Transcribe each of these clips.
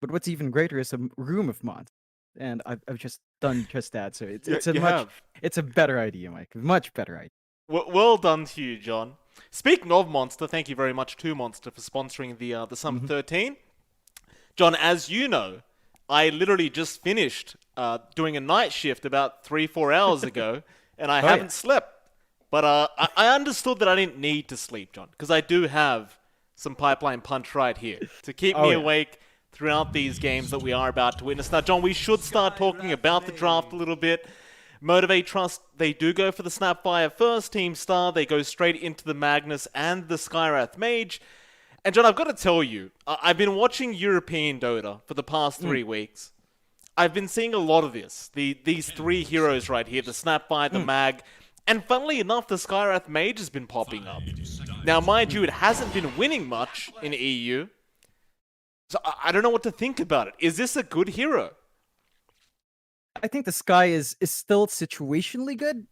But what's even greater is a room of mods, and I've just done just that. So You, you have. it's a better idea, Mike. Much better idea. Well done to you, John. Speaking of Monster, thank you very much to Monster for sponsoring the Summer Hmm. 13. John, as you know, I literally just finished doing a night shift about 3-4 hours ago, and I Oh yeah. haven't slept. But I understood that I didn't need to sleep, John, because I do have some pipeline punch right here to keep Oh me yeah. awake throughout these games that we are about to witness. Now, John, we should start talking about the draft a little bit. Motivate Trust, they do go for the Snapfire first. Team Star, they go straight into the Magnus and the Skywrath Mage. And John, I've got to tell you, I've been watching European Dota for the past Mm. 3 weeks. I've been seeing a lot of this. These three heroes right here, the Snapfire, the Mm. Mag, and funnily enough, the Skywrath Mage has been popping up. Now, mind you, it hasn't been winning much in EU, so I don't know what to think about it. Is this a good hero? I think the sky is still situationally good.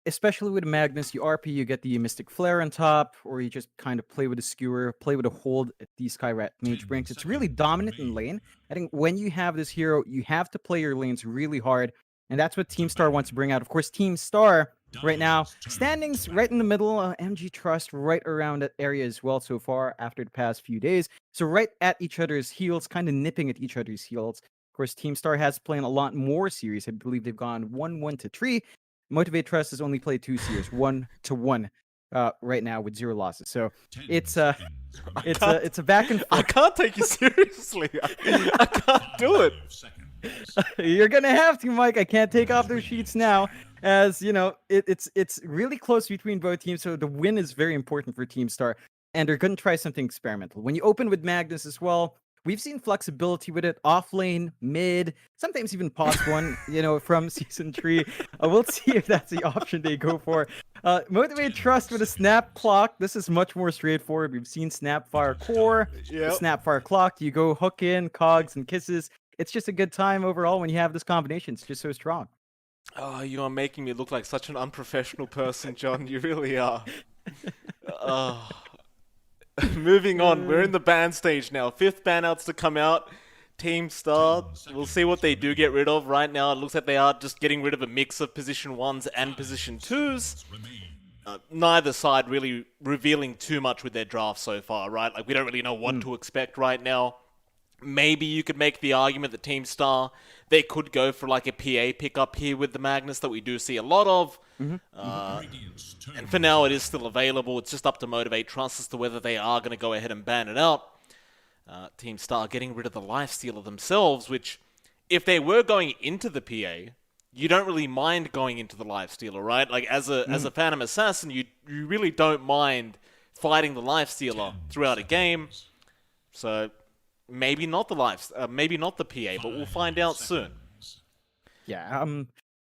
Especially with Magnus, you RP, you get the Mystic Flare on top, or you just kind of play with a skewer, play with a hold at the Skyrat Mage Brinks. It's really dominant in lane. I think when you have this hero, you have to play your lanes really hard, and that's what Team Star wants to bring out. Of course, Team Star right now standings right in the middle. MG Trust right around that area as well so far after the past few days. So right at each other's heels, kind of nipping at each other's heels. Of course, Team Star has played a lot more series. I believe they've gone 1-1-3. Motivate Trust has only played 2 series, 1-1, right now with 0 losses. So it's I can't, it's a back and I forth. can't take you seriously. I can't do it. You're gonna have to, Mike. I can't take off those sheets now, as you know it's really close between both teams. So the win is very important for Team Star, and they're gonna try something experimental. When you open with Magnus as well, we've seen flexibility with it, off lane, mid, sometimes even pos one. From season 3. We'll see if that's the option they go for. Motivate Trust with a snap clock. This is much more straightforward. We've seen Snapfire Core, the Yep. Snapfire Clock. You go hook in cogs and kisses. It's just a good time overall when you have this combination. It's just so strong. Oh, you are making me look like such an unprofessional person, John. You really are. Oh. Moving on, we're Uh, in the ban stage now. Fifth ban outs to come out. Team Star, we'll see what they do get rid of. Right now, it looks like they are just getting rid of a mix of position 1s and position 2s. Neither side really revealing too much with their draft so far, right? Like, we don't really know what mm, to expect right now. Maybe you could make the argument that Team Star, they could go for like a PA pickup here with the Magnus that we do see a lot of. mhm, mhm. And for now, it is still available. It's just up to Motivate Trust as to whether they are going to go ahead and ban it out. Team Star getting rid of the Lifestealer themselves, which, if they were going into the PA, you don't really mind going into the Lifestealer, right? Like, as a Phantom Assassin, you really don't mind fighting the Lifestealer throughout a game. So maybe not maybe not the PA, but we'll find out soon. Yeah,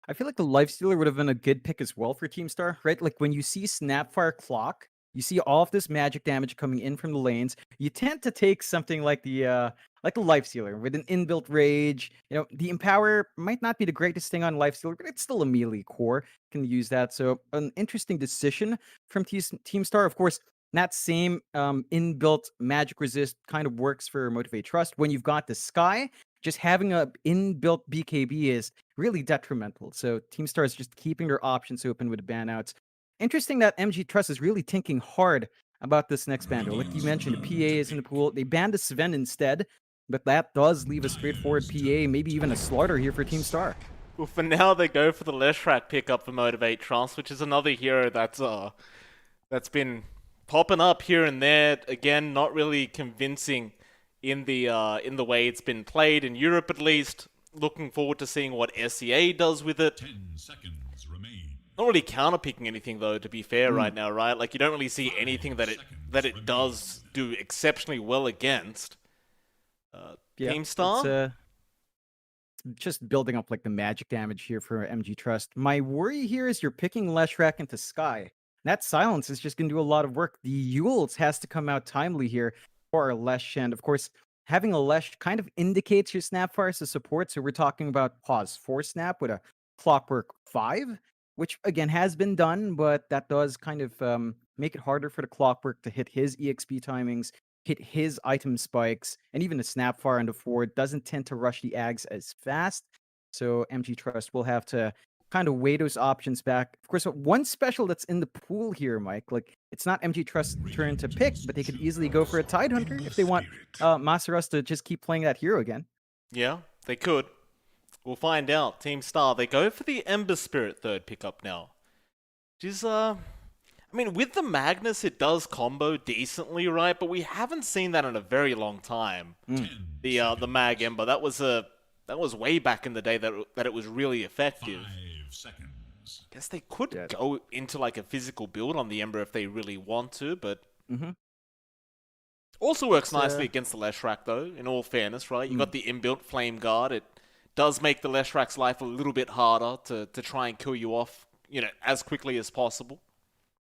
I feel like the Lifestealer would have been a good pick as well for Team Star, right? Like when you see Snapfire Clock, you see all of this magic damage coming in from the lanes. You tend to take something like the Lifestealer with an inbuilt rage. The Empower might not be the greatest thing on Lifestealer, but it's still a melee core. Can use that. So an interesting decision from Team Star. Of course, that same inbuilt magic resist kind of works for Motivate Trust. When you've got the Sky, just having a inbuilt BKB is really detrimental. So Team Star is just keeping their options open with the ban outs. Interesting that MG Trust is really thinking hard about this next ban. Like you mentioned, the PA is in the pool. They banned the Sven instead, but that does leave a straightforward PA, maybe even a slaughter here for Team Star. Well, for now, they go for the Leshrac pickup for Motivate Trust, which is another hero that's been popping up here and there. Again, not really convincing in the way it's been played in Europe, at least. Looking forward to seeing what SEA does with it. 10 seconds remain. Not really counterpicking anything though, to be fair, Mm. right now, right? Like, you don't really see anything that it does do exceptionally well against. Yeah, Team it's Star. just building up like the magic damage here for MG Trust. My worry here is you're picking Leshrac into Sky. That silence is just going to do a lot of work. The Yules has to come out timely here for Lesh, and of course, having a Lesh kind of indicates your Snapfire as a support. So we're talking about pause 4 snap with a Clockwork 5, which again has been done, but that does kind of make it harder for the Clockwork to hit his EXP timings. hit his item spikes, and even the Snapfire on the forward doesn't tend to rush the Ags as fast. So MG Trust will have to kind of weigh those options back. Of course, one special that's in the pool here, Mike, like it's not MG Trust's turn to pick, but they could easily go for a Tidehunter if they want Masaras to just keep playing that hero again. Yeah, they could. We'll find out. Team Star, they go for the Ember Spirit third pickup now. Which is, I mean, with the Magnus, it does combo decently, right? But we haven't seen that in a very long time. The Mag Ember, that was way back in the day that it was really effective. 5 seconds. Guess they could go into like a physical build on the Ember if they really want to, but also works nicely against the Leshrac though, in all fairness, right? You got the inbuilt Flame Guard. It does make the Leshrac's life a little bit harder to try and kill you off, as quickly as possible.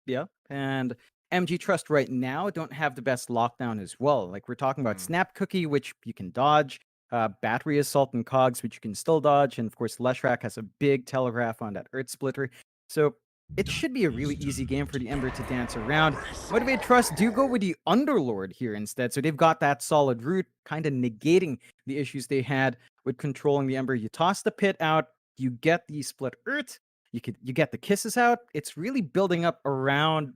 Yeah, and MG Trust right now don't have the best lockdown as well. Like we're talking about Snap Cookie, which you can dodge, Battery Assault and Cogs, which you can still dodge, and of course Leshrac has a big telegraph on that Earth Splitter. So it should be a really easy game for the Ember to dance around. Motivate Trust do go with the Underlord here instead, so they've got that solid root, kind of negating the issues they had with controlling the Ember. You toss the pit out, you get the split Earth, you get the kisses out. It's really building up around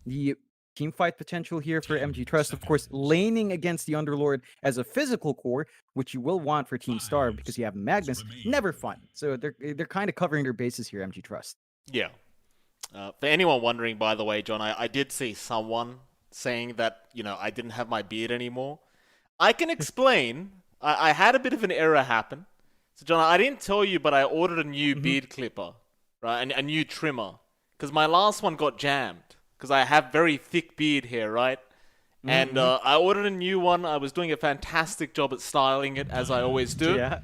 the team fight potential here for MG Trust. Of course, laning against the Underlord as a physical core, which you will want for Team Star because you have Magnus, never fun. So they're kind of covering their bases here, MG Trust. Yeah. For anyone wondering, by the way, John, I did see someone saying that, I didn't have my beard anymore. I can explain. I had a bit of an error happen. So, John, I didn't tell you, but I ordered a new beard clipper, right? And a new trimmer. Because my last one got jammed. Because I have very thick beard hair, right? And I ordered a new one. I was doing a fantastic job at styling it, as I always do. Yeah.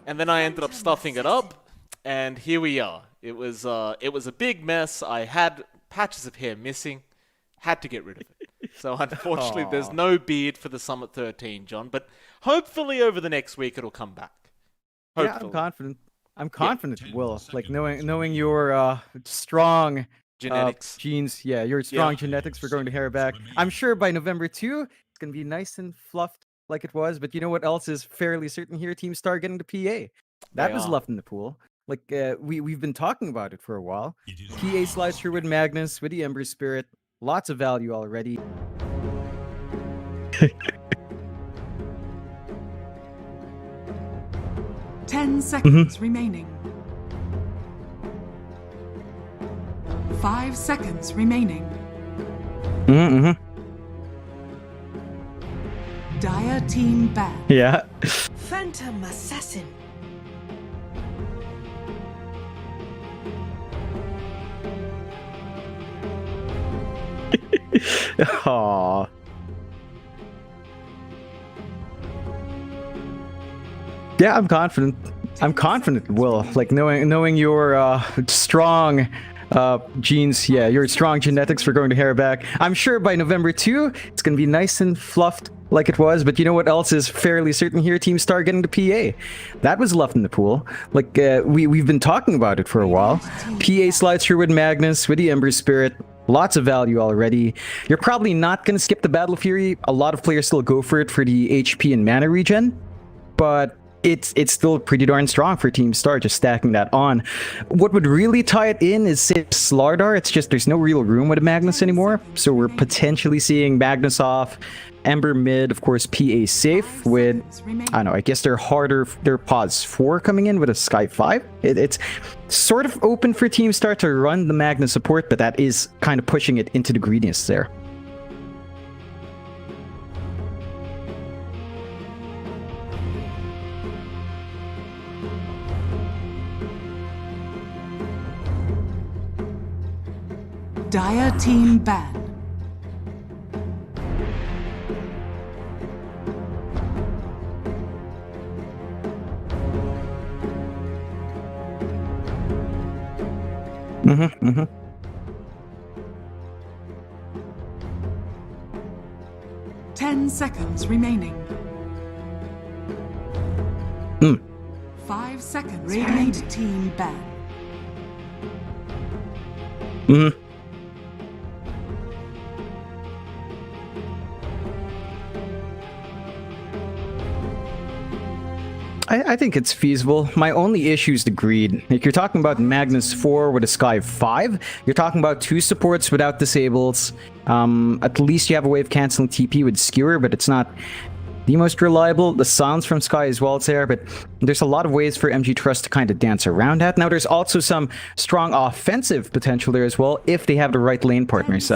And then I ended up stuffing it up. And here we are. It was a big mess. I had patches of hair missing. Had to get rid of it. So unfortunately, there's no beard for the Summit 13, John. But hopefully over the next week, it'll come back. Hopefully. Yeah, I'm confident. I'm confident it will. Like knowing your strong genetics genes. Yeah, your strong genetics for going to hair back. I'm sure by November 2, it's gonna be nice and fluffed like it was. But you know what else is fairly certain here? Team Star getting to PA. That was left in the pool. Like we've been talking about it for a while. PA slides through with Magnus, with the Ember Spirit. Lots of value already. Ten seconds remaining. 5 seconds remaining. Dire team ban. Yeah. Phantom Assassin. Aww. Yeah, I'm confident. I'm confident it will. Like knowing your strong genes, yeah, your strong genetics for going to hair back. I'm sure by November 2, it's gonna be nice and fluffed like it was. But you know what else is fairly certain here? Team Star getting to PA. That was left in the pool. Like we've been talking about it for a while. PA slides through with Magnus, with the Ember Spirit. Lots of value already. You're probably not going to skip the Battle Fury. A lot of players still go for it for the HP and mana regen, but it's still pretty darn strong for Team Star, just stacking that on. What would really tie it in is say Slardar. It's just there's no real room with Magnus anymore, so we're potentially seeing Magnus off, Ember mid, of course PA safe with, I don't know, I guess they're pause 4 coming in with a Sky 5. It's sort of open for Team Star to run the Magnus support, but that is kind of pushing it into the greediness there. Dire team ban. Mm-hmm, mm-hmm. 10 seconds remaining. 5 seconds. Radiant team ban. I think it's feasible. My only issue is the greed. Like, you're talking about Magnus 4 with a Sky 5. You're talking about 2 supports without disables. At least you have a way of canceling TP with Skewer, but it's not the most reliable. The sounds from Sky as well, it's there, but there's a lot of ways for MG Trust to kind of dance around that. Now, there's also some strong offensive potential there as well, if they have the right lane partners.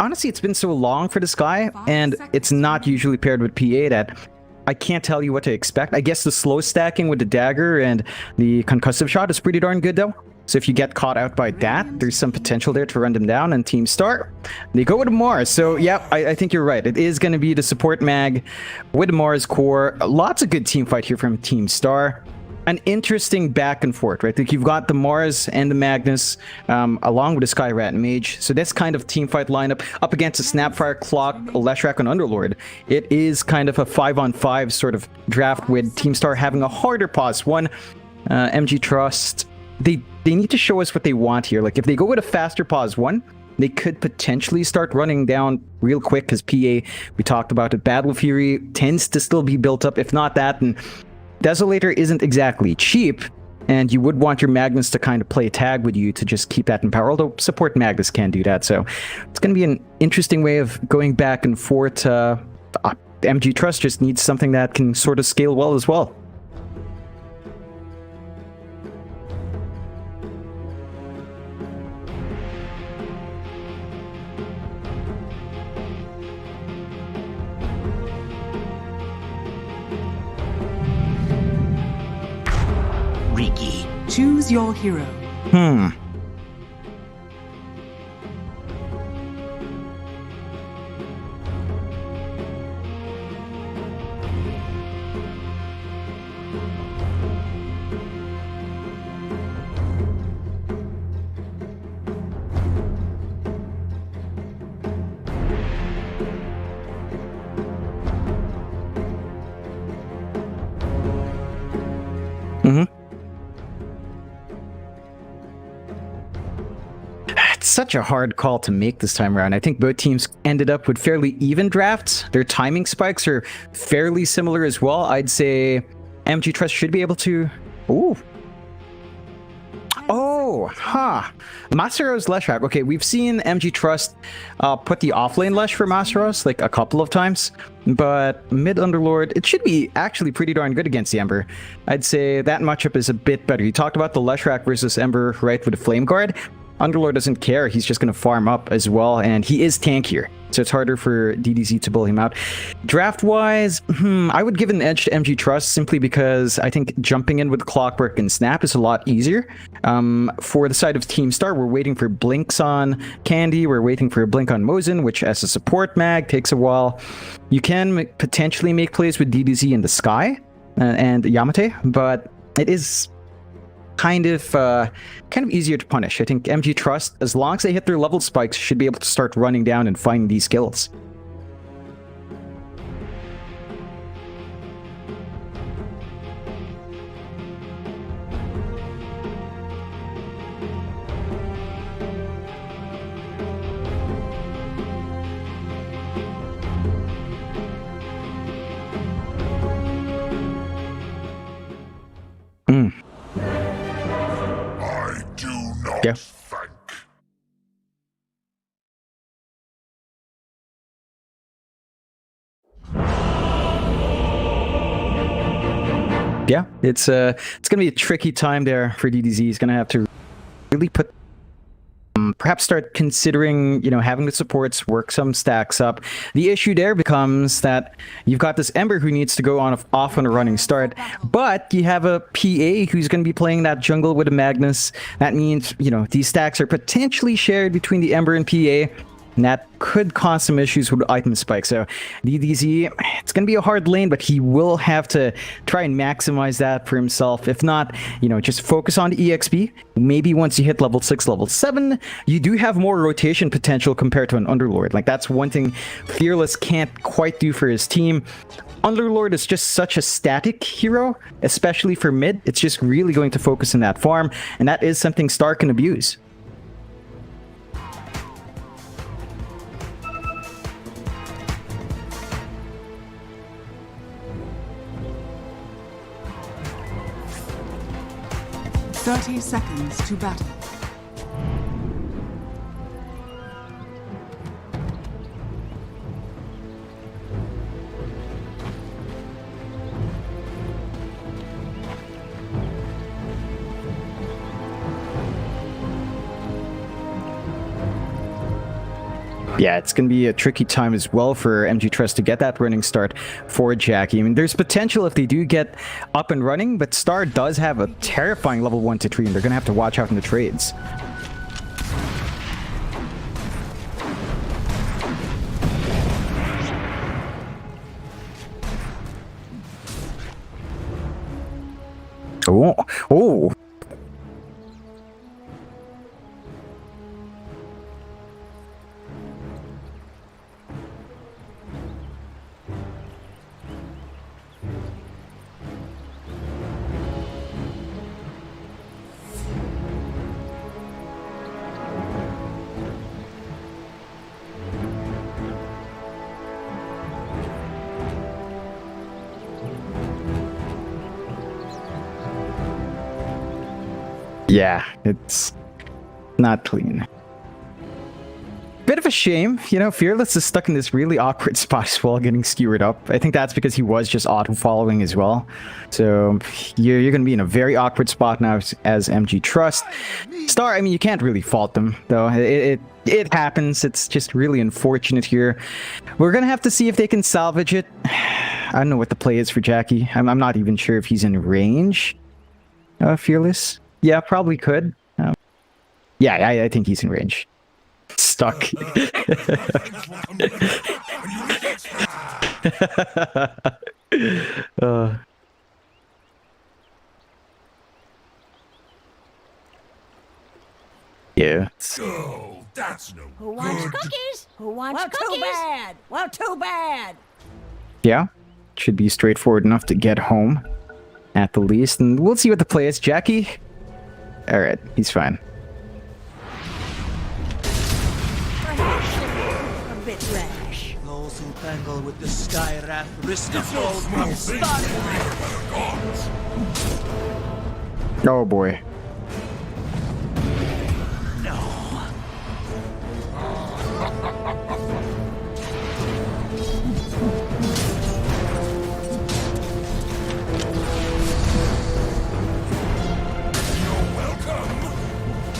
Honestly, it's been so long for this guy, and it's not usually paired with PA that I can't tell you what to expect. I guess the slow stacking with the dagger and the concussive shot is pretty darn good, though. So if you get caught out by that, there's some potential there to run them down. And Team Star, they go with a Mars. So yeah, I think you're right. It is going to be the support mag with the Mars core. Lots of good team fight here from Team Star. An interesting back and forth, right? Like, you've got the Mars and the Magnus along with the Skyrat Mage. So this kind of team fight lineup up against a Snapfire, Clock, a Leshrac, and Underlord. It is kind of a 5-on-5 sort of draft with Team Star having a harder pause. One, MG Trust, they need to show us what they want here. Like, if they go with a faster pause 1, they could potentially start running down real quick, because PA, we talked about it, Battle Fury tends to still be built up. If not that, and Desolator isn't exactly cheap, and you would want your Magnus to kind of play tag with you to just keep that in power, although support Magnus can do that. So it's going to be an interesting way of going back and forth. MG Trust just needs something that can sort of scale well as well. Choose your hero. It's such a hard call to make this time around. I think both teams ended up with fairly even drafts. Their timing spikes are fairly similar as well. I'd say MG Trust should be able to... Ooh. Oh, Masaro's Leshrac. Okay, we've seen MG Trust put the offlane Lesh for Masaros like a couple of times, but mid Underlord, it should be actually pretty darn good against the Ember. I'd say that matchup is a bit better. You talked about the Leshrac versus Ember, right, with the Flame Guard. Underlord doesn't care. He's just going to farm up as well, and he is tankier, so it's harder for DDZ to pull him out. Draft-wise, I would give an edge to MG Trust simply because I think jumping in with Clockwork and Snap is a lot easier. For the side of Team Star, we're waiting for Blinks on Candy. We're waiting for a Blink on Mosin, which as a support mag takes a while. You can potentially make plays with DDZ in the sky and Yamate, but it is kind of easier to punish. I think MG Trust, as long as they hit their level spikes, should be able to start running down and finding these kills. Yeah. Yeah, it's gonna be a tricky time there for DDZ. He's gonna have to really put perhaps start considering, having the supports work some stacks up. The issue there becomes that you've got this Ember who needs to go off on a running start, but you have a PA who's going to be playing that jungle with a Magnus. That means, these stacks are potentially shared between the Ember and PA, and that could cause some issues with item spike. So DDZ, it's going to be a hard lane, but he will have to try and maximize that for himself. If not, just focus on the EXP. Maybe once you hit level 6, level 7, you do have more rotation potential compared to an Underlord. Like, that's one thing Fearless can't quite do for his team. Underlord is just such a static hero, especially for mid. It's just really going to focus in that farm, and that is something Star can abuse. 30 seconds to battle. Yeah, it's going to be a tricky time as well for MG Trust to get that running start for Jackie. I mean, there's potential if they do get up and running, but Star does have a terrifying level 1 to 3, and they're going to have to watch out in the trades. Oh, oh. Yeah, it's not clean. Bit of a shame, you know, Fearless is stuck in this really awkward spot as well, getting skewered up. I think that's because he was just auto-following as well. So you're going to be in a very awkward spot now as MG Trust. Star, I mean, you can't really fault them, though. It happens. It's just really unfortunate here. We're going to have to see if they can salvage it. I don't know what the play is for Jackie. I'm not even sure if he's in range. Fearless? Yeah, probably could. Yeah, I think he's in range. Stuck. Yeah. Oh, that's no Who wants good. cookies? Who wants cookies? Too bad. Well, too bad. Yeah, should be straightforward enough to get home, at the least. And we'll see what the play is. Jackie? Alright, he's fine. Perhaps a bit rash. Those who tangle with the sky wrath risk a fall from Thing start. gods. Oh boy.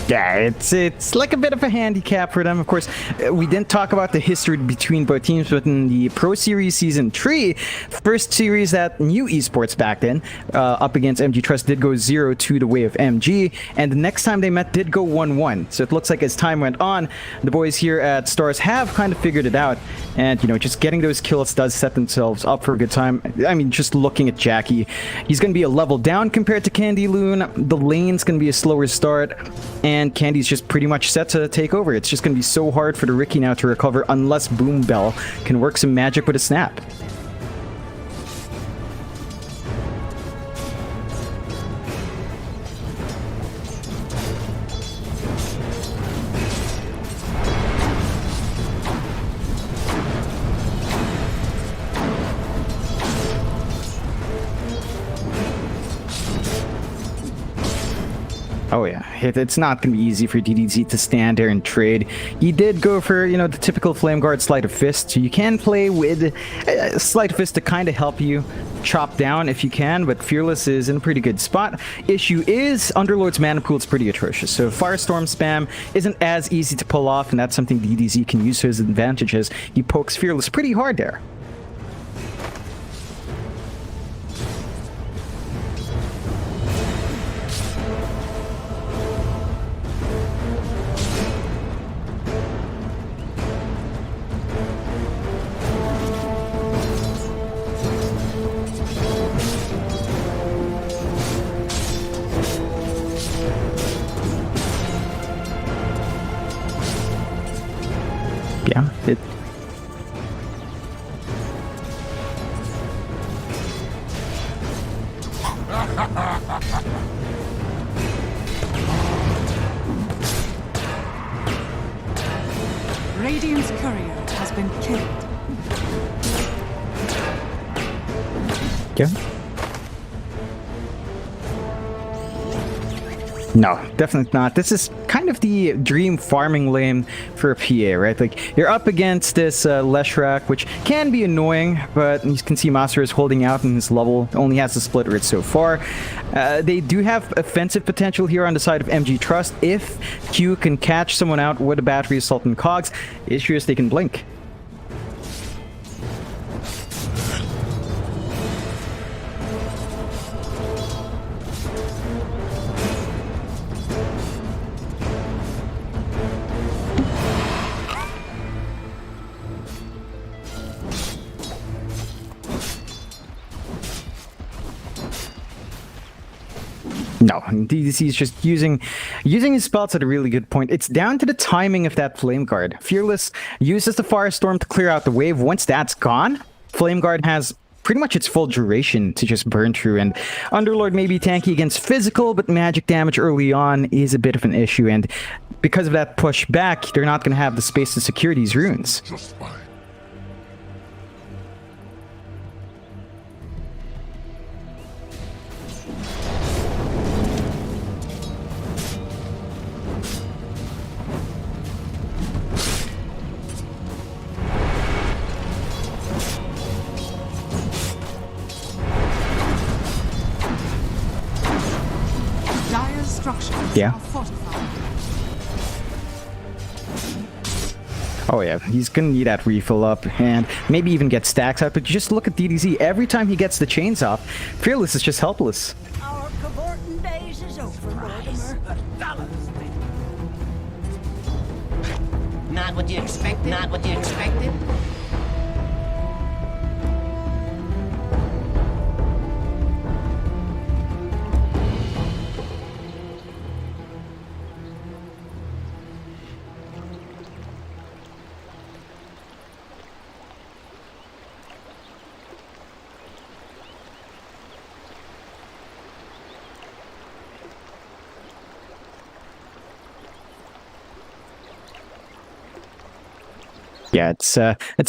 Yeah, it's like a bit of a handicap for them. Of course, we didn't talk about the history between both teams, but in the Pro Series Season 3, first series that new esports back then, up against MG Trust did go 0-2 the way of MG, and the next time they met did go 1-1. So it looks like as time went on, the boys here at Stars have kind of figured it out, and, you know, just getting those kills does set themselves up for a good time. I mean, just looking at Jackie, he's going to be a level down compared to Candy Loon. The lane's going to be a slower start, and Candy's just pretty much set to take over. It's just going to be so hard for the Ricky now to recover unless Boom Bell can work some magic with a snap. Oh yeah, it's not going to be easy for DDZ to stand there and trade. He did go for, you know, the typical Flame Guard Sleight of Fist, so you can play with Sleight of Fist to kind of help you chop down if you can, but Fearless is in a pretty good spot. Issue is, Underlord's mana pool is pretty atrocious, so Firestorm spam isn't as easy to pull off, and that's something DDZ can use to his advantage as he pokes Fearless pretty hard there. Yeah, it... Radiant's courier has been killed. Yeah. No, definitely not. This is kind of the dream farming lane for a PA, right? Like, you're up against this Leshrac, which can be annoying, but you can see Master is holding out in his level. Only has the split rate so far. They do have offensive potential here on the side of MG Trust. If Q can catch someone out with a battery assault and cogs, issue is they can blink. No, DDC is just using his spells at a really good point. It's down to the timing of that Flame Guard. Fearless uses the Firestorm to clear out the wave. Once that's gone, Flame Guard has pretty much its full duration to just burn through. And Underlord may be tanky against physical, but magic damage early on is a bit of an issue. And because of that push back, they're not going to have the space to secure these runes. Just fine. Dire's structures Yeah. are fortified. Oh yeah, he's gonna need that refill up and maybe even get stacks out, but just look at DDZ. Every time he gets the chains off, Fearless is just helpless. Our cavorting days is over, Mortimer. Not what you expected. Not what you expected. Yeah, it's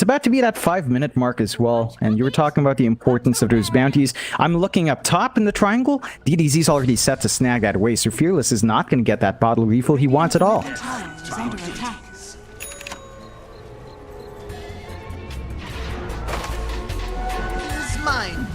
about to be that 5-minute mark as well, and you were talking about the importance of those bounties. I'm looking up top in the triangle. DDZ's already set to snag that away, so Fearless is not going to get that bottle refill he wants at all. The tower is under attack. It's mine.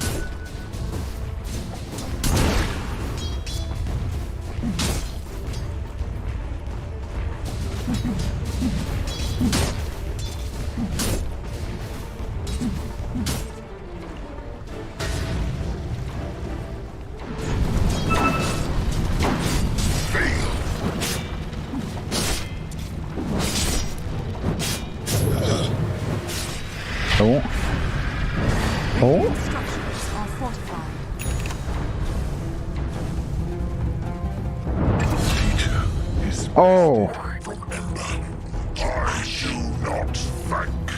Oh. Oh. Structures are fortified. Oh. I do not thank.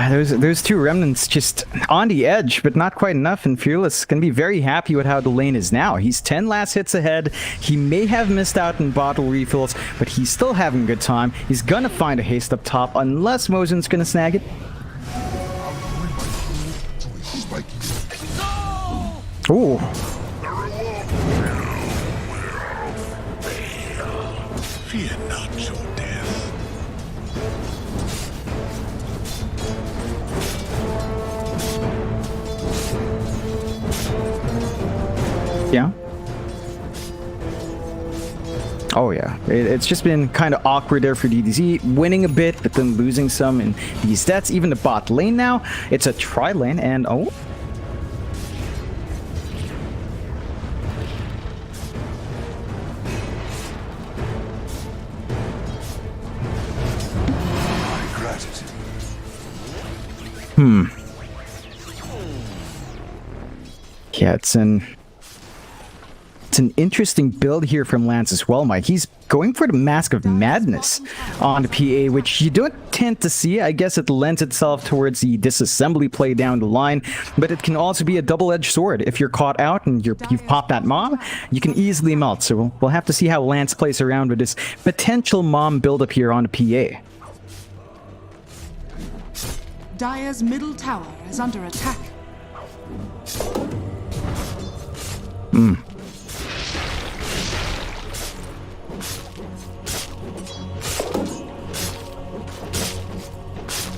Those two remnants just on the edge, but not quite enough, and Fearless can be very happy with how the lane is now. He's 10 last hits ahead. He may have missed out on bottle refills, but he's still having a good time. He's gonna find a haste up top, unless Mosin's gonna snag it. Ooh. Fear not your death. Yeah. Oh yeah, it's just been kind of awkward there for DDZ, winning a bit, but then losing some in these stats. Even the bot lane now, it's a tri lane, and oh. My gratitude. Yeah, it's an interesting build here from Lance as well, Mike. He's going for the Mask of Madness on the PA, which you don't tend to see. I guess it lends itself towards the disassembly play down the line, but it can also be a double-edged sword. If you're caught out and you've popped that mob, you can easily melt. So we'll have to see how Lance plays around with this potential mom build-up here on the PA. Dire's middle tower is under attack.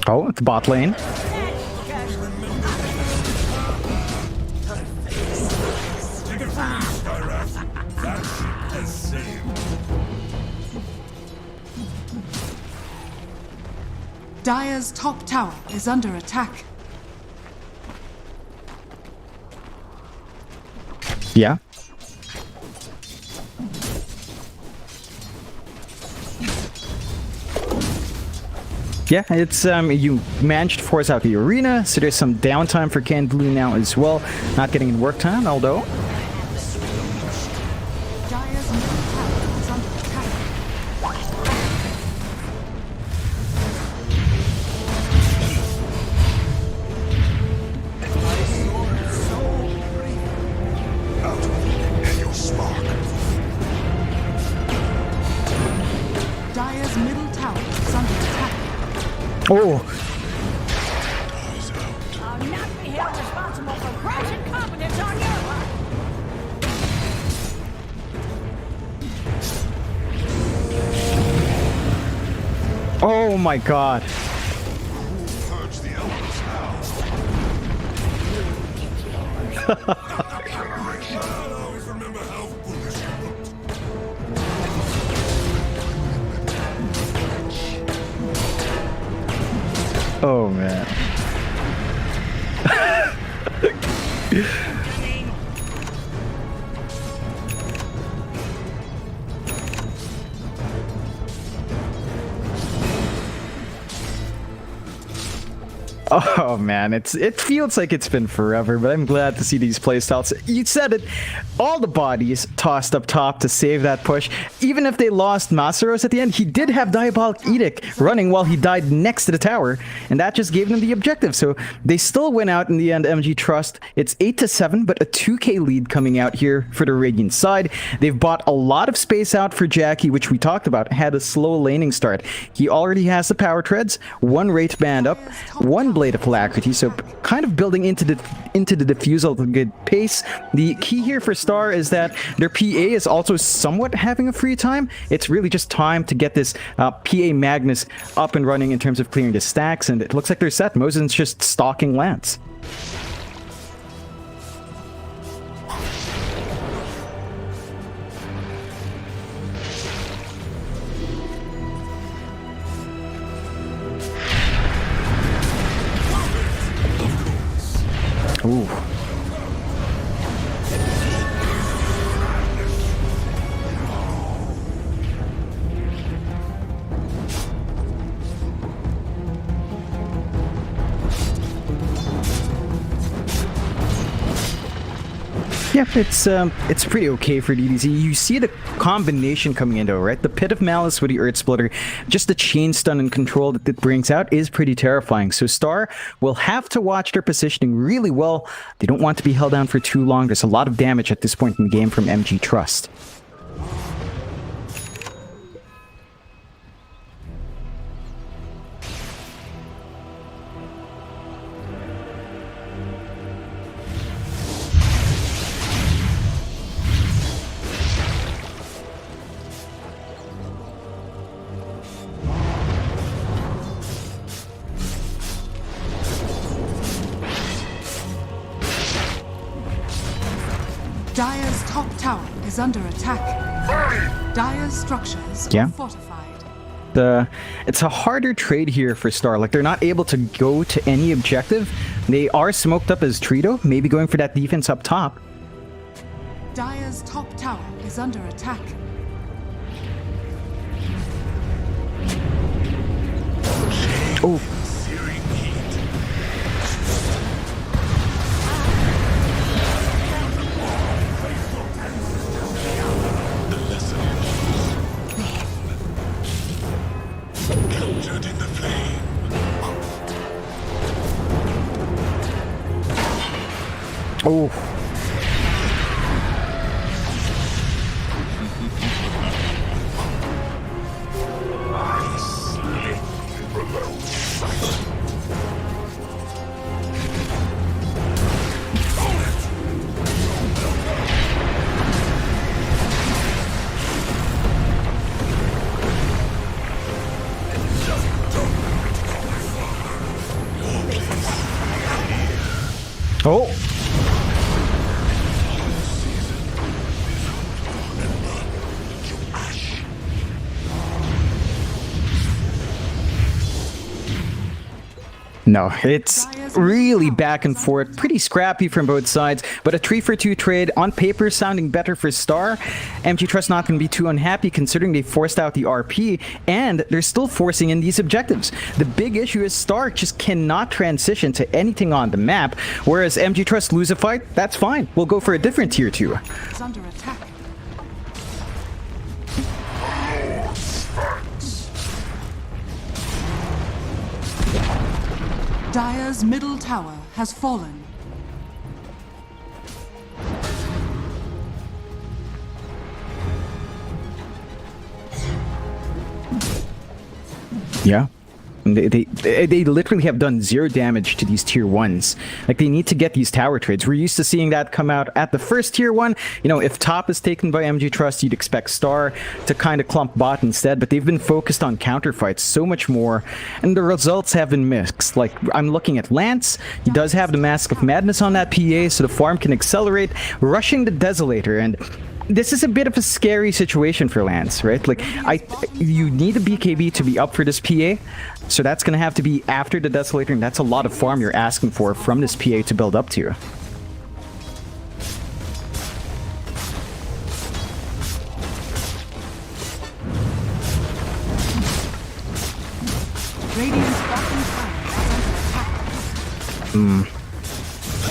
Oh, it's bot lane. Dire's top tower is under attack. Yeah. Yeah, it's you managed to force out the arena, so there's some downtime for Ken Blue now as well. Not getting in work time, although. Dire's middle tower is under attack. Out and your spark. Dire's middle tower is under attack. Oh, Eyes out. I'll not be held responsible for gross incompetence on your part. oh my God. Purge the elements now. I'll always remember how foolish you looked. Oh man. Oh man, it feels like it's been forever, but I'm glad to see these playstyles. You said it, all the bodies tossed up top to save that push. Even if they lost Masaros at the end, he did have Diabolic Edict running while he died next to the tower, and that just gave them the objective. So they still went out in the end, MG Trust. It's 8-7, but a 2k lead coming out here for the Radiant side. They've bought a lot of space out for Jackie, which we talked about, had a slow laning start. He already has the power treads, one Wraith Band up, one Blade of Alacrity, so kind of building into the diffusal at a good pace. The key here for Star is that their PA is also somewhat having a free time. It's really just time to get this PA Magnus up and running in terms of clearing the stacks, and it looks like they're set. Mosin's just stalking Lance. Ooh. Yeah, it's pretty okay for DDZ. You see the combination coming in though, right? The Pit of Malice with the Earth Splitter, just the chain stun and control that it brings out is pretty terrifying. So Star will have to watch their positioning really well. They don't want to be held down for too long. There's a lot of damage at this point in the game from MG Trust. Dire's top tower is under attack. Dire's structures Yeah. are fortified. It's a harder trade here for Star. Like, they're not able to go to any objective. They are smoked up as Trito, maybe going for that defense up top. Dire's top tower is under attack. Oh, Searing heat. The lesson captured in the flame. oh. Oh! No, it's really back and forth, pretty scrappy from both sides, but a 3-for-2 trade on paper sounding better for Star. MG Trust not going to be too unhappy considering they forced out the RP, and they're still forcing in these objectives. The big issue is Star just cannot transition to anything on the map, whereas MG Trust lose a fight, that's fine. We'll go for a different tier 2. Is under attack. Dire's middle tower has fallen. Yeah. They literally have done 0 damage to these tier 1s. Like, they need to get these tower trades. We're used to seeing that come out at the first tier 1. You know, if top is taken by MG Trust, you'd expect Star to kind of clump bot instead, but they've been focused on counterfights so much more, and the results have been mixed. Like, I'm looking at Lance. He does have the Mask of Madness on that PA, so the farm can accelerate, rushing the Desolator, and this is a bit of a scary situation for Lance, right? Like, you need a BKB to be up for this PA, so that's going to have to be after the Desolator, and that's a lot of farm you're asking for from this PA to build up to. Radiant's bottom tower is under attack.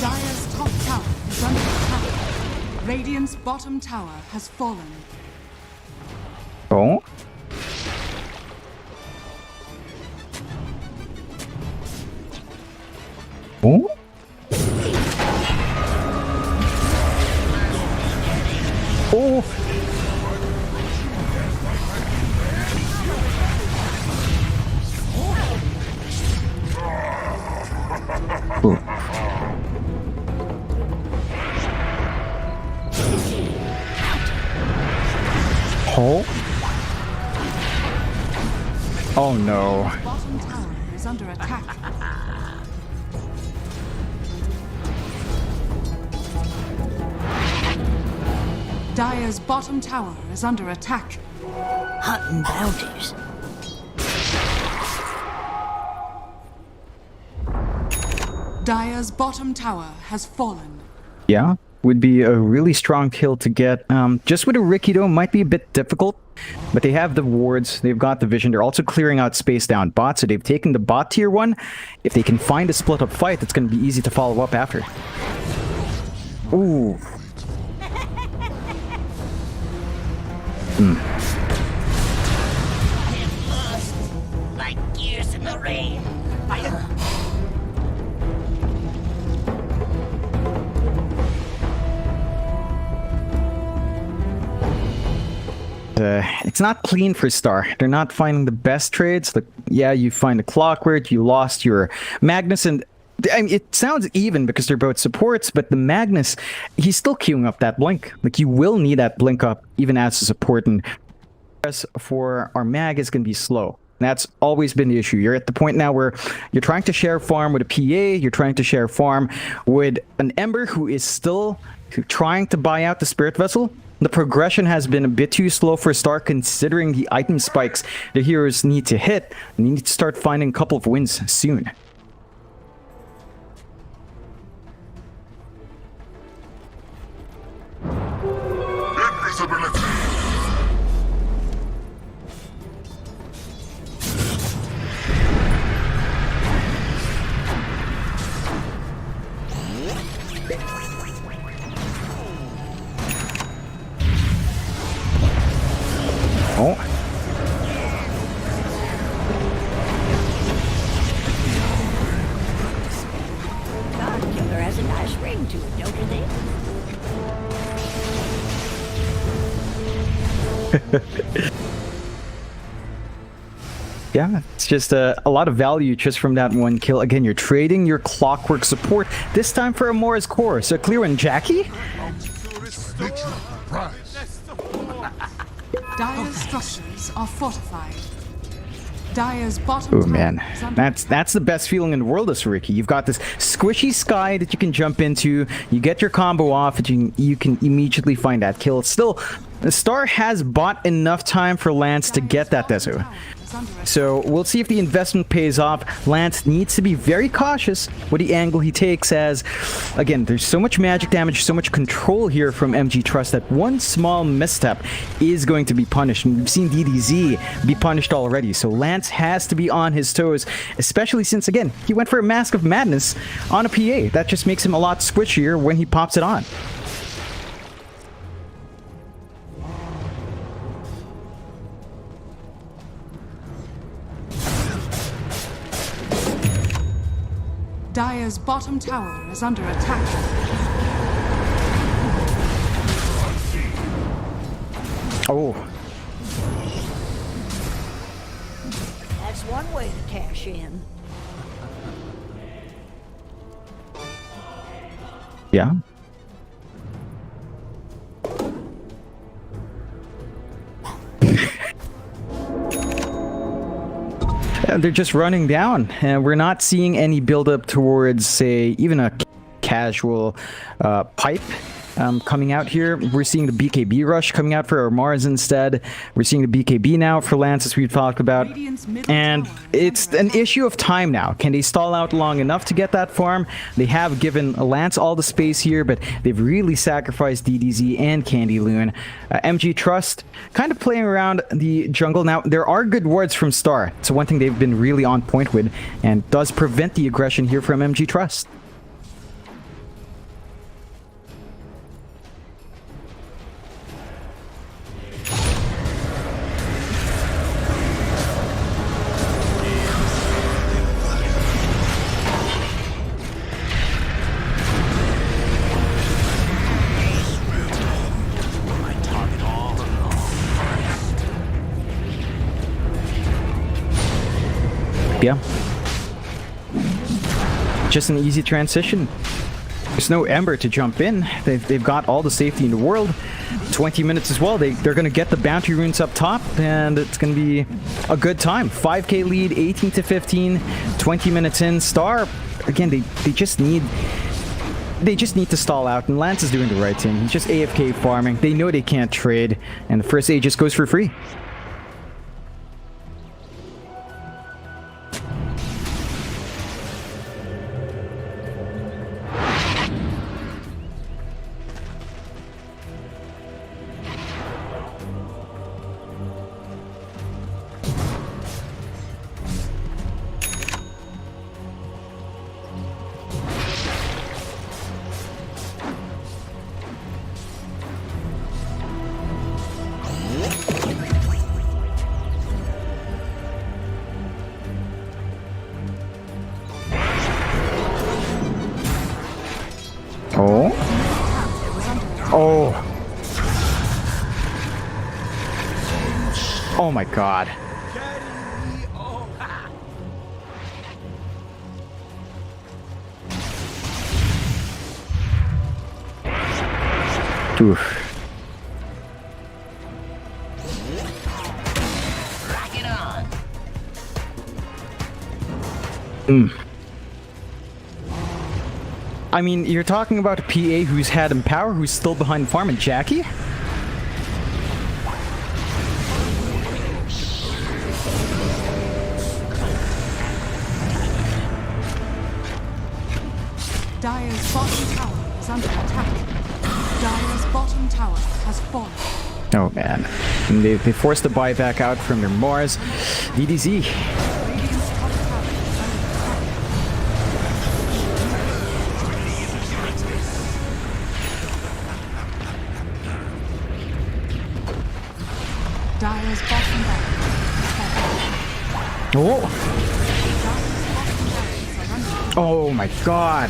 Dire's top tower is under attack. Radiant's bottom tower has fallen. Oh? Oh? Oh! Oh. Oh no. Bottom tower is under attack. Dire's bottom tower is under attack. Hunting bounties. Dire's bottom tower has fallen. Yeah, would be a really strong kill to get. Just with a Riki though, might be a bit difficult. But they have the wards, they've got the vision, they're also clearing out space down bot, so they've taken the bot tier 1. If they can find a split up fight, it's going to be easy to follow up after. Ooh. Like gears in the rain. It's not clean for Star. They're not finding the best trades. Like, yeah, you find a Clockwork, you lost your Magnus, and I mean, it sounds even because they're both supports, but the Magnus, he's still queuing up that blink. Like, you will need that blink up even as a support, and for our mag is going to be slow. That's always been the issue. You're at the point now where you're trying to share farm with a PA, you're trying to share farm with an Ember who is still trying to buy out the Spirit Vessel. The progression has been a bit too slow for Star considering the item spikes the heroes need to hit. And you need to start finding a couple of wins soon. Invisibility. Oh. God Killer has a nice ring to it, don't you think? Yeah, it's just a lot of value just from that one kill. Again, you're trading your Clockwork support, this time for a Morris core. So clear one, Jackie? Dire's structures are fortified. Dire's bottom Oh tower man, is under that's the best feeling in the world, this Ricky. You've got this squishy sky that you can jump into. You get your combo off, and you can immediately find that kill. Still, the Star has bought enough time for Lance to get that Desu. So we'll see if the investment pays off. Lance needs to be very cautious with the angle he takes, as again, there's so much magic damage, so much control here from MG Trust that one small misstep is going to be punished. And we've seen DDZ be punished already, so Lance has to be on his toes, especially since, again, he went for a Mask of Madness on a PA. That just makes him a lot squishier when he pops it on. Dire's bottom tower is under attack. Oh, That's one way to cash in. yeah. They're just running down, and we're not seeing any build-up towards, say, even a casual pipe coming out here. We're seeing the BKB rush coming out for our Mars instead. We're seeing the BKB now for Lance, as we've talked about. And it's an issue of time now. Can they stall out long enough to get that farm? They have given Lance all the space here, but they've really sacrificed DDZ and Candy Loon. MG Trust kind of playing around the jungle. Now, there are good wards from Star. So one thing they've been really on point with, and does prevent the aggression here from MG Trust. Yeah. Just an easy transition. There's no Ember to jump in. They've got all the safety in the world. 20 minutes as well. They're going to get the bounty runes up top, and it's going to be a good time. 5k lead, 18 to 15, 20 minutes in. Star, again, they just need to stall out, and Lance is doing the right thing. He's just AFK farming. They know they can't trade, and the first Aegis goes for free. Oh. Oh. Oh my god. Oof. Rock it on. I mean, you're talking about a PA who's had Empower, who's still behind farm, and Jackie? Dire's bottom tower is under attack. Dire's bottom tower has fallen. Oh man. And they forced the buyback out from their Mars. DDZ. Radiant's top tower is under attack. Dire's bottom barracks has fallen. Oh. Dire's bottom barracks are under attack. Oh my god.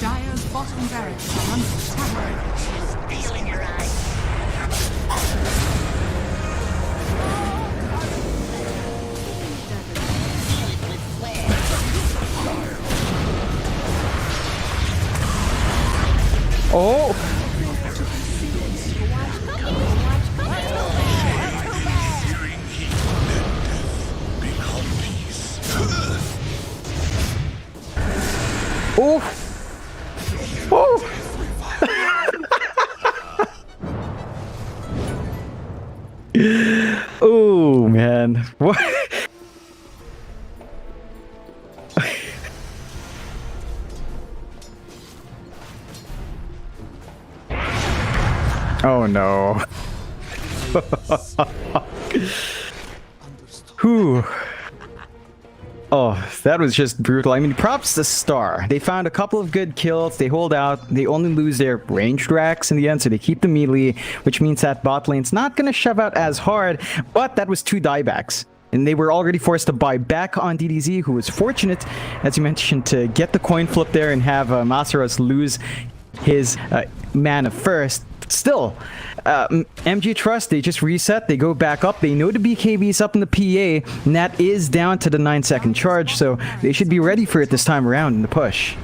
Dire's bottom barracks are under attack. Feeling your eyes. Oh! Oh! Oh! Oh man, what? Oh no. Whew. Oh, that was just brutal. I mean, props to Star. They found a couple of good kills. They hold out. They only lose their ranged racks in the end, so they keep the melee, which means that bot lane's not going to shove out as hard, but that was 2 diebacks. And they were already forced to buy back on DDZ, who was fortunate, as you mentioned, to get the coin flip there and have Masaros lose his mana first. Still, MG Trust, they just reset, they go back up, they know the BKB is up in the PA, and that is down to the 9-second charge, so they should be ready for it this time around in the push.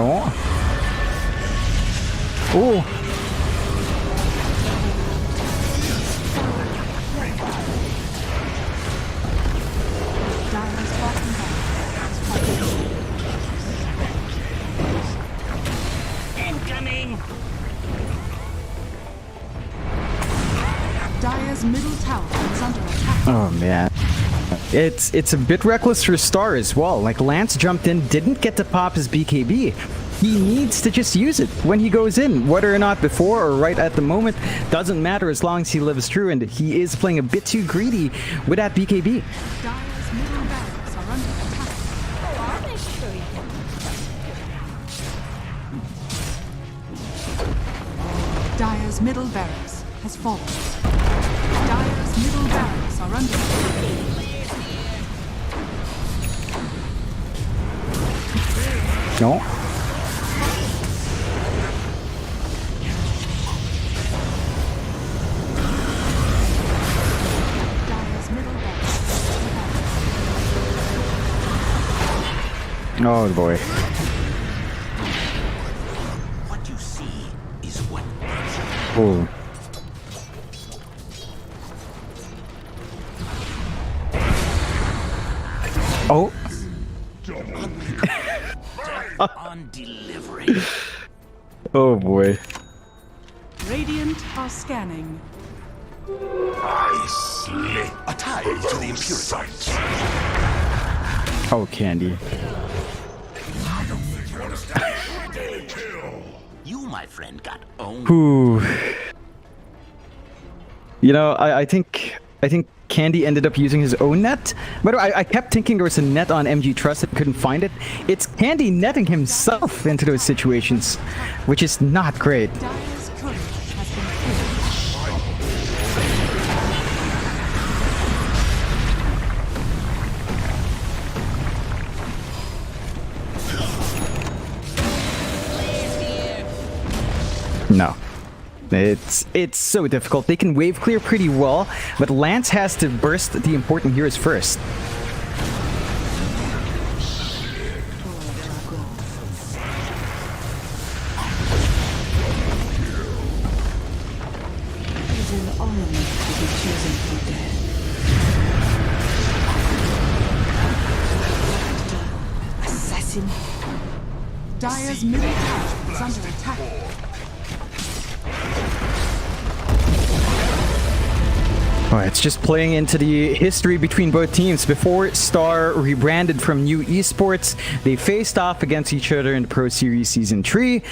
Oh. Oh. Incoming! Dire's middle tower is under attack. Oh man. It's a bit reckless for Star as well. Like, Lance jumped in, didn't get to pop his BKB. He needs to just use it when he goes in. Whether or not before or right at the moment, doesn't matter as long as he lives true, and he is playing a bit too greedy with that BKB. Dire's middle barracks are under attack. Dire's middle barracks has fallen. Dire's middle barracks are under attack. No. Dire's middle barracks. Oh boy. What you see is what... Oh. Oh. on delivery. Oh boy. Radiant are scanning. I slay. A tie to the impurity. Sights. Oh, Candy. Daily kill. You, my friend, got owned. Whew. You know, I think Candy ended up using his own net, but I kept thinking there was a net on MG Trust and couldn't find it. It's Candy netting himself into those situations, which is not great. Dire's courage has been killed. No. It's so difficult. They can wave clear pretty well, but Lance has to burst the important heroes first. It is an honor to be chosen for death. Assassin. Dire's middle tower is under attack. Oh, it's just playing into the history between both teams. Before Star rebranded from New Esports, they faced off against each other in the Pro Series Season 3.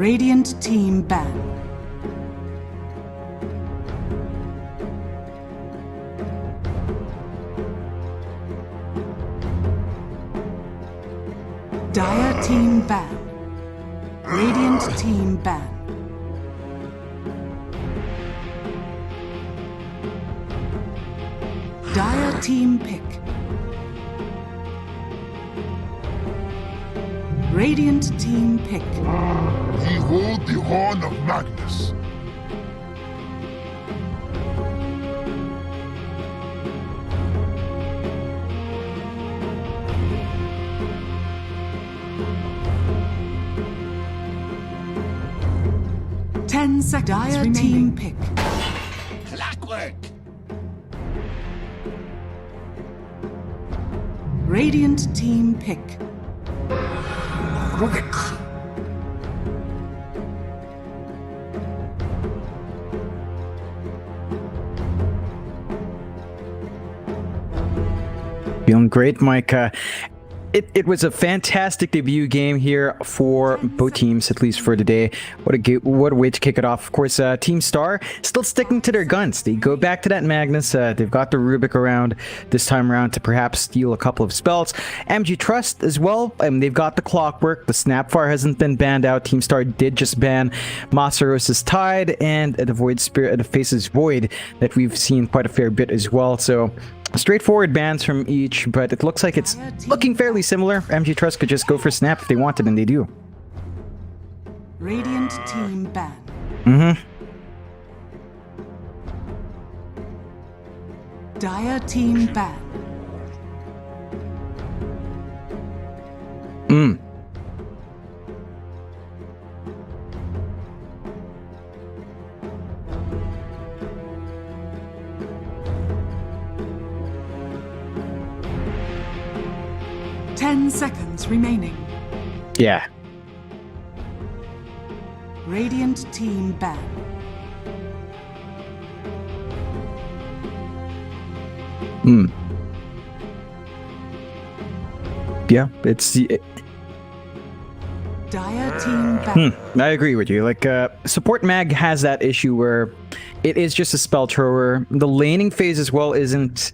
Radiant team ban. Dire team ban. Radiant team ban. Dire team pick. Radiant team pick. Ye hold the horn of Magnus. Dire team pick. Clockwork. Radiant team pick. Rubik. Feeling great, Mike. It was a fantastic debut game here for both teams, at least for today. What a way to kick it off. Of course, Team Star still sticking to their guns. They go back to that Magnus. They've got the Rubik around this time around to perhaps steal a couple of spells. MG Trust as well. They've got the Clockwork. The Snapfire hasn't been banned out. Team Star did just ban Masaros' Tide and the Void Spirit, the Faces Void that we've seen quite a fair bit as well. So straightforward bans from each, but it looks like it's looking fairly similar. MG Trust could just go for Snap if they wanted, and they do. Radiant team ban. Dire team ban. Mm. 10 seconds remaining. Yeah. Radiant team ban. Hmm. Yeah, it's the. Dire team ban. I agree with you. Like, support mag has that issue where it is just a spell thrower. The laning phase as well isn't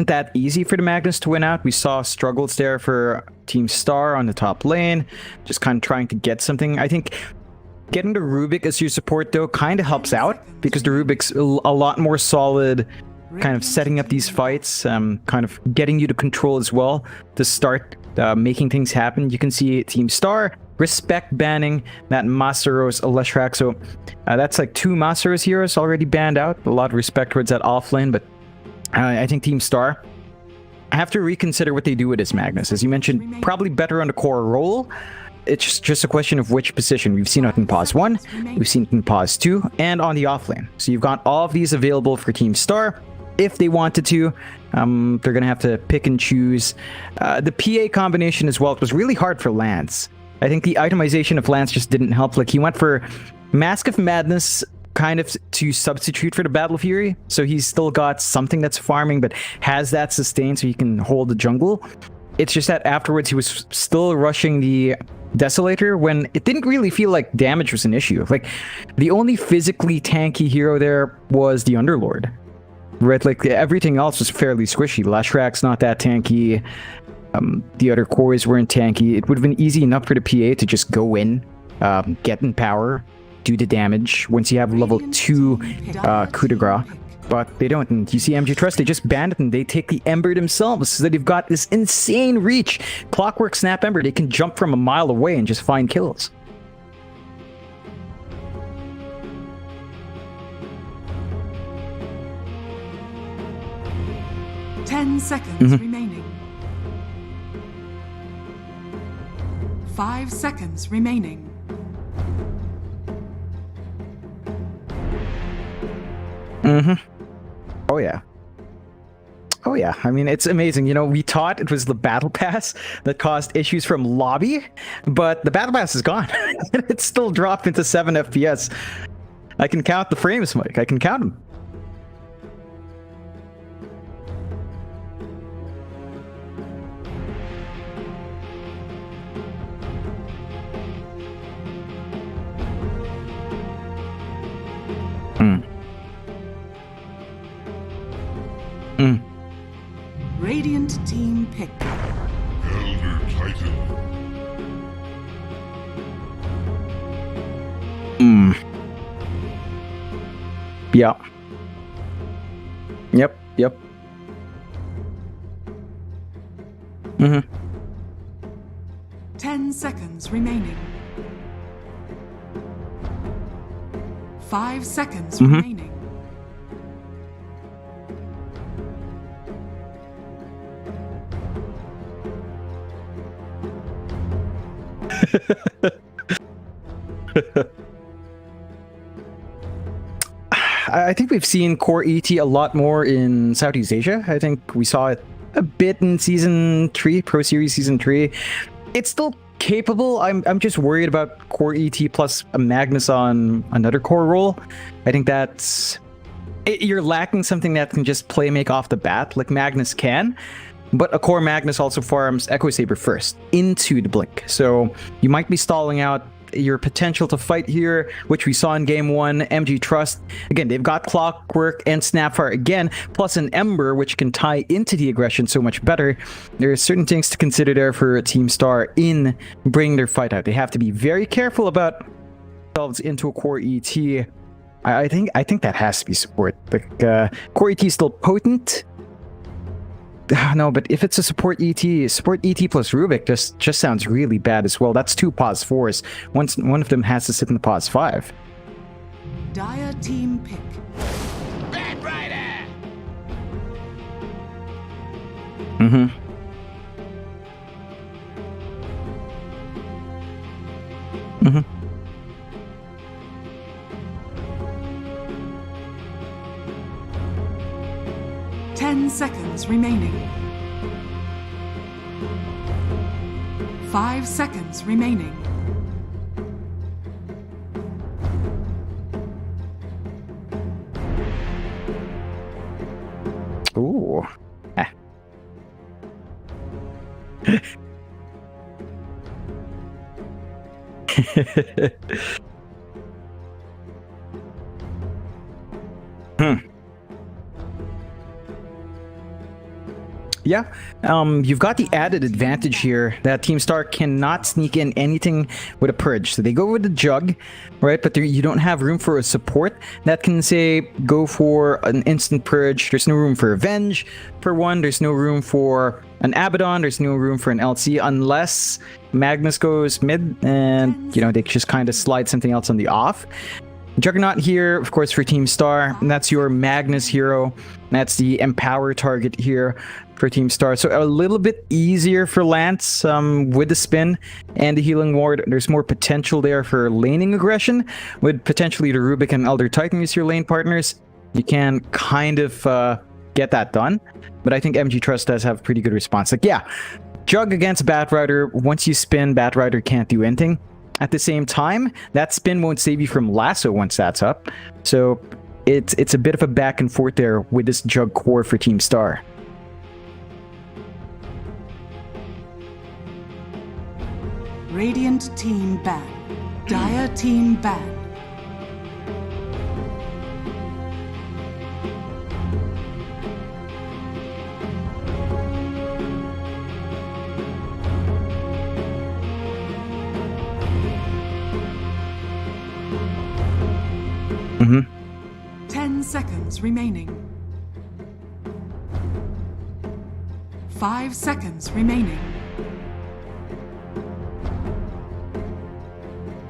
that easy for the Magnus to win out. We saw struggles there for Team Star on the top lane, just kind of trying to get something. I think getting the Rubik as your support though kind of helps out because the Rubik's a lot more solid, kind of setting up these fights, kind of getting you to control as well to start making things happen. You can see Team Star respect banning that Masaros Leshrac. So that's like 2 Masaros heroes already banned out. A lot of respect towards that offlane, but I think Team Star have to reconsider what they do with this Magnus. As you mentioned, probably better on the core role. It's just a question of which position. We've seen it in pause 1, we've seen it in pause 2, and on the offlane. So you've got all of these available for Team Star. If they wanted to, they're going to have to pick and choose. The PA combination as well, it was really hard for Lance. I think the itemization of Lance just didn't help. Like, he went for Mask of Madness kind of to substitute for the Battle Fury. So he's still got something that's farming, but has that sustain so he can hold the jungle. It's just that afterwards he was still rushing the Desolator when it didn't really feel like damage was an issue. Like, the only physically tanky hero there was the Underlord. Right, like everything else was fairly squishy. Leshrac's not that tanky. The other cores weren't tanky. It would have been easy enough for the PA to just go in, get in power, do the damage once you have level 2 coup de grace. But they don't. And you see MG Trust, they just banned it and they take the Ember themselves so that they've got this insane reach. Clockwork Snap Ember, they can jump from a mile away and just find kills. Ten seconds remaining. 5 seconds remaining. Oh yeah. Oh yeah. I mean, it's amazing. You know, we thought it was the Battle Pass that caused issues from lobby, but the Battle Pass is gone. It's still dropped into 7 FPS. I can count the frames, Mike. I can count them. Radiant team pick. Elder Titan. Yeah. Yep. 10 seconds remaining. 5 seconds remaining. I think we've seen core ET a lot more in Southeast Asia. I think we saw it a bit in Season 3, Pro Series Season 3. It's still capable. I'm just worried about core ET plus a Magnus on another core role. I think you're lacking something that can just play make off the bat like Magnus can. But a core Magnus also farms Echo Saber first into the Blink. So you might be stalling out your potential to fight here, which we saw in Game 1. MG Trust, again, they've got Clockwork and Snapfire again, plus an Ember, which can tie into the aggression so much better. There are certain things to consider there for Team Star in bringing their fight out. They have to be very careful about themselves into a core ET. I think that has to be support. Like, core ET is still potent. No, but if it's a support ET plus Rubik just sounds really bad as well. That's 2 pause 4s. One of them has to sit in the pause 5. Dire team pick. Red Rider! Mm-hmm. 10 seconds remaining. 5 seconds remaining. Ooh. Ah. Yeah, you've got the added advantage here that Team Star cannot sneak in anything with a Purge. So they go with the Jug, right? But you don't have room for a support that can, say, go for an instant Purge. There's no room for Avenge, for one. There's no room for an Abaddon. There's no room for an LC unless Magnus goes mid and, they just kind of slide something else on the off. Juggernaut here, of course, for Team Star, and that's your Magnus hero. That's the Empower target here for Team Star. So a little bit easier for Lance with the spin and the Healing Ward. There's more potential there for laning aggression. With potentially the Rubik and Elder Titan as your lane partners, you can kind of get that done. But I think MG Trust does have pretty good response. Like, yeah, Jug against Batrider. Once you spin, Batrider can't do anything. At the same time, that spin won't save you from lasso once that's up. So it's a bit of a back and forth there with this Jug core for Team Star. Radiant team ban. Dire team ban. Mm-hmm. 10 seconds remaining. 5 seconds remaining.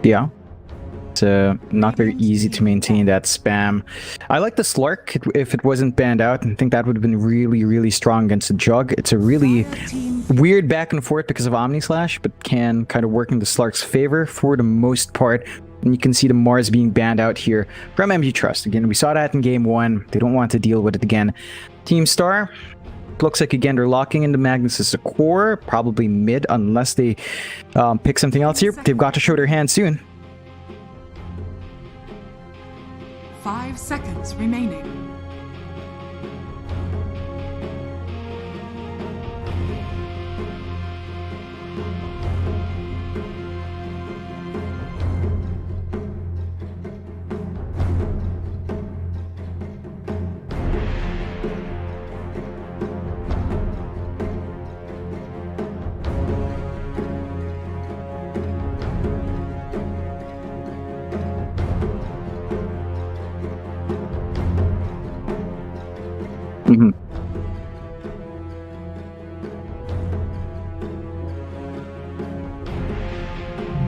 Yeah. It's not very easy to maintain that spam. I like the Slark if it wasn't banned out. I think that would have been really, really strong against the Jug. It's a really weird back and forth because of Omni Slash, but can kind of work in the Slark's favor for the most part. And you can see the Mars being banned out here from MG Trust. Again, we saw that in Game 1. They don't want to deal with it again. Team Star, looks like, again, they're locking into Magnus as a core. Probably mid, unless they pick something else here. They've got to show their hand soon. 5 seconds remaining.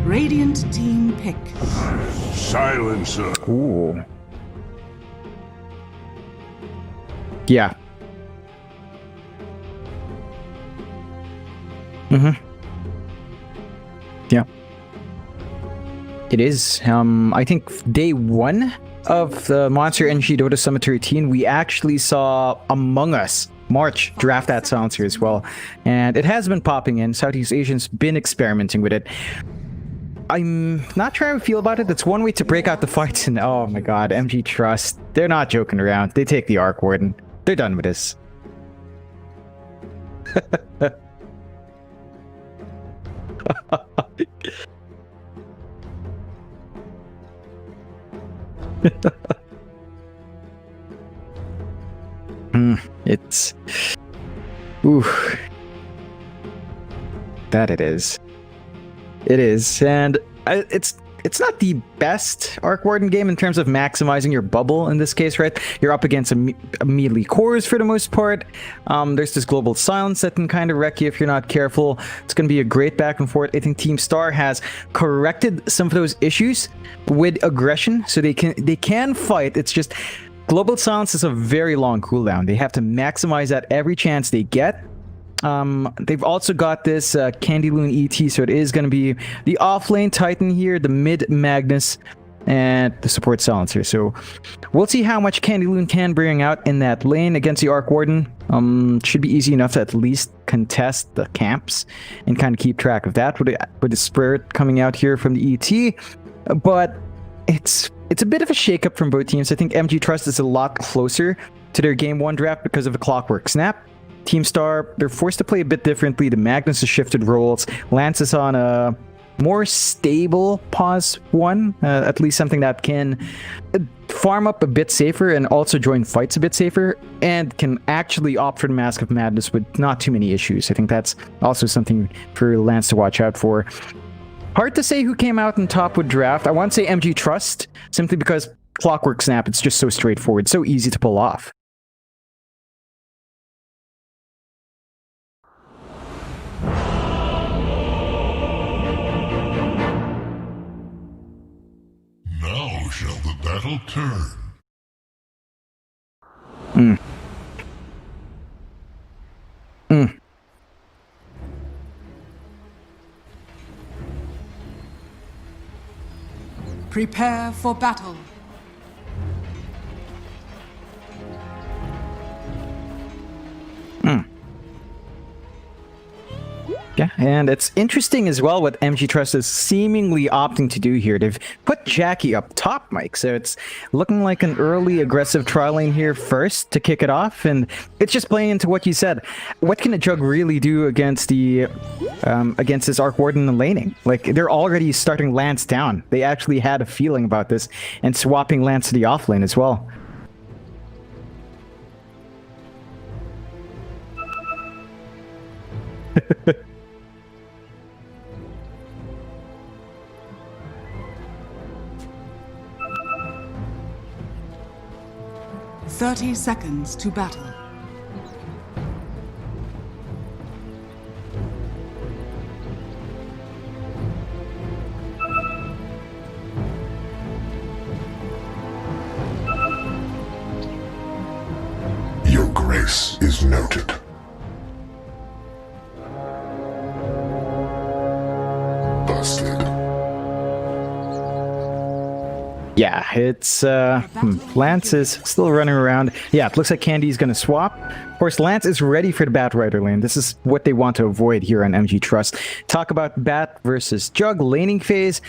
Radiant team pick. Silencer. Ooh. Yeah. Yeah. It is. I think day 1 of the Monster Energy Dota Summit 13, we actually saw Among Us March draft that silencer as well. And it has been popping in. Southeast Asians been experimenting with it. I'm not sure how I feel about it. It's one way to break out the fights, and oh my god, MG Trust, they're not joking around. They take the Arc Warden. They're done with this. It's... Ooh. That it is. It is, and it's not the best Arc Warden game in terms of maximizing your bubble in this case, right? You're up against a melee cores for the most part. There's this global silence that can kind of wreck you if you're not careful. It's going to be a great back and forth. I think Team Star has corrected some of those issues with aggression, so they can fight. It's just global silence is a very long cooldown. They have to maximize that every chance they get. They've also got this Candy Loon ET, so it is going to be the off-lane Titan here, the mid Magnus, and the support Silencer. So we'll see how much Candy Loon can bring out in that lane against the Arc Warden. Should be easy enough to at least contest the camps and kind of keep track of that with the Spirit coming out here from the ET. But it's a bit of a shakeup from both teams. I think MG Trust is a lot closer to their Game 1 draft because of a Clockwork Snap. Team Star, they're forced to play a bit differently. The Magnus has shifted roles. Lance is on a more stable pause 1, at least something that can farm up a bit safer and also join fights a bit safer, and can actually opt for the Mask of Madness with not too many issues. I think that's also something for Lance to watch out for. Hard to say who came out on top with draft. I want to say MG Trust, simply because Clockwork Snap, it's just so straightforward, so easy to pull off. Now shall the battle turn. Prepare for battle. Yeah, and it's interesting as well what MG Trust is seemingly opting to do here. They've put Jackie up top, Mike, so it's looking like an early aggressive trial lane here first to kick it off, and it's just playing into what you said. What can a Jug really do against the against this Arc Warden and laning? Like, they're already starting Lance down. They actually had a feeling about this and swapping Lance to the off lane as well. Thirty seconds to battle. Your grace is noted. Busted. Yeah, it's Lance is still running around. Yeah, it looks like Candy's gonna swap. Of course, Lance is ready for the Bat Rider lane. This is what they want to avoid here on MG Trust. Talk about Bat versus Jug laning phase.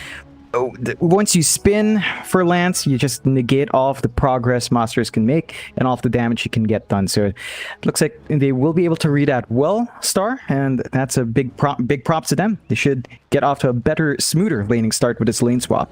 Oh, once you spin for Lance, you just negate all of the progress monsters can make and all of the damage you can get done. So it looks like they will be able to read that well, Star, and that's a big props to them. They should get off to a better, smoother laning start with this lane swap.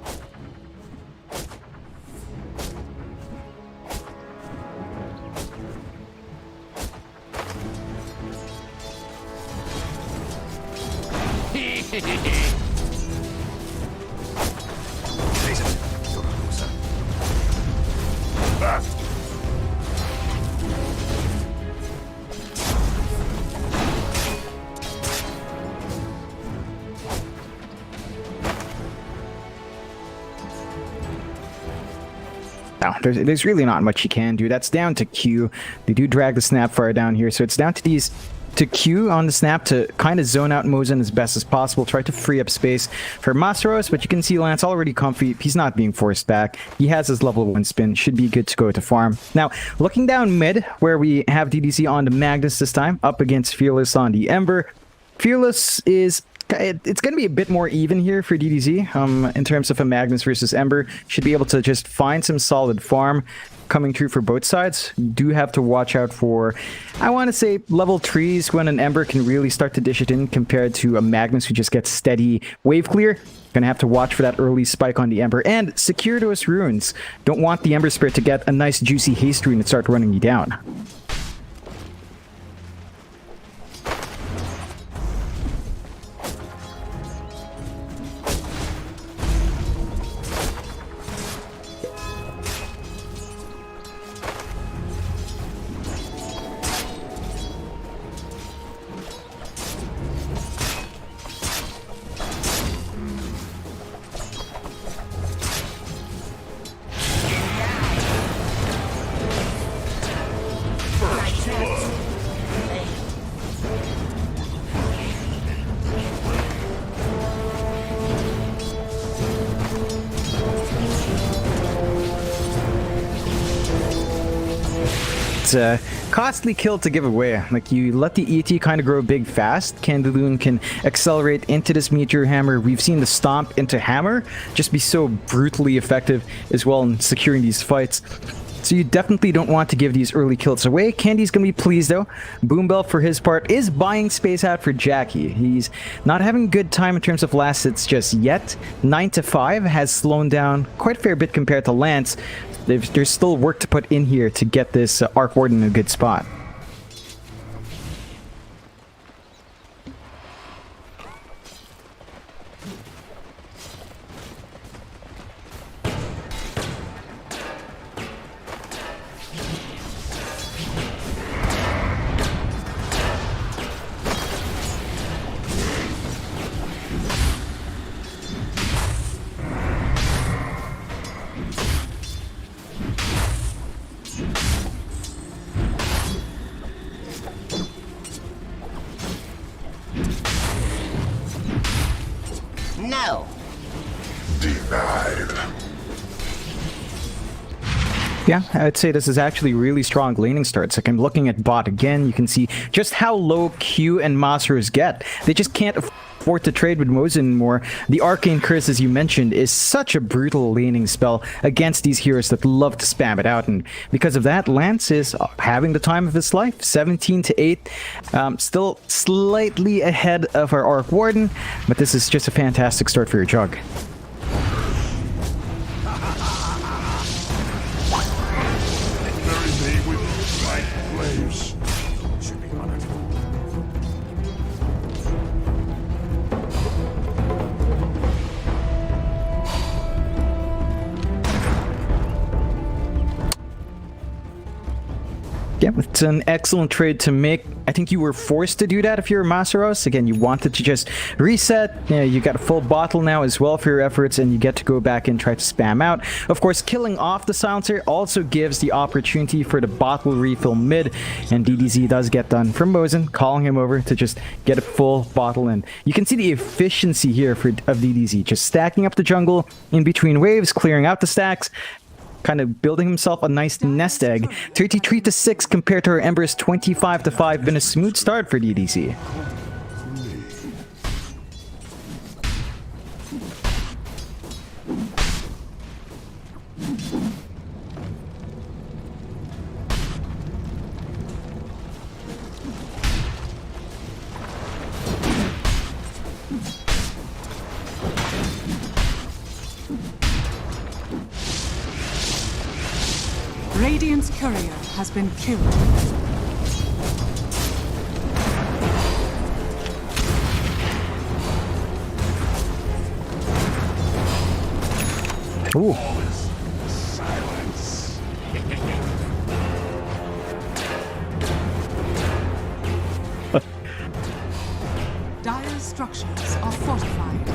Wow, there's really not much you can do. That's down to Q. They do drag the Snapfire down here, so it's down to Q on the snap to kind of zone out Mosin as best as possible, try to free up space for Masaros, but you can see Lance already comfy. He's not being forced back. He has his level 1 spin, should be good to go to farm. Now, looking down mid, where we have DDC on the Magnus this time, up against Fearless on the Ember. Fearless is... It's going to be a bit more even here for DDZ in terms of a Magnus versus Ember. Should be able to just find some solid farm coming through for both sides. You do have to watch out for, I want to say, level 3s when an Ember can really start to dish it in compared to a Magnus who just gets steady wave clear. Gonna have to watch for that early spike on the Ember and secure those runes. Don't want the Ember Spirit to get a nice juicy haste rune and start running you down. It's a costly kill to give away. Like, you let the ET kind of grow big fast. Candaloon can accelerate into this Meteor Hammer. We've seen the Stomp into Hammer just be so brutally effective as well in securing these fights. So you definitely don't want to give these early kills away. Candy's going to be pleased though. Boombell for his part is buying space out for Jackie. He's not having a good time in terms of last hits just yet. 9 to 5 has slowed down quite a fair bit compared to Lance. There's still work to put in here to get this Arc Warden in a good spot. No. Denied. Yeah, I'd say this is actually really strong laning starts. Like, I'm looking at bot again, you can see just how low Q and Masaros get. They just can't afford to trade with Mosin anymore. The Arcane Curse, as you mentioned, is such a brutal laning spell against these heroes that love to spam it out, and because of that, Lance is having the time of his life. 17 to 8, still slightly ahead of our Arc Warden, but this is just a fantastic start for your Jug. Bury me with bright flames. Should be honored. Yeah, it's an excellent trade to make. I think you were forced to do that if you're Masaros. Again, you wanted to just reset. Yeah, you got a full bottle now as well for your efforts, and you get to go back and try to spam out. Of course, killing off the Silencer also gives the opportunity for the bottle refill mid, and DDZ does get done from Mosin, calling him over to just get a full bottle in. You can see the efficiency here of DDZ, just stacking up the jungle in between waves, clearing out the stacks, kind of building himself a nice nest egg. 33 to 6 compared to our Ember's 25 to 5. Been a smooth start for DDC. Radiant's courier has been killed. Ooh. Silence. Dire's structures are fortified.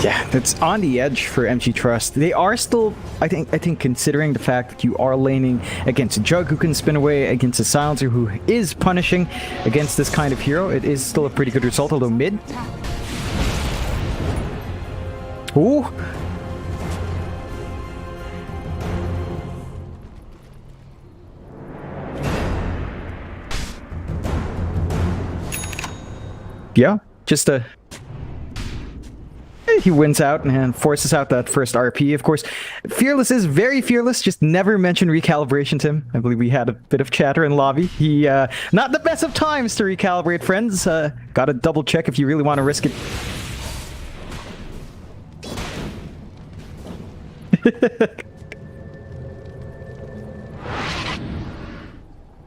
Yeah, it's on the edge for MG Trust. They are still, I think, considering the fact that you are laning against a Jug who can spin away, against a Silencer who is punishing against this kind of hero, it is still a pretty good result, although mid. Ooh. Yeah, just a... He wins out and forces out that first RP, of course. Fearless is very fearless, just never mention recalibration to him. I believe we had a bit of chatter in lobby. He, not the best of times to recalibrate, friends. Gotta double check if you really want to risk it.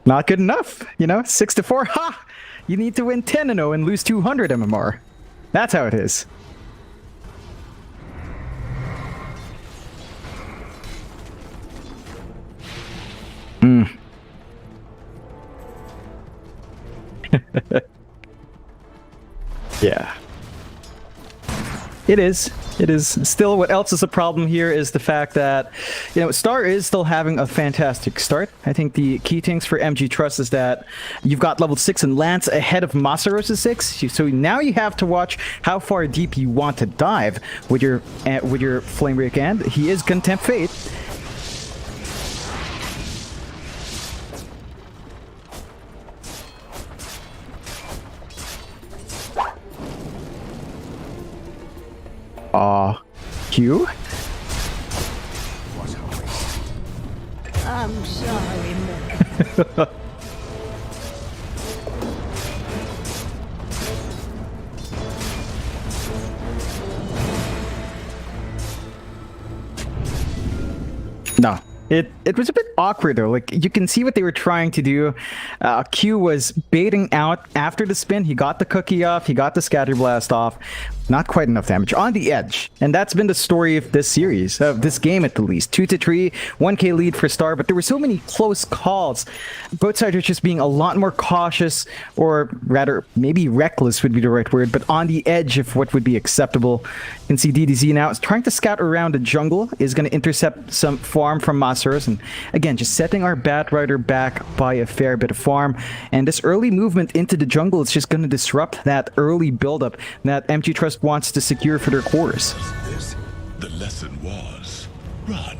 Not good enough, you know? 6-4, ha! You need to win 10-0 and lose 200 MMR. That's how it is. Yeah. It is. It is. Still, what else is a problem here is the fact that, you know, Star is still having a fantastic start. I think the key things for MG Trust is that you've got level 6 and Lance ahead of Masaros' 6. So now you have to watch how far deep you want to dive with your Flame Break, and he is Contempt Fate. Q? I'm sorry, man. No. It was a bit awkward though. Like, you can see what they were trying to do. Q was baiting out after the spin. He got the cookie off. He got the scatter blast off. Not quite enough damage on the edge. And that's been the story of this series, of this game at the least. 2-3, 1k lead for Star, but there were so many close calls. Both sides are just being a lot more cautious, or rather, maybe reckless would be the right word, but on the edge of what would be acceptable. You can see DDZ now is trying to scout around the jungle, is going to intercept some farm from Masaros, and again, just setting our Bat Rider back by a fair bit of farm. And this early movement into the jungle is just going to disrupt that early buildup that MG Trust wants to secure for their cores. The lesson was run.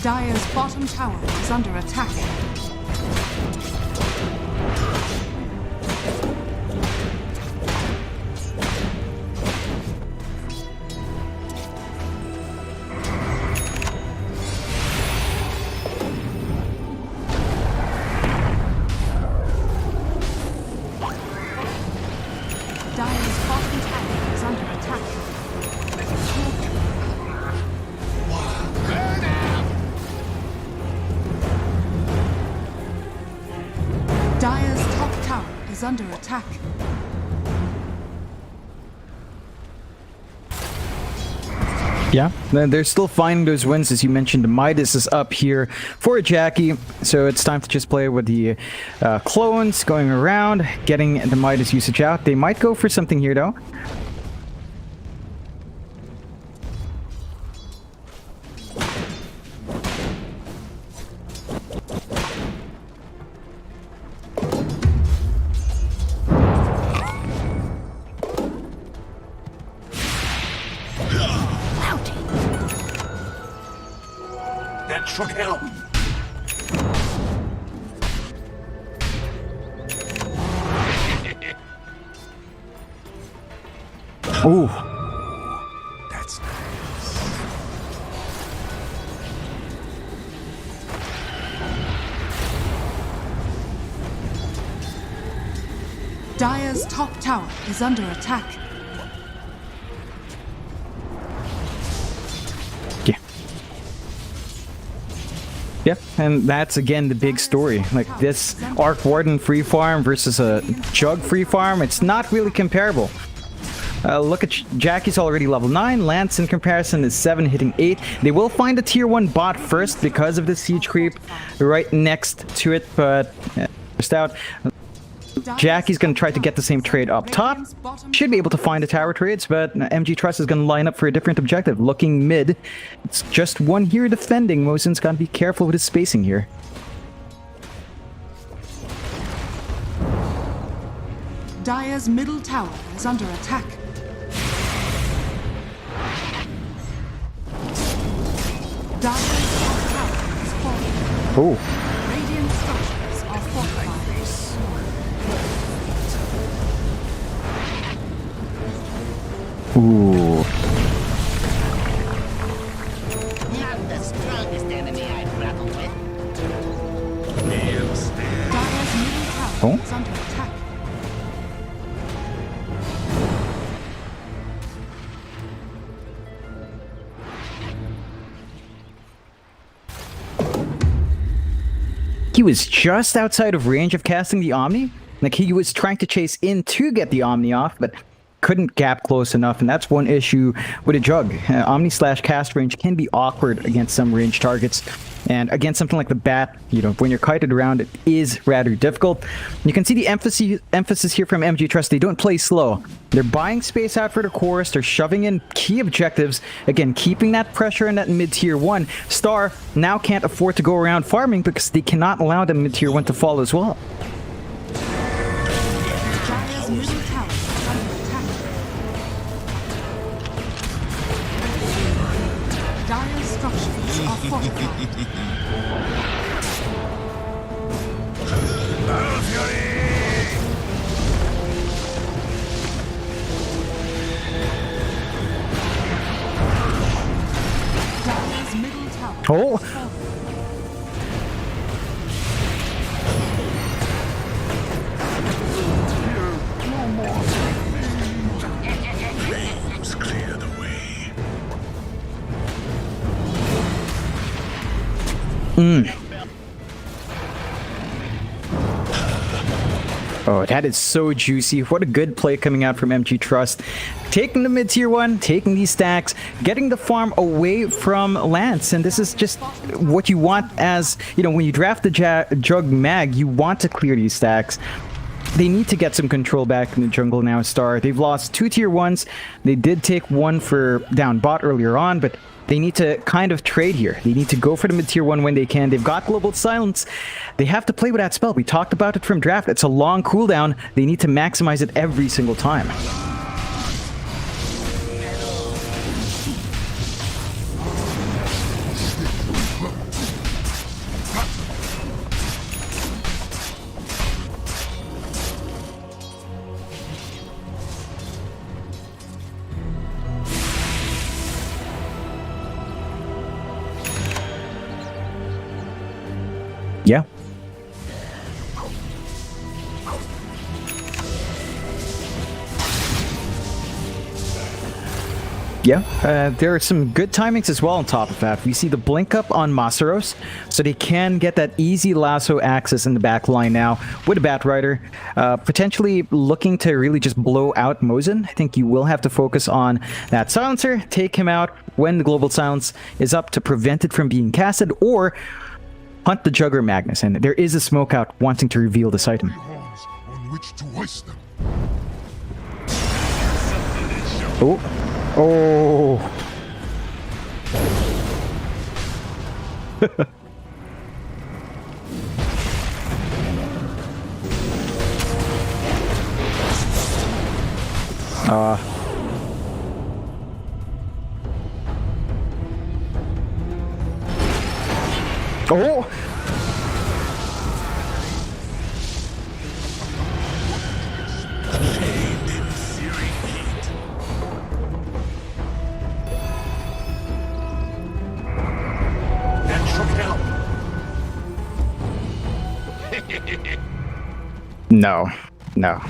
Dire's bottom tower is under attack. Dire's bottom tower is under attack. Dire's top tower is under attack. Yeah, they're still finding those wins. As you mentioned, the Midas is up here for Jackie, so it's time to just play with the clones going around, getting the Midas usage out. They might go for something here, though. That should help. Ooh. That's Dire's top tower is under attack. Yeah. Yeah, and that's again the big story. Like, this Arc Warden free farm versus a Jug free farm, it's not really comparable. Look at Jackie's already level 9. Lance in comparison is 7, hitting 8. They will find a tier 1 bot first because of the siege creep right next to it, but first out. Jackie's going to try to get the same trade up top. Should be able to find the tower trades, but MG Trust is going to line up for a different objective. Looking mid. It's just one here defending. Mosin's got to be careful with his spacing here. Dire's middle tower is under attack. Dire's top tower is falling. Oh. Radiant structures are fortified. Ooh. Not the strongest enemy I've grappled with. Dire's middle tower Oh. is under attack. He was just outside of range of casting the Omni. Like, he was trying to chase in to get the Omni off, but couldn't gap close enough, and that's one issue with a Jug. Omni/cast range can be awkward against some range targets, and against something like the Bat, you know, when you're kited around, it is rather difficult. You can see the emphasis here from MG Trust. They don't play slow. They're buying space out for the chorus. They're shoving in key objectives. Again, keeping that pressure in that mid-tier 1. Star now can't afford to go around farming because they cannot allow the mid-tier 1 to fall as well. Dire's middle tower is under attack. Dire's structures are fortified. Dire's middle tower Oh! is falling. Clear the way. Oh, that is so juicy. What a good play coming out from MG Trust. Taking the mid-tier 1, taking these stacks, getting the farm away from Lance. And this is just what you want as, you know, when you draft the Jug Mag, you want to clear these stacks. They need to get some control back in the jungle now, Star. They've lost 2 tier 1s. They did take one for down bot earlier on, but they need to kind of trade here. They need to go for the mid-tier 1 when they can. They've got Global Silence. They have to play with that spell. We talked about it from draft. It's a long cooldown. They need to maximize it every single time. Yeah. Yeah, there are some good timings as well on top of that. We see the blink up on Masaros, so they can get that easy lasso access in the back line now with a Bat Rider. Potentially looking to really just blow out Mosin. I think you will have to focus on that silencer, take him out when the global silence is up to prevent it from being casted, or hunt the Jugger Magnus. And there is a smoke out wanting to reveal this item. Horns on which to hoist them. Oh. Oh. Oh. No. No.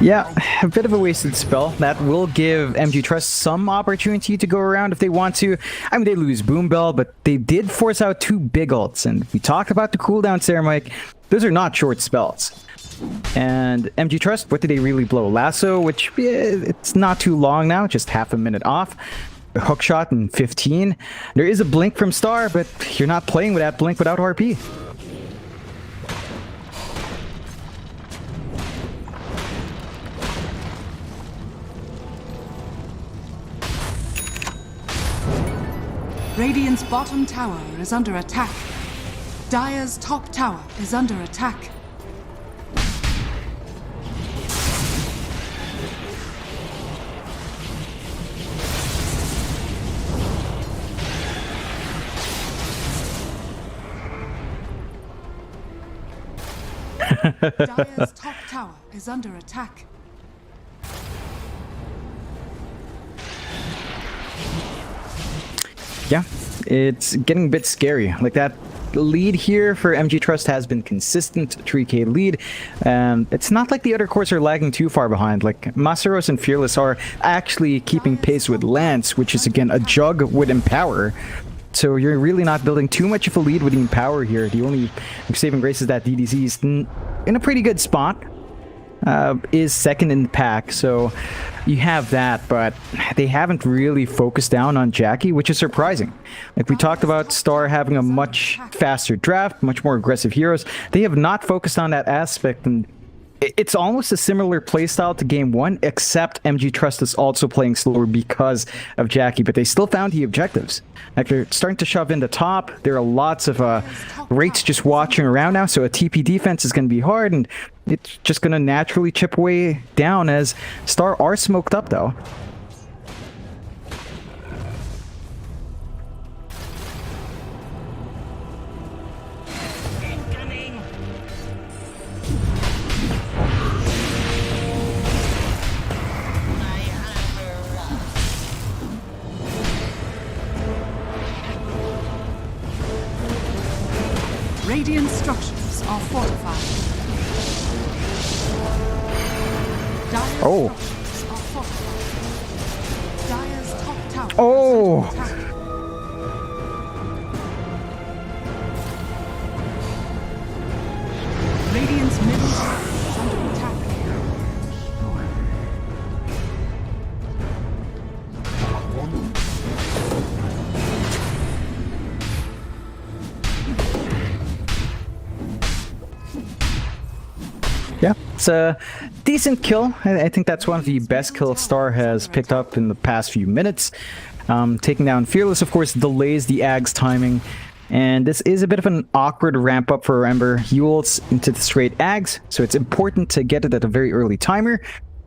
Yeah, a bit of a wasted spell. That will give MG Trust some opportunity to go around if they want to. I mean, they lose Boom Bell, but they did force out 2 big ults. And we talked about the cooldowns there, Mike. Those are not short spells. And MG Trust, what did they really blow? Lasso, which it's not too long now, just half a minute off. A hook shot in 15. There is a blink from Star, but you're not playing with that blink without RP. Radiant's bottom tower is under attack. Dire's top tower is under attack. Dire's top tower is under attack. Yeah, it's getting a bit scary. Like that lead here for MG Trust has been consistent, 3k lead. It's not like the other cores are lagging too far behind. Like Masaros and Fearless are actually keeping pace with Lance, which is again a jug with Empower. So you're really not building too much of a lead with the Empower here. The only saving grace is that DDZ is in a pretty good spot. Is second in the pack, so you have that, but they haven't really focused down on Jackie, which is surprising. Like we talked about Star having a much faster draft, much more aggressive heroes. They have not focused on that aspect, and it's almost a similar playstyle to game one, except MG Trust is also playing slower because of Jackie, but they still found the objectives. Like they're starting to shove in the top. There are lots of rates just watching around now, so a TP defense is going to be hard, and it's just going to naturally chip way down as Star are smoked up though. Radiant structures are fortified. Dire's Oh. structures are fortified. Dire's top tower Oh. is under attack. Radiant's middle tower is under attack. Yeah, it's a decent kill. I think that's one of the best kills Star has picked up in the past few minutes. Taking down Fearless, of course, delays the Ag's timing. And this is a bit of an awkward ramp up for Ember. He ults into the straight Ags, so it's important to get it at a very early timer.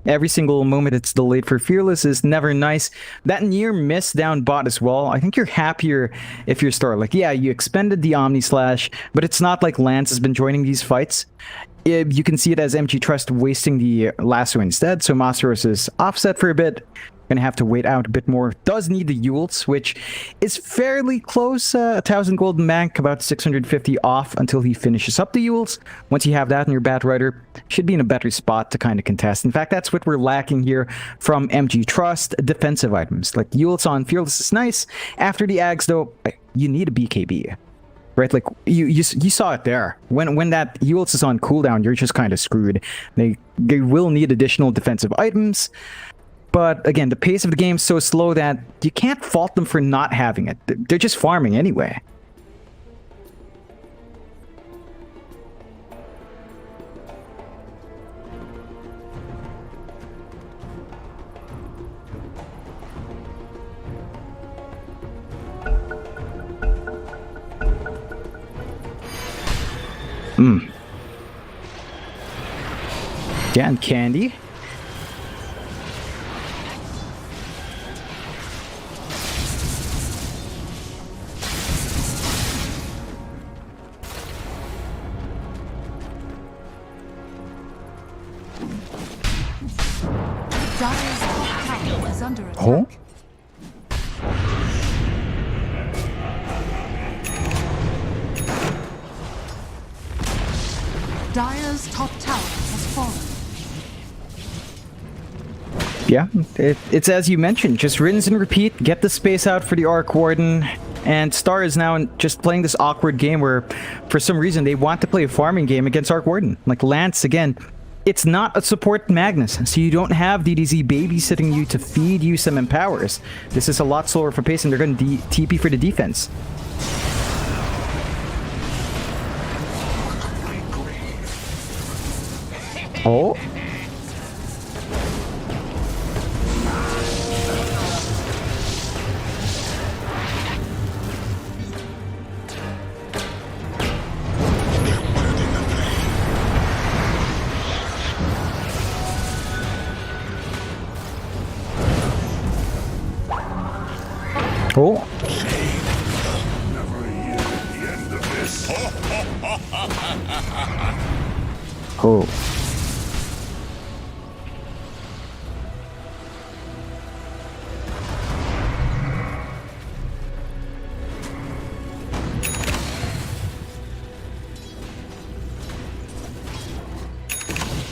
Every single moment it's delayed for Fearless is never nice. That near miss down bot as well. I think you're happier if you're Star. Like, yeah, you expended the Omni Slash, but it's not like Lance has been joining these fights. You can see it as MG Trust wasting the lasso instead, so Masaros is offset for a bit. Gonna have to wait out a bit more. Does need the ults, which is fairly close. 1,000 golden bank, about 650 off until he finishes up the ults. Once you have that in your Bat Rider, should be in a better spot to kind of contest. In fact, that's what we're lacking here from MG Trust. Defensive items. Like ults on Fearless is nice. After the Ags, though, you need a BKB. Right, like you saw it there. When that ults is on cooldown, you're just kind of screwed. They will need additional defensive items. But again, the pace of the game is so slow that you can't fault them for not having it. They're just farming anyway. Yeah, and Candy. Dire's top tower is under attack. Oh? Dire's top tower has fallen. Yeah, it's as you mentioned, just rinse and repeat, get the space out for the Arc Warden, and Star is now just playing this awkward game where, for some reason, they want to play a farming game against Arc Warden. Like Lance, again, it's not a support Magnus, so you don't have DDZ babysitting you to feed you some empowers. This is a lot slower for pace, and they're going to TP for the defense. Oh. Oh, Never hear the end of this. oh.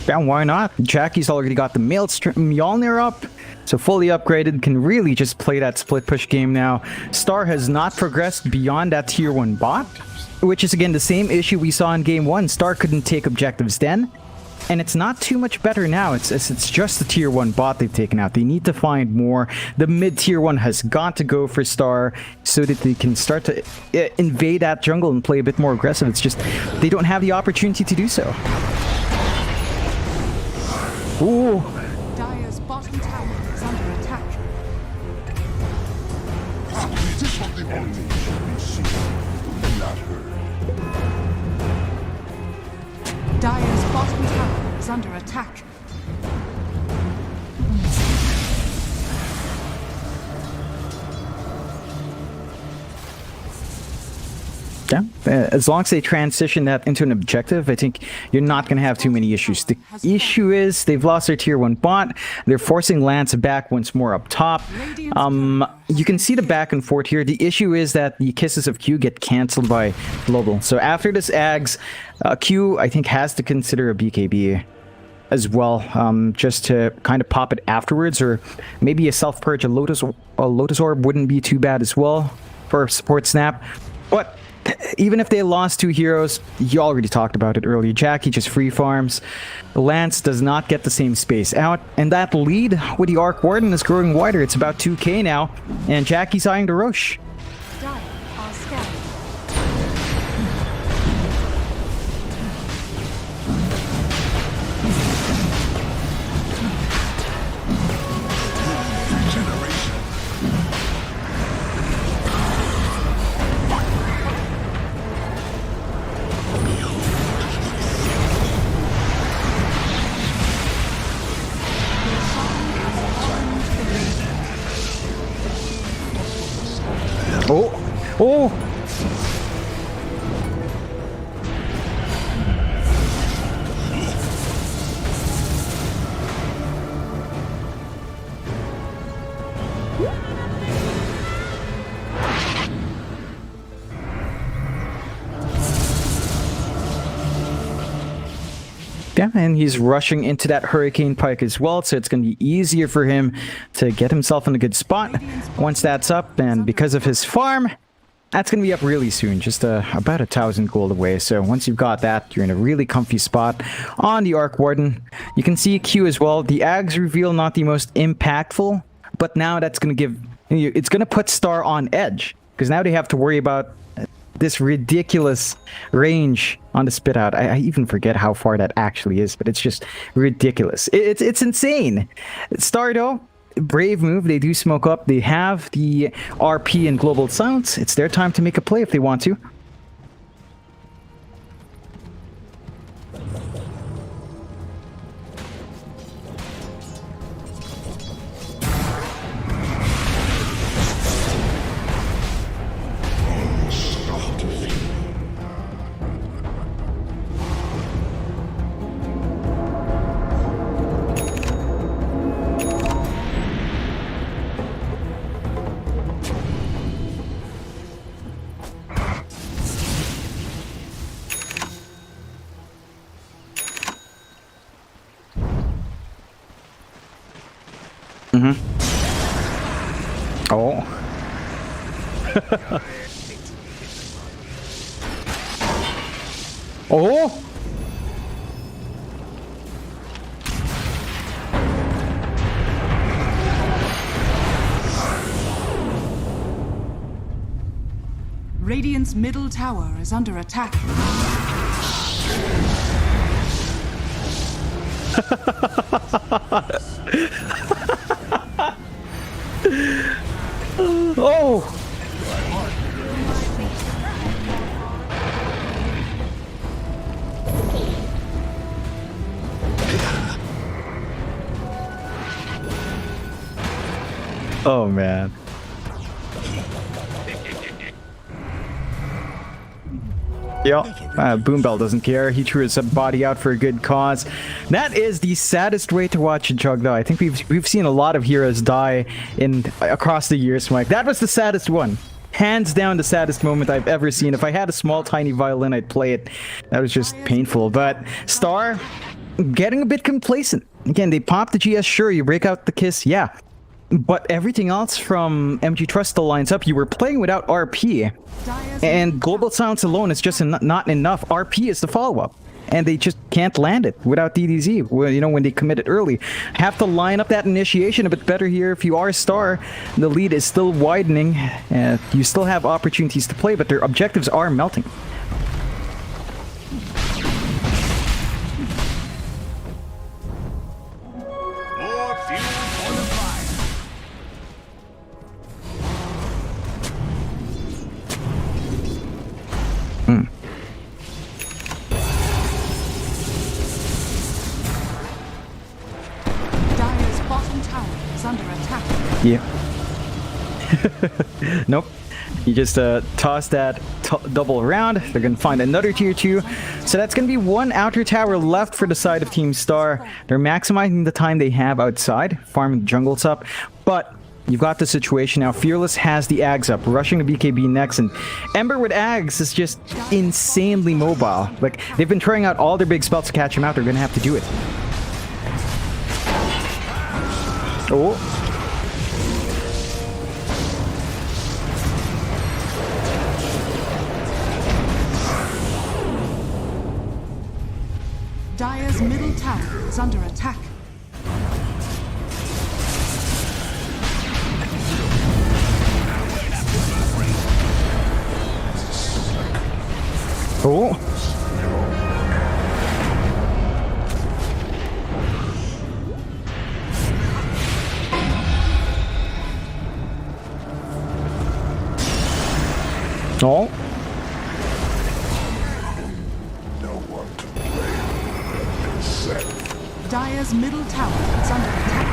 Yeah, why not? Jackie's already got the Maelstrom Mjolnir up, so fully upgraded, can really just play that split push game now. Star has not progressed beyond that tier 1 bot, which is again the same issue we saw in game 1. Star couldn't take objectives then, and it's not too much better now. It's just the tier 1 bot they've taken out. They need to find more. The mid tier 1 has got to go for Star so that they can start to invade that jungle and play a bit more aggressive. It's just they don't have the opportunity to do so. Ooh. Dire's bottom tower is under attack. Is this what they want me to see? Not heard. Dire's bottom tower is under attack. Yeah, as long as they transition that into an objective, I think you're not going to have too many issues. The issue is they've lost their tier 1 bot. They're forcing Lance back once more up top. You can see the back and forth here. The issue is that the Kisses of Q get cancelled by Global. So after this Ags, Q, I think, has to consider a BKB as well, just to kind of pop it afterwards, or maybe a self-purge, a Lotus Orb wouldn't be too bad as well for support Snap. But even if they lost 2 heroes, you already talked about it earlier. Jackie just free farms. Lance does not get the same space out, and that lead with the Arc Warden is growing wider. It's about 2k now, and Jackie's eyeing the Roche. Dire are scattered. Oh! Oh! Yeah, and he's rushing into that Hurricane Pike as well, so it's going to be easier for him to get himself in a good spot once that's up. And because of his farm, that's going to be up really soon, just about 1,000 gold away. So once you've got that, you're in a really comfy spot on the Arc Warden. You can see Q as well. The Ags reveal not the most impactful, but now that's going to give... It's going to put Star on edge, because now they have to worry about this ridiculous range on the spit out. I even forget how far that actually is, but it's just ridiculous. It's insane. Star though, brave move. They do smoke up. They have the RP and Global Silence. It's their time to make a play if they want to. Oh. Oh. Radiant's middle tower is under attack. Oh. Oh man. Yeah, Boombell doesn't care. He threw his body out for a good cause. That is the saddest way to watch a jug, though. I think we've seen a lot of heroes die across the years, Mike. That was the saddest one. Hands down the saddest moment I've ever seen. If I had a small, tiny violin, I'd play it. That was just painful. But Star, getting a bit complacent. Again, they pop the GS, sure, you break out the kiss, yeah. But everything else from MG Trust still lines up. You were playing without RP, and Global Silence alone is just not enough. RP is the follow-up, and they just can't land it without DDZ, you know, when they commit it early. Have to line up that initiation a bit better here. If you are Star, the lead is still widening. You still have opportunities to play, but their objectives are melting. More fuel for the fire. Dire's bottom tower is under attack. Yeah. Nope. You just toss that double around. They're going to find another tier 2. So that's going to be one outer tower left for the side of Team Star. They're maximizing the time they have outside, farming the jungles up. But you've got the situation now. Fearless has the Ags up, rushing the BKB next. And Ember with Ags is just insanely mobile. Like, they've been trying out all their big spells to catch him out. They're going to have to do it. Oh. Dire's middle tower is under attack. Oh. Oh. No one to blame except Dire's middle tower is under attack.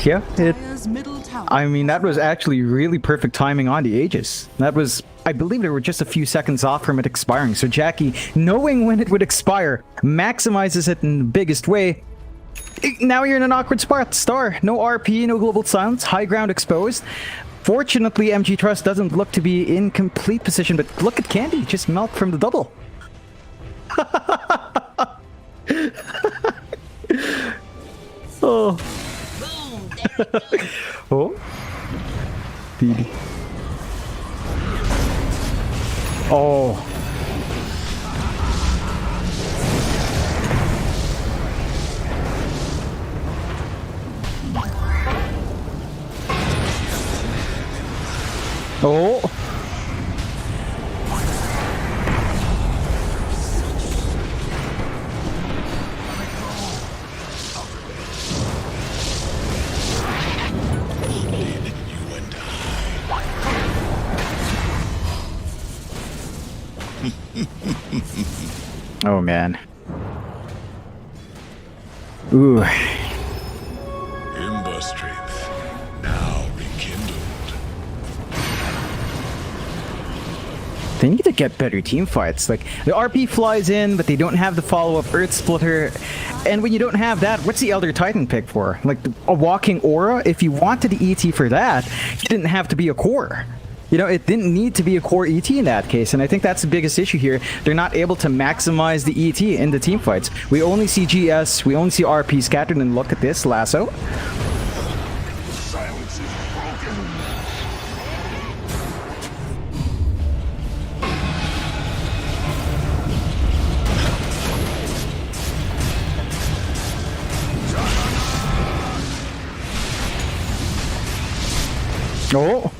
Yeah, Dire's middle tower. I mean, that was actually really perfect timing on the Aegis. That was, I believe they were just a few seconds off from it expiring. So Jackie, knowing when it would expire, maximizes it in the biggest way. Now you're in an awkward spot. Star, no RP, no global silence, high ground exposed. Fortunately, MG Trust doesn't look to be in complete position, but look at Candy, just melt from the double. Oh. Boom, there it goes. Oh. Didi. Oh. Oh. Oh man. Ooh. Ember strength now rekindled. They need to get better team fights. Like, the RP flies in, but they don't have the follow-up Earth Splitter. And when you don't have that, what's the Elder Titan pick for? Like, a walking aura? If you wanted the ET for that, you didn't have to be a core. You know, it didn't need to be a core ET in that case, and I think that's the biggest issue here. They're not able to maximize the ET in the team fights. We only see GS, we only see RP scattered, and look at this, Lasso. Silence is broken. Oh!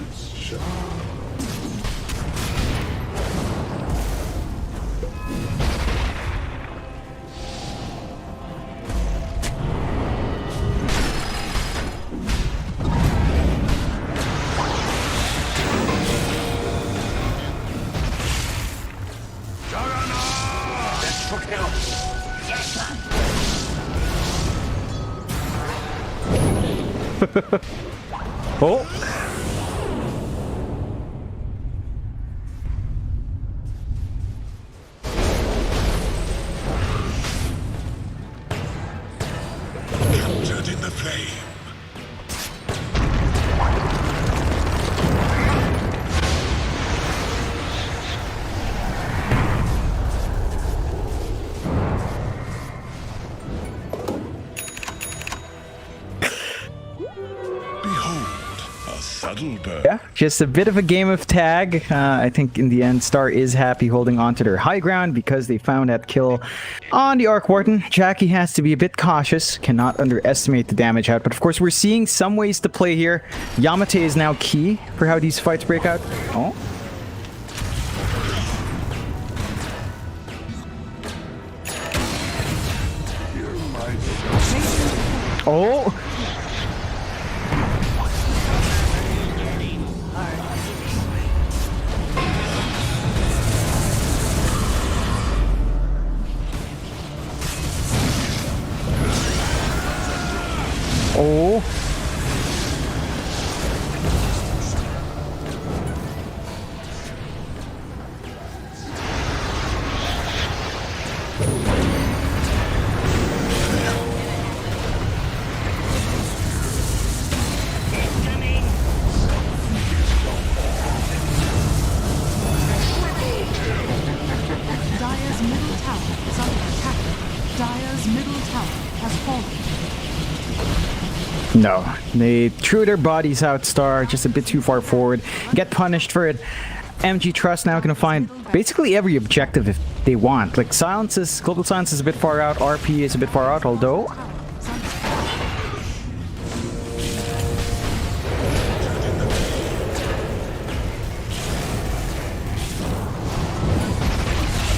Oh! Shoulder. Yeah, just a bit of a game of tag. I think in the end, Star is happy holding on to their high ground because they found that kill on the Arc Warden. Jackie has to be a bit cautious, cannot underestimate the damage out. But of course, we're seeing some ways to play here. Yamate is now key for how these fights break out. Oh. Oh. Oh. Dire's middle tower is under attack. Dire's middle tower has fallen. No, they threw their bodies out, Star, just a bit too far forward. Get punished for it. MG Trust now gonna find basically every objective if they want. Like silences, global silence is a bit far out, RP is a bit far out, although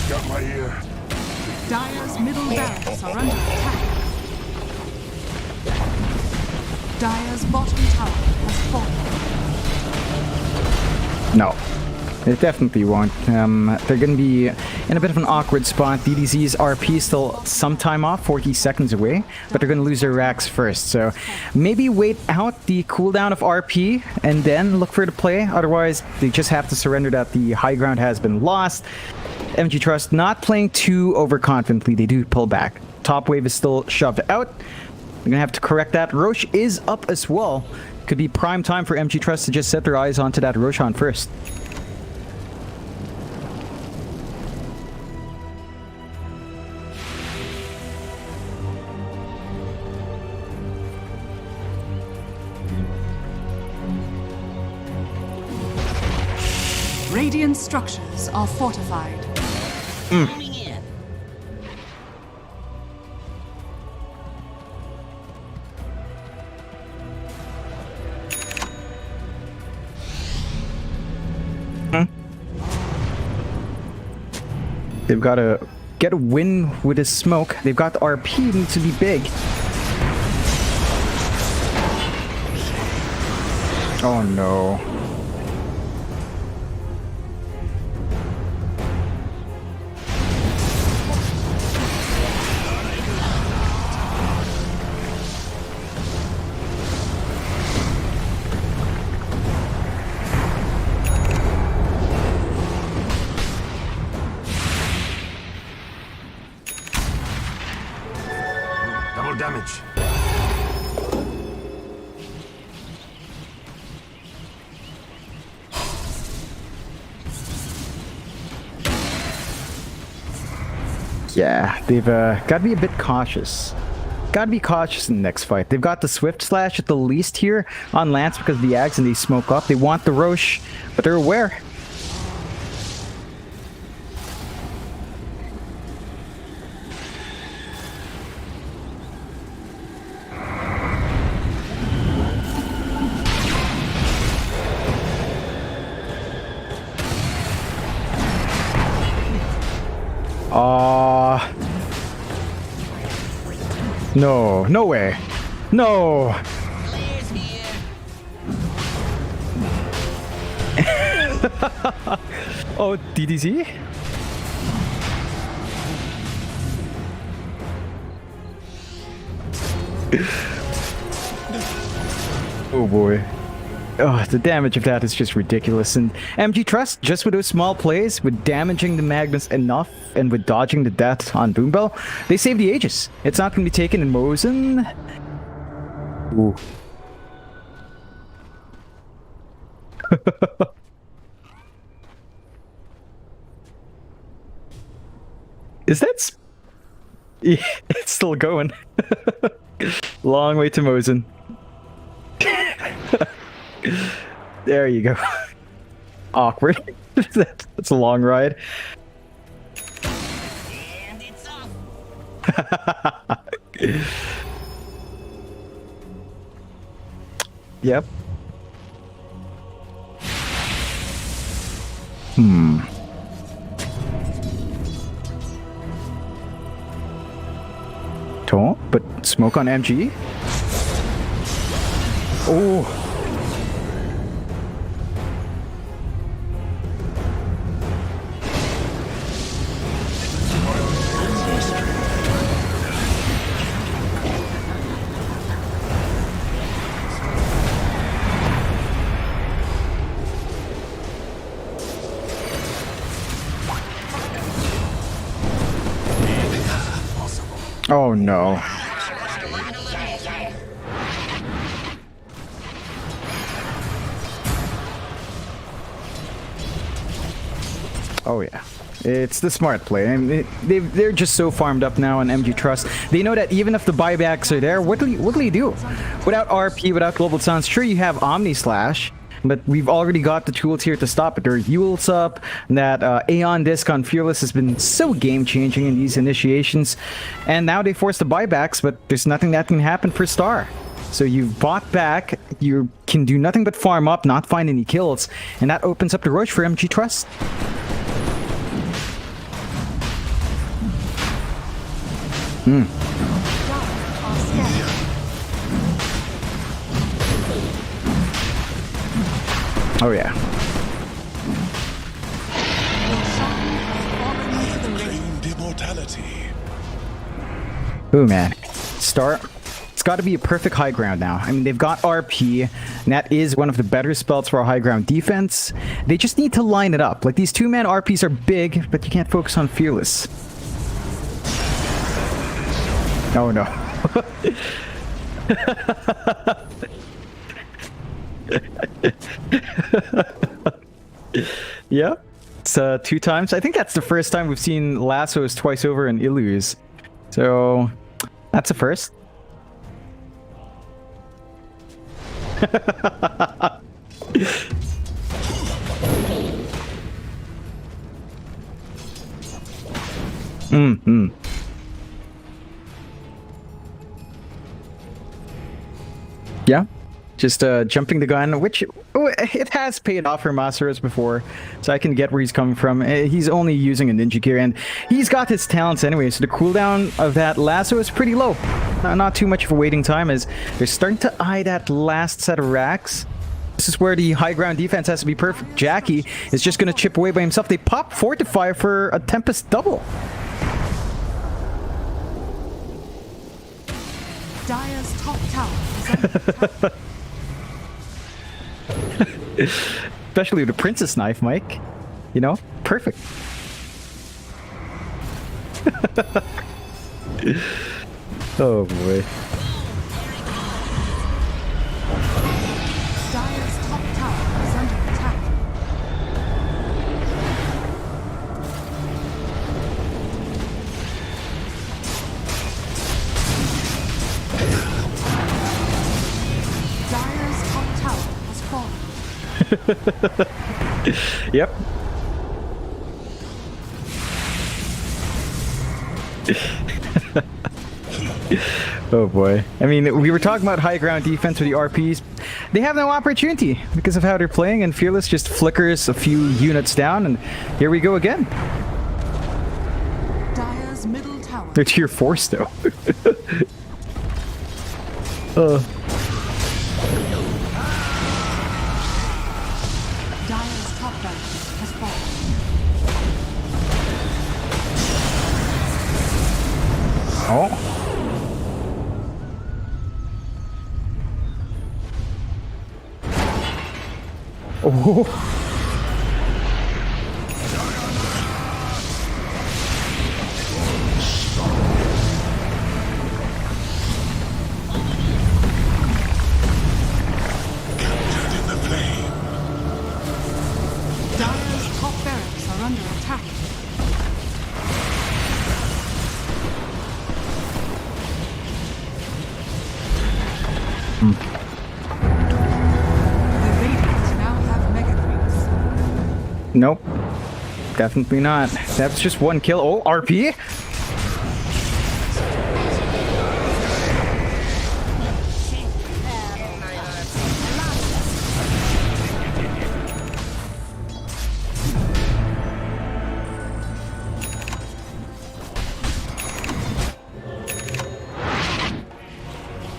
Got my ear. Dire's middle barracks are under attack. Dire's bottom tower has fallen. no. They definitely won't. They're gonna be in a bit of an awkward spot. DDZ's RP is still some time off, 40 seconds away, but they're gonna lose their racks first. So maybe wait out the cooldown of RP and then look for the play. Otherwise, they just have to surrender that the high ground has been lost. MG Trust not playing too overconfidently. They do pull back. Top wave is still shoved out. They're gonna have to correct that. Roche is up as well. Could be prime time for MG Trust to just set their eyes onto that Roshan first. Radiant structures are fortified. Moving in. They've got to get a win with his smoke. They've got the RP, needs to be big. Oh no. Double damage. Yeah, they've got to be a bit cautious. Got to be cautious in the next fight. They've got the Swift Slash at the least here on Lance because of the Ags and they smoke up. They want the Roche, but they're aware. No, no way. No. Players here. Oh, DDZ? Oh boy. Oh, the damage of that is just ridiculous. And MG Trust, just with those small plays, with damaging the Magnus enough, and with dodging the death on Boombell, they save the Aegis. It's not going to be taken in Mosin. Ooh. Is that... Yeah, it's still going. Long way to Mosin. There you go. Awkward. That's a long ride. And it's off. Yep. Don't, but smoke on MG? Oh. Oh no. Oh yeah. It's the smart play. I mean, they're just so farmed up now on MG Trust. They know that even if the buybacks are there, what will you do? Without RP, without Global Sounds, sure you have Omni Slash, but we've already got the tools here to stop it. There are Yules up, and that Aeon Disc on Fearless has been so game-changing in these initiations. And now they force the buybacks, but there's nothing that can happen for Star. So you've bought back, you can do nothing but farm up, not find any kills, and that opens up the rush for MG Trust. Oh yeah. Claimed immortality. Ooh man. Star, it's got to be a perfect high ground now. I mean, they've got RP, and that is one of the better spells for a high ground defense. They just need to line it up. Like, these two-man RPs are big, but you can't focus on Fearless. Oh no. Yeah. It's 2 times. I think that's the first time we've seen lassos twice over in Illus. So that's a first. Yeah. Just jumping the gun, which it has paid off for Masaros before, so I can get where he's coming from. He's only using a ninja gear, and he's got his talents anyway, so the cooldown of that lasso is pretty low. Not too much of a waiting time, as they're starting to eye that last set of racks. This is where the high ground defense has to be perfect. Jackie is just going to chip away by himself. They pop Fortify for a Tempest double. Dire's top tower is under attack. Especially with the Princess Knife, Mike. You know? Perfect. Oh boy. Dire's top tower is under attack. Dire's top tower has fallen. Yep. Oh boy. I mean, we were talking about high ground defense with the RPs. They have no opportunity because of how they're playing, and Fearless just flickers a few units down, and here we go again. Dire's middle tower. They're tier 4 still. Dire's top barracks has fallen. Oh. Oh. Captured in the flame. Dire's top barracks are under attack. The Radiant now Nope. Definitely not. That's just one kill. Oh, RP?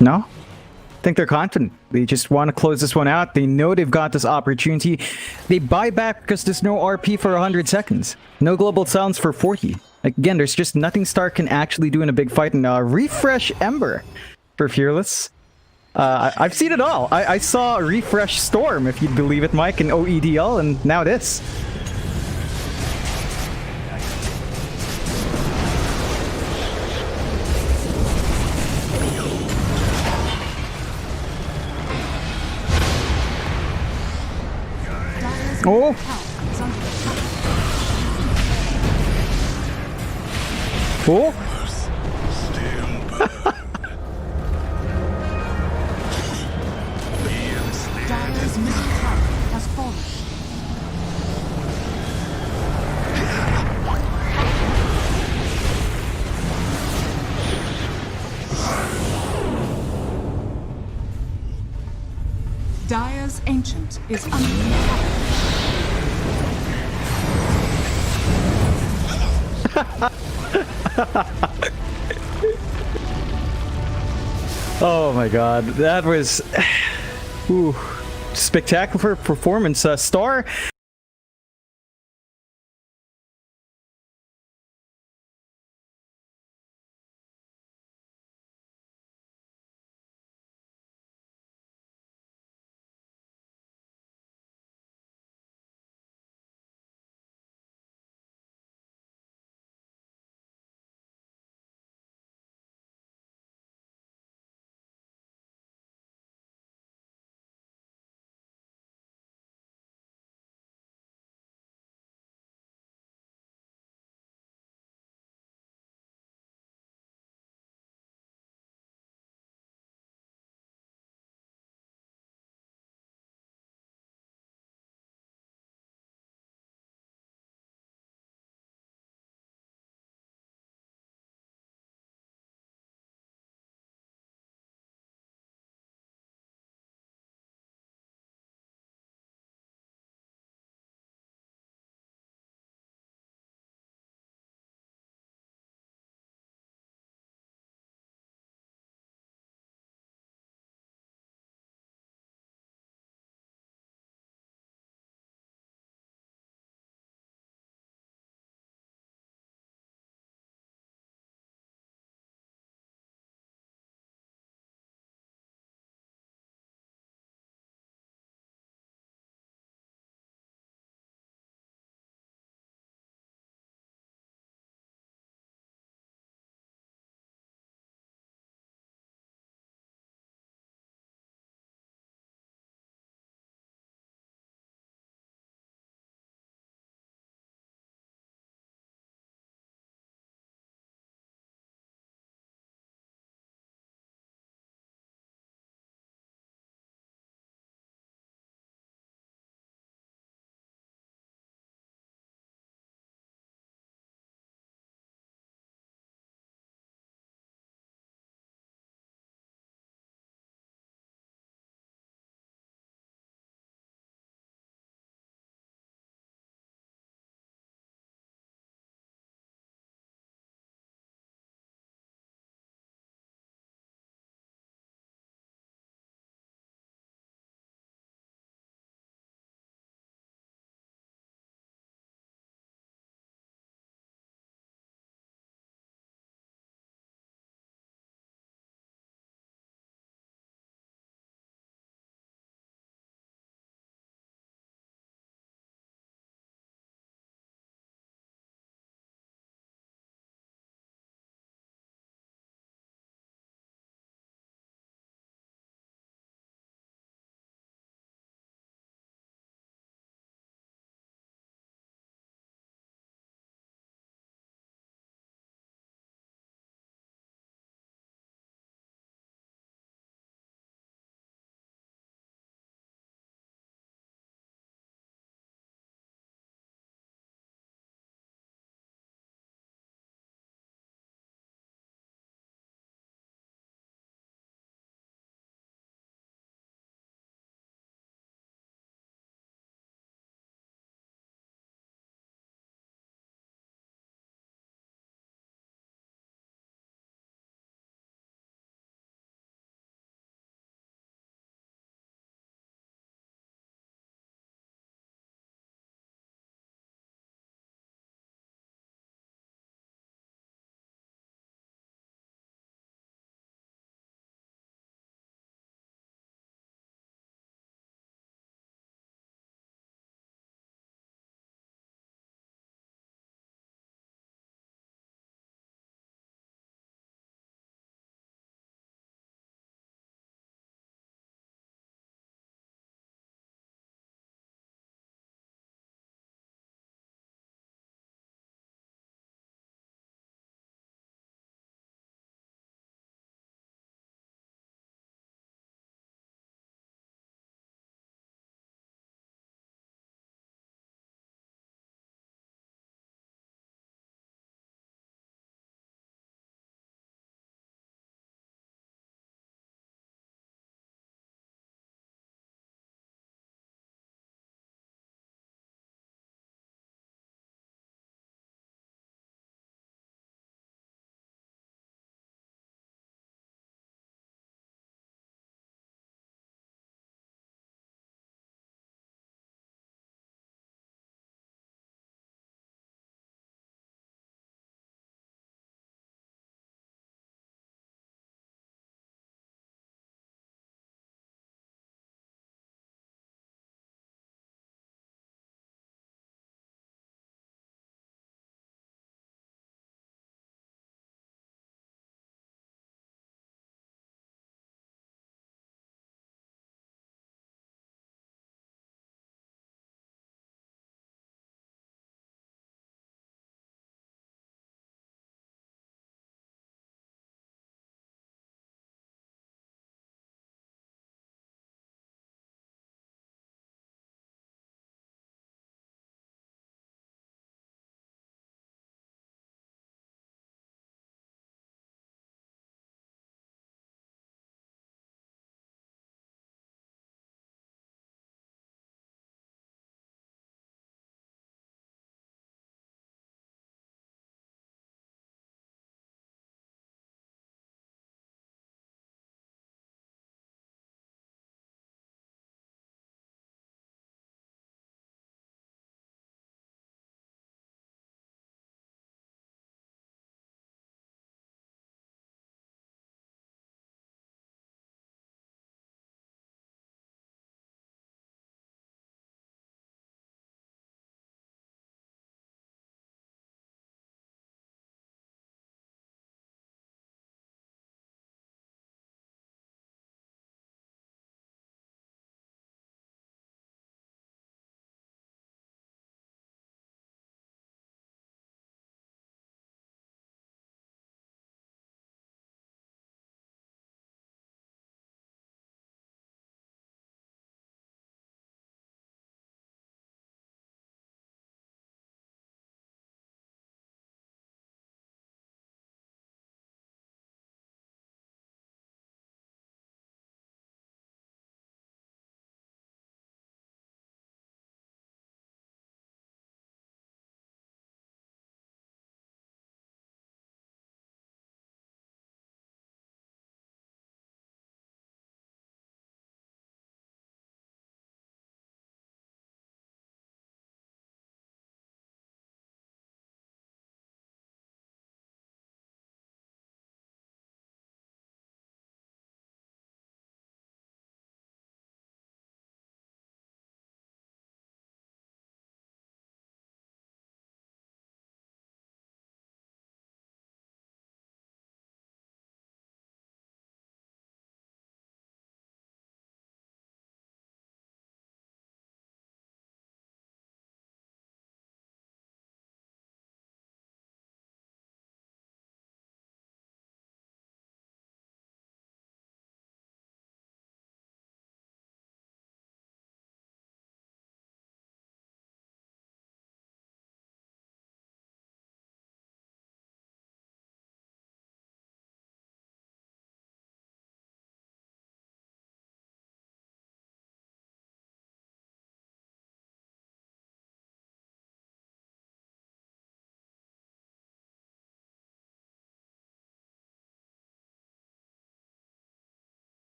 No? I think they're confident. They just want to close this one out. They know they've got this opportunity. They buy back because there's no RP for 100 seconds. No global silence for 40. Again, there's just nothing Star can actually do in a big fight. And refresh Ember for Fearless. I've seen it all. I saw refresh Storm, if you'd believe it, Mike, and OEDL, and now this. Oh! Is under attack. Oh! Dire's middle tower has fallen. Dire's ancient is under attack. Oh my god, that was ooh, spectacular performance. Star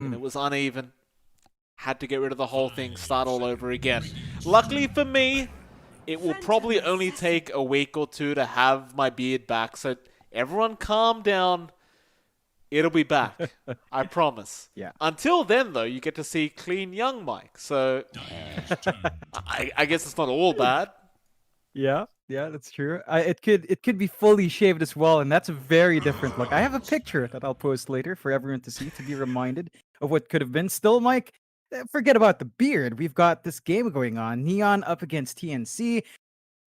and it was uneven. Had to get rid of the whole thing, start all over again. Luckily for me, it will probably only take a week or two to have my beard back, so everyone calm down. It'll be back. I promise. Yeah. Until then, though, you get to see clean young Mike, so I guess it's not all bad. Yeah, that's true. It could be fully shaved as well, and that's a very different look. I have a picture that I'll post later for everyone to see to be reminded of what could have been. Still, Mike, forget about the beard. We've got this game going on. Neon up against TNC.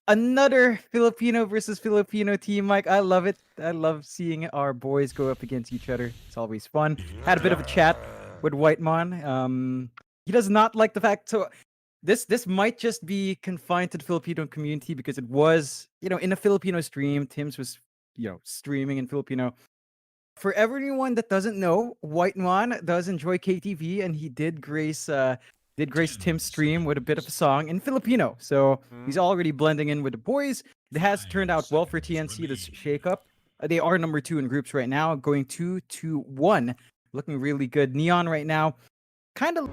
Another Filipino versus Filipino team, Mike. I love it. I love seeing our boys go up against each other. It's always fun. Had a bit of a chat with Whitemon. He does not like the fact. So this might just be confined to the Filipino community because it was, in a Filipino stream. Tim's was, streaming in Filipino. For everyone that doesn't know, Whitemon does enjoy KTV, and he did grace Tim's stream with a bit of a song in Filipino. So he's already blending in with the boys. It has turned out well for TNC, this shakeup. They are number 2 in groups right now, going 2-1. Looking really good. Neon right now, kind of...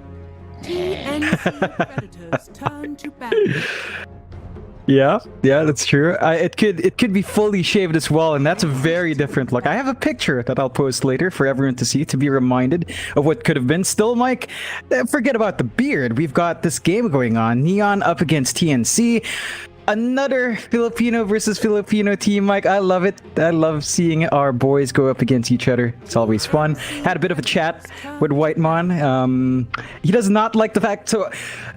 TNC Predators turn to battle. Yeah, that's true. It could be fully shaved as well, and that's a very different look. I have a picture that I'll post later for everyone to see to be reminded of what could have been. Still, Mike, forget about the beard. We've got this game going on. Neon up against TNC. Another Filipino versus Filipino team, Mike. I love it. I love seeing our boys go up against each other. It's always fun. Had a bit of a chat with Whitemon. He does not like the fact. So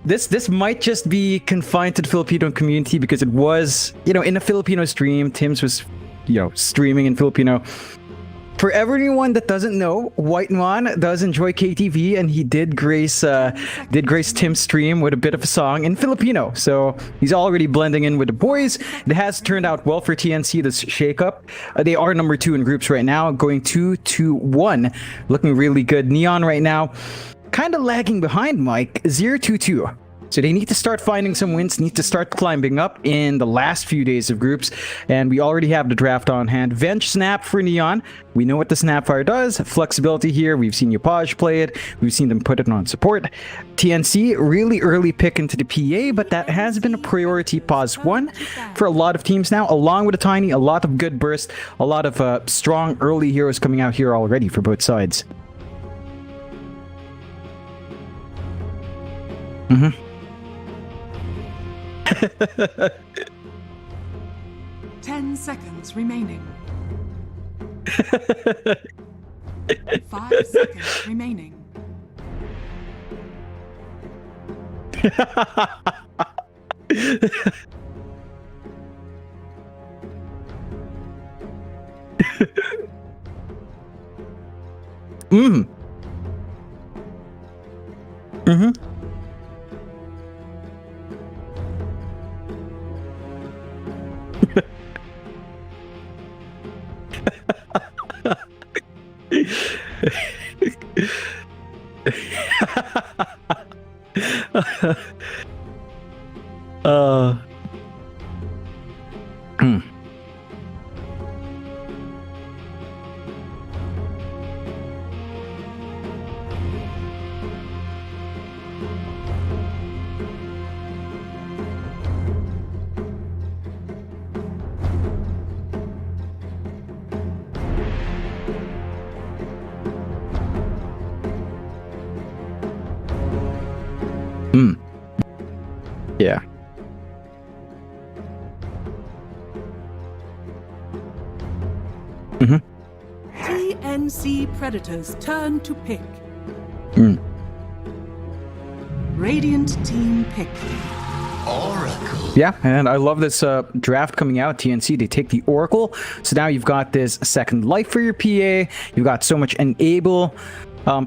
this might just be confined to the Filipino community because it was, in a Filipino stream. Tim's was, streaming in Filipino. For everyone that doesn't know, Whitemon does enjoy KTV, and he did grace Tim's stream with a bit of a song in Filipino. So he's already blending in with the boys. It has turned out well for TNC, this shakeup. They are number 2 in groups right now, going 2-1. Looking really good. Neon right now, kind of lagging behind, Mike. 0-2-2. So they need to start finding some wins, need to start climbing up in the last few days of groups. And we already have the draft on hand. Venge Snap for Neon. We know what the Snapfire does. Flexibility here. We've seen Yupaj play it. We've seen them put it on support. TNC, really early pick into the PA, but that has been a priority pause 1 for a lot of teams now, along with a Tiny, a lot of good burst, a lot of strong early heroes coming out here already for both sides. 10 seconds remaining. 5 seconds remaining. Yeah. TNC Predators turn to pick. Radiant team pick. Yeah, and I love this draft coming out. TNC, they take the Oracle. So now you've got this second life for your PA. You've got so much enable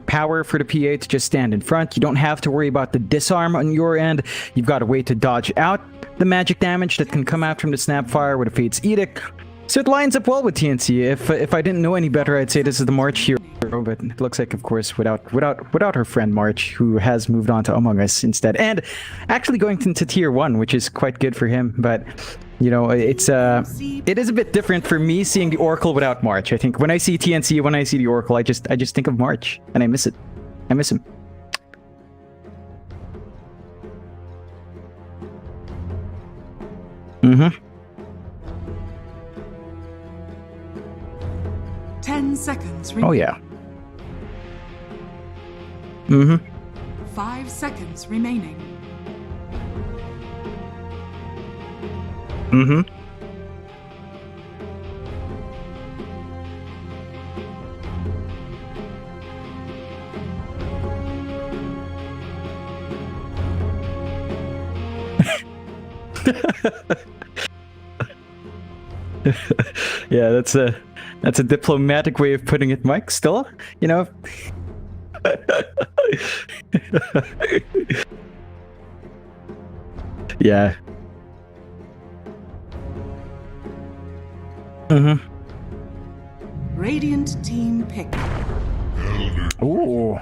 power for the PA to just stand in front. You don't have to worry about the disarm on your end. You've got a way to dodge out the magic damage that can come out from the Snapfire with a Fate's Edict. So it lines up well with TNC. If I didn't know any better, I'd say this is the March hero, but it looks like, of course, without her friend March, who has moved on to Among Us instead, and actually going into Tier 1, which is quite good for him. But it is a bit different for me seeing the Oracle without March. I think when I see TNC, when I see the Oracle, I just think of March, and I miss it. I miss him. Mm-hmm. 10 seconds. Oh yeah. Mm-hmm. 5 seconds remaining. Mm-hmm. Yeah, that's a diplomatic way of putting it, Mike. Still, you know. Yeah. Mm-hmm. Radiant team pick. Ooh.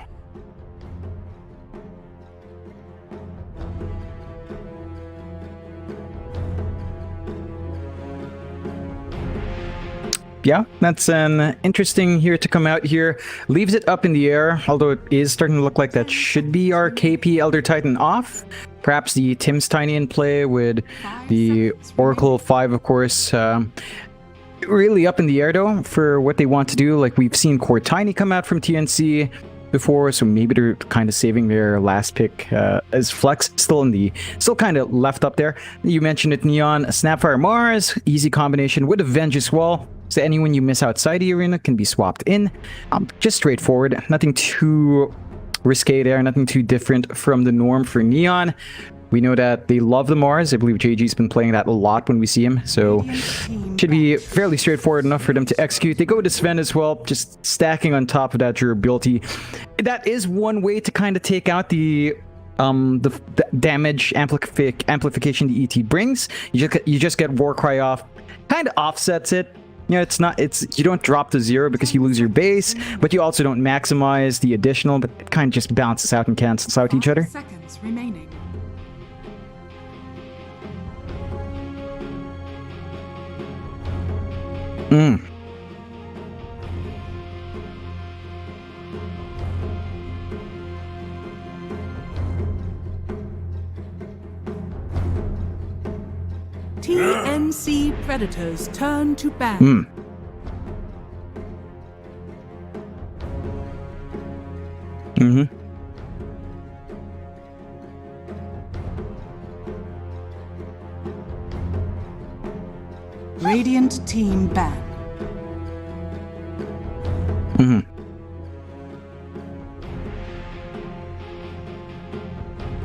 Yeah, that's an interesting here to come out here. Leaves it up in the air, although it is starting to look like that should be our KP Elder Titan off. Perhaps the Tim's Tiny in play with the Oracle 5, of course. Really up in the air, though, for what they want to do. Like, we've seen Core Tiny come out from TNC before, so maybe they're kind of saving their last pick as Flex, still kind of left up there. You mentioned it, Neon. Snapfire Mars, easy combination with Avenge as well. So anyone you miss outside the arena can be swapped in. Just straightforward. Nothing too risque there. Nothing too different from the norm for Neon. We know that they love the Mars. I believe JG's been playing that a lot when we see him. So should be fairly straightforward enough for them to execute. They go to Sven as well, just stacking on top of that durability. That is one way to kind of take out the damage amplification the ET brings. You just get Warcry off. Kind of offsets it. You know, you don't drop to 0 because you lose your base, but you also don't maximize the additional, but it kind of just balances out and cancels out each other. 5 seconds remaining. TNC Predators turn to ban. Mm-hmm. Radiant team ban. Mm-hmm.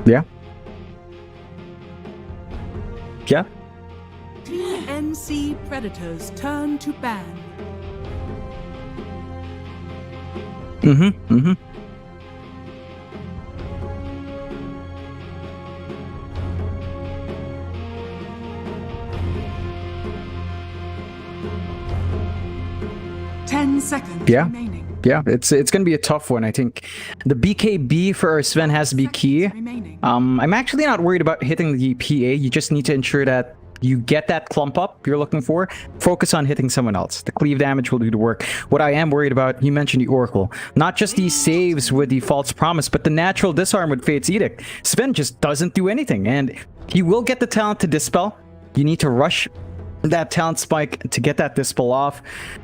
Yeah. Yeah. TNC Predators turn to ban. Mm-hmm. Mm-hmm. Seconds yeah. remaining. Yeah, it's going to be a tough one. I think the BKB for our Sven has to be key. I'm actually not worried about hitting the PA. You just need to ensure that you get that clump up you're looking for. Focus on hitting someone else. The cleave damage will do the work. What I am worried about, you mentioned the Oracle. Not just these saves with the False Promise, but the natural disarm with Fate's Edict. Sven just doesn't do anything, and he will get the talent to Dispel. You need to rush that talent spike to get that Dispel off.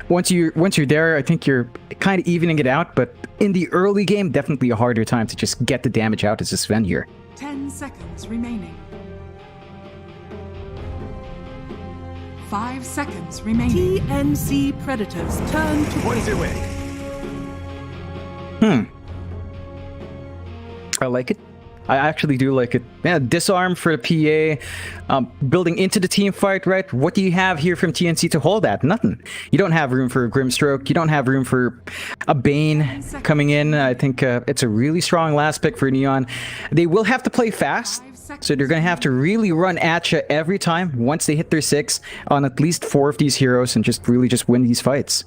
Once you're there, I think you're kind of evening it out, but in the early game, definitely a harder time to just get the damage out as a Sven here. 10 seconds remaining. 5 seconds remaining. TNC Predators turn to What is it with? I like it. I actually do like it. Yeah, disarm for the PA, building into the team fight, right? What do you have here from TNC to hold that? Nothing. You don't have room for a Grimstroke. You don't have room for a Bane coming in. I think it's a really strong last pick for Neon. They will have to play fast, so they're going to have to really run at you every time once they hit their 6 on at least 4 of these heroes and just really just win these fights.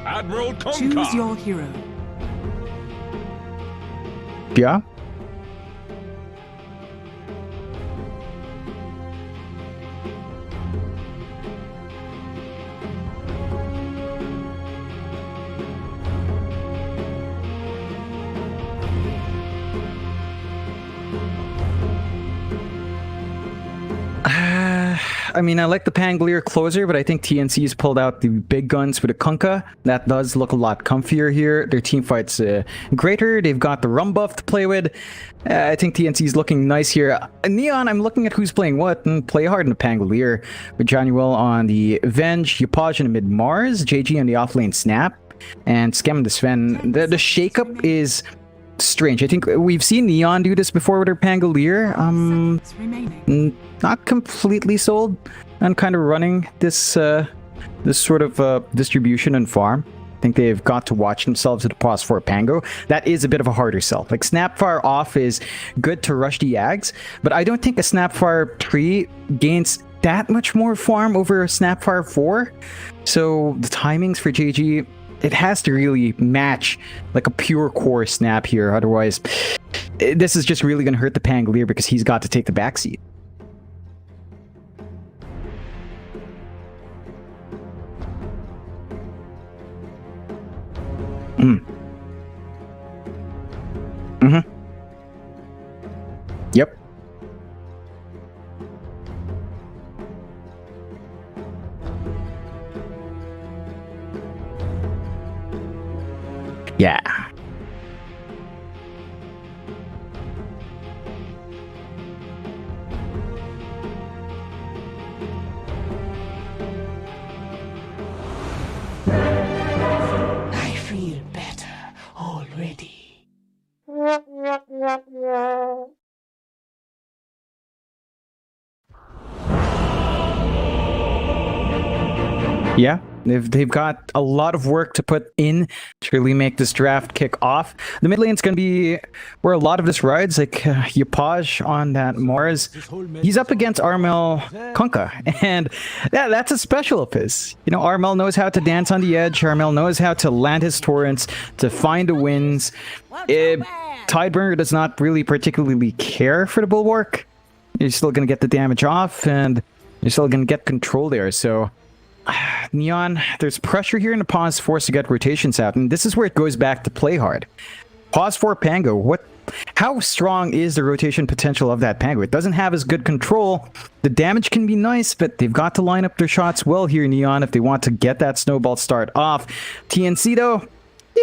Admiral choose Conca. your hero. Yeah. I mean, I like the Pangolier closer, but I think TNC's pulled out the big guns with a Kunkka. That does look a lot comfier here. Their team fight's greater. They've got the rum buff to play with. I think TNC's looking nice here. Neon, I'm looking at who's playing what, and play hard in the Pangolier with Januel on the Venge, Yupaj in the mid Mars, JG on the offlane Snap, and Scam and the Sven. The shakeup is strange. I think we've seen Neon do this before with her Pangolier. Seconds remaining. Not completely sold on kind of running this this sort of distribution and farm. I think they've got to watch themselves at the pause for a Pango. That is a bit of a harder sell. Like Snapfire off is good to rush the Yags, but I don't think a Snapfire 3 gains that much more farm over a Snapfire 4. So the timings for JG, it has to really match like a pure core snap here. Otherwise, this is just really going to hurt the Pangolier because he's got to take the backseat. Yep. Yeah. I feel better already. Yeah, they've got a lot of work to put in to really make this draft kick off. The mid lane's going to be where a lot of this rides, like Yupaj on that Mars. He's up against Armel Kunkka, and that's a special of his. You know, Armel knows how to dance on the edge. Armel knows how to land his torrents, to find the wins. Tideburner does not really particularly care for the Bulwark. You're still going to get the damage off, and you're still going to get control there, so... Neon, there's pressure here in the pause force to get rotations out, and this is where it goes back to play hard. Pause for Pango. How strong is the rotation potential of that Pango? It doesn't have as good control. The damage can be nice, but they've got to line up their shots well here, Neon, if they want to get that snowball start off. TNC, though,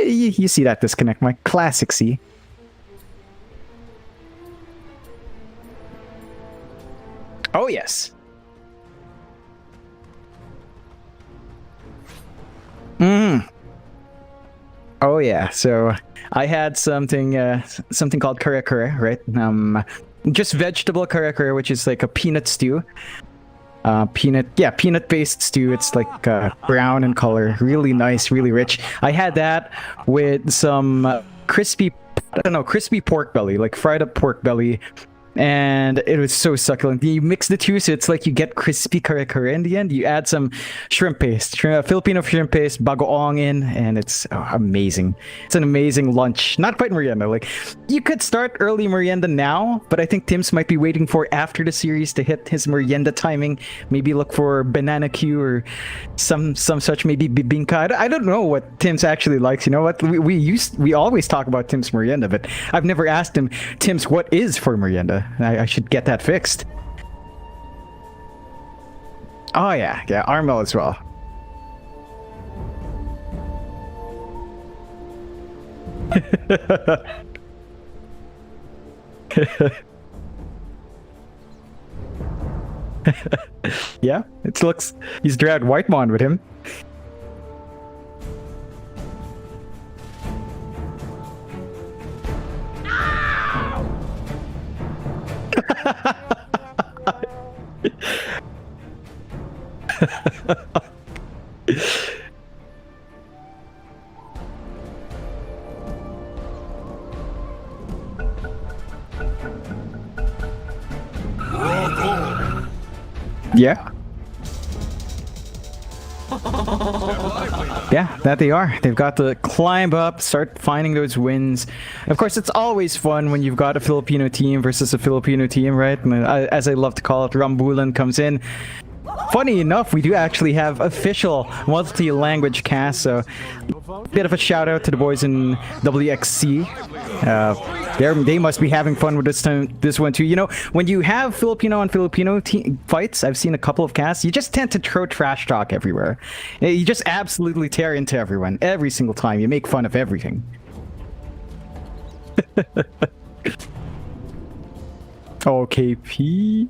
you see that disconnect, my classic C. Oh, yes. Oh yeah, so I had something called kare kare, right? Just vegetable kare kare, which is like a peanut stew. Peanut-based stew. It's like brown in color, really nice, really rich. I had that with some crispy pork belly, like fried up pork belly. And it was so succulent. You mix the two, so it's like you get crispy kare kare in the end. You add some shrimp paste, Filipino shrimp paste, bagoong in, and it's amazing. It's an amazing lunch. Not quite merienda. Like, you could start early merienda now, but I think Tim's might be waiting for after the series to hit his merienda timing. Maybe look for banana Q or some such, maybe bibingka. I don't know what Tim's actually likes. You know what? We always talk about Tim's merienda, but I've never asked him, Tim's, what is for merienda? I should get that fixed. Oh yeah, Armel as well. Yeah, it looks... He's dragged Whitemon with him. Yeah. Yeah, that they are. They've got to climb up, start finding those wins. Of course, it's always fun when you've got a Filipino team versus a Filipino team, right? And as I love to call it, Rambulan comes in. Funny enough, we do actually have official multi-language cast, so a bit of a shout out to the boys in WXC. They must be having fun with this one too. You know, when you have Filipino on Filipino fights, I've seen a couple of casts. You just tend to throw trash talk everywhere. You just absolutely tear into everyone every single time. You make fun of everything. OKP.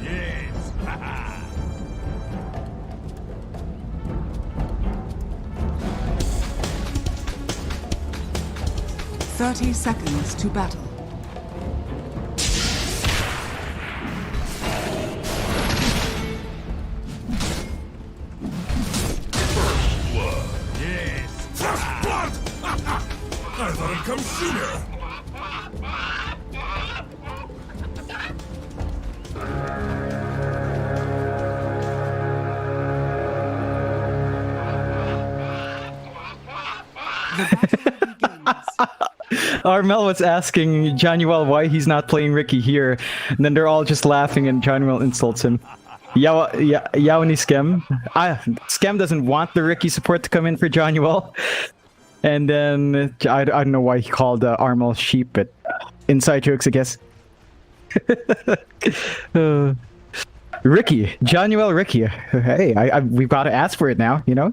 Yes. 30 seconds to battle. Yes. Blood! I thought it'd come sooner. Armel was asking Januel why he's not playing Ricky here, and then they're all just laughing, and Januel insults him. Yawani Skem. Skem doesn't want the Ricky support to come in for Januel. And then I don't know why he called Armel sheep, but inside jokes, I guess. Ricky, Januel Ricky. Hey, we've got to ask for it now, you know?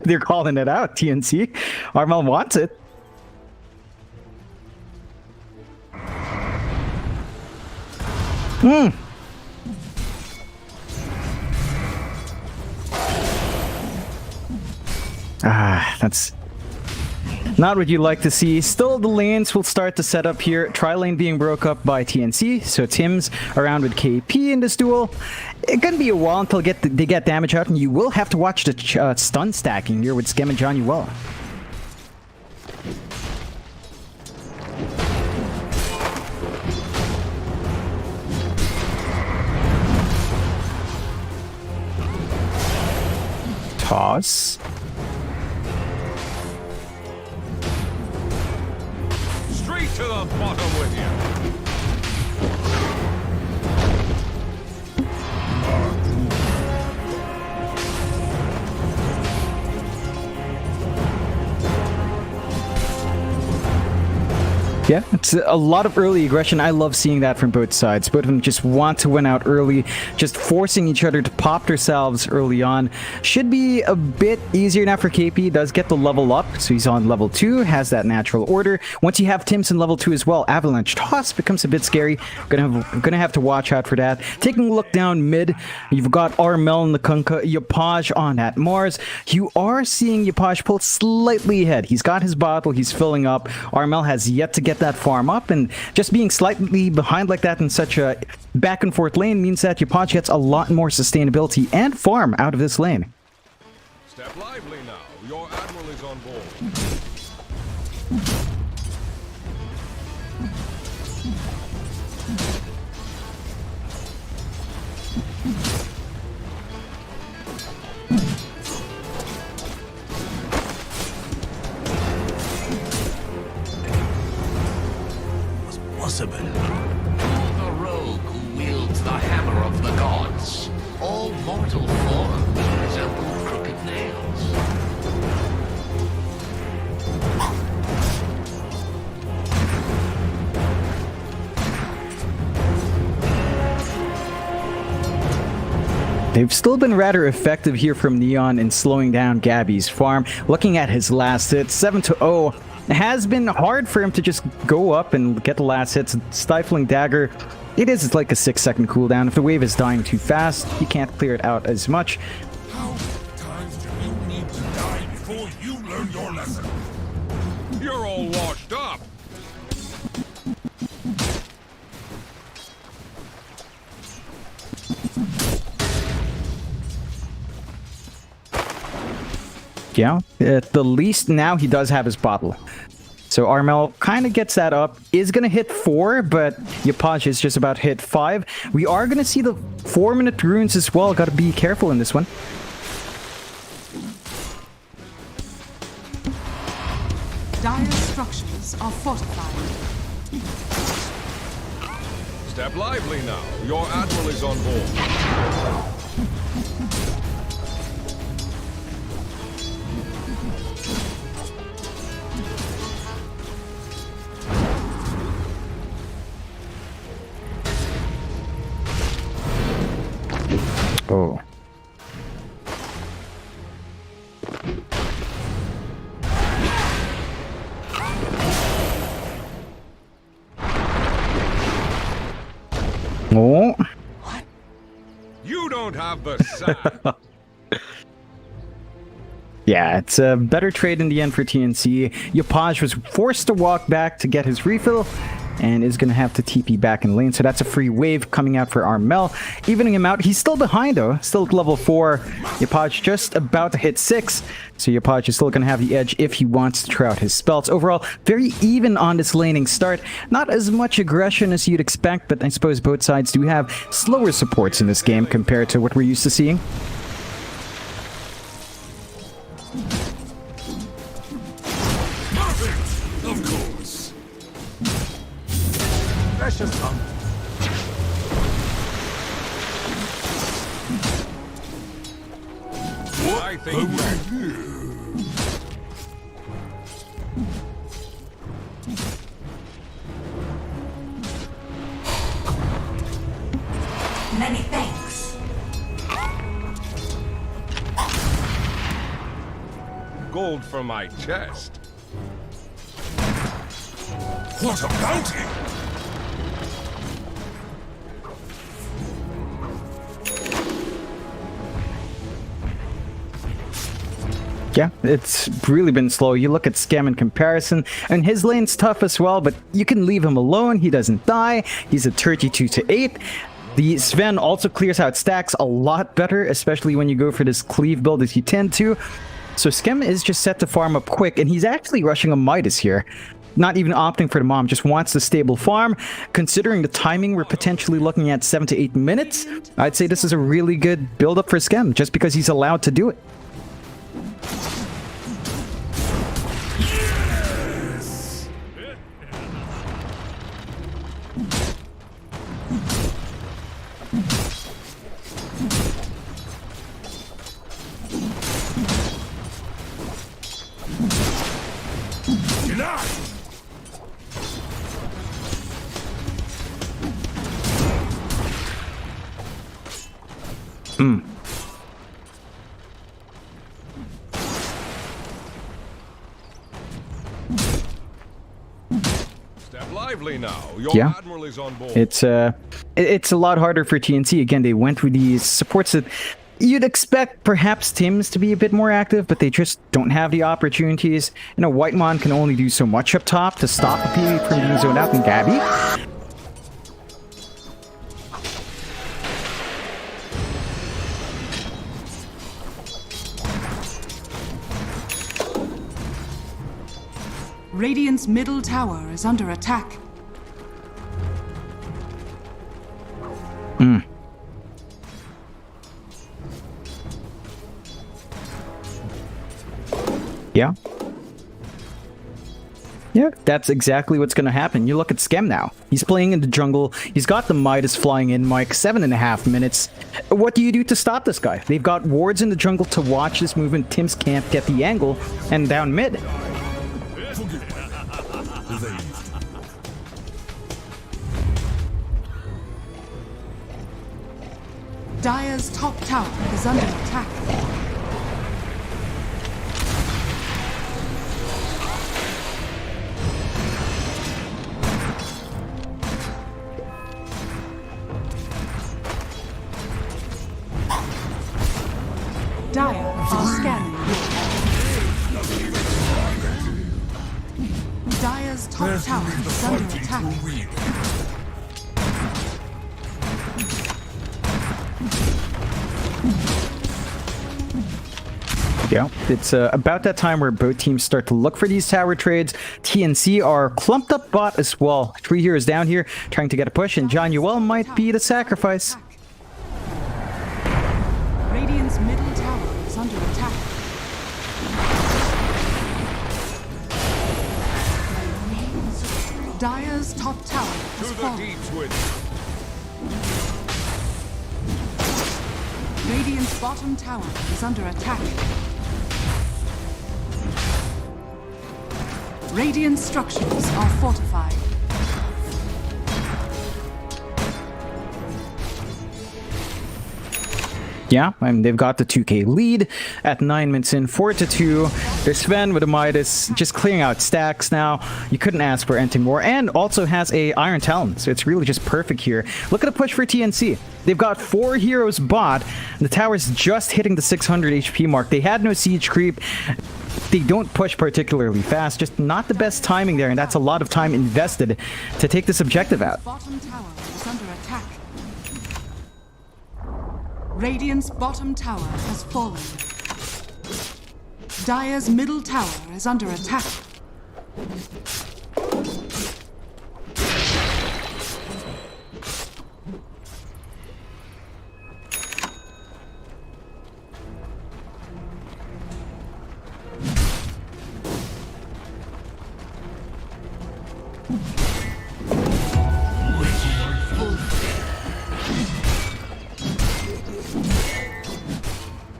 They're calling it out, TNC. Armel wants it. That's not what you like to see. Still, the lanes will start to set up here. Tri-lane being broke up by TNC, so Tim's around with KP in this duel. It's gonna be a while until they get damage out, and you will have to watch the stun stacking here with Skem and Januel. Toss. Straight to the bottom with you. Yeah, it's a lot of early aggression. I love seeing that from both sides. Both of them just want to win out early, just forcing each other to pop themselves early on. Should be a bit easier now for KP. Does get the level up, so he's on level 2, has that natural order. Once you have Tim's in level 2 as well, Avalanche Toss becomes a bit scary. Gonna have to watch out for that. Taking a look down mid, you've got Armel and the Kunkka, Yapaj on at Mars. You are seeing Yapaj pull slightly ahead. He's got his bottle, he's filling up. Armel has yet to get that farm up, and just being slightly behind like that in such a back and forth lane means that Yapaj gets a lot more sustainability and farm out of this lane. Step lively now. Your admiral is on board. Possible. The rogue who wields the hammer of the gods. All mortal forms resemble crooked nails. They've still been rather effective here from Neon in slowing down Gabby's farm. Looking at his last hit, 7-0. It has been hard for him to just go up and get the last hits. Stifling Dagger, it's like a 6-second cooldown. If the wave is dying too fast, you can't clear it out as much. How many times do you need to die before you learn your lesson? You're all washed up. Yeah, at the least now he does have his bottle. So Armel kind of gets that up. Is going to hit 4, but Yapaj is just about hit 5. We are going to see the 4-minute runes as well. Got to be careful in this one. Dire structures are fortified. Step lively now. Your admiral is on board. Oh. You don't have the sack. Yeah, it's a better trade in the end for TNC. Yapaj was forced to walk back to get his refill and is going to have to TP back in lane. So that's a free wave coming out for Armel. Evening him out. He's still behind though. Still at level 4. Yapaj just about to hit 6. So Yapaj is still going to have the edge if he wants to try out his spells. Overall, very even on this laning start. Not as much aggression as you'd expect, but I suppose both sides do have slower supports in this game compared to what we're used to seeing. Of course. Precious hum. I think Many thanks. gold from my chest. What a bounty! Yeah, it's really been slow. You look at Scam in comparison, and his lane's tough as well, but you can leave him alone. He doesn't die. He's at 32-8. The Sven also clears out stacks a lot better, especially when you go for this cleave build as you tend to. So Scam is just set to farm up quick, and he's actually rushing a Midas here. Not even opting for the Mom, just wants the stable farm. Considering the timing, we're potentially looking at 7 to 8 minutes. I'd say this is a really good build-up for Scam, just because he's allowed to do it. Step lively now. Your Yeah. admiral is on board. It's a lot harder for TNC. Again, they went with these supports that you'd expect perhaps Tim's to be a bit more active, but they just don't have the opportunities. You know, Whitemon can only do so much up top to stop the PvP from being zoned out, and Gabby. Radiant's middle tower is under attack. Yeah. Yeah, that's exactly what's going to happen. You look at Scam now. He's playing in the jungle. He's got the Midas flying in, Mike. 7.5 minutes. What do you do to stop this guy? They've got wards in the jungle to watch this movement. Tim's can't get the angle. And down mid. Dire's top tower is under attack. Dire are scanning. Dire's top tower is under attack. Yeah, it's about that time where both teams start to look for these tower trades. TNC are clumped up bot as well. 3 heroes down here trying to get a push, and John Yuel might be the sacrifice. Radiant's middle tower is under attack. Dire's top tower To has the fallen. deeps with Radiant's bottom tower is under attack. Radiant structures are fortified. Yeah, they've got the 2K lead at 9 minutes in, 4-2. There's Sven with a Midas, just clearing out stacks now. You couldn't ask for anything more, and also has a Iron Talon, so it's really just perfect here. Look at the push for TNC. They've got 4 heroes bot, and the tower's just hitting the 600 HP mark. They had no siege creep. They don't push particularly fast, just not the best timing there, and that's a lot of time invested to take this objective out. Bottom tower is under attack. Radiant's bottom tower has fallen. Dire's middle tower is under attack.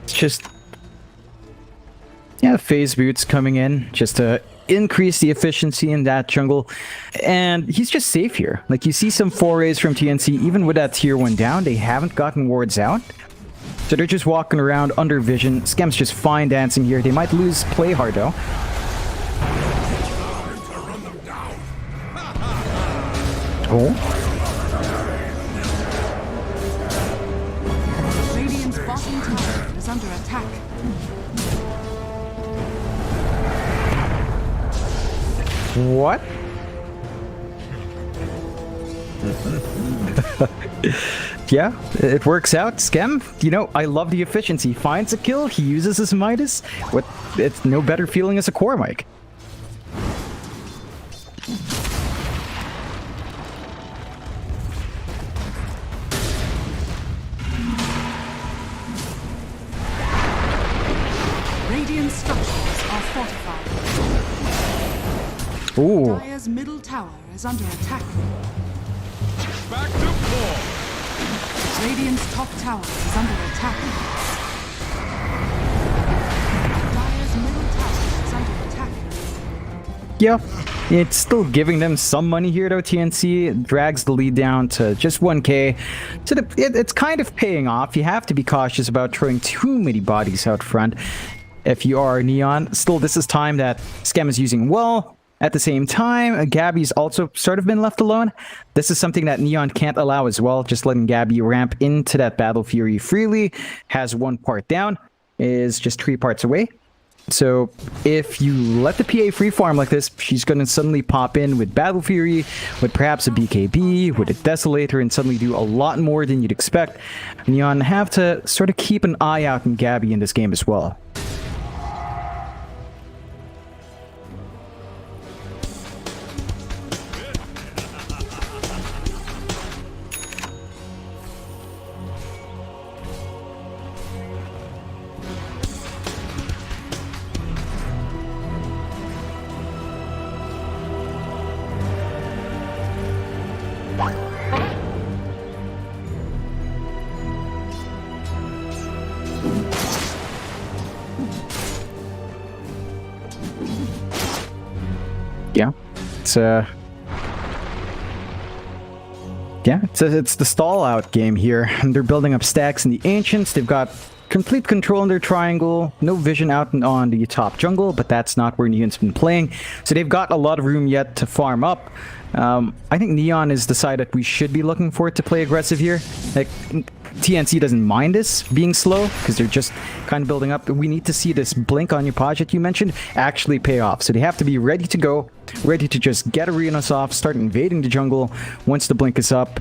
It's just... yeah, phase boots coming in just to increase the efficiency in that jungle. And he's just safe here. Like, you see some forays from TNC, even with that tier 1 down, they haven't gotten wards out. So they're just walking around under vision. Skem's just fine dancing here. They might lose play hard though. Oh. Radiant's bottom tower is under attack. What? Yeah, it works out. Skem, you know, I love the efficiency. Finds a kill, he uses his Midas. What? It's no better feeling as a core mic. Radiant structures are fortified. Ooh. Dire's middle tower is under attack. Back to 4. Radiant's top tower is under attack. Dire's middle tower is under attack. Yeah, it's still giving them some money here though. TNC drags the lead down to just 1k. So it's kind of paying off. You have to be cautious about throwing too many bodies out front if you are Neon. Still, this is time that Skem is using well. At the same time, Gabby's also sort of been left alone. This is something that Neon can't allow as well. Just letting Gabby ramp into that Battle Fury freely. Has 1 part down. Is just 3 parts away. So if you let the PA free farm like this, she's going to suddenly pop in with Battle Fury, with perhaps a BKB, with a Desolator, and suddenly do a lot more than you'd expect. Neon have to sort of keep an eye out on Gabby in this game as well. Yeah, it's the stall out game here, and they're building up stacks in the Ancients. They've got complete control in their triangle, no vision out on the top jungle, but that's not where Neon's been playing, so they've got a lot of room yet to farm up. I think Neon is the side that we should be looking for to play aggressive here. Like, TNC doesn't mind this being slow because they're just kind of building up. We need to see this blink on your pod that you mentioned actually pay off. So they have to be ready to go, ready to just get arenas off, start invading the jungle once the blink is up.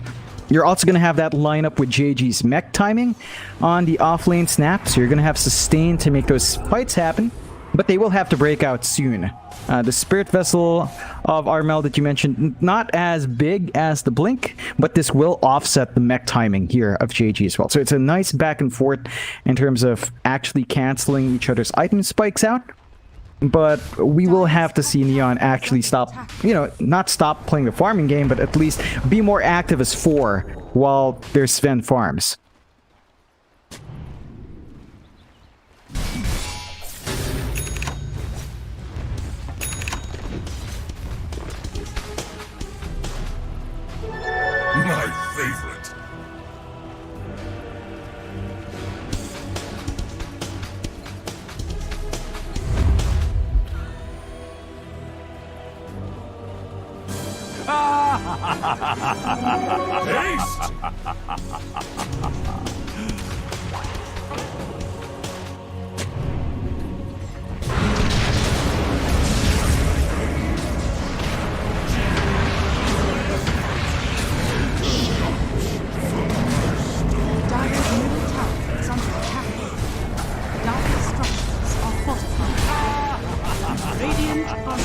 You're also going to have that lineup with JG's mech timing on the offlane snap, so you're going to have sustain to make those fights happen, but they will have to break out soon. The Spirit Vessel of Armel that you mentioned, not as big as the Blink, but this will offset the mech timing here of JG as well. So it's a nice back and forth in terms of actually canceling each other's item spikes out. But we will have to see Neon actually stop, you know, not stop playing the farming game, but at least be more active as 4 while their Sven farms. My favorite. Haste! Dire's middle tower is under attack. Dire's structures are fortified. Radiant are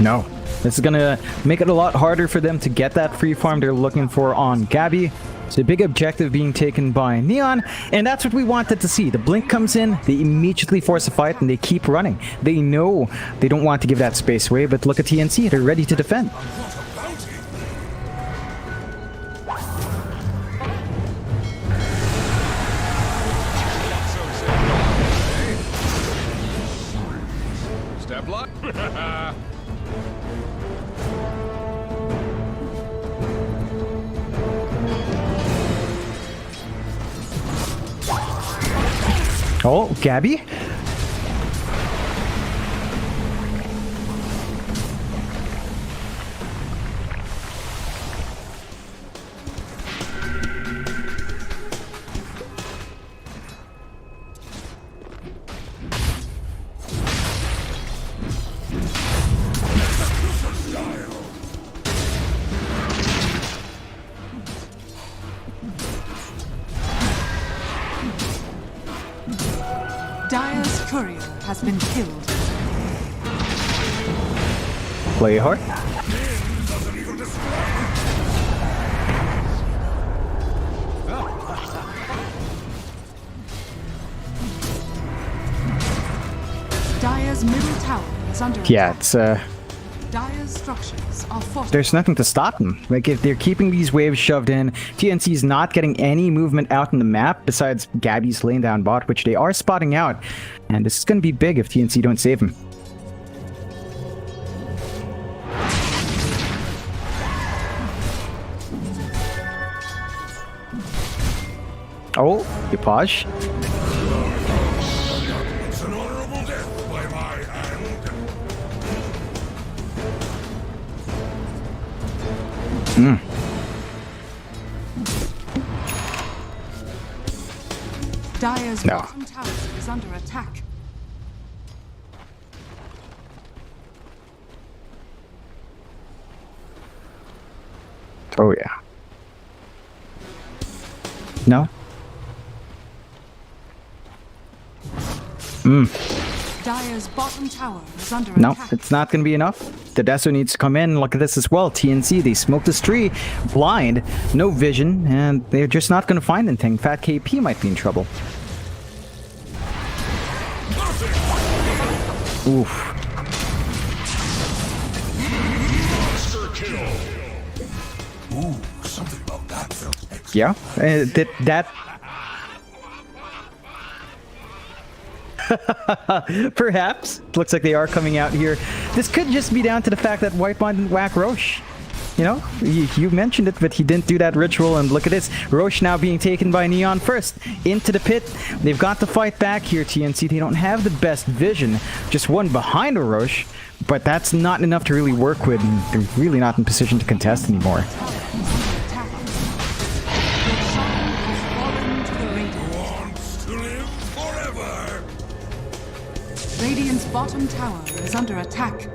No. This is gonna make it a lot harder for them to get that free farm they're looking for on Gabby. So big objective being taken by Neon, and that's what we wanted to see. The blink comes in, they immediately force a fight, and they keep running. They know they don't want to give that space away, but look at TNC, they're ready to defend. Step line. Oh, Gabby? Dire's courier has been killed. Play hard. Dire's middle tower is under Yeah, attack. it's Dire's structures are fortified. there's nothing to stop them. Like, if they're keeping these waves shoved in, TNC's not getting any movement out in the map besides Gabby's laying down bot, which they are spotting out. And this is going to be big if TNC don't save him. Oh, you pause. It's an honorable death by my hand. Dire's No. bottom tower is under attack. Oh, yeah. No? Dire's bottom tower is under No, attack. it's not going to be enough. The Deso needs to come in. Look at this as well. TNC, they smoked this tree. Blind, no vision, and they're just not going to find anything. Fat KP might be in trouble. Oof. Monster kill. Ooh, something about that felt excellent. Yeah, that perhaps. Looks like they are coming out here. This could just be down to the fact that Whitebond didn't whack Roche. You know, you mentioned it, but he didn't do that ritual, and look at this. Roche now being taken by Neon first. Into the pit. They've got to fight back here, TNC. They don't have the best vision. Just one behind a Roche, but that's not enough to really work with, and they're really not in position to contest anymore. Attack. Your song has fallen to the Radiant. Wants to live forever. Radiant's bottom tower is under attack.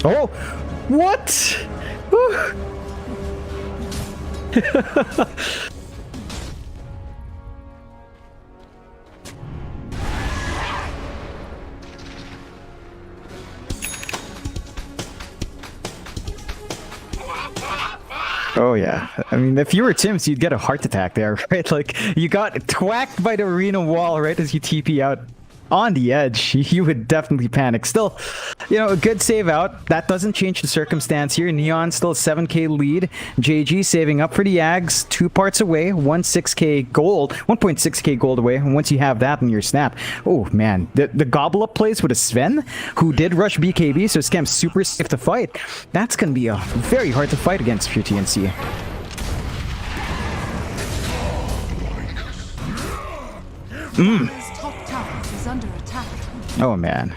Oh, what? Whew. Oh yeah, I mean, if you were Tims, you'd get a heart attack there, right? Like, you got twacked by the arena wall right as you TP out on the edge. You would definitely panic. Still, you know, a good save out. That doesn't change the circumstance here. Neon still a 7k lead. JG saving up for the Ags, 2 parts away, 1.6k gold away. And once you have that in your snap, oh man, the gobble up plays with a Sven, who did rush BKB, so Scam's super safe to fight. That's gonna be very hard to fight against for TNC. Dire's top tower is under attack. Oh man.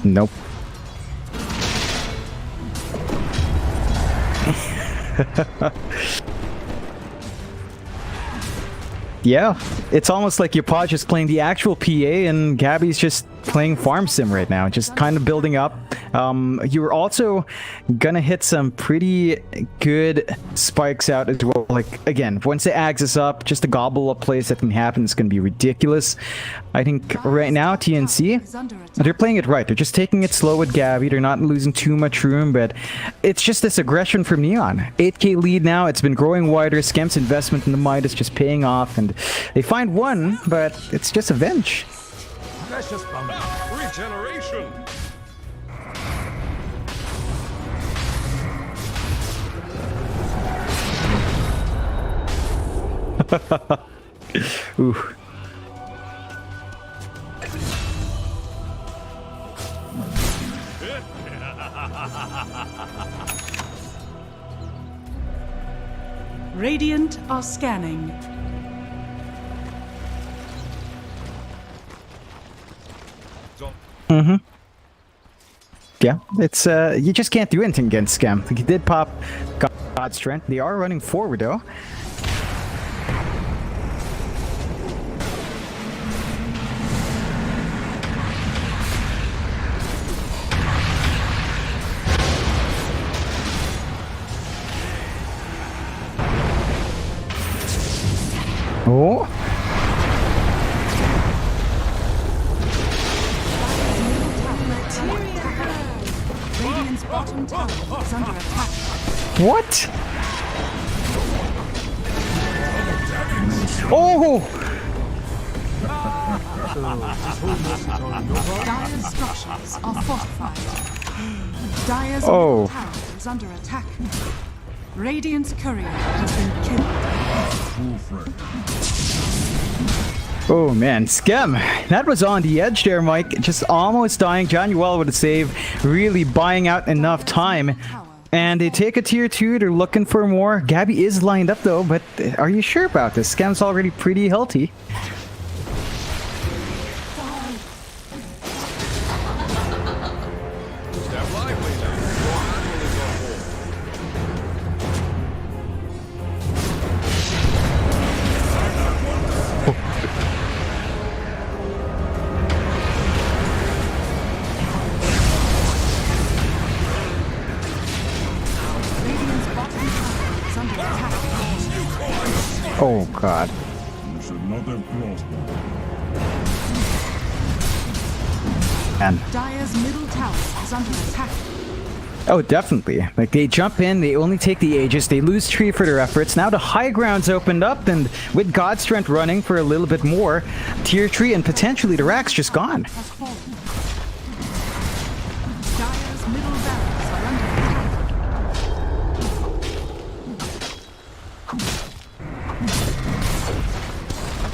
Nope. Yeah, it's almost like Yapaj just playing the actual PA and Gabby's just playing farm sim right now, just kind of building up. You were also gonna hit some pretty good spikes out as well. Like, again, once the Ags is up, just a gobble up plays that can happen is gonna be ridiculous. I think right now TNC, they're playing it right. They're just taking it slow with Gabby. They're not losing too much room, but it's just this aggression from Neon. 8k lead now. It's been growing wider. Skem's investment in the mid is just paying off, and they find one, but it's just a Venge. Precious bounty. Regeneration. Ooh. Radiant are scanning. Yeah, it's you just can't do anything against Scam. He did pop God's Strength. They are running forward though. Oh. Radiant's bottom tower is under attack. What? Oh! Dire's structures are fortified. Dire's Oh. middle tower is under attack. Radiant's courier has been killed. Oh man, Scam. That was on the edge there, Mike. Just almost dying. Januel with a save. Really buying out enough time. And they take a tier 2. They're looking for more. Gabby is lined up though, but are you sure about this? Scam's already pretty healthy. Step lively now. Radiant's bottom tower is under attack. Oh god. You should not have crossed me. Man. Dire's middle tower is under attack. Oh, definitely. Like, they jump in, they only take the Aegis, they lose tree for their efforts. Now the high ground's opened up, and with God's Strength running for a little bit more, tier 3 and potentially the Rack's just gone. Has fallen. Dire's middle barracks are under attack.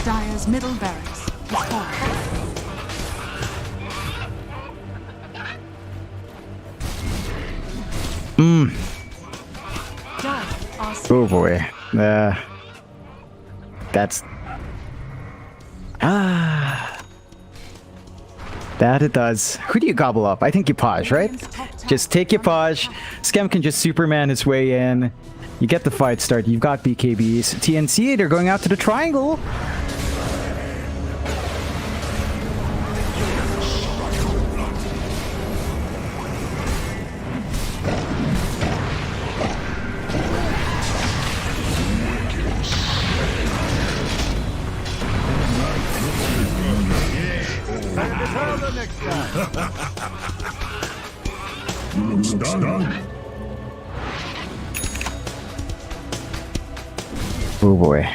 Dire's middle barracks has fallen. Dire are Oh boy. That's... That it does. Who do you gobble up? I think Yapaj, right? Just take Yapaj. Scam can just Superman his way in. You get the fight start. You've got BKBs. TNC, they're going out to the triangle. Oh boy.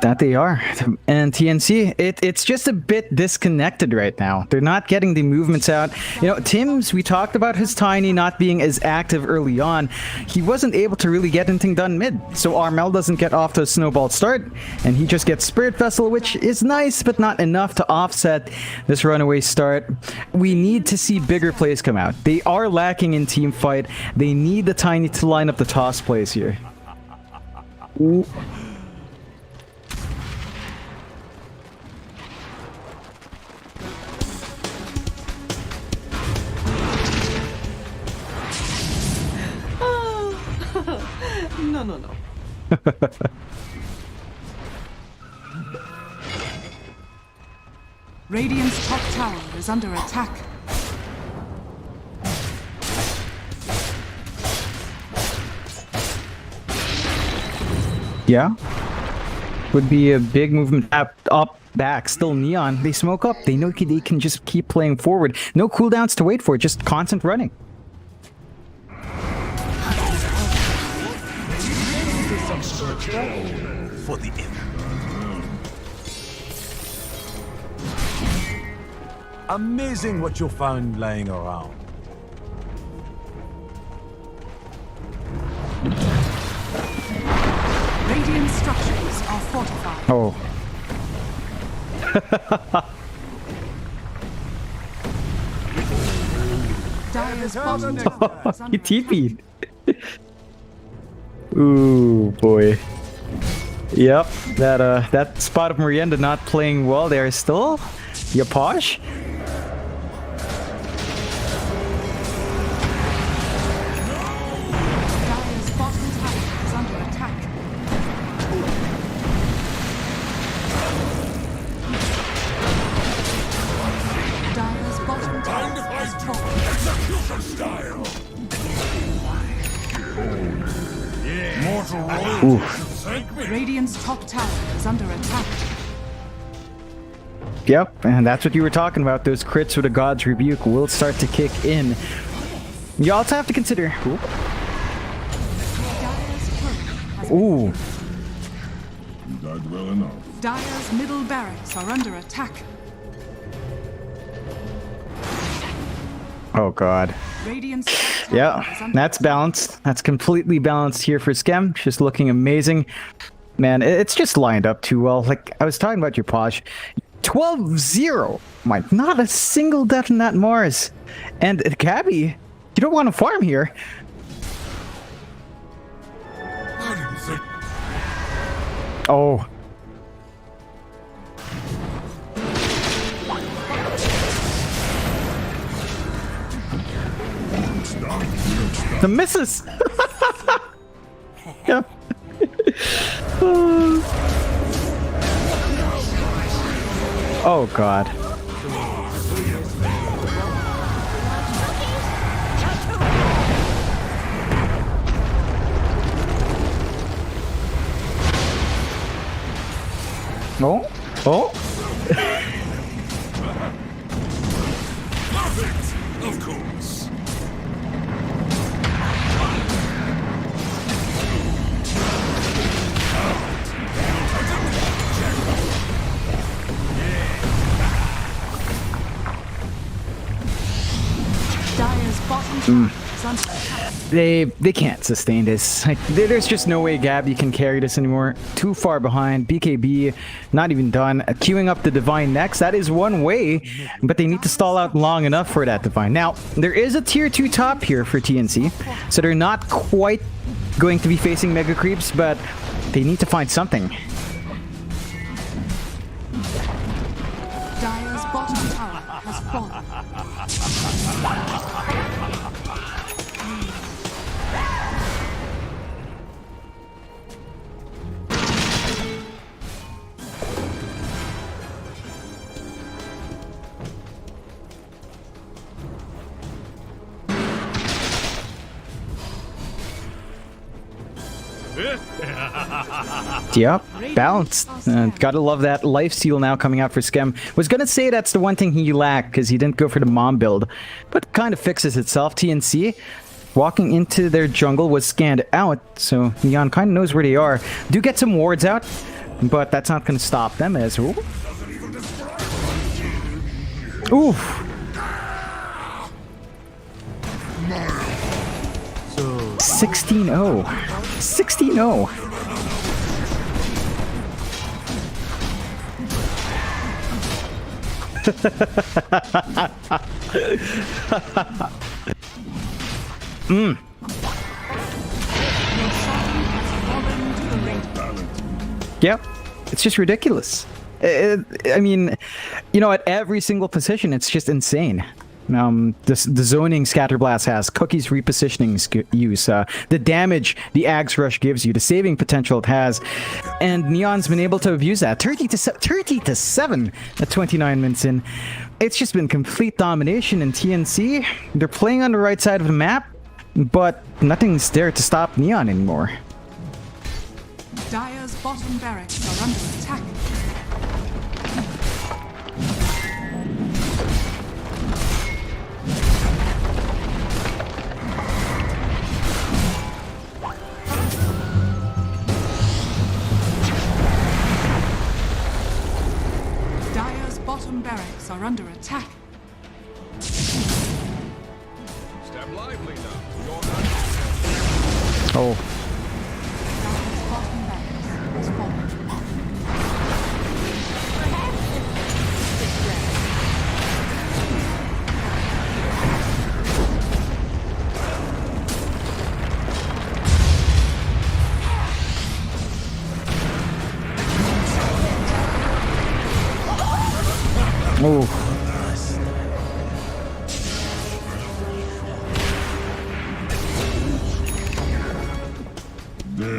That they are. And TNC, it's just a bit disconnected right now. They're not getting the movements out. You know, Tim's, we talked about his Tiny not being as active early on. He wasn't able to really get anything done mid. So Armel doesn't get off to a snowball start, and he just gets Spirit Vessel, which is nice, but not enough to offset this runaway start. We need to see bigger plays come out. They are lacking in team fight. They need the Tiny to line up the toss plays here. Ooh. No. Radiant's top tower is under attack. Yeah. Would be a big movement up, back. Still Neon. They smoke up. They know they can just keep playing forward. No cooldowns to wait for. Just constant running. For the end. Amazing what you'll find laying around. Radiant structures are fortified. Oh. Dire's bottom tower is under He TP'd. Ooh, boy. Yep, that spot of Merienda not playing well there still. Yaposh? Dire's bottom tower is under attack. Dire's bottom tower has fallen. Execution style. Mortal royalty should thank me. Radiant's top tower is under attack. Yep, and that's what you were talking about. Those crits with a God's Rebuke will start to kick in. You also have to consider... Dire's turret has Ooh. You died well enough. Dire's middle barracks are under attack. Oh, God. Radiant's top tower is Yeah, under that's balanced. That's completely balanced here for Skem. Just looking amazing. Man, it's just lined up too well. Like, I was talking about your Posh. 12-0. Mike, not a single death in that Mars. And Gabby, you don't want to farm here. I didn't think. Oh. The misses. Yep. Oh, God. Oh, oh. Perfect, of course. Dire's bottom tower is under attack. They can't sustain this. Like, there's just no way Gabby can carry this anymore. Too far behind. BKB not even done. Queuing up the Divine next. That is one way, but they need to stall out long enough for that Divine. Now, there is a tier 2 top here for TNC, so they're not quite going to be facing Mega Creeps, but they need to find something. Dire's bottom tower has fallen. Yep, balanced. Gotta love that lifesteal now coming out for Skem. Was gonna say that's the one thing he lacked because he didn't go for the mom build, but kind of fixes itself. TNC walking into their jungle was scanned out, so Neon kind of knows where they are. Do get some wards out. but that's not going to stop them as well. Oof. So 16-0. 16-0. Yep, it's just ridiculous. I mean, you know, at every single position, it's just insane. The zoning Scatterblast has, Cookie's repositioning use, the damage the Axe Rush gives you, the saving potential it has, and Neon's been able to abuse that. 30 to 7 at 29 minutes in. It's just been complete domination in TNC. They're playing on the right side of the map, but nothing's there to stop Neon anymore. Dire's bottom barracks are under attack. Dire's bottom barracks are under attack. Step lively now. You're not Oh. Dire's bottom barracks has fallen. Oh.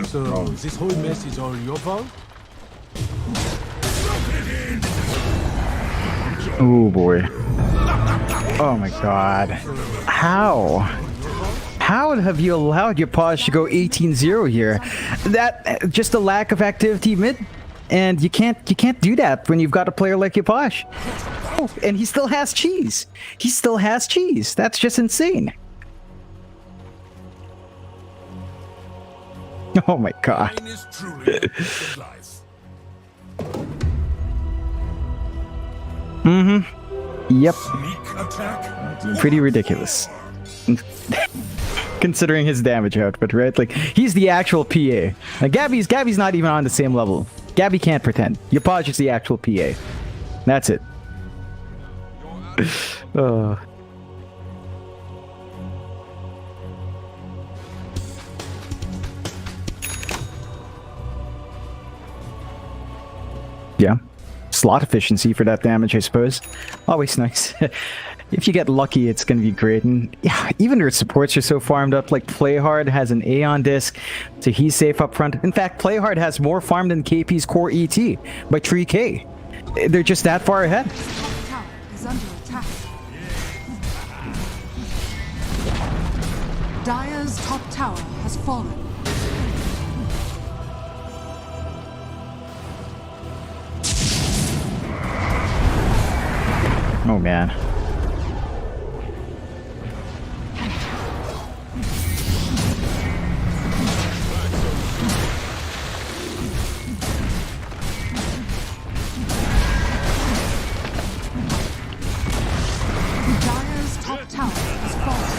So this whole mess is all your fault? Oh boy. Oh my god. How? How have you allowed your Pause to go 18-0 here? That just a lack of activity mid, and you can't do that when you've got a player like Yaposh. Oh, and he still has cheese. He still has cheese. That's just insane. Oh my god. Mine is truly a gift of life. Yep. Sneak attack. Pretty ridiculous. Considering his damage output, right? Like, he's the actual PA. Like, Gabby's not even on the same level. Gabby can't pretend. Yapaj is the actual PA. That's it. Oh. Yeah. Slot efficiency for that damage, I suppose. Always nice. If you get lucky, it's going to be great. And yeah, even their supports are so farmed up. Like, Playhard has an Aeon disc, so he's safe up front. In fact, Playhard has more farm than KP's core ET by 3k. They're just that far ahead. Top tower is under attack. Dire's top tower has fallen. Oh, man. Dire's top tower has fallen.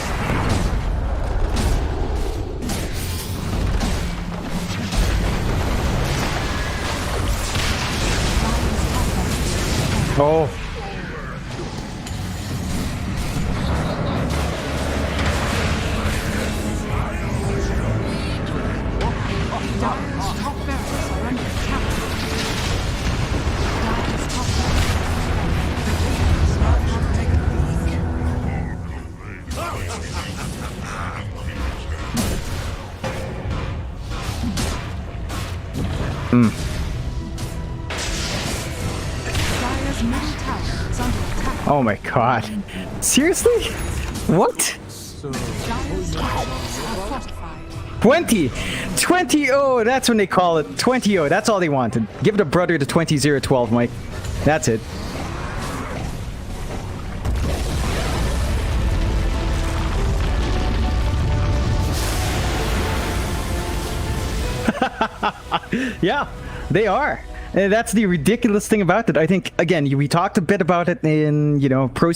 Oh. Dire's top barracks are under attack. Dire's top barracks have taken Dire's middle tower is under attack. Oh my god. Seriously? What? So Dire's towers are fortified. 20! Oh, that's when they call it. 20-0. That's all they wanted. Give it a brother to 20-0-12, Mike. That's it. Yeah. They are. And that's the ridiculous thing about it. I think, again, we talked a bit about it in, Pro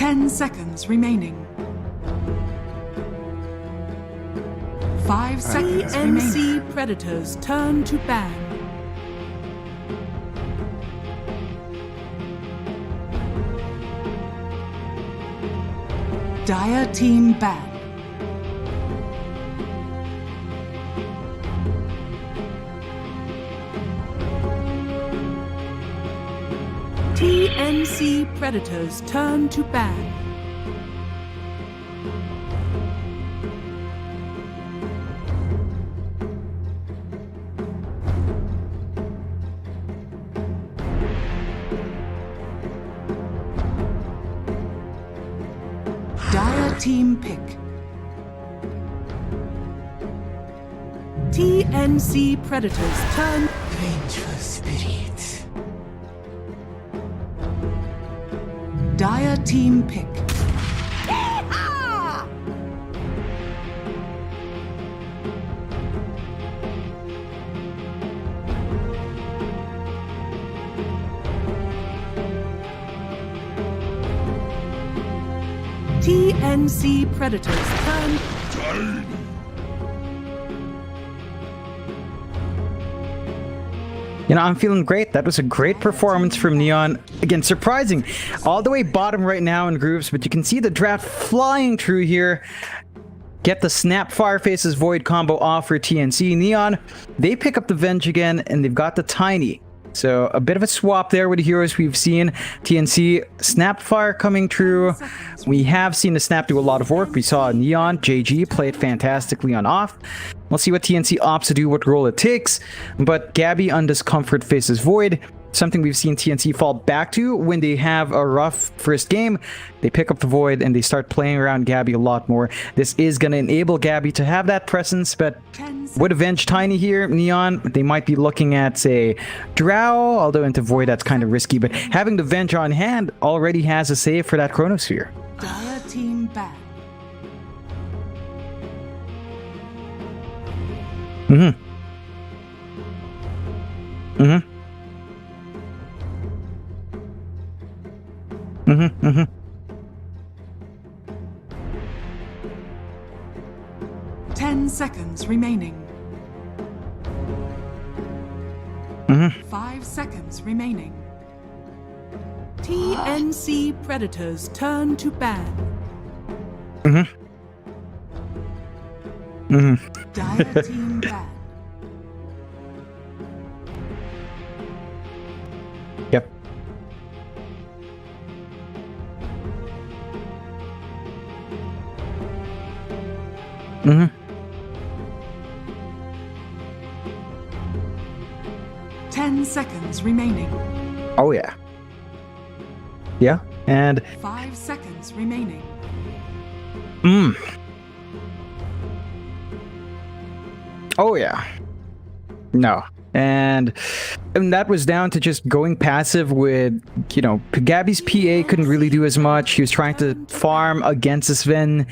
10 seconds remaining. 5 seconds remaining. TNC Predators turn to ban. Dire team ban. TNC Predators turn to ban. Dire team pick. TNC Predators turn. Vengeful spirit. Dire team pick. Yeehaw! TNC Predators turn. You know, I'm feeling great. That was a great performance from Neon. Again, surprising. All the way bottom right now in groups, but you can see the draft flying through here. Get the Snap Fire Faces Void combo off for TNC. Neon, they pick up the Venge again, and they've got the Tiny. So a bit of a swap there with the heroes we've seen. TNC, Snap Fire coming through. We have seen the Snap do a lot of work. We saw Neon, JG play it fantastically on off. We'll see what TNC opts to do, what role it takes. But Gabby on Discomfort faces Void. Something we've seen TNC fall back to when they have a rough first game. They pick up the Void and they start playing around Gabby a lot more. This is going to enable Gabby to have that presence, but with Avenge Tiny here, Neon, they might be looking at, say, Drow, although into Void that's kind of risky, but having the Venge on hand already has a save for that Chronosphere. Dire team ban. Mm-hmm. 10 seconds remaining. 5 seconds remaining. TNC Predators turn to ban. Dire team ban. Yep. Mm-hmm. 10 seconds remaining. Oh, yeah. Yeah, and... 5 seconds remaining. Oh, yeah. No. And that was down to just going passive with, you know, Gabby's PA couldn't really do as much. He was trying to farm against this Sven.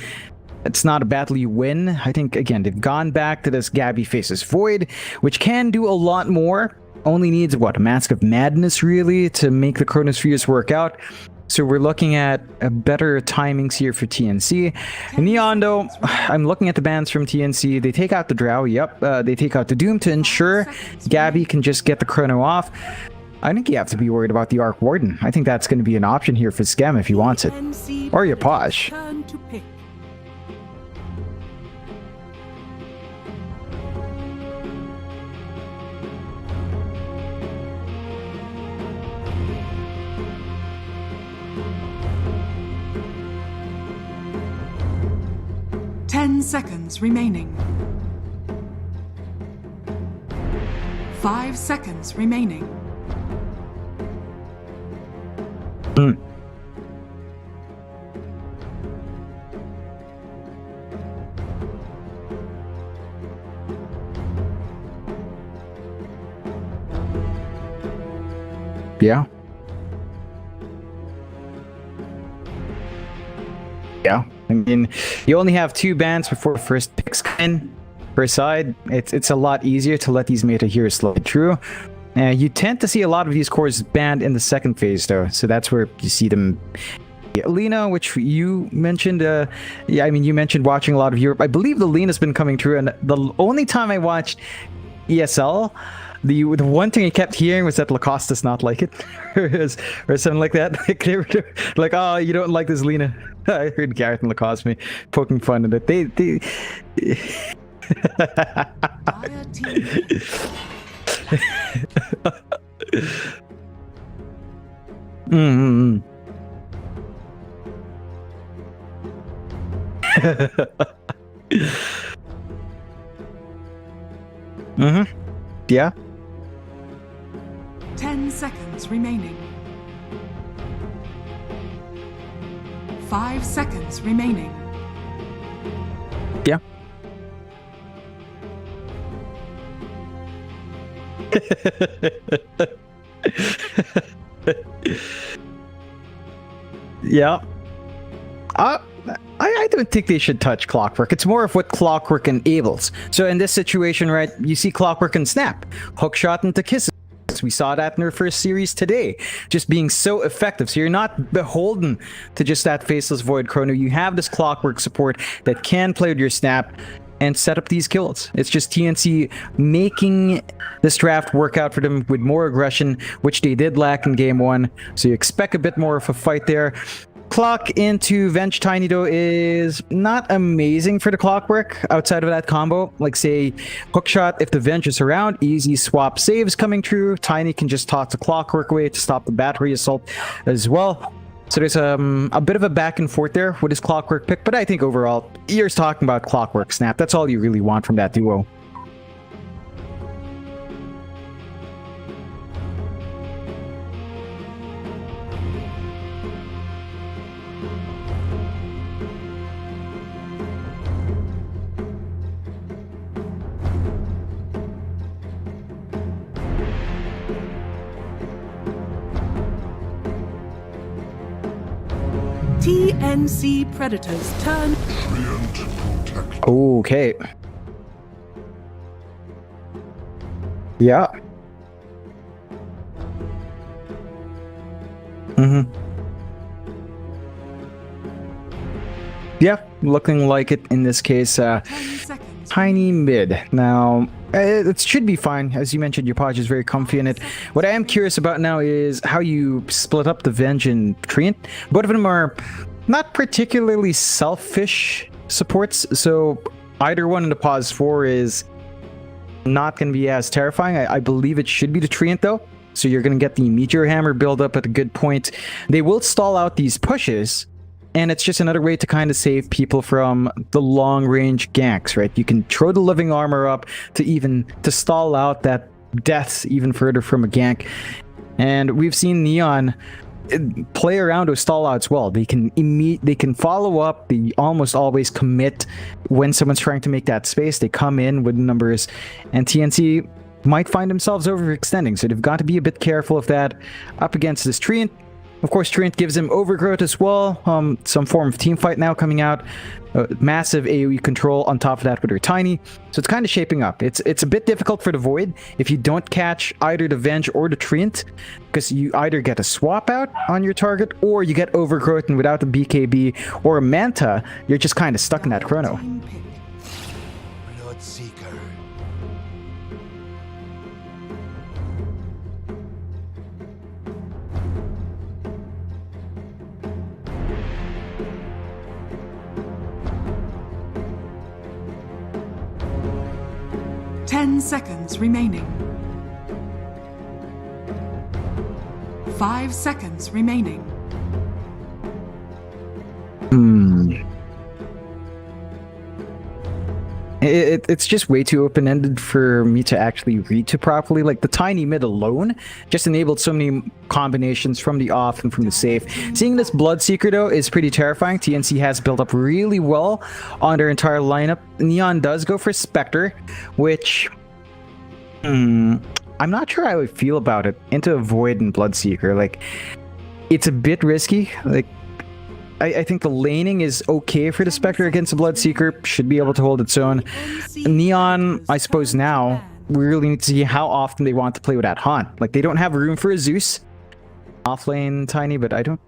It's not a battle you win. I think, again, they've gone back to this Gabby faces Void, which can do a lot more. Only needs, what, a Mask of Madness, really, to make the Chronospheres work out. So we're looking at a better timings here for TNC. Neon, though, I'm looking at the bans from TNC. They take out the Drow, yep. They take out the Doom to ensure Gabby can just get the Chrono off. I think you have to be worried about the Arc Warden. I think that's going to be an option here for Scam if he wants it. Or your Posh. Turn to pick. Seconds remaining. 5 seconds remaining. Yeah. Yeah. I mean, you only have 2 bans before first picks come in per side. It's a lot easier to let these meta heroes slide through. You tend to see a lot of these cores banned in the second phase, though, so that's where you see them Lena, which you mentioned, yeah, I mean, you mentioned watching a lot of Europe. I believe the Lena's been coming through, and the only time I watched ESL, the one thing I kept hearing was that Lacoste does not like it, or something like that. Like, they were like, oh, you don't like this Lena. I heard Gareth and Lacoste me poking fun at it. They Dire team Mm-hmm. Mm-hmm. Yeah. 10 seconds remaining. 5 seconds remaining. Yeah. Yeah. I don't think they should touch Clockwork. It's more of what Clockwork enables. So in this situation, right, you see Clockwork and Snap. Hookshot into Kisses. We saw that in their first series today. Just being so effective. So you're not beholden to just that Faceless Void Chrono. You have this Clockwork support that can play with your Snap and set up these kills. It's just TNC making this draft work out for them with more aggression, which they did lack in game 1. So you expect a bit more of a fight there. Clock into Venge Tiny though is not amazing for the Clockwork outside of that combo. Like say Hookshot, if the Venge is around, easy swap saves coming through. Tiny can just toss the Clockwork away to stop the battery assault as well. So there's a bit of a back and forth there with his Clockwork pick, but I think overall, you're talking about Clockwork Snap. That's all you really want from that duo. TNC Predators turn. Okay. Yeah. Mm-hmm. Yeah, looking like it in this case. 10 seconds. Tiny mid. Now, it should be fine. As you mentioned, your Podge is very comfy in it. What I am curious about now is how you split up the Venge and Treant. Both of them are not particularly selfish supports, so either one in the pause 4 is not going to be as terrifying. I believe it should be the Treant though. So you're going to get the Meteor Hammer build up at a good point. They will stall out these pushes, and it's just another way to kind of save people from the long-range ganks, right? You can throw the living armor up to stall out that death even further from a gank. And we've seen Neon play around with stall outs well. They can follow up. They almost always commit when someone's trying to make that space. They come in with numbers, and TNC might find themselves overextending. So they've got to be a bit careful of that up against this Treant. Of course, Treant gives him overgrowth as well. Some form of team fight now coming out. Massive AoE control on top of that with her Tiny. So it's kind of shaping up. It's a bit difficult for the Void if you don't catch either the Venge or the Treant, because you either get a swap out on your target or you get overgrowth, and without the BKB or a Manta, you're just kind of stuck in that chrono. Team pick. Bloodseeker. Ten seconds remaining. 5 seconds remaining. It's just way too open-ended for me to actually read to properly. Like the Tiny mid alone just enabled so many combinations from the off and from the safe. Seeing this Bloodseeker though is pretty terrifying. TNC has built up really well on their entire lineup. Neon does go for Spectre, which I'm not sure how I would feel about it into a Void and Bloodseeker. Like, it's a bit risky. Like, I think the laning is okay for the Spectre against the Bloodseeker. Should be able to hold its own. Neon, I suppose now, we really need to see how often they want to play with that Haunt. Like, they don't have room for a Zeus. Offlane Tiny, but I don't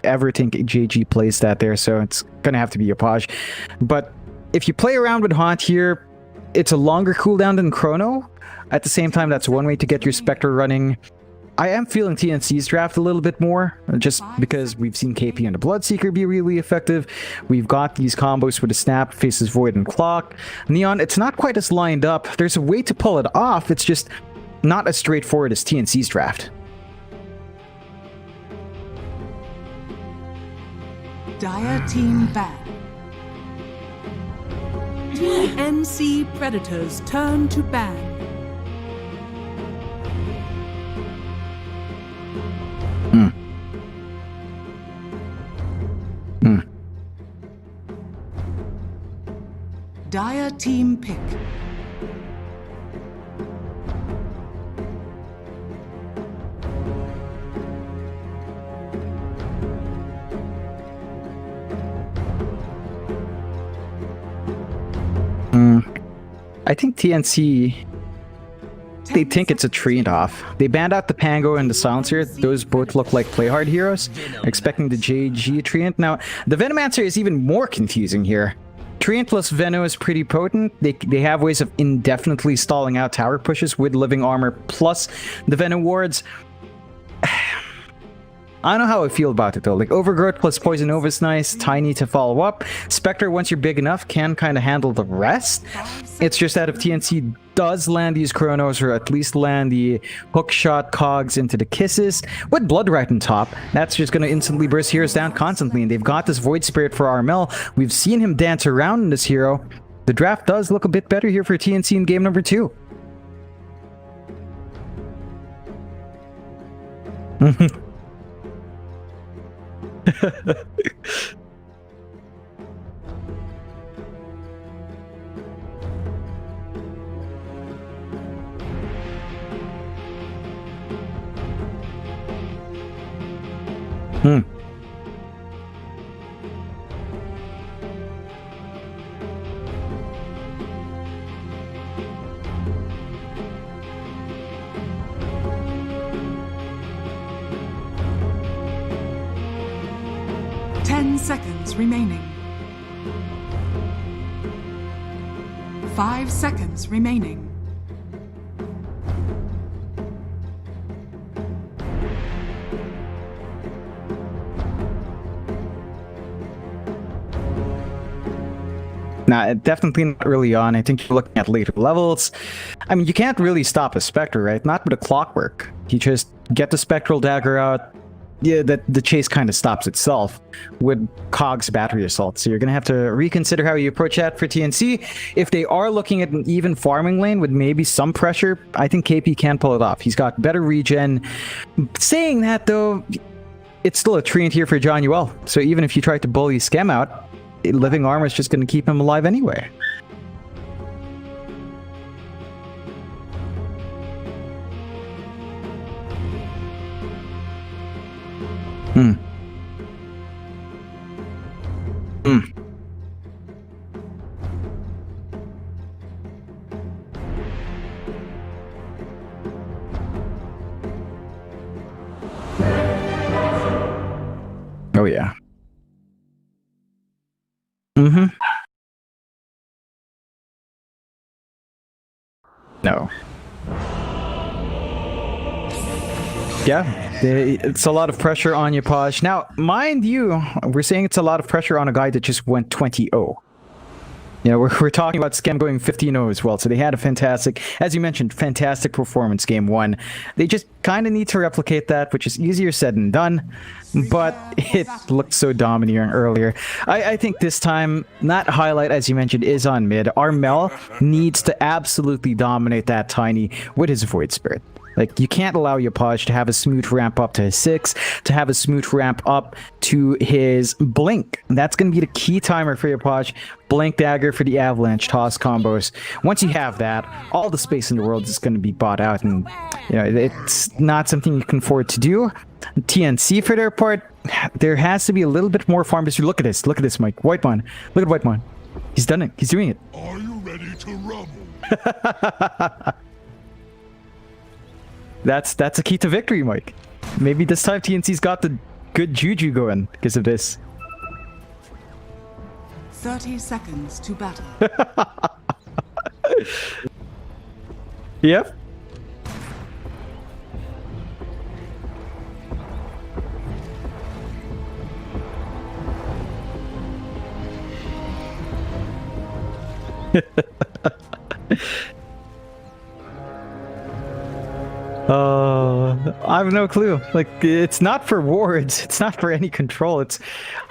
ever think JG plays that there, so it's gonna have to be Yapaj. But if you play around with Haunt here, it's a longer cooldown than Chrono. At the same time, that's one way to get your Spectre running. I am feeling TNC's draft a little bit more, just because we've seen KP and the Bloodseeker be really effective. We've got these combos with the Snap, Faces Void, and Clock. Neon, it's not quite as lined up. There's a way to pull it off, it's just not as straightforward as TNC's draft. Dire Team ban. TNC Predators turn to ban. Dire Team pick. I think TNC, they think it's a trade-off. They banned out the Pango and the Silencer. Those both look like play-hard heroes. Expecting the JG Treant. Now, the Venomancer is even more confusing here. Treant plus Veno is pretty potent. They have ways of indefinitely stalling out tower pushes with living armor plus the Veno wards. I don't know how I feel about it though. Like Overgrowth plus Poison Nova is nice, Tiny to follow up. Spectre, once you're big enough, can kind of handle the rest. It's just that if TNC does land these Chronos, or at least land the hookshot cogs into the kisses, with Blood right on top, that's just going to instantly burst heroes down constantly. And they've got this Void Spirit for Armel. We've seen him dance around in this hero. The draft does look a bit better here for TNC in game number 2. Seconds remaining. 5 seconds remaining. Nah, definitely not early on. I think you're looking at later levels. I mean, you can't really stop a Spectre, right? Not with a Clockwork. You just get the Spectral Dagger out. Yeah, the chase kind of stops itself with Cog's Battery Assault. So you're going to have to reconsider how you approach that for TNC. If they are looking at an even farming lane with maybe some pressure, I think KP can pull it off. He's got better regen. Saying that, though, it's still a treant here for John Uel. So even if you try to bully Skem out, living armor is just going to keep him alive anyway. Oh yeah. No. Yeah, it's a lot of pressure on Yapaj. Now, mind you, we're saying it's a lot of pressure on a guy that just went 20-0. You know, we're talking about Skem going 15-0 as well. So they had a fantastic, as you mentioned, fantastic performance game 1. They just kind of need to replicate that, which is easier said than done. But it looked so domineering earlier. I think this time, that highlight, as you mentioned, is on mid. Armel needs to absolutely dominate that Tiny with his Void Spirit. Like, you can't allow Yapaj to have a smooth ramp up to his 6, to have a smooth ramp up to his Blink. That's going to be the key timer for Yapaj. Blink Dagger for the Avalanche toss combos. Once you have that, all the space in the world is going to be bought out, and you know it's not something you can afford to do. TNC, for their part, there has to be a little bit more farm history. Look at this, Mike. Whitemon. Look at Whitemon. He's done it. He's doing it. Are you ready to rumble? That's a key to victory, Mike. Maybe this time TNC's got the good juju going because of this. 30 seconds to battle. Yep. I have no clue. Like, it's not for wards. It's not for any control.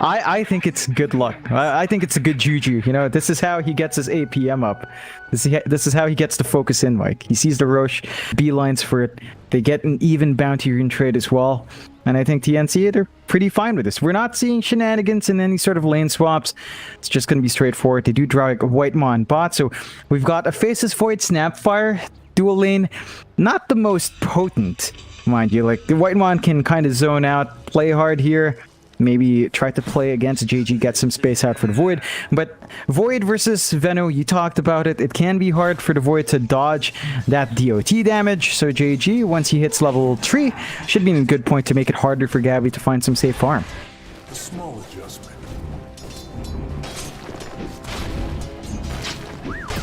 I think it's good luck. I think it's a good juju. You know, this is how he gets his APM up. This is how he gets to focus in. Like, he sees the Roche, beelines for it. They get an even bounty rune trade as well. And I think TNC, they're pretty fine with this. We're not seeing shenanigans in any sort of lane swaps. It's just going to be straightforward. They do draw a White Maw and bot. So we've got a Faceless Void Snapfire. Dual lane, not the most potent, mind you. Like, the White Mon can kind of zone out, play hard here, maybe try to play against JG, get some space out for the Void. But Void versus Veno, you talked about it. It can be hard for the Void to dodge that DOT damage. So JG, once he hits level 3, should be in a good point to make it harder for Gabby to find some safe farm. A small adjustment.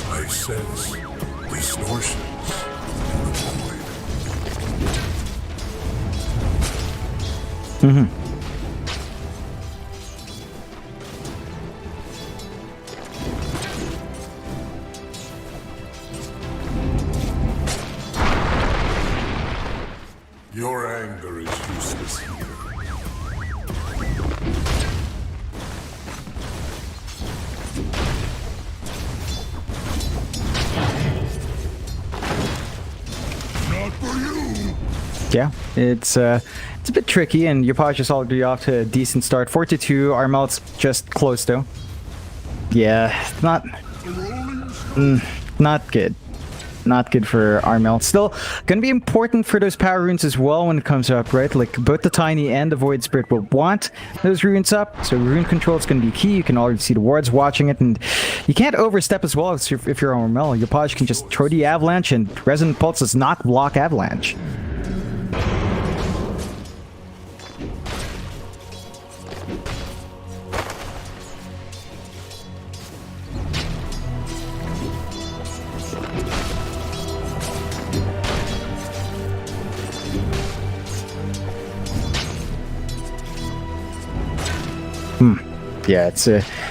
I sense distortions in the void. Your anger is useless here. Not for you! Yeah, it's a bit tricky, and Yopaj is already off to a decent start. 4-2, Armel's just close though. Yeah, not good. Not good for Armel. Still, gonna be important for those power runes as well when it comes up, right? Like, both the Tiny and the Void Spirit will want those runes up, so rune control is gonna be key. You can already see the wards watching it, and you can't overstep as well if you're Armel. Yopaj can just throw the Avalanche, and Resonant Pulse does not block Avalanche. Yeah, it's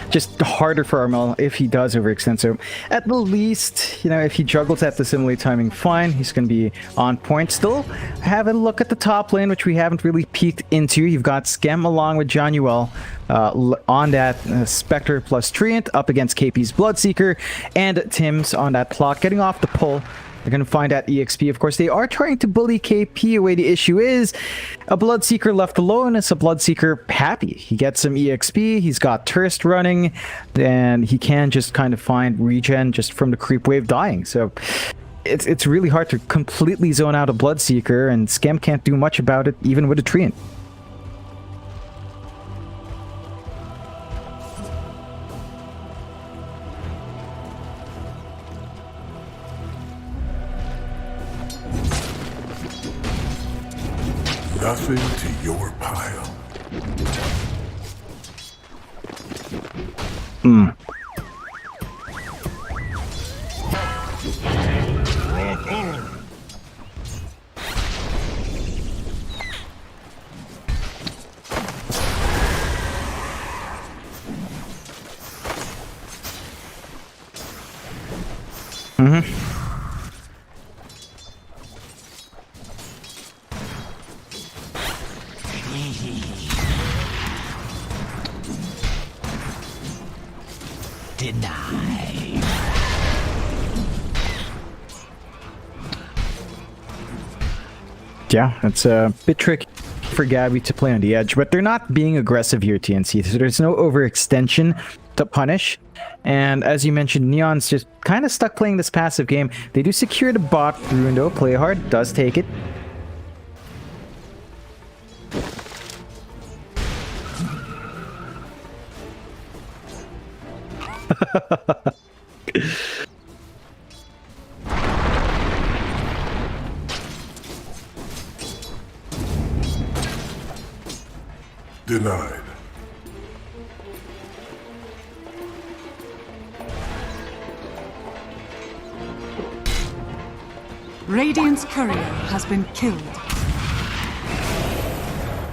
just harder for Armel if he does overextend. So at the least, you know, if he juggles at the simulate timing, fine. He's going to be on point. Still, have a look at the top lane, which we haven't really peeked into. You've got Skem along with Januel on that Spectre plus Treant up against KP's Bloodseeker, and Tim's on that clock, getting off the pull. They're going to find that EXP. Of course, they are trying to bully KP away. The issue is a Bloodseeker left alone is a Bloodseeker happy. He gets some EXP. He's got Thirst running, and he can just kind of find regen just from the creep wave dying. So it's really hard to completely zone out a Bloodseeker, and Skem can't do much about it, even with a Treant. Nothing to your pile. Rock on. Denied. Yeah, it's a bit tricky for Gabby to play on the edge, but they're not being aggressive here, TNC. So there's no overextension to punish. And as you mentioned, Neon's just kind of stuck playing this passive game. They do secure the bot rune though. Play hard does take it. Denied. Radiant's courier has been killed.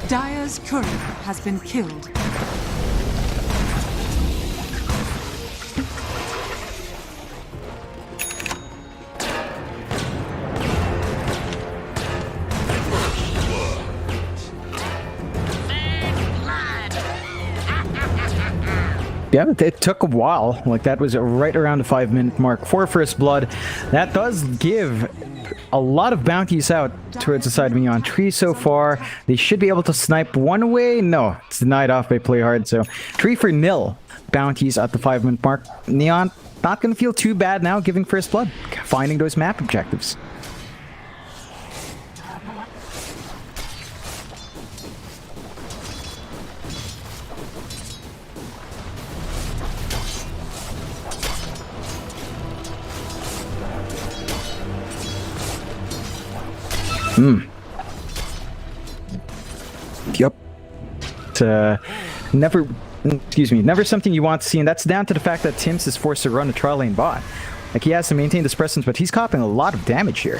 Dire's courier has been killed. Yeah, it took a while. Like, that was right around the 5-minute mark for first blood. That does give a lot of bounties out towards the side of Neon. 3 so far. They should be able to snipe one away. No, it's denied off by Play Hard. So 3 for nil bounties at the 5-minute mark. Neon not going to feel too bad now giving first blood. Finding those map objectives. Yep. Never something you want to see, and that's down to the fact that Tim's is forced to run a trial lane bot. Like, he has to maintain this presence, but he's copying a lot of damage here.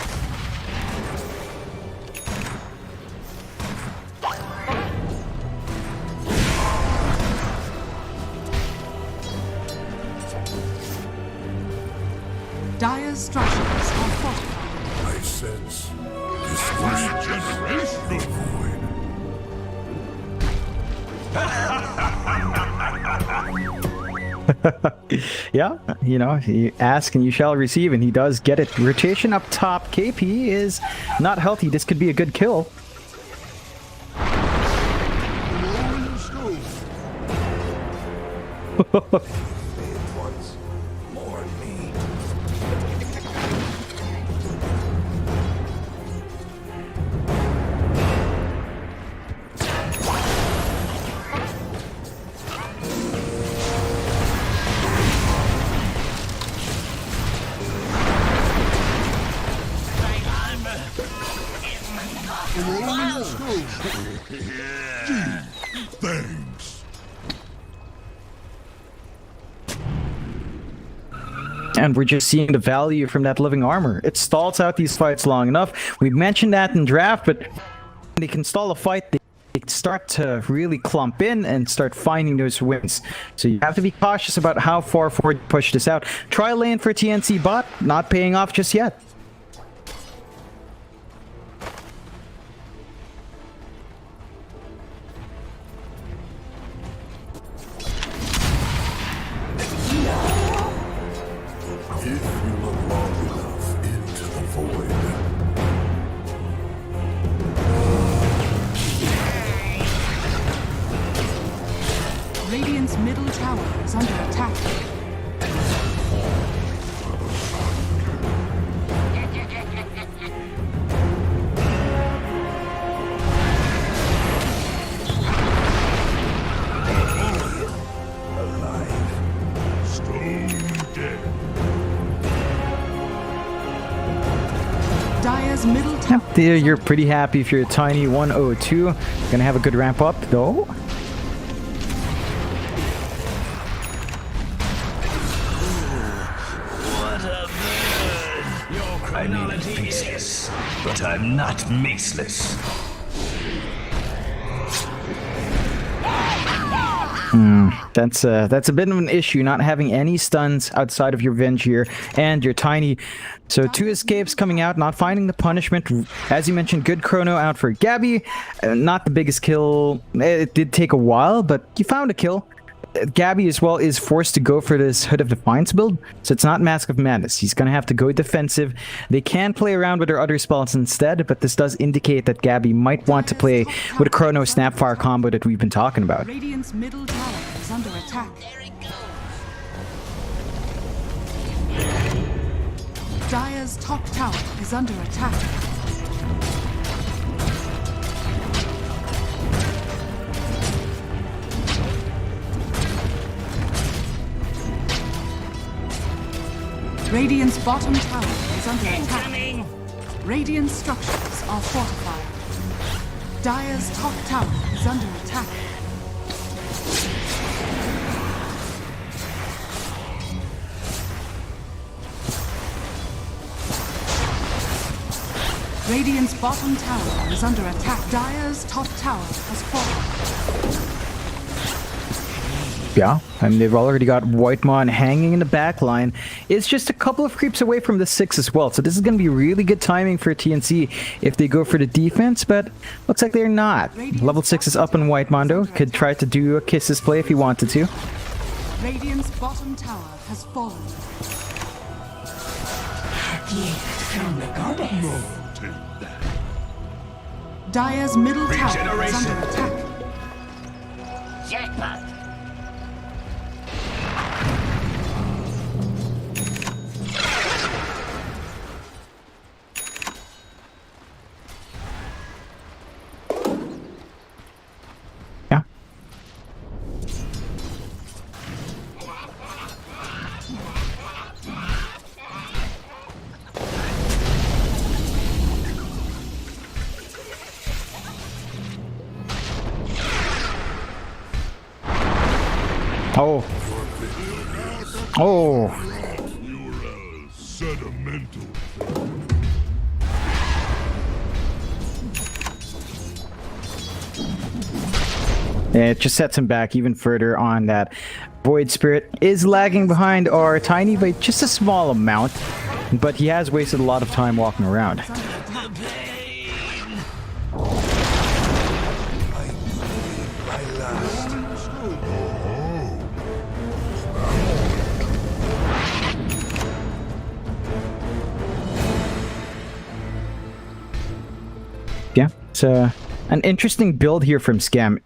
Dire's structures are fortified. I sense this void. Yeah, you know, you ask and you shall receive, and he does get it. Rotation up top. KP is not healthy. This could be a good kill. Thanks. And we're just seeing the value from that living armor. It stalls out these fights long enough. We mentioned that in draft, but when they can stall a fight, they start to really clump in and start finding those wins. So you have to be cautious about how far forward you push this out. Try lane for TNC bot, not paying off just yet. If you look long enough into the void, Radiant's middle tower is under attack. stone dead. Dire's middle tower. There, you're pretty happy if you're a tiny 102. Gonna have a good ramp up though. I may be faceless, but I'm not maceless. That's a bit of an issue, not having any stuns outside of your Venge here and your tiny. So 2 escapes coming out, not finding the punishment. As you mentioned, good chrono out for Gabby. Not the biggest kill. It did take a while, but you found a kill. Gabby as well is forced to go for this Hood of Defiance build, so it's not Mask of Madness. He's going to have to go defensive. They can play around with their other spells instead, but this does indicate that Gabby might want to play with a Chrono Snapfire combo that we've been talking about. Radiant's middle tower is under attack. Dire's top tower is under attack. Radiant's bottom tower is under attack. Radiant structures are fortified. Dire's top tower is under attack. Radiant's bottom tower is under attack. Dire's top tower has fallen. Yeah, I mean, they've already got Whitemon hanging in the back line. It's just a couple of creeps away from the 6 as well. So this is going to be really good timing for TNC if they go for the defense, but looks like they're not. Level 6 is up on Whitemondo. Could try to do a Kisses play if he wanted to. Radiant's bottom tower has fallen. From the goddess. Take that. Dire's middle tower is under attack. Jackpot. Yeah. Oh. Oh. You're a sentimental. It just sets him back even further on that. Void Spirit is lagging behind our Tiny by just a small amount, but he has wasted a lot of time walking around. Yeah, it's an interesting build here from Scam.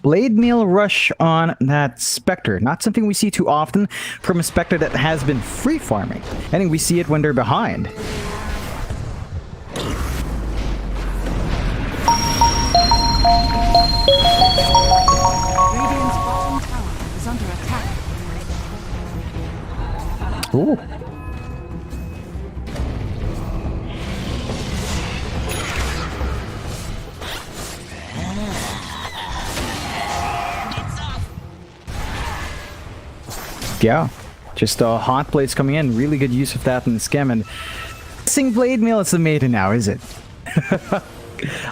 Blade Mail Rush on that Spectre. Not something we see too often from a Spectre that has been free farming. I think we see it when they're behind. Radiant's bottom tower is under attack. Ooh. Yeah, just Haunt Blades coming in. Really good use of that in the Scam. And Sing Blade Mail is the maiden now, is it? I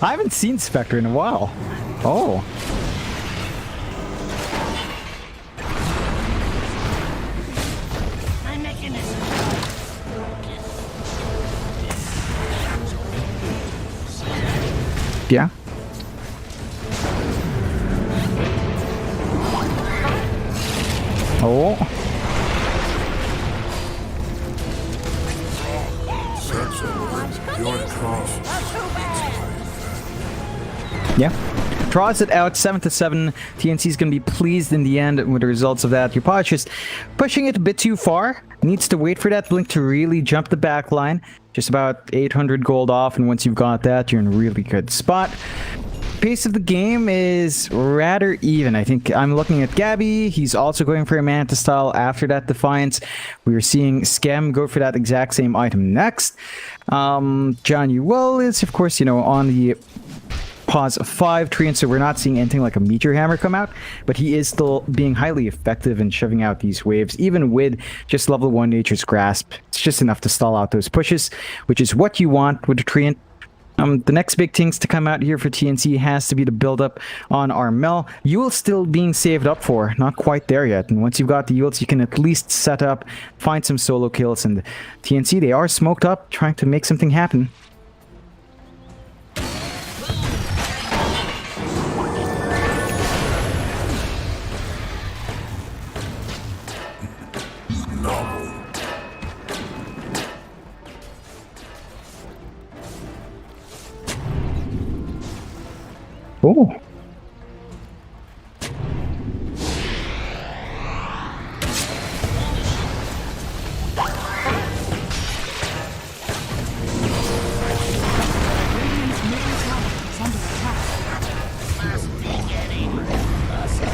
haven't seen Spectre in a while. Oh. I'm making this. Yeah. Oh. Yeah. Draws it out 7-7. TNC's going to be pleased in the end with the results of that. You're probably just pushing it a bit too far. Needs to wait for that blink to really jump the back line. Just about 800 gold off, and once you've got that, you're in a really good spot. Pace of the game is rather even. I think I'm looking at Gabby. He's also going for a Manta style after that Defiance. We are seeing Scam go for that exact same item next. John Uwell is, of course, on the pause of 5 tree, and so we're not seeing anything like a Meteor Hammer come out, but he is still being highly effective in shoving out these waves, even with just level 1 Nature's Grasp. It's just enough to stall out those pushes, which is what you want with a Treant. The next big things to come out here for TNC has to be the build-up on our Mel. Yule still being saved up for, not quite there yet. And once you've got the Yules, you can at least set up, find some solo kills. And TNC, they are smoked up, trying to make something happen. Oh.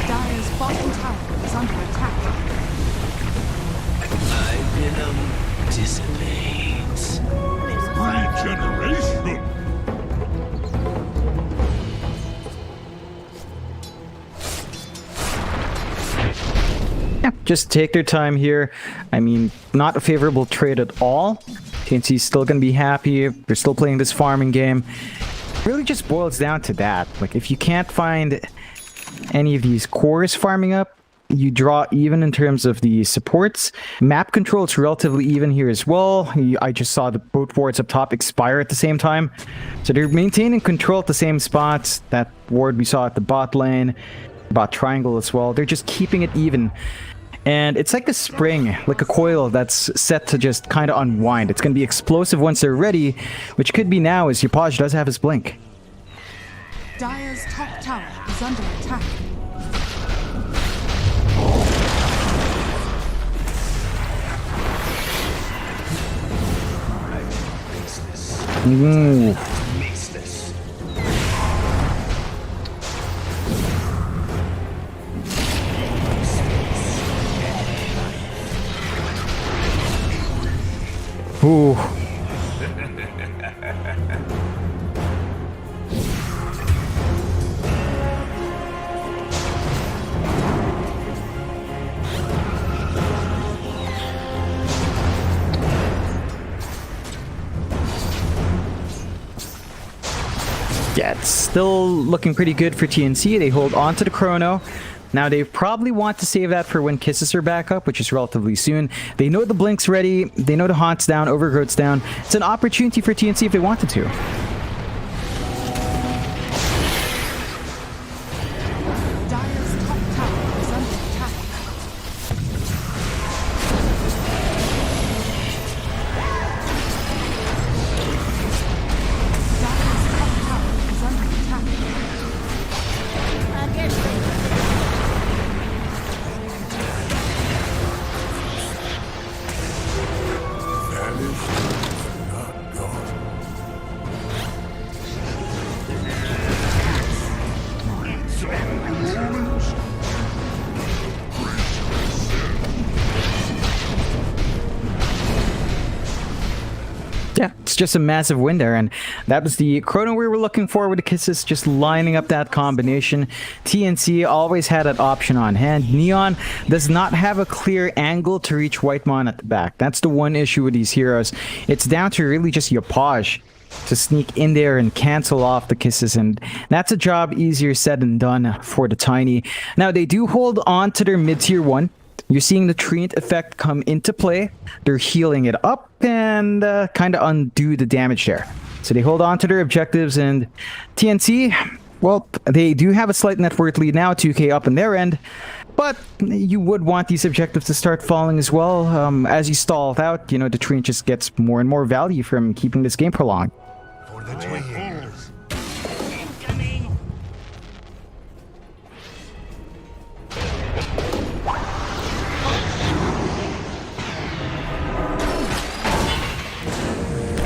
Dire's bottom tower is under attack. My venom dissipates. Regeneration! Yeah, just take their time here. I mean, not a favorable trade at all. TNC's still going to be happy. They're still playing this farming game. Really just boils down to that. Like, if you can't find any of these cores farming up, you draw even in terms of the supports. Map control is relatively even here as well. I just saw the both wards up top expire at the same time. So they're maintaining control at the same spots. That ward we saw at the bot lane, bot triangle as well. They're just keeping it even. And it's like a spring, like a coil that's set to just kind of unwind. It's going to be explosive once they're ready, which could be now as Yopaj does have his blink. Dire's top tower is under attack. Ooh. Ooh. Yeah, it's still looking pretty good for TNC. They hold on to the chrono. Now, they probably want to save that for when Kisses are back up, which is relatively soon. They know the Blink's ready. They know the Haunt's down, Overgrowth's down. It's an opportunity for TNC if they wanted to. Dire's top tower is under attack. Dire's top tower is under attack. Yeah, it's just a massive win there, and that was the chrono we were looking for with the Kisses, just lining up that combination. TNC always had that option on hand. Neon does not have a clear angle to reach Whitemon at the back. That's the one issue with these heroes. It's down to really just Yopaj to sneak in there and cancel off the Kisses, and that's a job easier said than done for the Tiny. Now, they do hold on to their mid-tier 1. You're seeing the Treant effect come into play. They're healing it up and kind of undo the damage there. So they hold on to their objectives, and TNC, well, they do have a slight net worth lead now, 2k up in their end, but you would want these objectives to start falling as well. As you stall it out, you know, the Treant just gets more and more value from keeping this game prolonged. For the twins.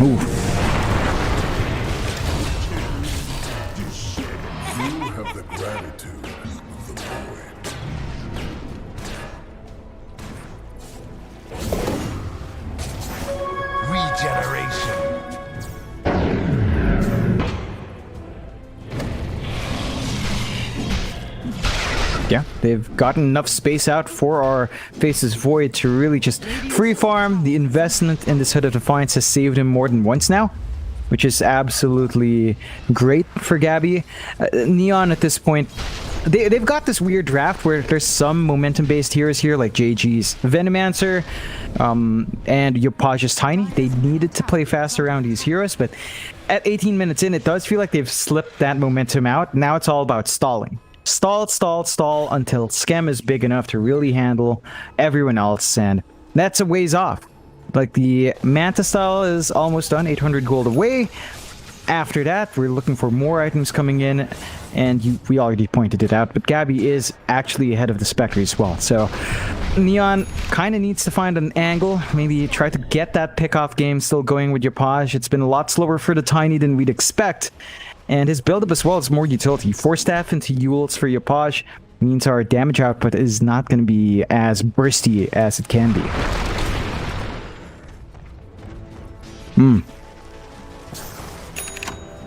Ooh. You have the gratitude of the void. Regeneration. Yeah, they've gotten enough space out for our Faces Void to really just free farm. The investment in this Hood of Defiance has saved him more than once now, which is absolutely great for Gabby. Neon at this point, they've got this weird draft where there's some momentum-based heroes here, like JG's Venomancer and Yopaj's Tiny. They needed to play fast around these heroes, but at 18 minutes in, it does feel like they've slipped that momentum out. Now it's all about stalling. Stall until Schem is big enough to really handle everyone else, and that's a ways off. Like, the Manta style is almost done, 800 gold away. After that, we're looking for more items coming in, and we already pointed it out, but Gabby is actually ahead of the Spectre as well. So Neon kind of needs to find an angle, maybe try to get that pick-off game still going with Yopaj. It's been a lot slower for the Tiny than we'd expect. And his build-up as well is more utility. 4 staff into Yules for Yopaj means our damage output is not going to be as bursty as it can be.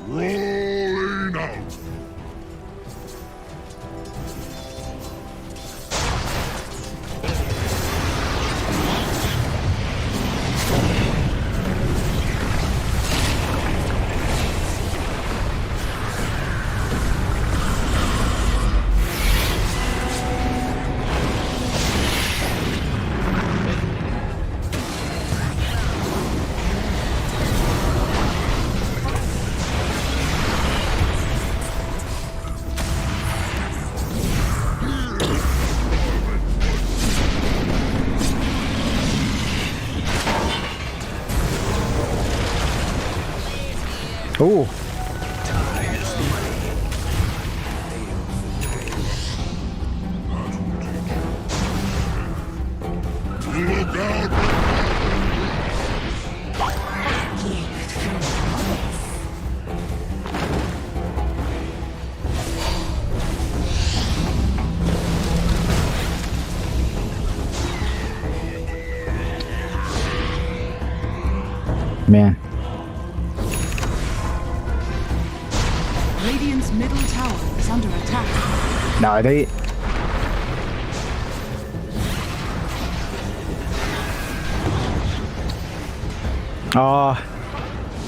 Rolling out. Oh, Look out! man. Radiant's middle tower is under attack. No, they... Oh,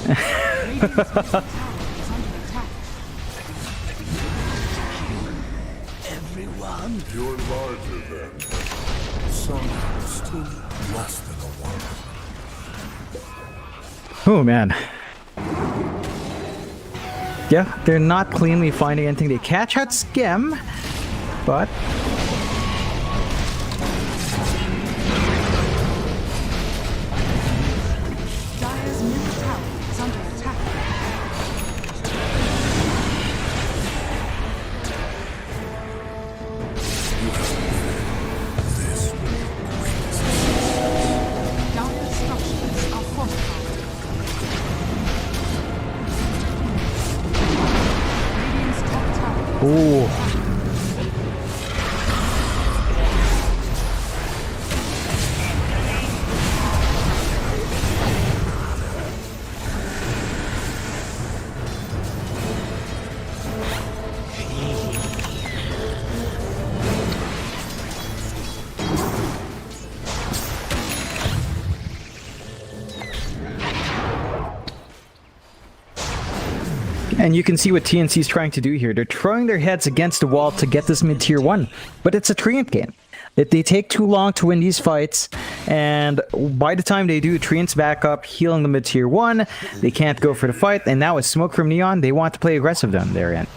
Radiant's middle tower is under attack. Everyone, you're larger than some still less than a one. oh man. Yeah, they're not cleanly finding anything. They catch out Skem, but... Dire's middle tower is under attack. Dire's structures are fortified. Radiant's top tower. Ooh. And you can see what TNC's trying to do here. They're throwing their heads against the wall to get this mid-tier 1. But it's a Treant game. They take too long to win these fights, and by the time they do, Treant's back up, healing the mid-tier 1. They can't go for the fight, and now with smoke from Neon, they want to play aggressive down their end.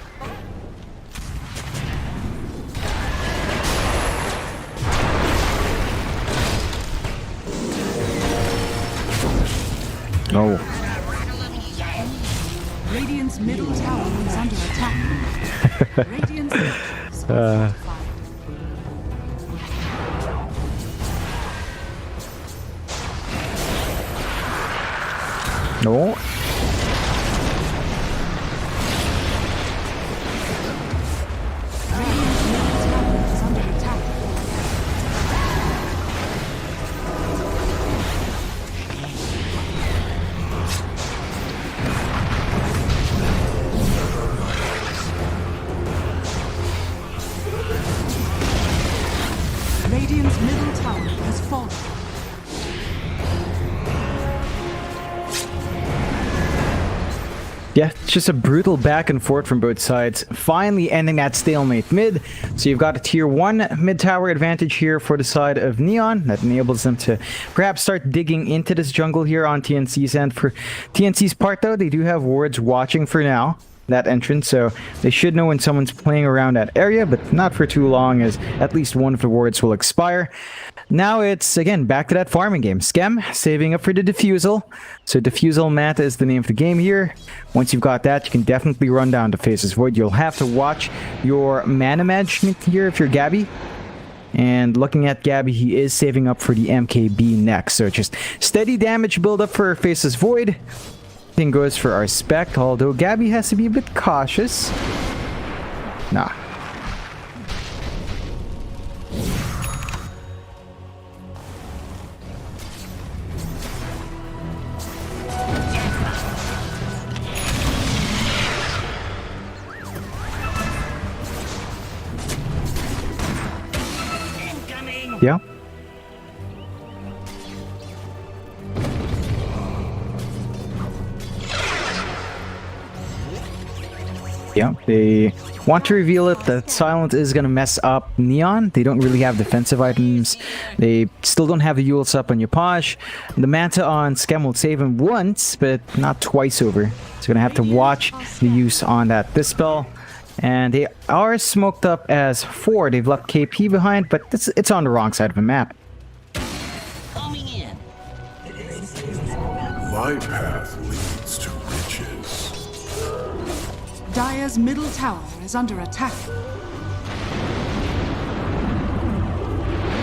Oh. Radiant's middle tower is under attack. Radiant's structures are fortified. No. Radiant's middle tower is under attack. Radiant's middle tower has fallen. Yeah, it's just a brutal back and forth from both sides, finally ending that stalemate mid. So you've got a tier 1 mid tower advantage here for the side of Neon. That enables them to perhaps start digging into this jungle here on TNC's end. For TNC's part though, they do have wards watching for now, that entrance, so they should know when someone's playing around that area, but not for too long, as at least one of the wards will expire. Now it's, again, back to that farming game. Skem saving up for the Diffusal. So Diffusal Mata is the name of the game here. Once you've got that, you can definitely run down to Faces Void. You'll have to watch your mana management here if you're Gabby. And looking at Gabby, he is saving up for the MKB next. So just steady damage build up for Faces Void. Same goes for our Spec, although Gabby has to be a bit cautious. Nah. Yeah. Yeah, they want to reveal it that Silent is going to mess up Neon. They don't really have defensive items. They still don't have the Yules up on Yopaj. The Manta on Skem will save him once, but not twice over. So going to have to watch the use on that Dispel. And they are smoked up as 4. They've left KP behind, but it's on the wrong side of the map. My path leads to riches. Dire's middle tower is under attack.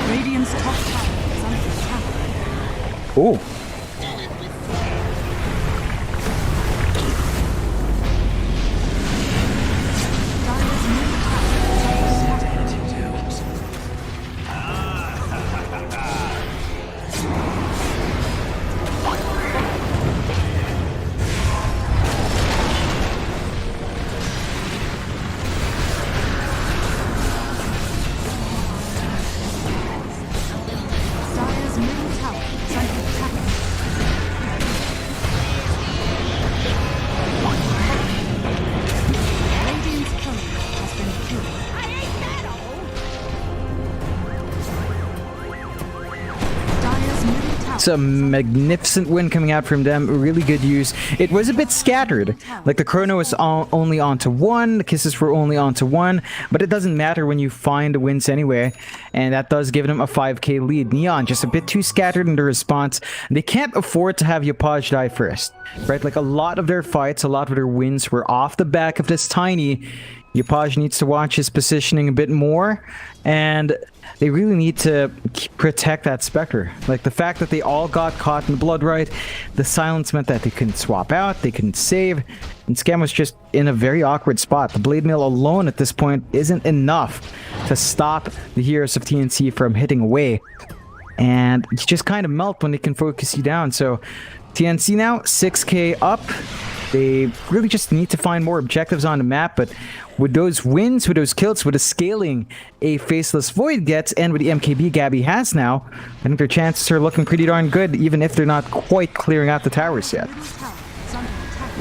Radiant's top tower is under attack. Oh. Dire's middle tower is under attack. Dire's middle tower is under attack. Radiant's courier has been killed. Dire's middle tower. It's a magnificent win coming out from them. Really good use. It was a bit scattered. Like the Chrono was only onto one, the Kisses were only onto one, but it doesn't matter when you find the wins anyway. And that does give them a 5k lead. Neon just a bit too scattered in the response. They can't afford to have Yopaj die first, right? Like a lot of their fights, a lot of their wins were off the back of this tiny. Yopaj needs to watch his positioning a bit more, and they really need to protect that Spectre. Like the fact that they all got caught in the blood right, the silence meant that they couldn't swap out, they couldn't save, and Scam was just in a very awkward spot. The Blade Mail alone at this point isn't enough to stop the heroes of TNC from hitting away, and you just kind of melt when they can focus you down. So TNC now 6k up. They really just need to find more objectives on the map, but with those wins, with those kills, with the scaling a Faceless Void gets, and with the MKB Gabby has now, I think their chances are looking pretty darn good, even if they're not quite clearing out the towers yet. Middle tower is under attack.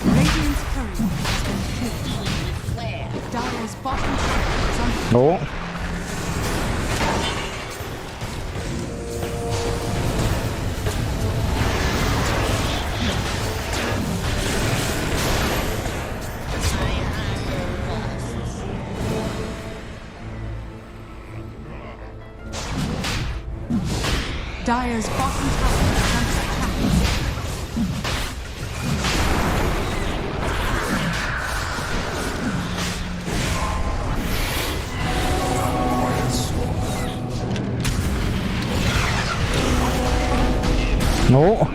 Radiant's courier has been killed. Dire's bottom tower is under Oh. Dire's bottom tower is under attack. No.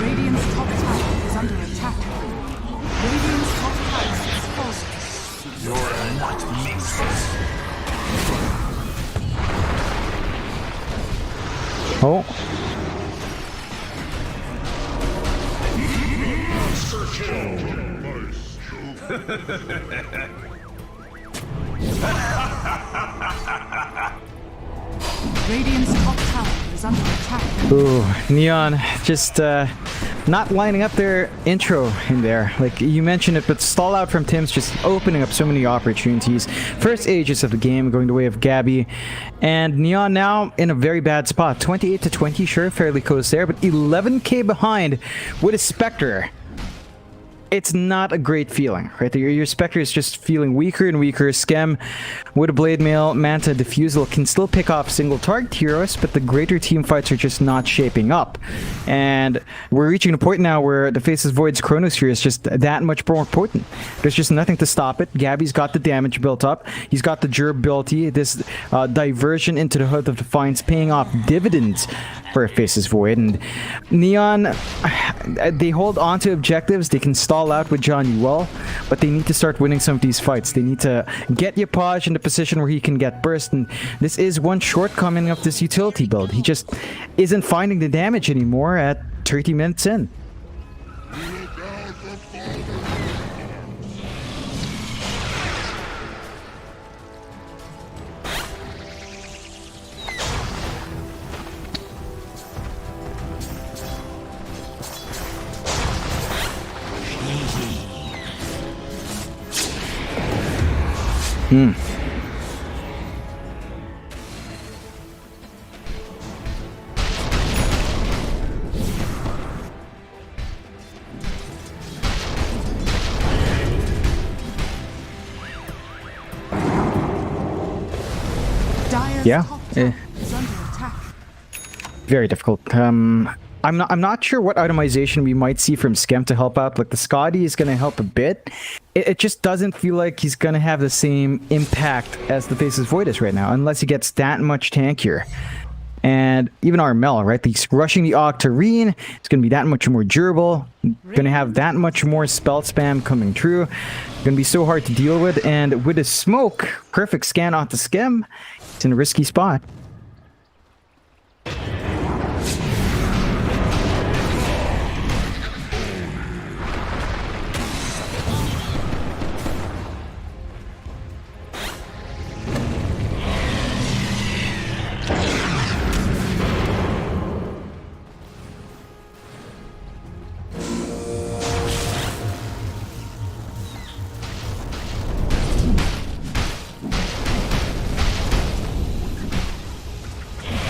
Radiant's top tower is under attack. Radiant's top tower is falling. You're not useless. Oh. Radiant's top tower is under attack. Ooh, Neon just not lining up their intro in there. Like you mentioned it, but stall out from Tim's just opening up so many opportunities. First ages of the game going the way of Gabby, and Neon now in a very bad spot. 28 to 20, sure, fairly close there, but 11k behind with a Spectre. It's not a great feeling, right? Your Spectre is just feeling weaker and weaker. Schem with a Blade Mail, Manta, Diffusal can still pick off single target heroes, but the greater team fights are just not shaping up. And we're reaching a point now where the Faceless Void's Chronosphere is just that much more important. There's just nothing to stop it. Gabby's got the damage built up. He's got the durability. This diversion into the Hood of Defiance paying off dividends for Faces Void. And Neon, they hold on to objectives. They can stall out with John Yuel, but they need to start winning some of these fights. They need to get Yapaj in the position where he can get burst, and this is one shortcoming of this utility build. He just isn't finding the damage anymore at 30 minutes in. Dire's Yeah, top tower is under attack. very difficult. I'm not sure what itemization we might see from Skem to help out. Like the Scotty is gonna help a bit. It just doesn't feel like he's gonna have the same impact as the Faces Void is right now, unless he gets that much tankier. And even Armel, right? He's rushing the Octarine. It's gonna be that much more durable. Gonna have that much more spell spam coming through. Gonna be so hard to deal with. And with a smoke, perfect scan off the Skem. It's in a risky spot.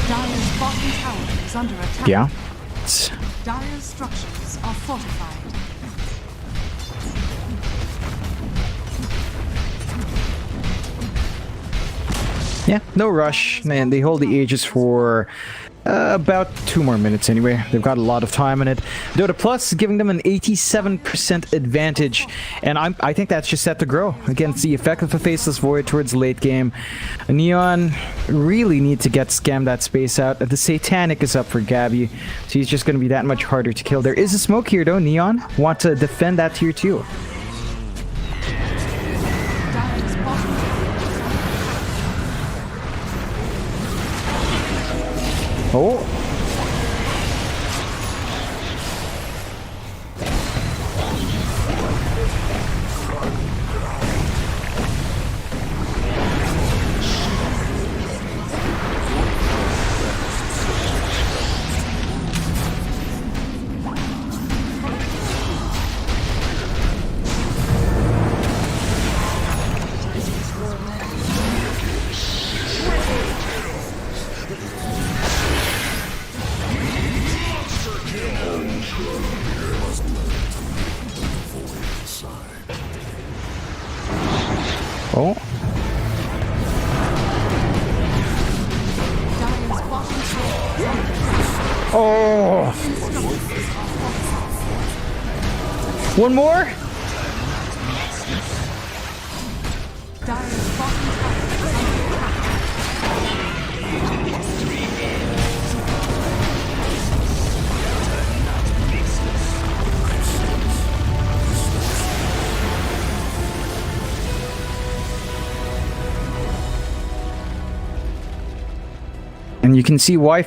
Dire's bottom tower is under attack. Yeah. Dire's structures are fortified. Yeah, no rush, man. They hold the Aegis for about 2 more minutes anyway. They've got a lot of time in it. Dota Plus is giving them an 87% advantage, and I think that's just set to grow against the effect of a Faceless Void towards the late game. Neon really need to get Scam that space out. The Satanic is up for Gabby, so he's just going to be that much harder to kill. There is a smoke here though. Neon want to defend that tier 2. Dire's bottom Oh. Oh. Dire's bottom tower is under attack. Oh. One more? Dire's bottom tower is under attack. And you can see why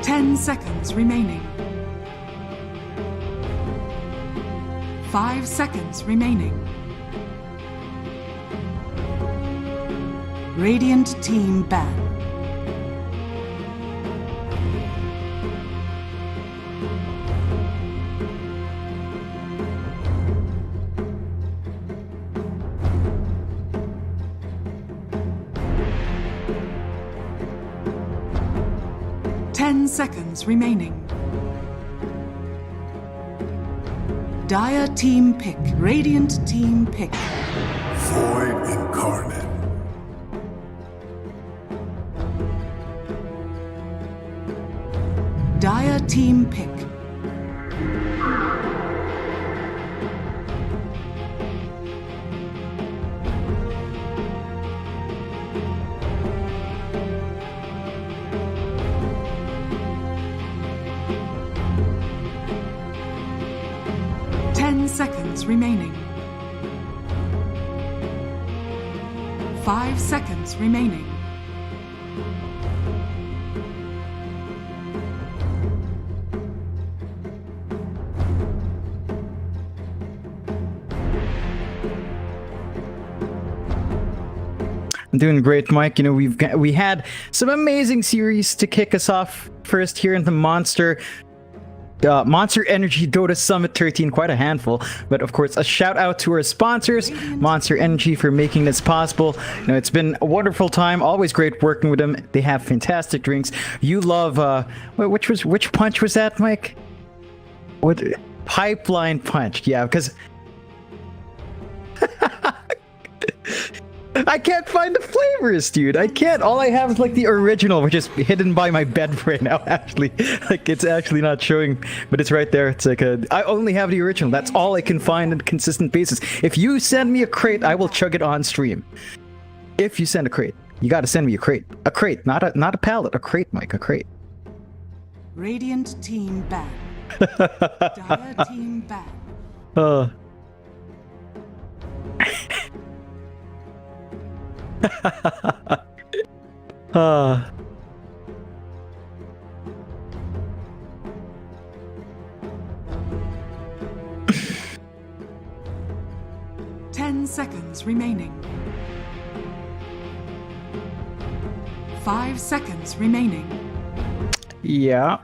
10 seconds remaining. 5 seconds remaining. Radiant team ban. Seconds remaining. Dire team pick. Radiant team pick. Void incarnate. Dire team pick. Seconds remaining. 5 seconds remaining. I'm doing great, Mike. You know, we had some amazing series to kick us off first here in the Monster Energy Dota Summit 13, quite a handful. But of course, a shout out to our sponsors, Monster Energy, for making this possible. You know, it's been a wonderful time. Always great working with them. They have fantastic drinks. You love which punch was that, Mike? What Pipeline Punch? Yeah, because I can't find the flavors, dude. I can't. All I have is like the original, which is hidden by my bed right now, actually. Like, it's actually not showing, but it's right there. It's like I only have the original. That's all I can find on a consistent basis. If you send me a crate, I will chug it on stream. If you send a crate, you got to send me a crate. A crate, not a pallet. A crate, Mike. A crate. Radiant team ban. Dire team ban. 10 seconds remaining. 5 seconds remaining. Yeah.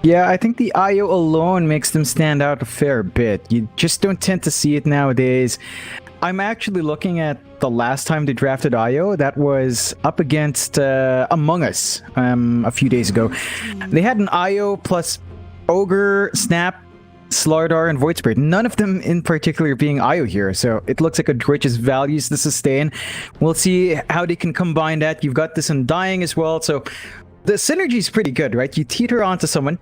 Yeah, I think the IO alone makes them stand out a fair bit. You just don't tend to see it nowadays. I'm actually looking at the last time they drafted IO. That was up against Among Us a few days ago. They had an IO plus Ogre, Snap, Slardar, and Void Spirit. None of them in particular being IO here. So it looks like a Droid's values to sustain. We'll see how they can combine that. You've got this Undying as well. So the synergy is pretty good, right? You teeter onto someone,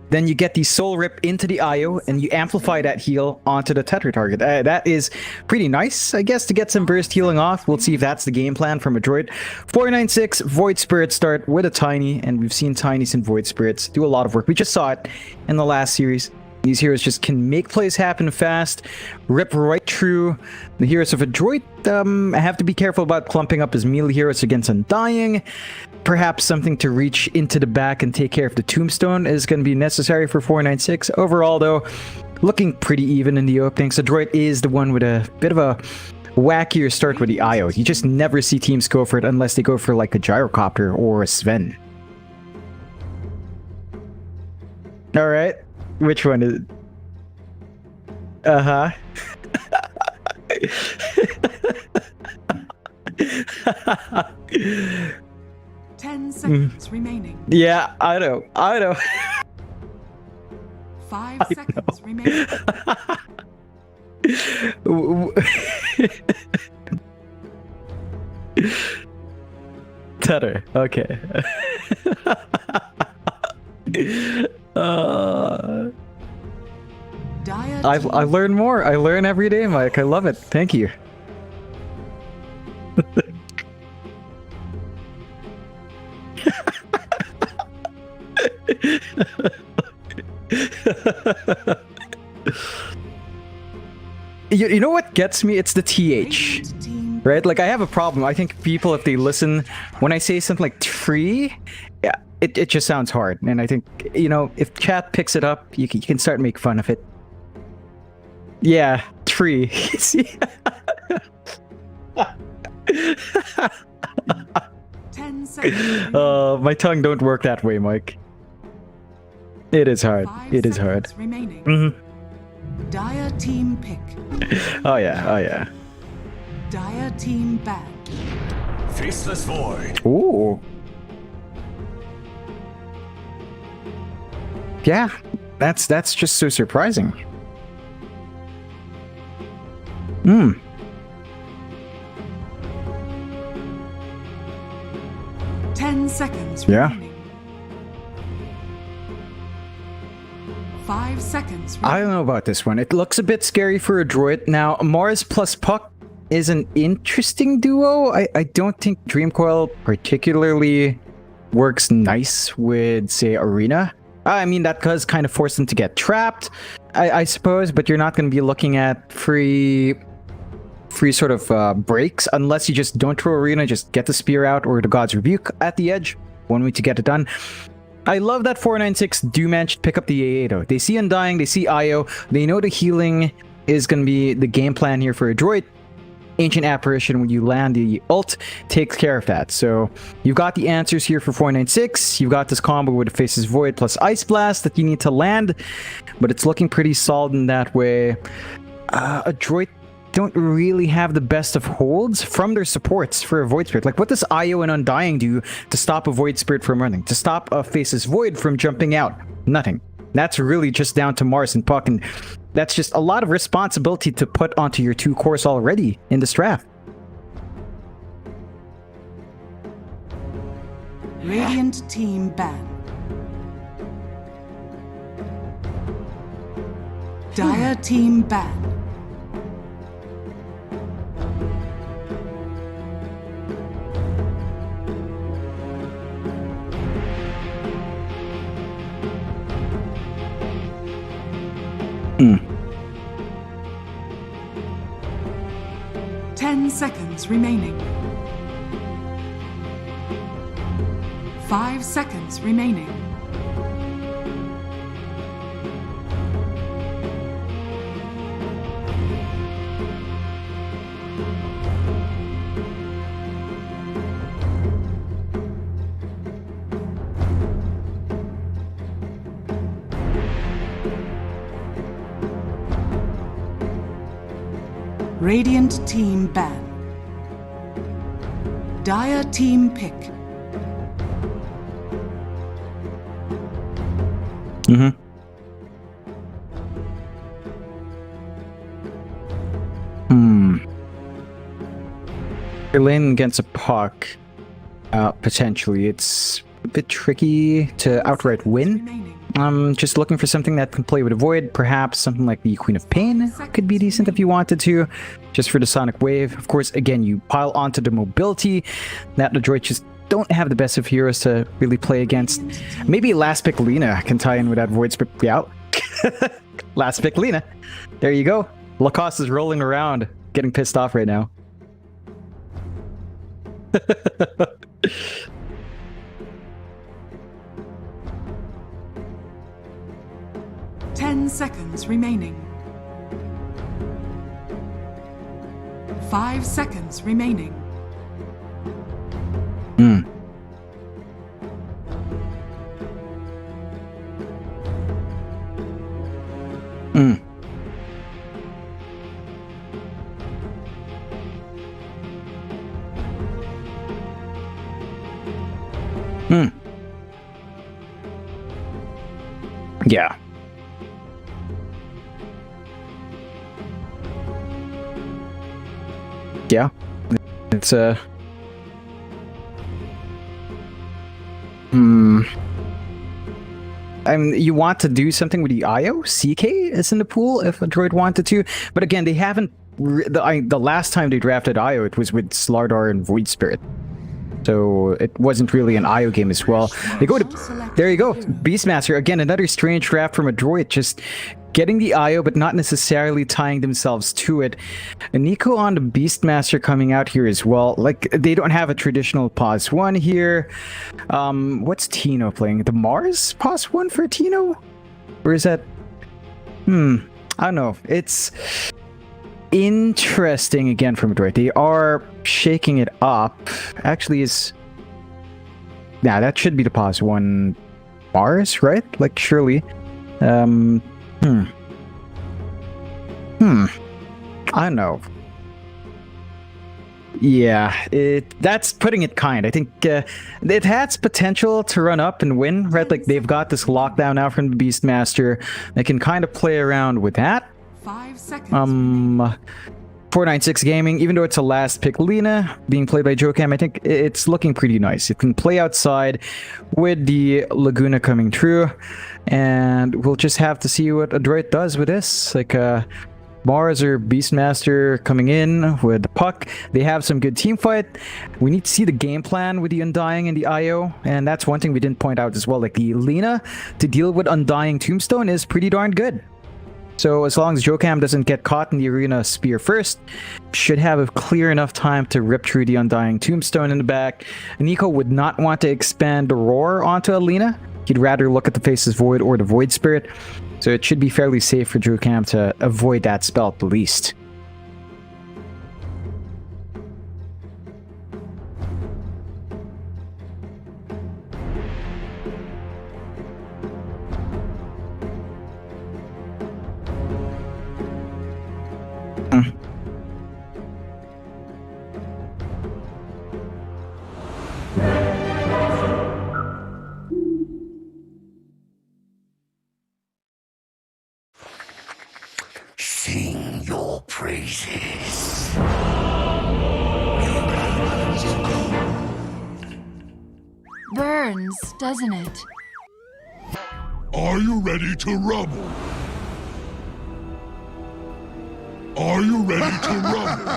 then you get the Soul Rip into the IO, and you amplify that heal onto the Tetra target. That is pretty nice, I guess, to get some burst healing off. We'll see if that's the game plan from a droid. 496 Void Spirit start with a Tiny, and we've seen Tinies and Void Spirits do a lot of work. We just saw it in the last series. These heroes just can make plays happen fast, rip right through the heroes of a droid. I have to be careful about clumping up his melee heroes against Undying. Perhaps something to reach into the back and take care of the Tombstone is going to be necessary for 496. Overall, though, looking pretty even in the opening. So droid is the one with a bit of a wackier start with the IO. You just never see teams go for it unless they go for like a Gyrocopter or a Sven. All right. Which one is it? Uh-huh. 10 seconds remaining. Yeah, I know. 5 seconds remaining. Tutter. Okay. I learn more. I learn every day, Mike. I love it. Thank you. You know what gets me? It's the TH. right? Like, I have a problem. I think people, if they listen, when I say something like tree, yeah, it just sounds hard. And I think, you know, if chat picks it up, you can start to make fun of it. Yeah, tree. See? 10 seconds. My tongue don't work that way, Mike. It is hard. 5 It is hard. seconds remaining. Mm-hmm. Dire team pick. Oh yeah, oh yeah. Dire team ban. Faceless Void. Ooh. Yeah, that's just so surprising. Hmm. Ten seconds Yeah. remaining. 5 seconds I don't know about this one. It looks a bit scary for a droid. Now, Mars plus Puck is an interesting duo. I don't think Dreamcoil particularly works nice with, say, Arena. I mean, that does kind of force them to get trapped, I suppose, but you're not going to be looking at free sort of breaks unless you just don't throw Arena, just get the Spear out or the God's Rebuke at the edge. One way to get it done. I love that 496 do manage to pick up the AA though. They see Undying, they see IO, they know the healing is going to be the game plan here for a droid. Ancient Apparition, when you land the ult, takes care of that. So you've got the answers here for 496. You've got this combo with Faces Void plus Ice Blast that you need to land, but it's looking pretty solid in that way. A droid don't really have the best of holds from their supports for a Void Spirit. Like, what does IO and Undying do to stop a Void Spirit from running? To stop a Faces Void from jumping out? Nothing. That's really just down to Mars and Puck, and that's just a lot of responsibility to put onto your 2 cores already in this draft. Radiant team ban. Dire team ban. Mm. 10 seconds remaining. 5 seconds remaining. Radiant team ban. Dire team pick. Mm-hmm. You're laying against a Puck. Potentially. It's a bit tricky to outright win. Remaining. Just looking for something that can play with a Void. Perhaps something like the Queen of Pain could be decent if you wanted to. Just for the Sonic Wave. Of course, again, you pile onto the mobility. That the droids just don't have the best of heroes to really play against. Maybe Last Pick Lena can tie in with that Void Spirit. Yeah. Last Pick Lena. There you go. Lacoste is rolling around, getting pissed off right now. 10 seconds remaining. 5 seconds remaining. Hmm. Hmm. Hmm. Yeah. Yeah. It's I mean, you want to do something with the IO? CK is in the pool if a droid wanted to. But again, they haven't... the last time they drafted IO, it was with Slardar and Void Spirit. So it wasn't really an IO game as well. They go to... There you go. Beastmaster. Again, another strange draft from a droid. Just getting the IO, but not necessarily tying themselves to it. And Nico on the Beastmaster coming out here as well. Like, they don't have a traditional pause 1 here. What's Tino playing? The Mars pause 1 for Tino? Or is that... I don't know. It's... interesting again from a droid. They are shaking it up. Actually, is that should be the pause 1 Mars, right? Like surely. I don't know. Yeah, that's putting it kind. I think it has potential to run up and win, right? Like they've got this lockdown now from the Beastmaster. They can kind of play around with that. 5 seconds. 496 Gaming, even though it's a last pick Lina being played by Jokam, I think it's looking pretty nice. It can play outside with the Laguna coming through, and we'll just have to see what a droid does with this. Like Mars or Beastmaster coming in with the puck. They have some good team fight. We need to see the game plan with the Undying and the IO, and that's one thing we didn't point out as well. Like the Lina to deal with Undying Tombstone is pretty darn good. So as long as Jokam doesn't get caught in the arena spear first, should have a clear enough time to rip through the Undying Tombstone in the back. Nico would not want to expand the Roar onto Alina. He'd rather look at the Faceless Void or the Void Spirit. So it should be fairly safe for Jokam to avoid that spell at the least. Sing your praises. Burns, doesn't it? Are you ready to rumble? Are you ready to rumble?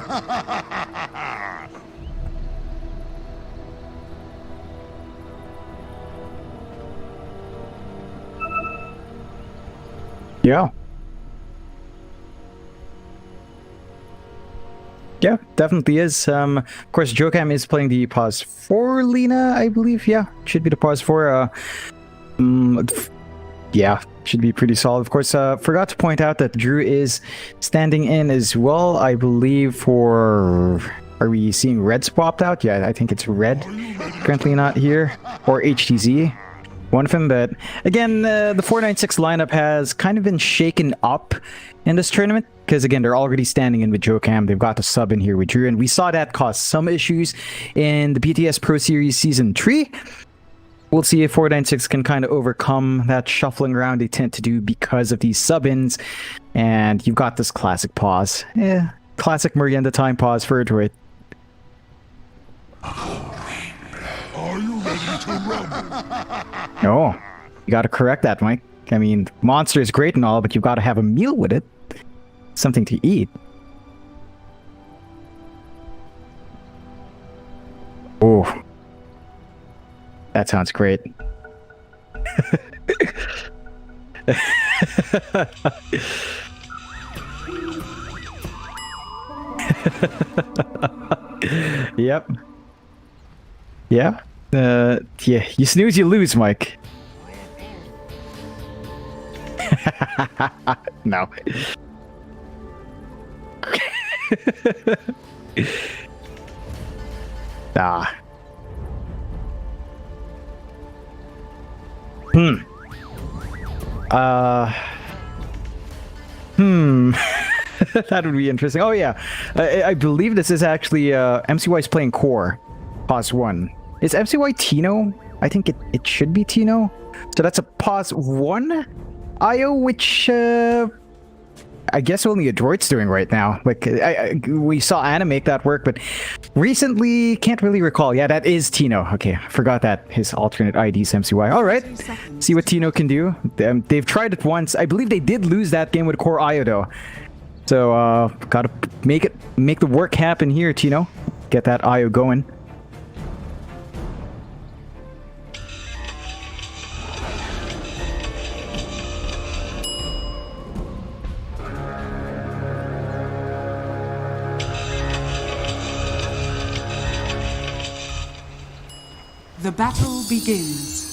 Yeah. Yeah, definitely is. Of course, Jokam is playing the pause 4 Lina, I believe. Yeah, should be the pause 4. Yeah, should be pretty solid. Of course, forgot to point out that Drew is standing in as well, I believe, for... Are we seeing red swapped out? Yeah, I think it's red. Currently not here. Or HTZ. One of them, but again, the 496 lineup has kind of been shaken up in this tournament because again, they're already standing in with Jokam. They've got the sub in here with Drew, and we saw that cause some issues in the PTS Pro Series Season 3. We'll see if 496 can kind of overcome that shuffling around they tend to do because of these sub-ins. And you've got this classic pause. Yeah, classic Merienda time pause for a droid. Are you ready to rumble? No, you got to correct that, Mike. I mean, Monster is great and all, but you've got to have a meal with it. Something to eat. Oh, that sounds great. Yep. Yeah. Yeah. You snooze, you lose, Mike. No. Ah. That would be interesting. Oh yeah, I believe this is actually MCY's playing core. Pause 1. Is MCY Tino? I think it should be Tino. So that's a pause 1 IO, which I guess only a droid's doing right now. Like we saw Anna make that work, but recently can't really recall. Yeah, that is Tino. Okay, I forgot that his alternate ID is MCY. All right, see what Tino can do. They've tried it once. I believe they did lose that game with core IO though. So gotta make the work happen here, Tino. Get that IO going. battle begins.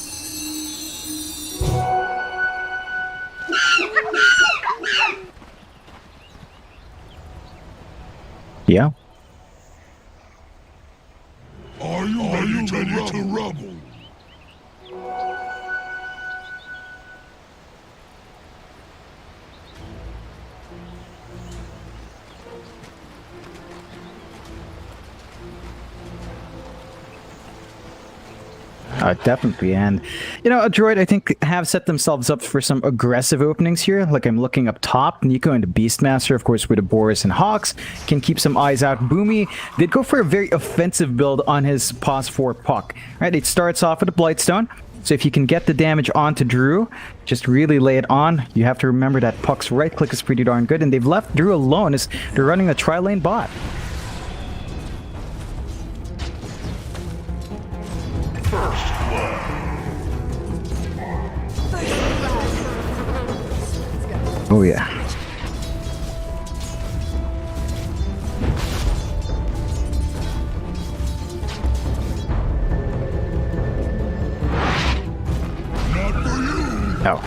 Yeah. Are you ready to rumble? Definitely, and you know, a droid I think have set themselves up for some aggressive openings here. Like I'm looking up top, Nico and the Beastmaster, of course, with the Boris and Hawks, can keep some eyes out. Boomy did go for a very offensive build on his Pos 4 Puck. Right, it starts off with a Blightstone, so if you can get the damage onto Drew, just really lay it on. You have to remember that Puck's right click is pretty darn good, and they've left Drew alone as they're running a tri-lane bot. Oh yeah. No,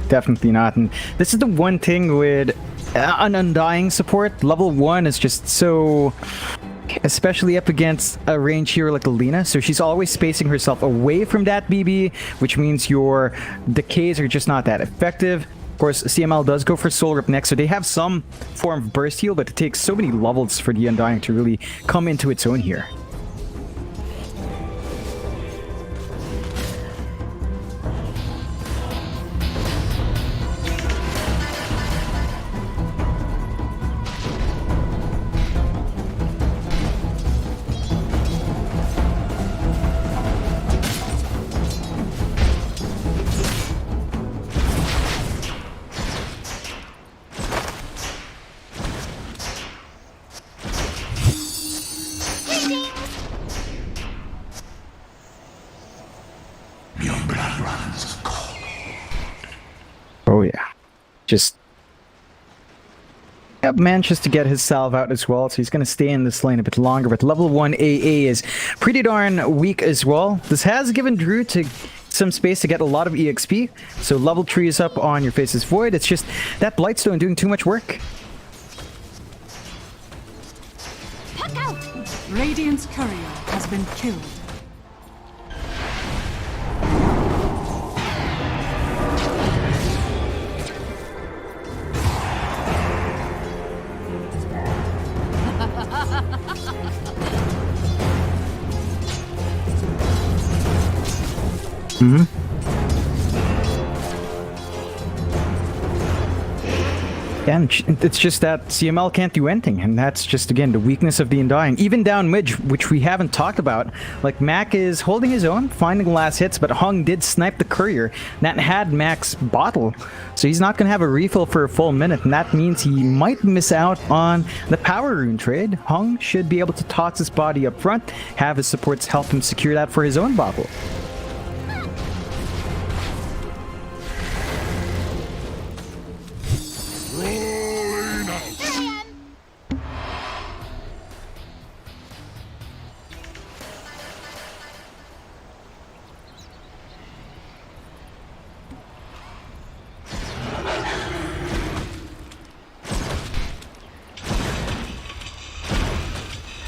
definitely not. And this is the one thing with an Undying support. Level 1 is just so... especially up against a range hero like Alina, so she's always spacing herself away from that BB, which means your decays are just not that effective. Of course, CML does go for Soul Rip next, so they have some form of burst heal, but it takes so many levels for the Undying to really come into its own here. Oh yeah, just manages to get his salve out as well, so he's going to stay in this lane a bit longer, but level 1 AA is pretty darn weak as well. This has given Drew some space to get a lot of EXP, so level 3 is up on your Face's Void. It's just that Blightstone doing too much work. Radiant's courier has been killed. And it's just that CML can't do anything, and that's just, again, the weakness of the Undying. Even down mid, which we haven't talked about, like Mac is holding his own, finding the last hits, but Hung did snipe the courier. That had Mac's bottle, so he's not going to have a refill for a full minute, and that means he might miss out on the power rune trade. Hung should be able to toss his body up front, have his supports help him secure that for his own bottle.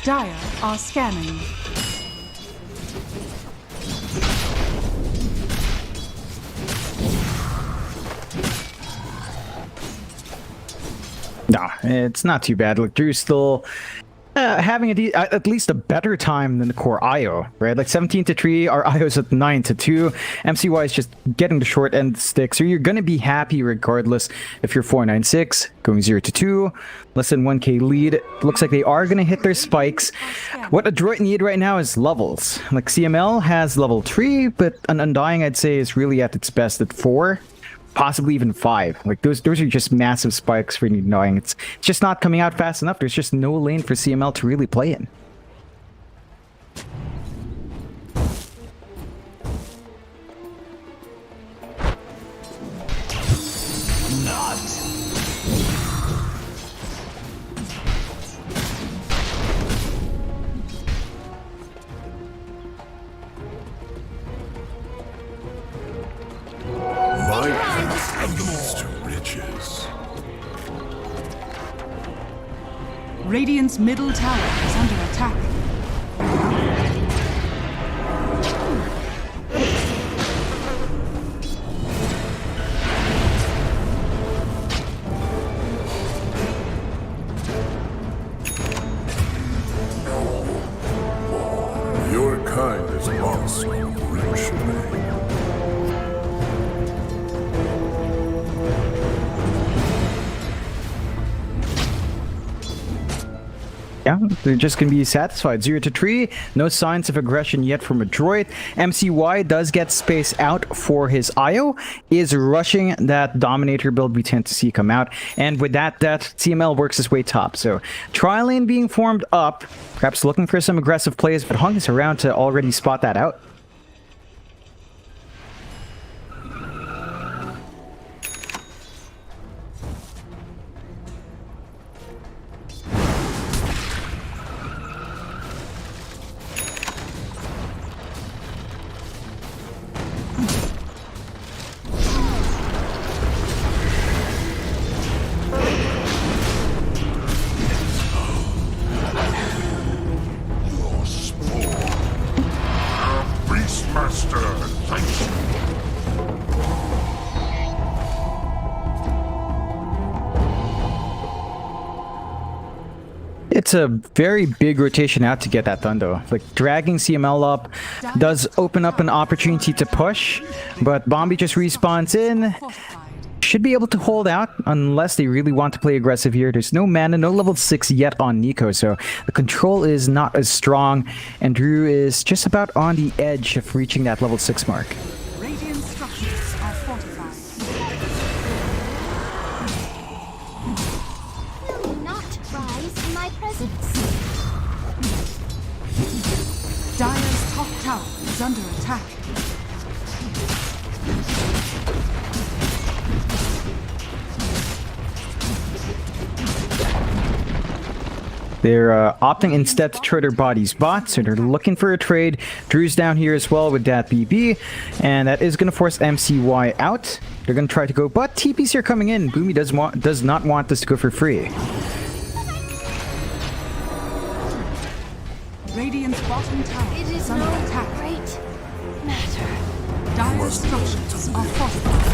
Dire are scanning. Nah, it's not too bad. Look, Drew's still having at least a better time than the core IO, right? Like 17-3, our IO's at 9-2. MCY is just getting the short end of the stick, so you're going to be happy regardless if you're 496, going 0-2, less than 1k lead. Looks like they are going to hit their spikes. What a droid need right now is levels. Like CML has level 3, but an Undying, I'd say, is really at its best at 4. Possibly even 5. Like those are just massive spikes for Undying. It's just not coming out fast enough. There's just no lane for CML to really play in. most of them all. To riches. Radiant's middle tower is under attack. Your kind is borrowing richly. Yeah, they're just going to be satisfied. 0-3. No signs of aggression yet from a droid. MCY does get space out for his IO. Is rushing that Dominator build we tend to see come out. And with that, CML works his way top. So, tri-lane being formed up. Perhaps looking for some aggressive plays, but Hung is around to already spot that out. Beastmaster, thanks. It's a very big rotation out to get that done, though. Like, dragging CML up does open up an opportunity to push, but Bombi just respawns in. Should be able to hold out unless they really want to play aggressive here. There's no mana, no level 6 yet on Nico, so the control is not as strong, and Drew is just about on the edge of reaching that level 6 mark. Radiant structures are fortified. Will not rise in my presence. Dire's top tower is under attack. They're opting instead to trade their bodies bot, so they're looking for a trade. Drew's down here as well with that BB, and that is going to force MCY out. They're going to try to go, but TP's here coming in. Boomy does not want this to go for free. Radiant's bottom tower It is under no attack. great matter. Dire's structures are fortified.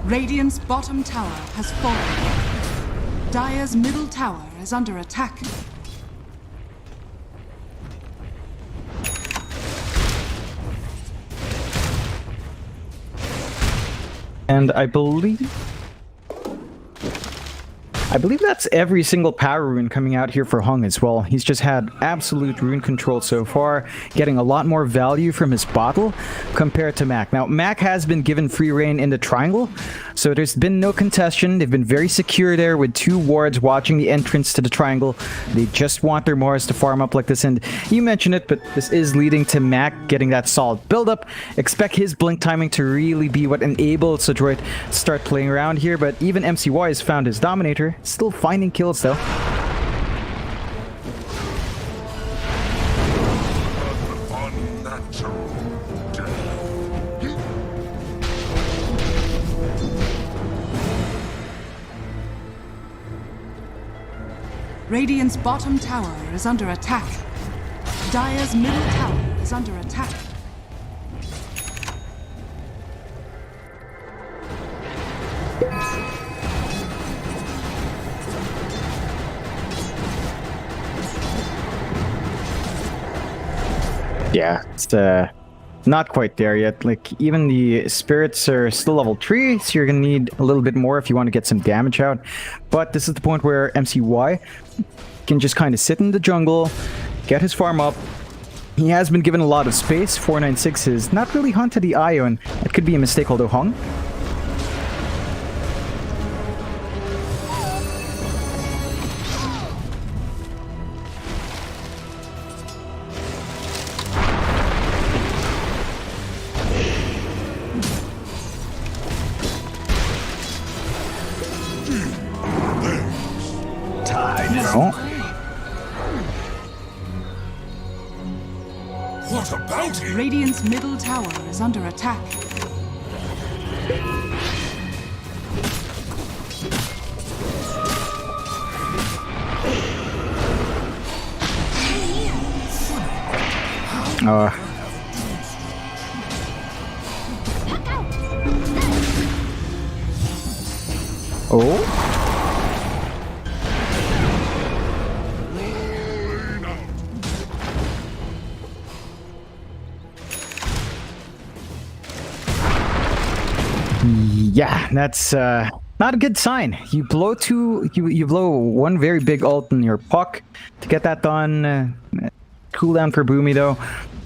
Radiant's bottom tower has fallen. Dire's middle tower is under attack. And I believe that's every single power rune coming out here for Hung as well. He's just had absolute rune control so far, getting a lot more value from his bottle compared to Mac. Now, Mac has been given free reign in the triangle, so there's been no contestation. They've been very secure there with 2 wards watching the entrance to the triangle. They just want their Mars to farm up like this, and you mentioned it, but this is leading to Mac getting that solid build-up. Expect his blink timing to really be what enables the droid to start playing around here, but even MCY has found his Dominator. Still finding kills though. Unnatural death. Radiant's bottom tower is under attack. Dire's middle tower is under attack. Yeah, it's not quite there yet. Like, even the spirits are still level 3, so you're gonna need a little bit more if you want to get some damage out. But this is the point where MCY can just kind of sit in the jungle, get his farm up. He has been given a lot of space. 496 is not really hunted the IO, and that could be a mistake, although Hung. Time is Oh. What a bounty! Radiant's middle tower is under attack. Oh. Yeah, that's not a good sign. You blow you blow one very big ult in your puck to get that done. Cooldown for Boomy though,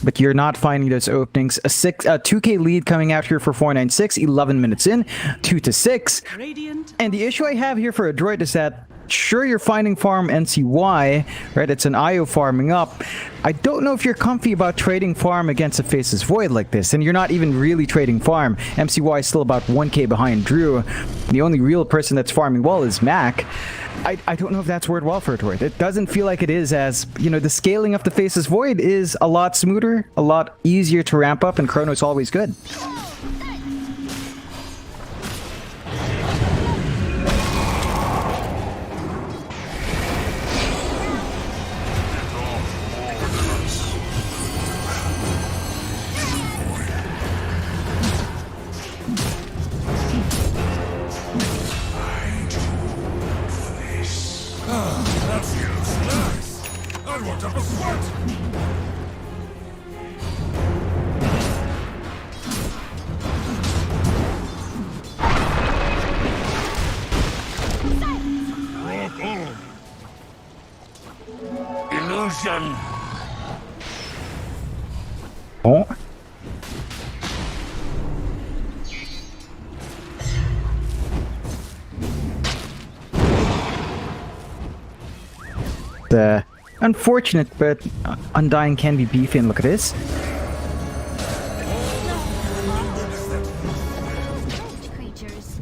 but you're not finding those openings. A 2k lead coming out here for 496, 11 minutes in, 2-6. And the issue I have here for Adroit is that sure, you're finding farm NCY, right? It's an IO farming up. I don't know if you're comfy about trading farm against a Faceless Void like this, and you're not even really trading farm. MCY is still about 1k behind Drew. The only real person that's farming well is Mac. I don't know if that's worked well for Adroit. It doesn't feel like it is, as, you know, the scaling of the Faceless Void is a lot smoother, a lot easier to ramp up, and Chrono's always good. That feels nice. I want up a sweat. Illusion. Oh. Unfortunate, but Undying can be beefy, and look at this. Creatures.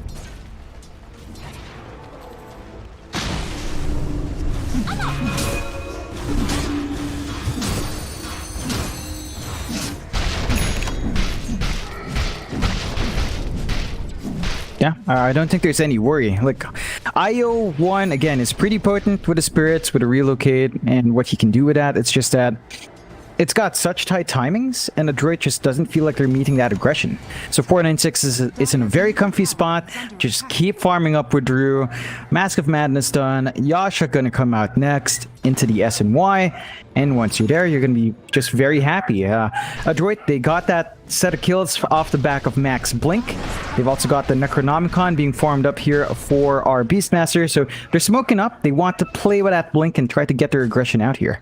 Yeah, I don't think there's any worry. Like, IO1, again, is pretty potent with the spirits, with a relocate, and what he can do with that. It's just that it's got such tight timings, and the droid just doesn't feel like they're meeting that aggression. So 496 is in a very comfy spot. Just keep farming up with Drew. Mask of Madness done. Yasha gonna come out next into the SNY, and once you're there, you're gonna be just very happy. Adroit, they got that set of kills off the back of Max Blink. They've also got the Necronomicon being formed up here for our Beastmaster, so they're smoking up. They want to play with that Blink and try to get their aggression out here.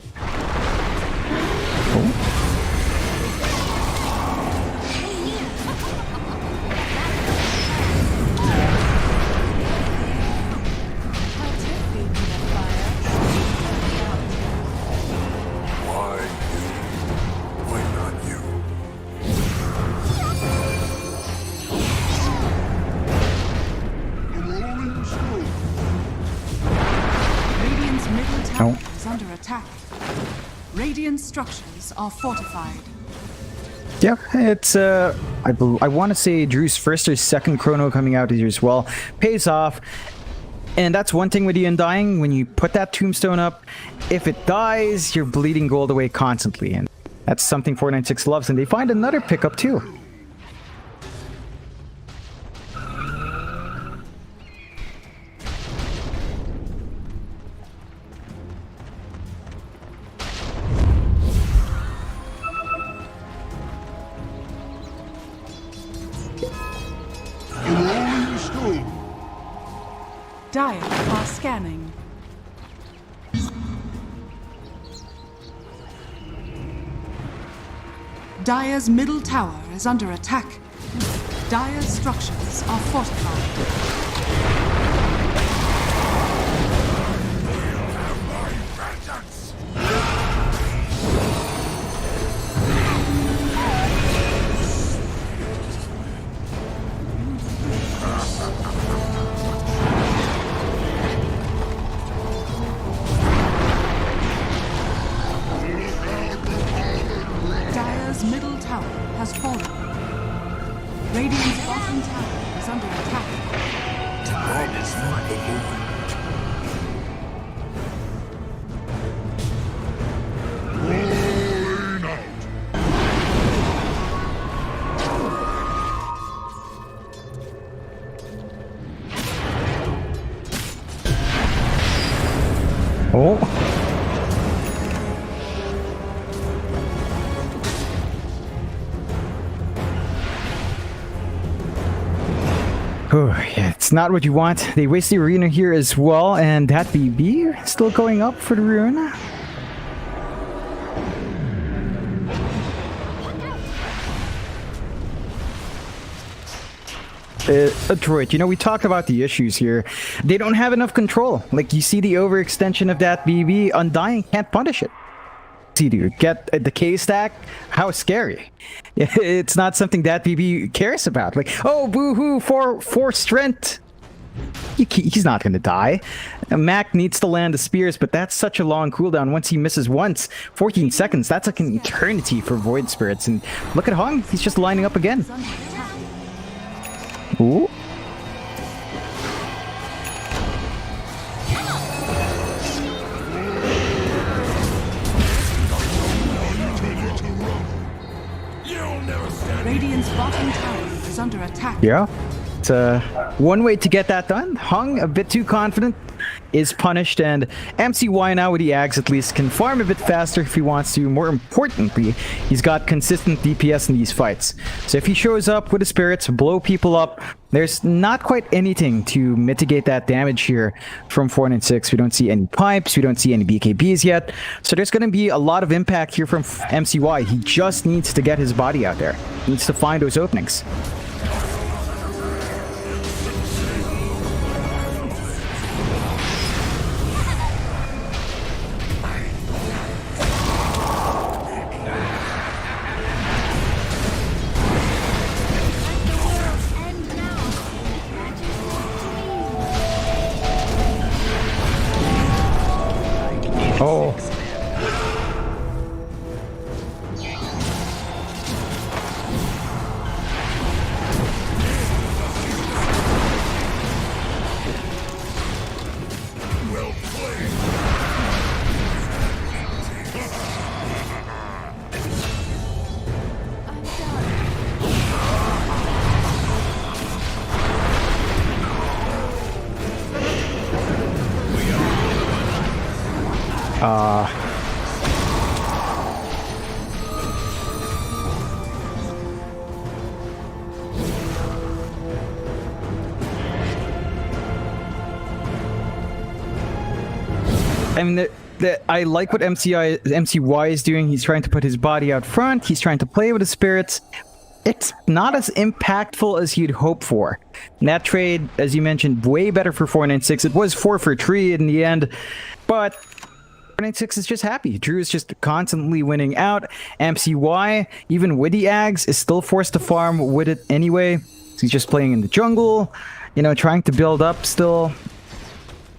Oh. Is under attack. Radiant structures are fortified. Yeah, it's I want to say Drew's first or second chrono coming out here as well. Pays off. And that's one thing with the Undying, when you put that tombstone up, if it dies, you're bleeding gold away constantly, and that's something 496 loves, and they find another pickup too. Dire are scanning. Dire's middle tower is under attack. Dire's structures are fortified. Rolling out. Oh. Oh, yeah, it's not what you want. They waste the arena here as well, and that BB still going up for the rune. Droid, you know, we talked about the issues here. They don't have enough control. Like, you see the overextension of that BB, Undying can't punish it. See, dude, get the K stack? How scary. It's not something that BB cares about. Like, oh, boo-hoo, four strength. He's not going to die. Mac needs to land the spears, but that's such a long cooldown. Once he misses once, 14 seconds, that's like an eternity for Void Spirits. And look at Hung, he's just lining up again. Ooh. Radiant's bottom tower is under attack. Yeah. It's one way to get that done. Hung, a bit too confident, is punished, and MCY now with the Ags at least can farm a bit faster if he wants to. More importantly, he's got consistent DPS in these fights. So if he shows up with the spirits, blow people up, there's not quite anything to mitigate that damage here from 496. We don't see any pipes, we don't see any BKBs yet. So there's going to be a lot of impact here from MCY. He just needs to get his body out there. He needs to find those openings. Oh. Well played. I mean, I like what MCY is doing. He's trying to put his body out front. He's trying to play with the spirits. It's not as impactful as you'd hope for. And that trade, as you mentioned, way better for 496. It was 4 for 3 in the end, but 496 is just happy. Drew is just constantly winning out. MCY, even with the Ags, is still forced to farm with it anyway. So he's just playing in the jungle, you know, trying to build up still,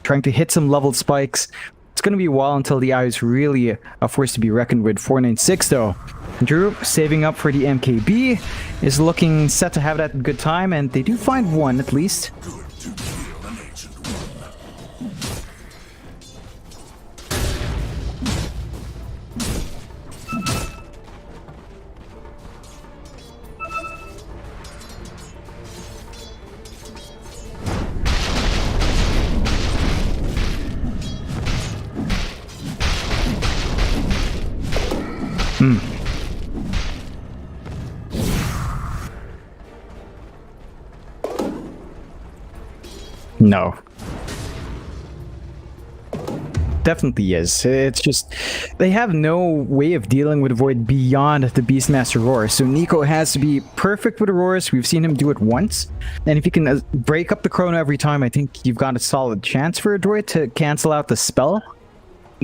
trying to hit some level spikes. It's going to be a while until the Eye is really a force to be reckoned with. 496 though. Drew, saving up for the MKB, is looking set to have that good time, and they do find one at least. Good to kill an ancient one. No. Definitely is. It's just, they have no way of dealing with Void beyond the Beastmaster Roar. So Nico has to be perfect with Auroras. We've seen him do it once. And if you can break up the Chrono every time, I think you've got a solid chance for a Droid to cancel out the spell.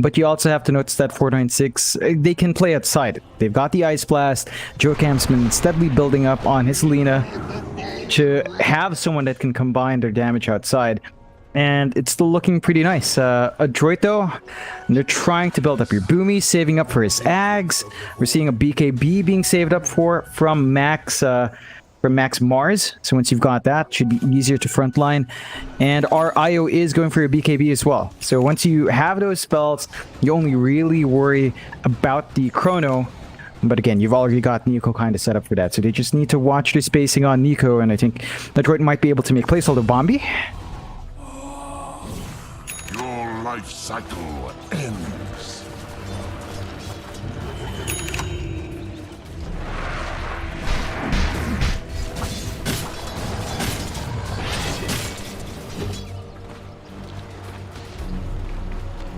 But you also have to notice that 496, they can play outside. They've got the Ice Blast. Joe Camp's been steadily building up on his Selena to have someone that can combine their damage outside. And it's still looking pretty nice. A Droid though, they're trying to build up your Boomy, saving up for his Ags. We're seeing a BKB being saved up from Max. from Max Mars. So once you've got that, it should be easier to frontline. And our IO is going for a BKB as well. So once you have those spells, you only really worry about the chrono. But again, you've already got Nico kind of set up for that. So they just need to watch the spacing on Nico. And I think that droid might be able to make placeholder Bombi. Your life cycle ends.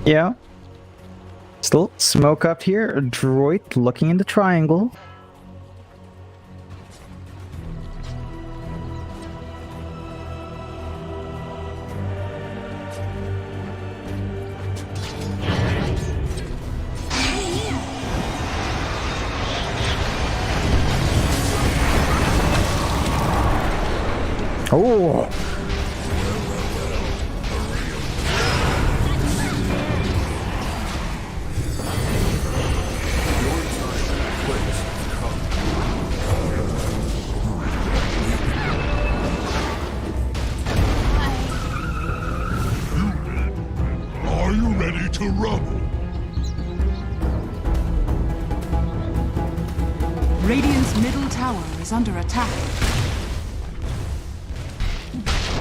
Yeah. Still smoke up here. A droid looking in the triangle. Oh. Are you ready to rumble? Radiant's middle tower is under attack.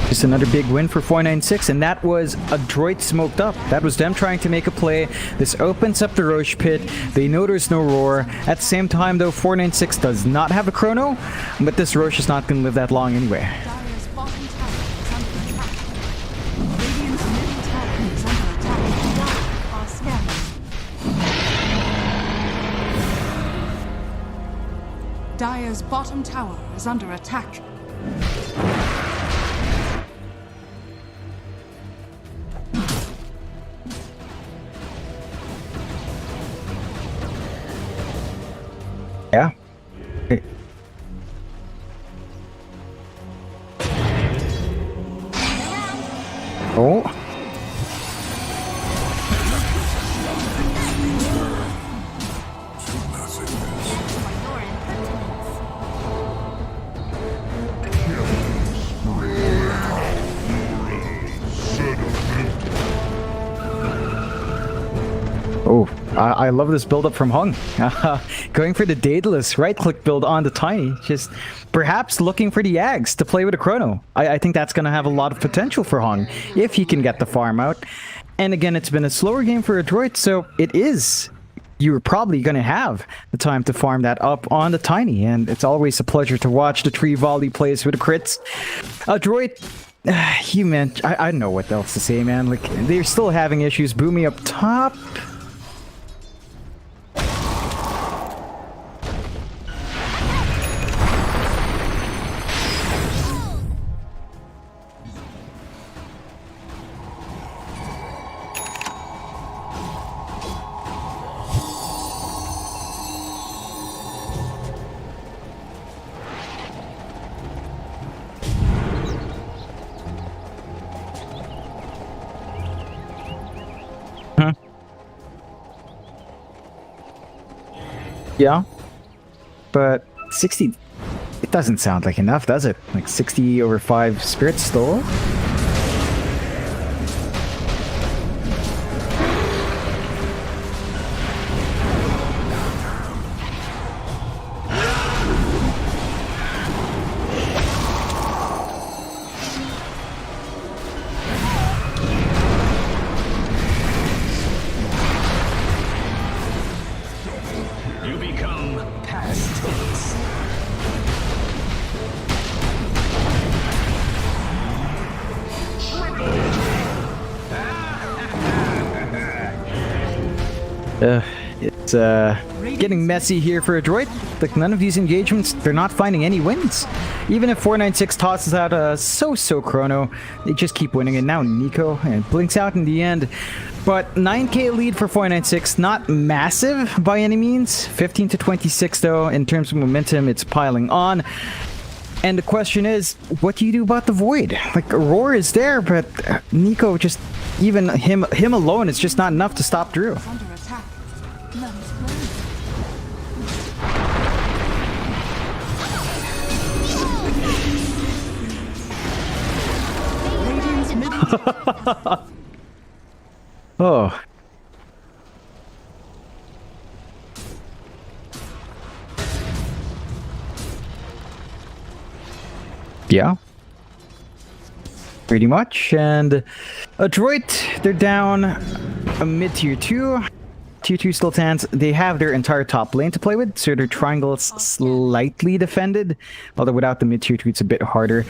Just another big win for 496, and that was a droid smoked up. That was them trying to make a play. This opens up the Roche pit. They know there's no roar. At the same time, though, 496 does not have a chrono, but this Roche is not going to live that long anyway. Dire's bottom tower is under attack. Radiant's middle tower is under attack. Are scanning. Dire's bottom tower is under attack. Yeah. Okay. Oh. Oh, I love this build-up from Hung. Going for the Daedalus right-click build on the Tiny. Just perhaps looking for the Yags to play with a Chrono. I think that's going to have a lot of potential for Hung if he can get the farm out. And again, it's been a slower game for a droid, so it is. You're probably going to have the time to farm that up on the Tiny. And it's always a pleasure to watch the tree volley plays with the crits. A droid... you man, I don't know what else to say, man. Like, they're still having issues. Boomy up top... Yeah, but 60, it doesn't sound like enough, does it? Like 60 over 5 spirits stole? It's getting messy here for a droid. Like, none of these engagements, they're not finding any wins. Even if 496 tosses out a so-so chrono, they just keep winning. And now Nico blinks out in the end. But 9k lead for 496, not massive by any means. 15 to 26 though, in terms of momentum, it's piling on. And the question is, what do you do about the Void? Like, Roar is there, but Nico just, even him alone is just not enough to stop Drew. Under attack. Let us play. Oh. Yeah. Pretty much. And Adroit, they're down a mid tier 2. Tier 2 still stands. They have their entire top lane to play with, so their triangle is slightly defended. Although without the mid tier 2, it's a bit harder.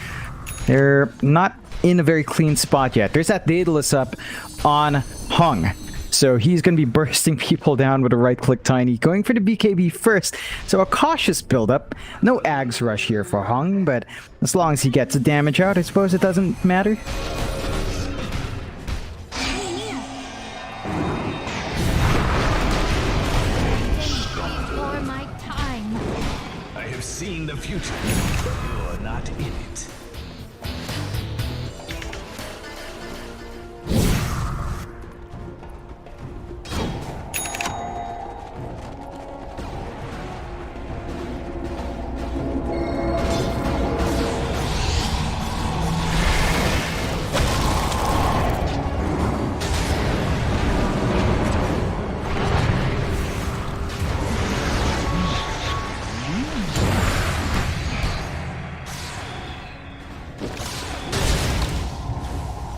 They're not in a very clean spot yet. There's that Daedalus up on Hung. So he's going to be bursting people down with a right-click Tiny, going for the BKB first. So a cautious build-up. No Ags rush here for Hung, but as long as he gets the damage out, I suppose it doesn't matter. For my time. I have seen the future. You're not in it.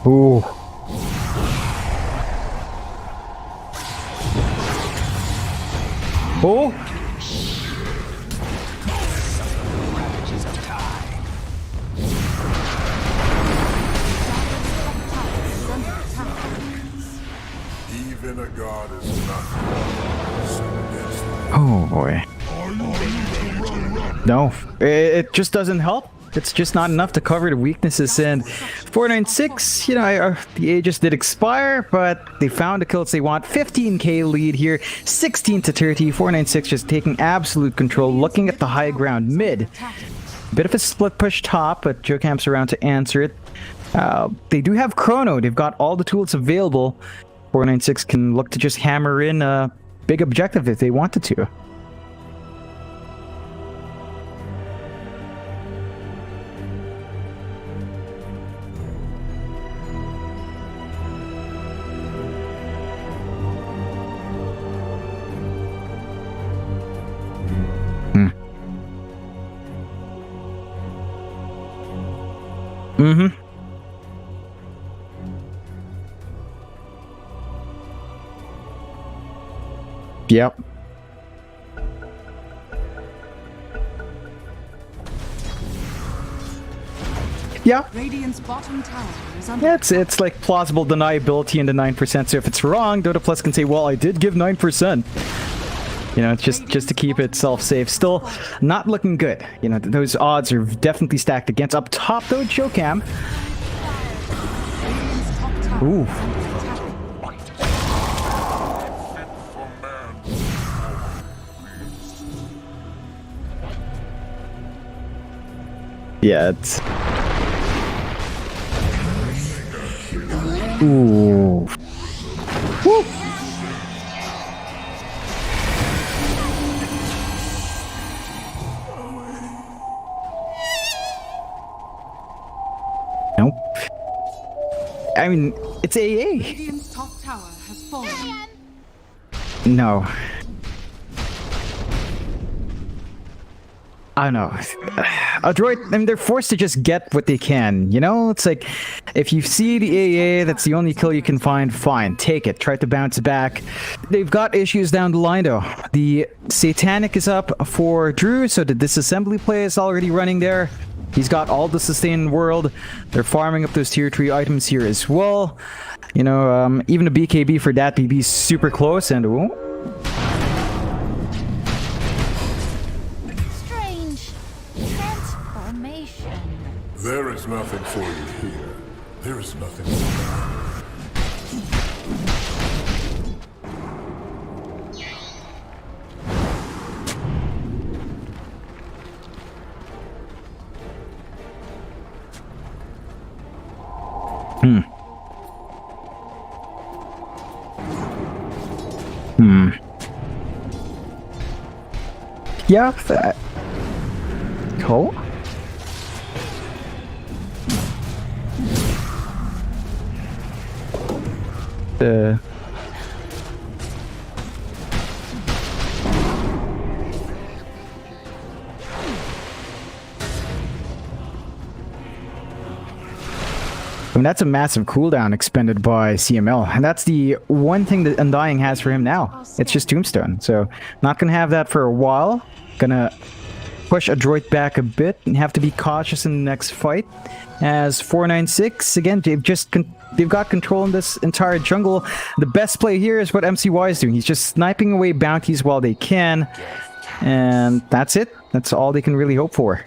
Ooh. Oh. Even a god is nothing. Oh boy. No, it just doesn't help. It's just not enough to cover the weaknesses. And 496, you know, the Aegis did expire, but they found the kills they want. 15k lead here, 16 to 30. 496 just taking absolute control, looking at the high ground mid. Bit of a split push top, but Jocamp's around to answer it. They do have Chrono. They've got all the tools available. 496 can look to just hammer in a big objective if they wanted to. Mm-hmm. Yep. Yeah. Radiant's bottom tower is under Yeah, it's like plausible deniability in the 9%. So if it's wrong, Dota Plus can say, well, I did give 9%. You know, it's just to keep itself safe. Still not looking good. You know, those odds are definitely stacked against. Up top, though, Jocam. Ooh. Yeah, it's... Ooh. Woo. Nope. I mean, it's AA. Radiant's top tower has fallen. No. I don't know. Adroit, I mean, they're forced to just get what they can, you know? It's like, if you see the AA, that's the only kill you can find, fine, take it. Try to bounce back. They've got issues down the line, though. The Satanic is up for Drew, so the disassembly play is already running there. He's got all the sustained world. They're farming up those tier 3 items here as well. You know, even the BKB for that BB is super close, and... Ooh. There is nothing for you here. There is nothing for Yeah, that... Cool. I mean, that's a massive cooldown expended by CML, and that's the one thing that Undying has for him now. It's just Tombstone, so not gonna have that for a while. Gonna push Adroit back a bit and have to be cautious in the next fight. As 496, again, they've got control in this entire jungle. The best play here is what MCY is doing. He's just sniping away bounties while they can, and that's it. That's all they can really hope for.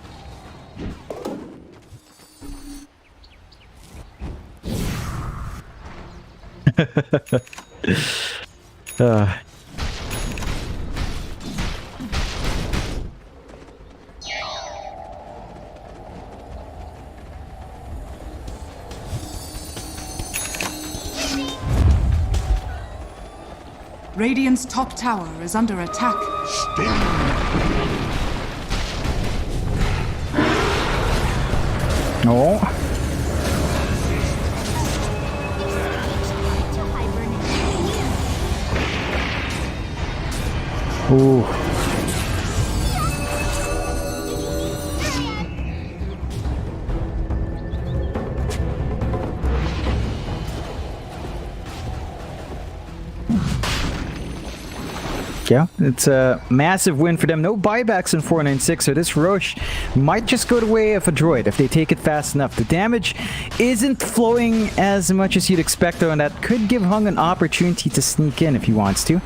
Radiant's top tower is under attack. Oh. Ooh. Yeah, it's a massive win for them. No buybacks in 496, so this Roche might just go the way of a droid if they take it fast enough. The damage isn't flowing as much as you'd expect, though, and that could give Hung an opportunity to sneak in if he wants to.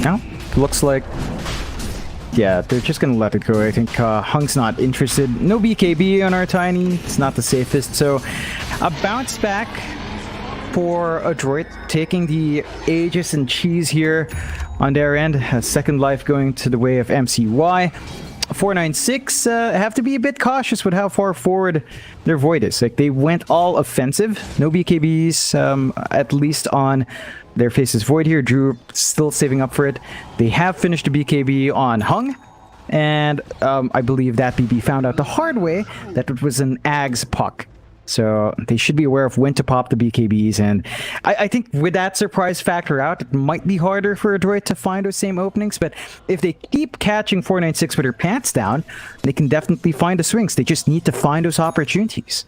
Now, looks like... yeah, they're just gonna let it go. I think Hung's not interested. No BKB on our Tiny. It's not the safest. So a bounce back for Adroit, taking the Aegis and Cheese here on their end. A second life going to the way of MCY. 496 have to be a bit cautious with how far forward their Void is. Like, they went all offensive. No BKBs, at least on their Faces Void here. Drew still saving up for it. They have finished the BKB on Hung, and I believe that BB found out the hard way that it was an Ags puck. So they should be aware of when to pop the BKBs, and I think with that surprise factor out, it might be harder for a droid to find those same openings, but if they keep catching 496 with their pants down, they can definitely find the swings. They just need to find those opportunities.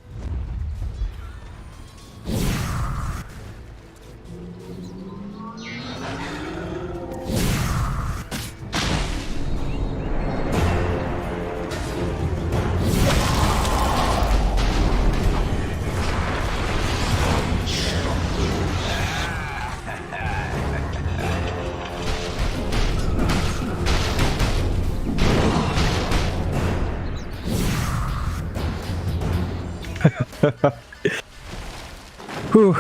Whew.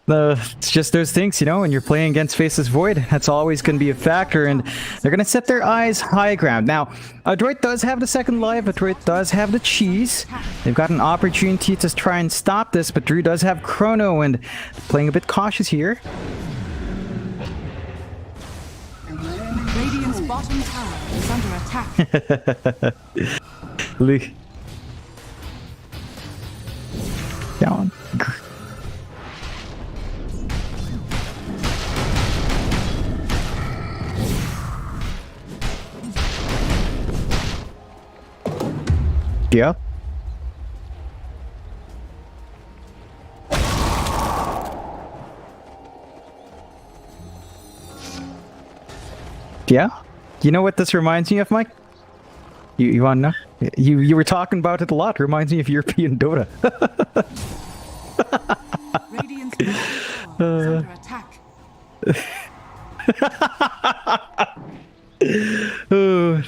It's just those things, you know, when you're playing against Faceless Void, that's always going to be a factor, and they're going to set their eyes high ground. Now, Adroit does have the second life, Adroit does have the cheese. They've got an opportunity to try and stop this, but Drew does have Chrono, and playing a bit cautious here. Radiant's bottom tower is under attack. Down. Yeah. Yeah? You know what this reminds me of, Mike? You want to know? You were talking about it a lot. Reminds me of European Dota. Radiant's bottom tower is under attack. Oh.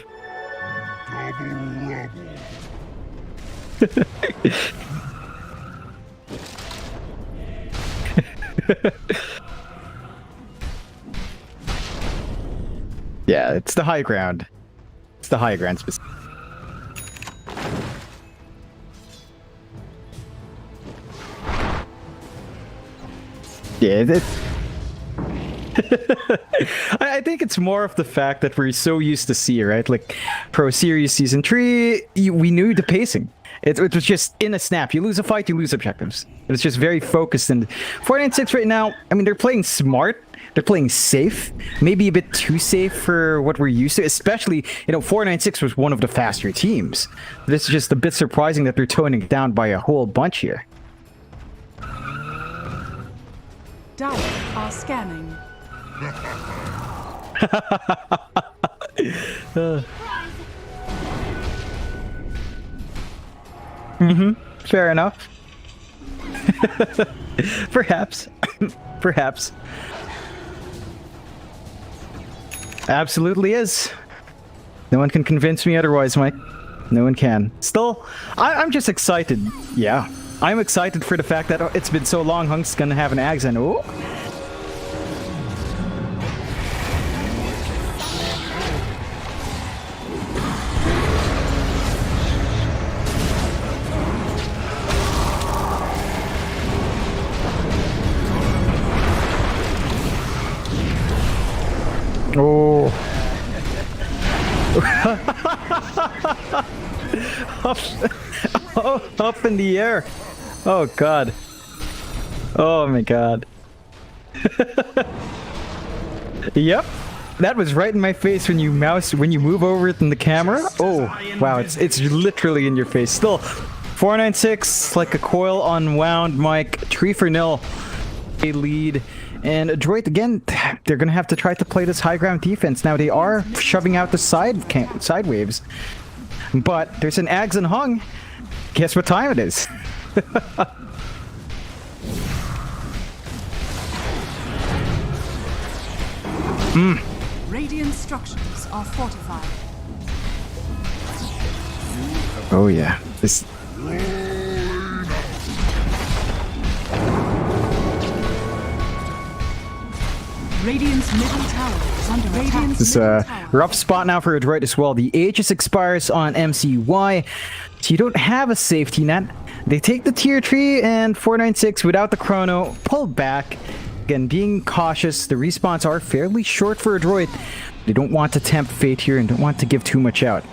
Yeah, it's the high ground. It's the high ground specific. Yeah, I think it's more of the fact that we're so used to C, right? Like Pro Series Season 3, we knew the pacing. It was just in a snap. You lose a fight, you lose objectives. It's just very focused. And 496 right now, I mean, they're playing smart. They're playing safe. Maybe a bit too safe for what we're used to. Especially, 496 was one of the faster teams. This is just a bit surprising that they're toning it down by a whole bunch here. Dire are scanning. Fair enough. Perhaps. Perhaps. Absolutely is. No one can convince me otherwise, Mike. No one can. Still, I'm just excited. Yeah. I'm excited for the fact that it's been so long Hunk's gonna have an accent. Oh. Oh. Up in the air. Oh god. Oh my god. Yep. That was right in my face when you move over it in the camera. Oh, wow, it's literally in your face. Still 496 like a coil unwound, Mike. 3-0. A lead. And Adroit, again, they're going to have to try to play this high ground defense. Now, they are shoving out the side waves. But there's an Ags and Hung. Guess what time it is? Radiant structures are fortified. Oh, yeah. This... Radiant's middle tower is under attack. This is a rough spot now for Adroit as well. The Aegis expires on MCY, so you don't have a safety net. They take the tier 3 and 496 without the chrono, pull back. Again, being cautious. The respawns are fairly short for Adroit. They don't want to tempt fate here and don't want to give too much out.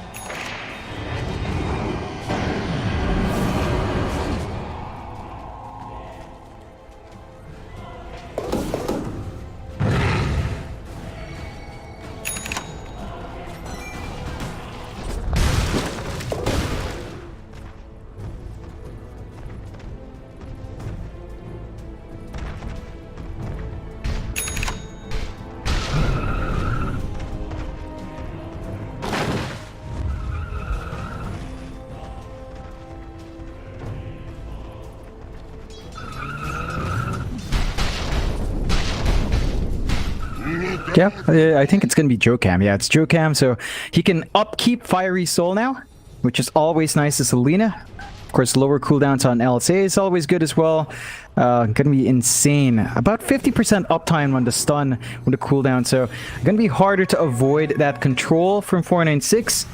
Yeah, I think it's going to be Jokam. Yeah, it's Jokam, so he can upkeep Fiery Soul now, which is always nice as Selena. Of course, lower cooldowns on LSA is always good as well. Going to be insane. About 50% uptime on the stun with the cooldown, so going to be harder to avoid that control from 496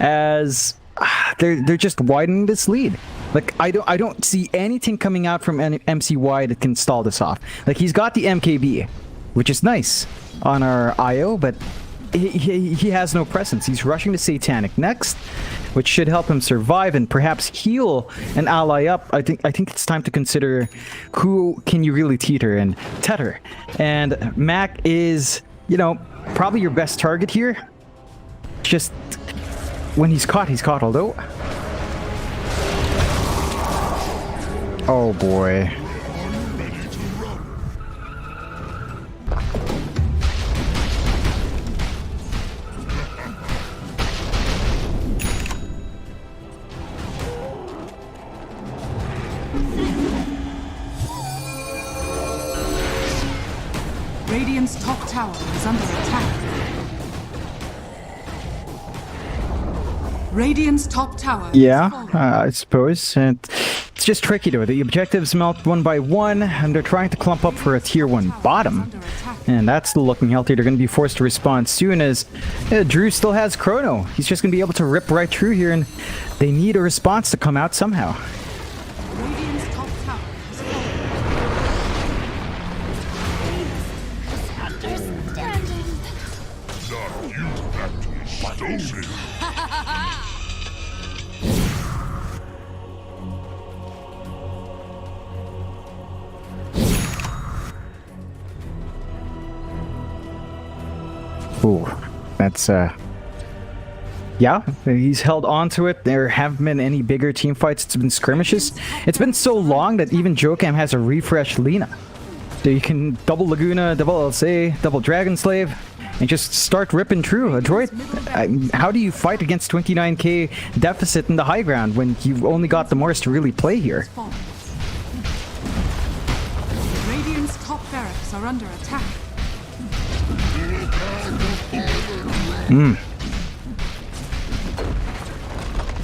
as they're just widening this lead. Like, I don't see anything coming out from MCY that can stall this off. Like, he's got the MKB, which is nice on our IO, but he has no presence. He's rushing to Satanic next, which should help him survive and perhaps heal an ally up. I think it's time to consider who can you really tether. And Mac is, probably your best target here. Just when he's caught, although. Oh boy. Radiant's top tower is under attack. Radiant's top tower. Yeah, I suppose. It's just tricky though. The objectives melt one by one, and they're trying to clump up for a tier 1 bottom. And that's still looking healthy. They're going to be forced to respond soon as Drew still has Chrono. He's just going to be able to rip right through here, and they need a response to come out somehow. Radiant's top tower is Not you that stole me. Ooh, that's yeah, he's held on to it. There haven't been any bigger team fights. It's been skirmishes. It's been so long that even Jokam has a refresh Lina. So you can double Laguna, double LSA, double Dragon Slave, and just start ripping through a droid. How do you fight against 29k deficit in the high ground when you've only got the Morse to really play here? Radiant's top barracks are under attack.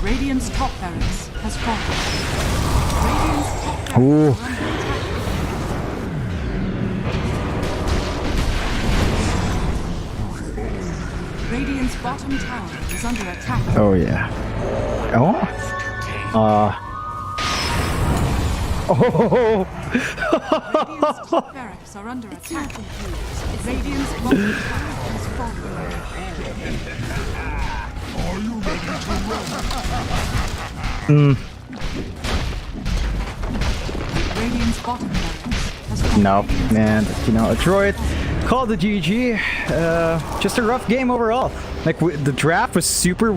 Radiant's top barracks has fallen. Radiant's top barracks are under attack. Radiant's bottom tower is under attack. Oh yeah. Oh. Oh. Radiant's top barracks are under attack. Radiant's bottom tower has fallen. Are you ready to run? Radiant's bottom barracks has fallen. No, man. You know, a droid. Call the GG. Just a rough game overall. Like the draft was super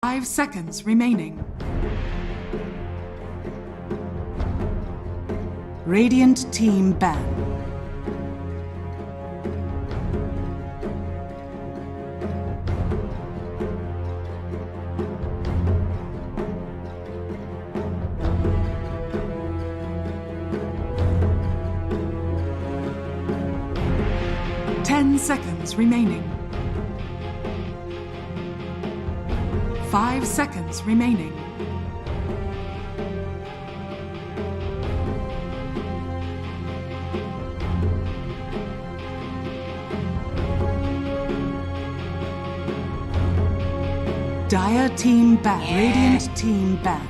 5 seconds remaining. Radiant team ban. Seconds remaining. 5 seconds remaining. Dire team ban. Radiant team ban.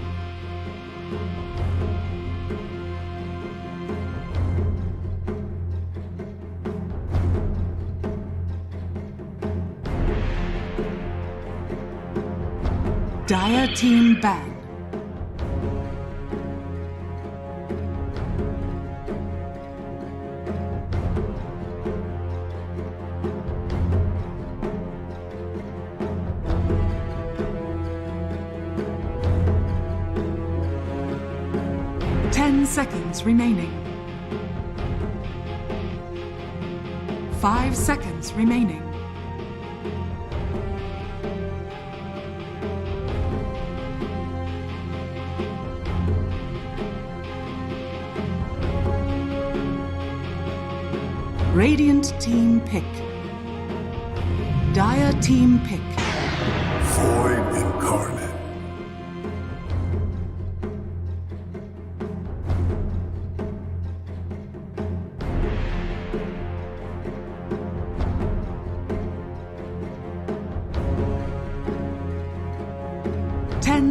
Dire team ban. Seconds remaining. 5 seconds remaining. Radiant team pick. Dire team pick. Void incarnate.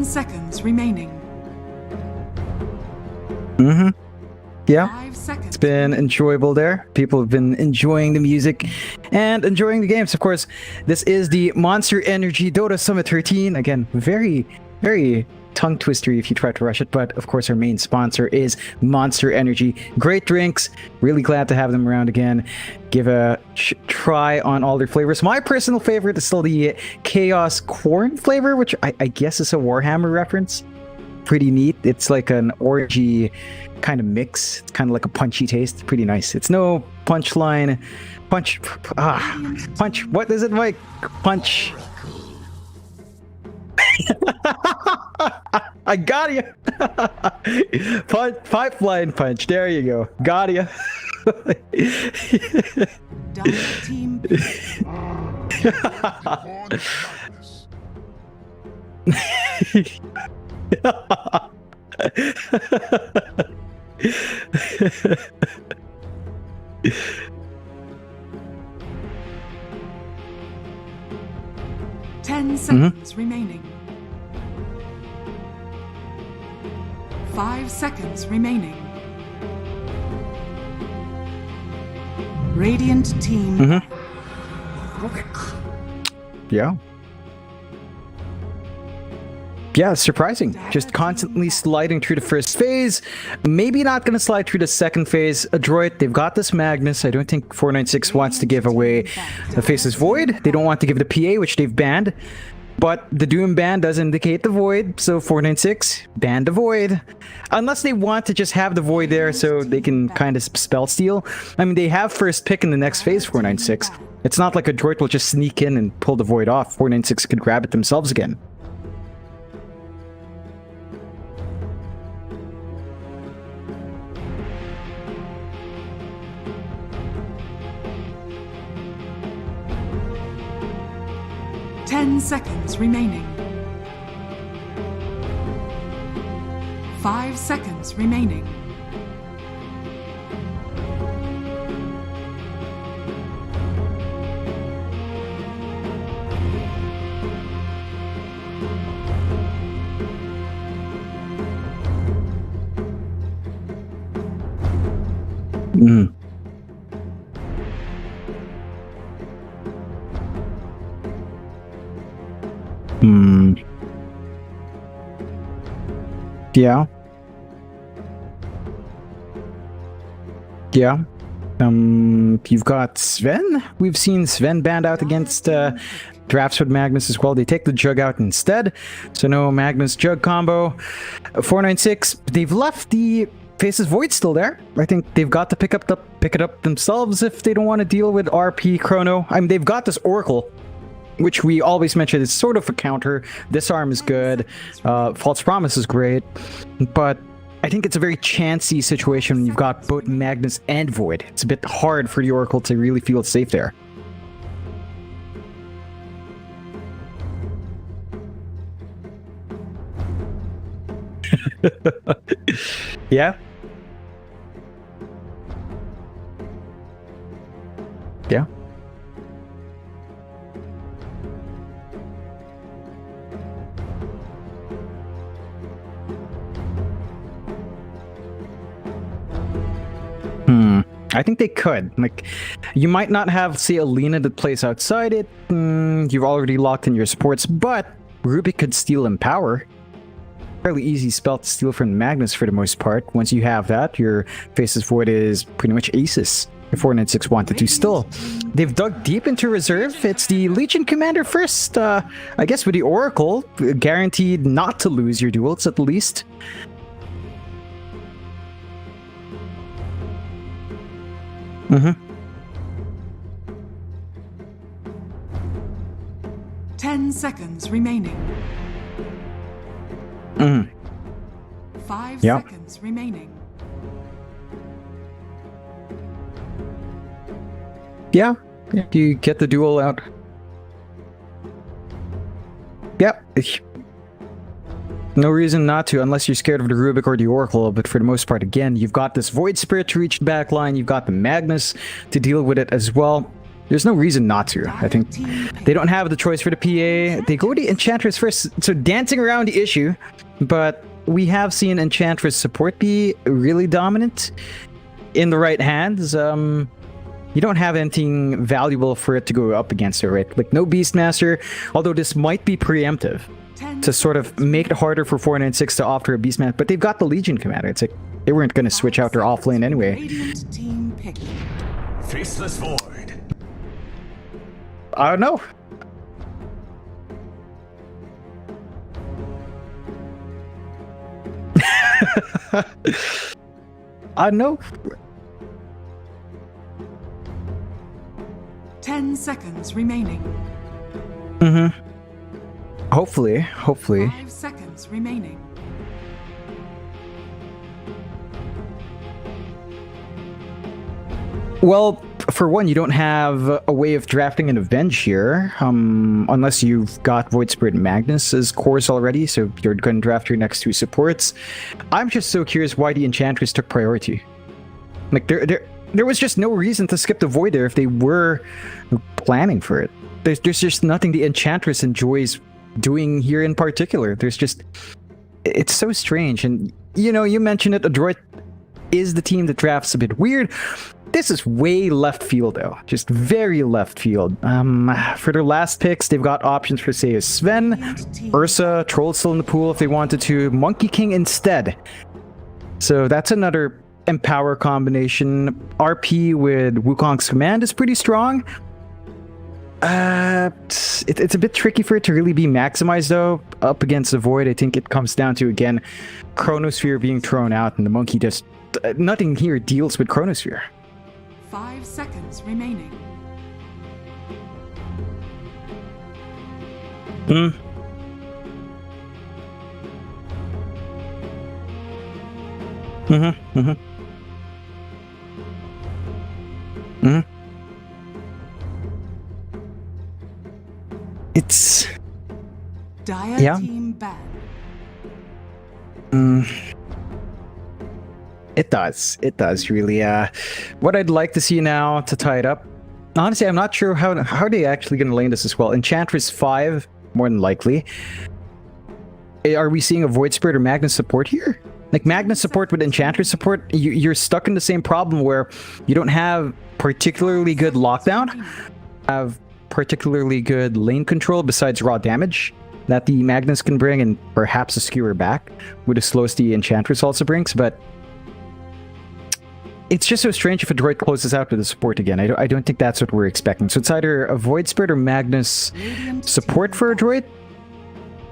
Seconds remaining. Yeah. 5 seconds. It's been enjoyable there. People have been enjoying the music and enjoying the games. Of course, this is the Monster Energy Dota Summit 13. Again, very, very tongue twister if you try to rush it, but of course our main sponsor is Monster Energy. Great drinks, really glad to have them around again. Give a try on all their flavors. My personal favorite is still the Chaos Corn flavor, which I guess is a Warhammer reference. Pretty neat. It's like an orangey kind of mix. It's kind of like a punchy taste. Pretty nice. It's no punchline. Punch. What is it, Mike? Punch. I got you. Pipeline punch. There you go. Got you. Team. Ten seconds remaining. 5 seconds remaining. Radiant team. Yeah. Yeah, surprising. Just constantly sliding through the first phase. Maybe not going to slide through the second phase. Adroit, they've got this Magnus. I don't think 496 wants to give away the Faceless Void. They don't want to give the PA, which they've banned. But the Doom ban does indicate the Void, so 496, ban the Void. Unless they want to just have the Void there so they can kind of spell steal. I mean, they have first pick in the next phase, 496. It's not like Adroit will just sneak in and pull the Void off. 496 could grab it themselves again. Seconds remaining. 5 seconds remaining. Yeah. Yeah. You've got Sven. We've seen Sven banned out against drafts with Magnus as well. They take the Jug out instead, so no Magnus Jug combo. 496. They've left the Faces Void still there. I think they've got to pick it up themselves if they don't want to deal with RP Chrono. I mean, they've got this Oracle, which we always mention is sort of a counter. Disarm is good. False Promise is great, but I think it's a very chancy situation when you've got both Magnus and Void. It's a bit hard for the Oracle to really feel safe there. Yeah? Yeah? I think they could. Like, you might not have, say, Alina that plays outside it. You've already locked in your supports, but Rubik could steal Empower. Fairly easy spell to steal from Magnus for the most part. Once you have that, your Faces Void is pretty much aces. If 496 wanted to still. They've dug deep into reserve. It's the Legion Commander first. I guess with the Oracle, guaranteed not to lose your duels at the least. Mm-hmm. 10 seconds remaining. 5 seconds remaining. Yeah, you get the duel out. Yep. No reason not to, unless you're scared of the Rubik or the Oracle, but for the most part, again, you've got this Void Spirit to reach the back line, you've got the Magnus to deal with it as well. There's no reason not to. I think they don't have the choice for the PA. They go to Enchantress first, so dancing around the issue, but we have seen Enchantress support be really dominant in the right hands. You don't have anything valuable for it to go up against her, right? Like, no Beastmaster, although this might be preemptive to sort of make it harder for 496 to offer a Beastmaster, but they've got the Legion Commander. It's like, they weren't going to switch out their offlane anyway. Faceless Void. I don't know. I don't know. 10 seconds remaining. Hopefully. 5 seconds remaining. Well, for one, you don't have a way of drafting an Avenge here, unless you've got Void Spirit and Magnus as cores already, so you're going to draft your next two supports. I'm just so curious why the Enchantress took priority. Like, there was just no reason to skip the Void there if they were planning for it. There's just nothing the Enchantress enjoys doing here in particular. It's so strange, and, you know, you mentioned it, Adroit is the team that drafts a bit weird. This is way left field, though. Just very left field. For their last picks, they've got options for, say, a Sven, Ursa, Troll still in the pool if they wanted to, Monkey King instead. So that's another Empower combination. RP with Wukong's Command is pretty strong. It's a bit tricky for it to really be maximized, though. Up against the Void, I think it comes down to, again, Chronosphere being thrown out, and the Monkey just... nothing here deals with Chronosphere. 5 seconds remaining. It's... Dire team ban. It does really. What I'd like to see now to tie it up, honestly, I'm not sure how they actually going to lane this as well. Enchantress 5, more than likely. Are we seeing a Void Spirit or Magnus support here? Like, Magnus support with Enchantress support, you're stuck in the same problem where you don't have particularly good lockdown, have particularly good lane control besides raw damage that the Magnus can bring, and perhaps a skewer back with the slows the Enchantress also brings, but it's just so strange if a droid closes out with a support again. I don't think that's what we're expecting. So it's either a Void Spirit or Magnus support for a droid,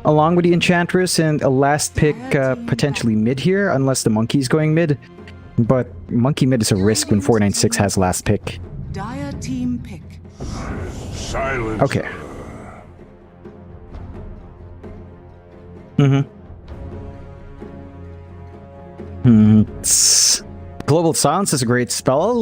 along with the Enchantress, and a last pick potentially mid here, unless the Monkey's going mid. But Monkey mid is a risk when 496 has last pick. Dire team pick. Silence. Okay. Global Silence is a great spell.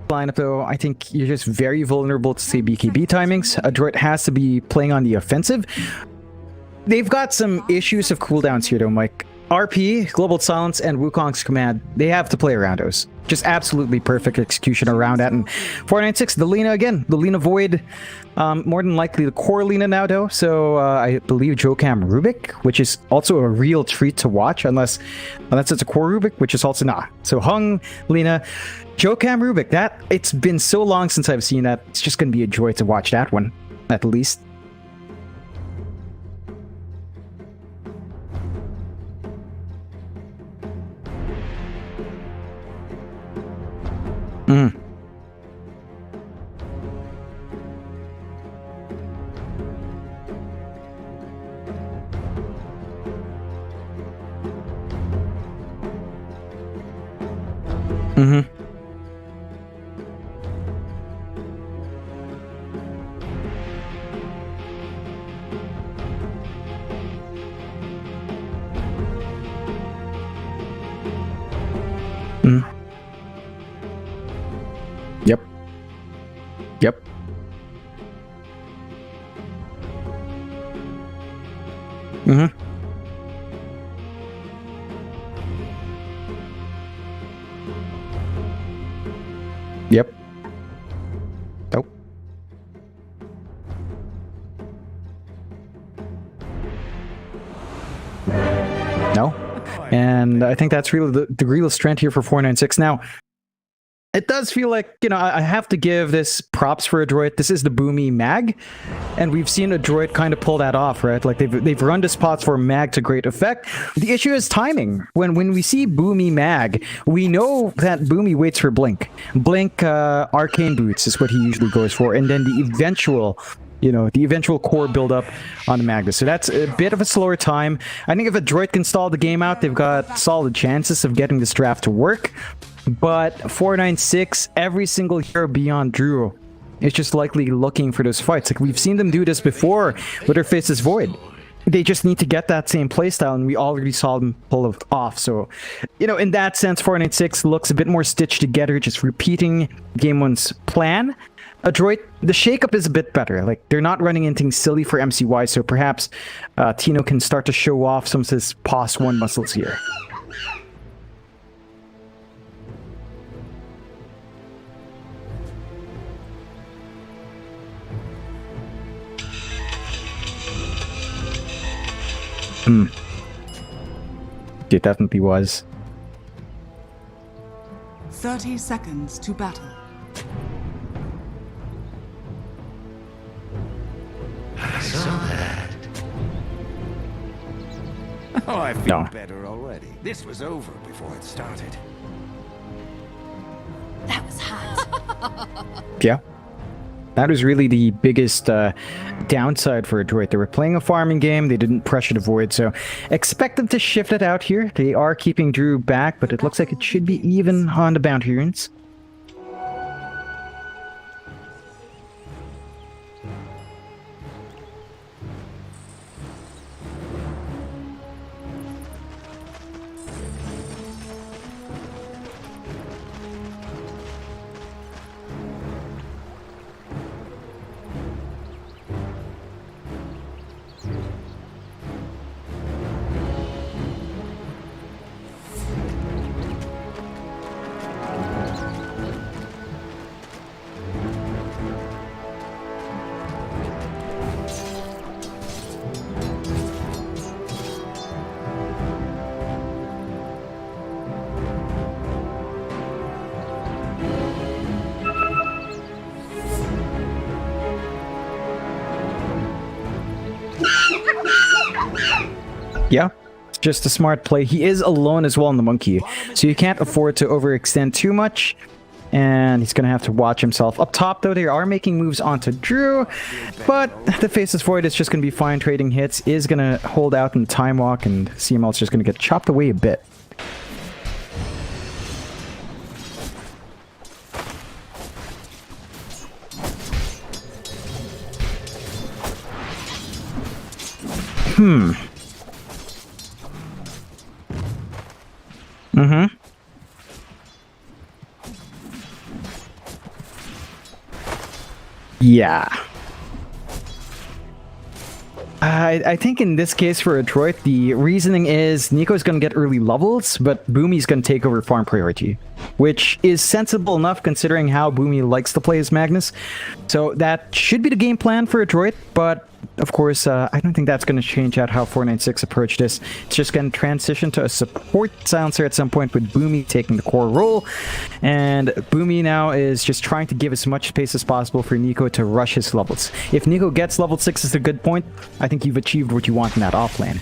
Lineup though, I think you're just very vulnerable to say BKB timings. A droid has to be playing on the offensive. They've got some issues of cooldowns here though, Mike. RP, Global Silence, and Wukong's command, they have to play around those. Just absolutely perfect execution around that. And 496, the Lina again, the Lina Void, more than likely the core Lina now though. So I believe Jokam Rubik, which is also a real treat to watch, unless it's a core Rubik, which is also not. So Hung, Lina, Jokam Rubik, that, it's been so long since I've seen that. It's just going to be a joy to watch that one, at least. Yep. Yep. Yep. Nope. No. And I think that's really the real strength here for 496. Now, it does feel like, you know, I have to give this props for a droid. This is the Boomy Mag, and we've seen a droid kind of pull that off, right? Like they've run the spots for Mag to great effect. The issue is timing. When we see Boomy Mag, we know that Boomy waits for Blink. Blink Arcane Boots is what he usually goes for, and then the eventual core build-up on the Magnus. So that's a bit of a slower time. I think if a droid can stall the game out, they've got solid chances of getting this draft to work. But 496, every single hero beyond Drew is just likely looking for those fights. Like, we've seen them do this before with their Faces Void. They just need to get that same playstyle, and we already saw them pull it off. So, you know, in that sense, 496 looks a bit more stitched together, just repeating Game 1's plan. A droid, the shakeup is a bit better. Like, they're not running anything silly for MCY, so perhaps Tino can start to show off some of his POS 1 muscles here. It definitely was. 30 seconds to battle. I saw that. Oh, I feel No. better already. This was over before it started. That was hot. Yeah. That was really the biggest downside for a droid. They were playing a farming game, they didn't pressure the Void, so expect them to shift it out here. They are keeping Drew back, but it looks like it should be even on the bounty runes. Yeah. just a smart play. He is alone as well in the monkey, so you can't afford to overextend too much. And he's going to have to watch himself. Up top, though, they are making moves onto Drew. But the Faceless Void is just going to be fine trading hits. Is going to hold out in the Time Walk. And CML is just going to get chopped away a bit. Yeah. I think in this case for Detroit, the reasoning is Nico's going to get early levels, but Boomy's going to take over farm priority, which is sensible enough considering how Boomy likes to play as Magnus. So that should be the game plan for Detroit, but of course, I don't think that's going to change out how 496 approach this. It's just going to transition to a support silencer at some point with Boomy taking the core role. And Boomy now is just trying to give as much space as possible for Nico to rush his levels. If Nico gets level 6 is a good point, I think you've achieved what you want in that offlane.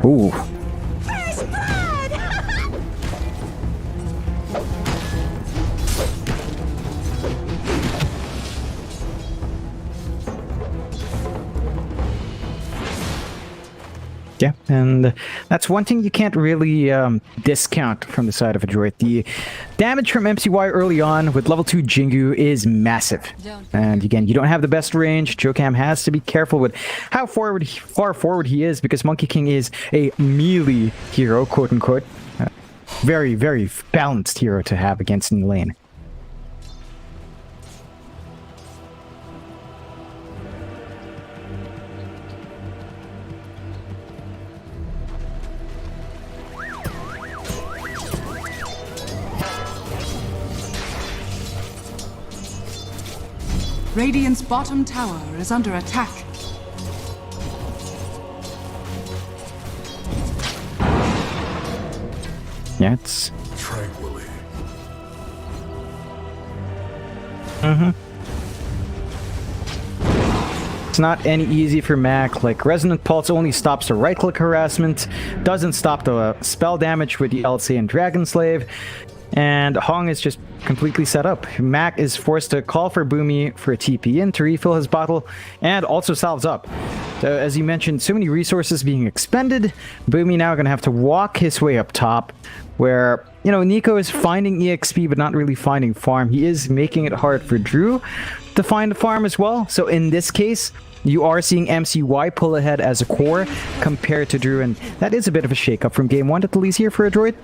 Ooh. Yeah, and that's one thing you can't really discount from the side of a droid. The damage from MCY early on with level 2 Jingu is massive. And again, you don't have the best range. Jokam has to be careful with how far forward he is because Monkey King is a melee hero, quote unquote. Very, very balanced hero to have against in the lane. Radiant's bottom tower is under attack. Yeah, it's... Tranquilly. It's not any easy for Mac. Like, Resonant Pulse only stops the right-click harassment, doesn't stop the spell damage with the LC and Dragon Slave, and Hong is just completely set up. Mac is forced to call for Boomy for a TP in to refill his bottle, and also salves up. So, as you mentioned, so many resources being expended. Boomy now going to have to walk his way up top, where, you know, Nico is finding EXP but not really finding farm. He is making it hard for Drew to find a farm as well. So in this case, you are seeing MCY pull ahead as a core compared to Drew, and that is a bit of a shakeup from game 1 at least here for a droid.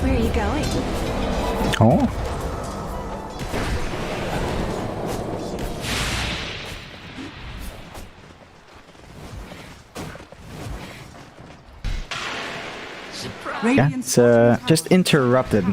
Where are you going? Oh. Yeah, it's just interrupted.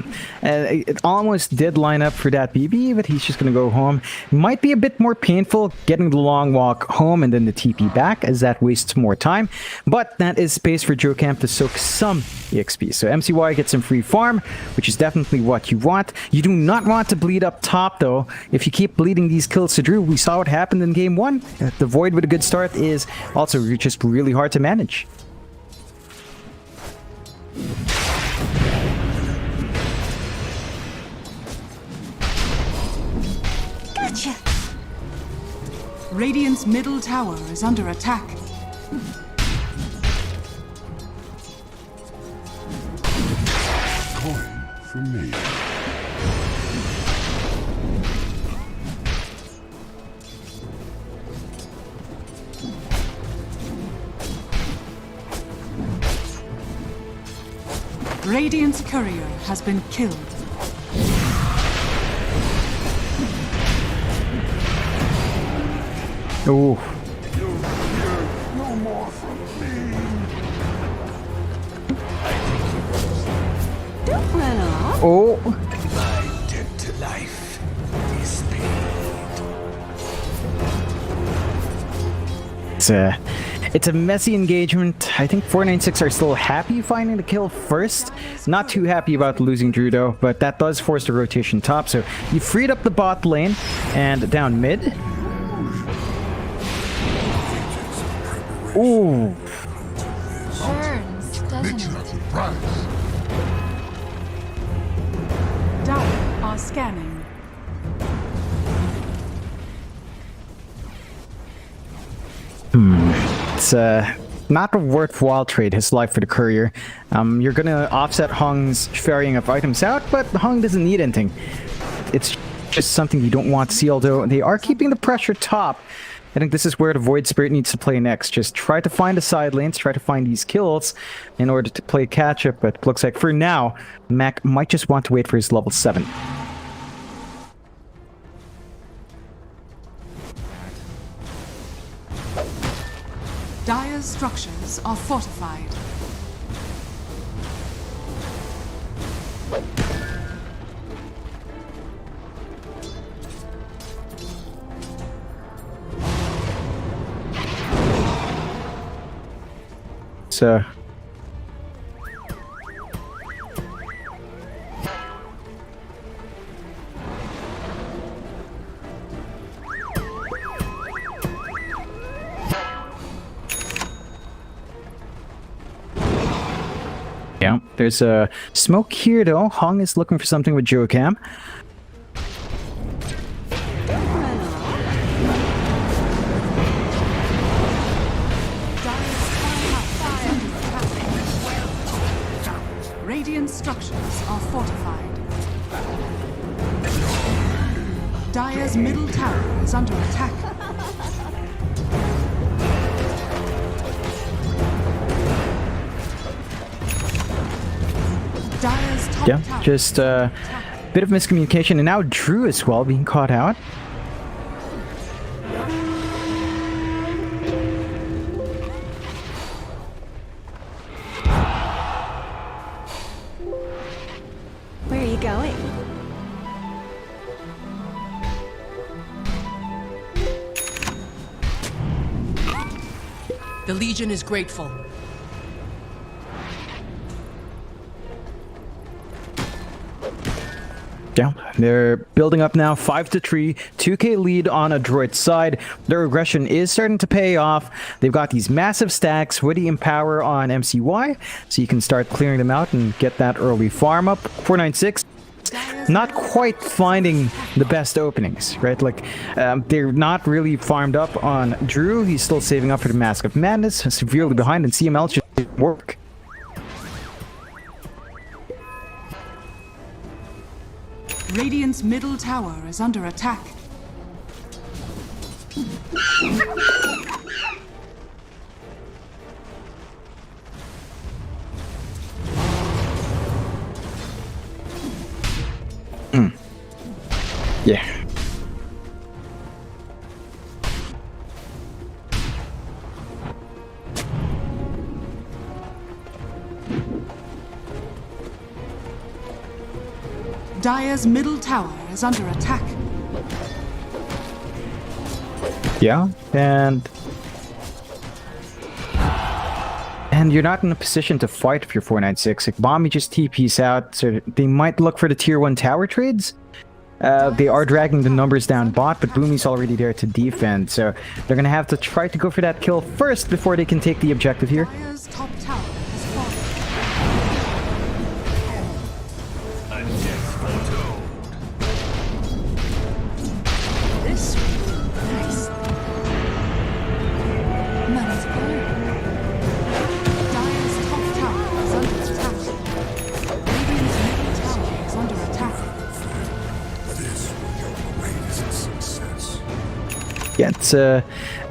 It almost did line up for that BB, but he's just going to go home. Might be a bit more painful getting the long walk home and then the TP back, as that wastes more time. But that is space for Jokam to soak some EXP. So MCY gets some free farm, which is definitely what you want. You do not want to bleed up top, though. If you keep bleeding these kills to Drew, we saw what happened in game 1. The Void with a good start is also just really hard to manage. Gotcha! Radiant's middle tower is under attack. Coin for me. Radiant's courier has been killed. Ooh. No more from Don't run off. Oh, My debt to life is paid. it's a messy engagement. I think 496 are still happy finding the kill first. Not too happy about losing Drew though, but that does force the rotation top. So you freed up the bot lane and down mid. Ooh. Burns, doesn't it? Dire are scanning. It's not a worthwhile trade, his life for the courier. You're gonna offset Hung's ferrying of items out, but Hung doesn't need anything. It's just something you don't want to see, although they are keeping the pressure top. I think this is where the Void Spirit needs to play next. Just try to find the side lanes, try to find these kills in order to play catch-up, but it looks like for now, Mac might just want to wait for his level 7. Dire's structures are fortified. So yeah, there's a smoke here though. Hung is looking for something with Joe-Cam. Radiant structures are fortified. Dire's middle tower is under attack. Dire's top Yeah, tower just a bit of miscommunication, and now Drew as well being caught out. Where are you going? The Legion is grateful. Yeah, they're building up now, 5-3, 2k lead on a droid side. Their aggression is starting to pay off. They've got these massive stacks, Witty and Power on MCY, so you can start clearing them out and get that early farm up. 496, not quite finding the best openings, right? Like, they're not really farmed up on Drew. He's still saving up for the Mask of Madness, severely behind, and CML just didn't work. Radiant's middle tower is under attack. Yeah. Dire's middle tower is under attack. Yeah, and you're not in a position to fight if you're 496. Like, Bombi just TP's out, so they might look for the tier 1 tower trades. They are dragging the numbers down bot, but Boomy's already there to defend, so they're gonna have to try to go for that kill first before they can take the objective here. Dire's top tower has fallen. This nice. Man's burn. Dire's top tower is under attack. Radiant's middle tower is under attack. This will be your greatest success. Yeah, it's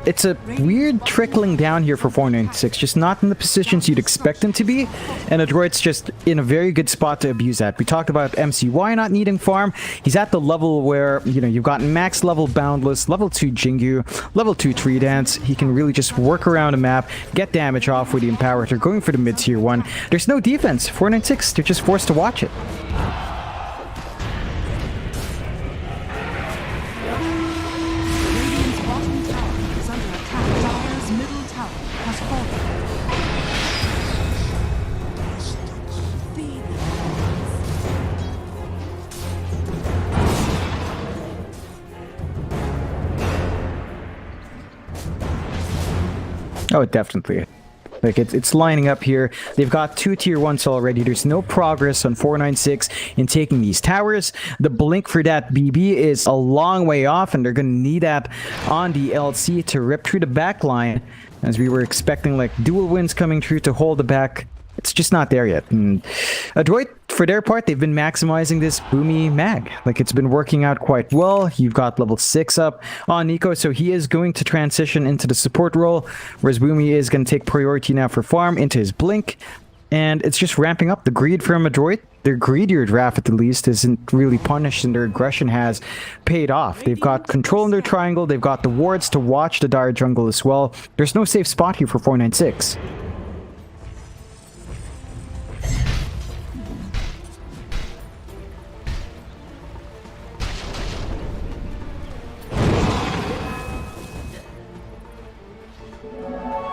it's a weird trickling down here for 496, just not in the positions you'd expect him to be, and Adroit's just in a very good spot to abuse that. We talked about MCY not needing farm. He's at the level where, you know, you've got max level Boundless, level 2 Jingu, level 2 Tree Dance. He can really just work around a map, get damage off with the Empower. They're going for the mid tier 1. There's no defense. 496, they're just forced to watch it. Radiant's bottom tower is under attack. Dire's middle tower has fallen. Oh, definitely. Like, it's lining up here. They've got 2 tier 1s already. There's no progress on 496 in taking these towers. The blink for that BB is a long way off, and they're going to need that on the LC to rip through the back line, as we were expecting, like, dual wins coming through to hold the back. It's just not there yet. And Adroit, for their part, they've been maximizing this Boomy mag. Like, it's been working out quite well. You've got level 6 up on Nico, so he is going to transition into the support role, whereas Boomy is going to take priority now for farm into his blink. And it's just ramping up the greed from Adroit. Their greedier draft, at the least, isn't really punished, and their aggression has paid off. They've got control in their triangle. They've got the wards to watch the Dire jungle as well. There's no safe spot here for 496.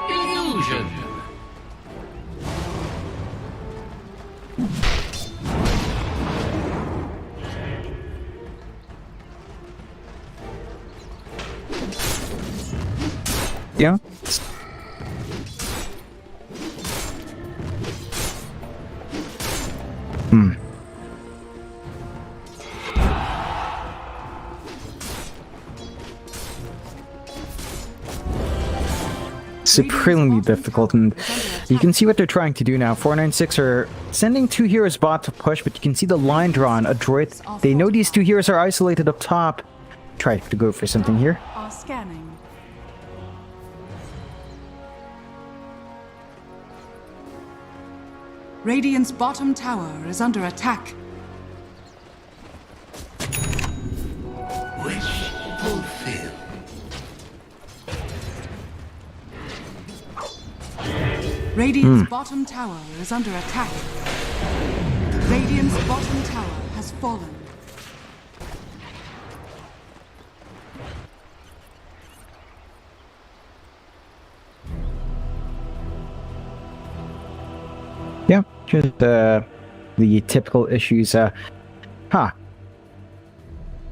Illusion. Yeah. Supremely difficult, and you can see what they're trying to do now. 496 are sending 2 heroes bot to push, but you can see the line drawn. Adroit, they know these 2 heroes are isolated up top. Try to go for something here. Are scanning. Radiant's bottom tower is under attack. Wish fulfilled. Radiant's bottom tower is under attack. Radiant's bottom tower has fallen. Yeah, just the typical issues. Thought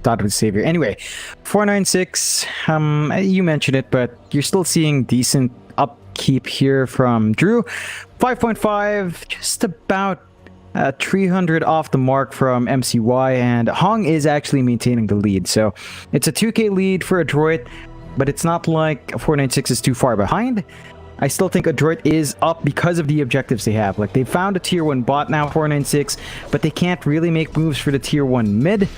it was Savior. Anyway, 496, you mentioned it, but you're still seeing decent upkeep here from Drew. 5.5, just about 300 off the mark from MCY, and Hong is actually maintaining the lead. So it's a 2k lead for Adroit, but it's not like 496 is too far behind. I still think Adroit is up because of the objectives they have. Like, they found a tier 1 bot now, 496, but they can't really make moves for the tier 1 mid.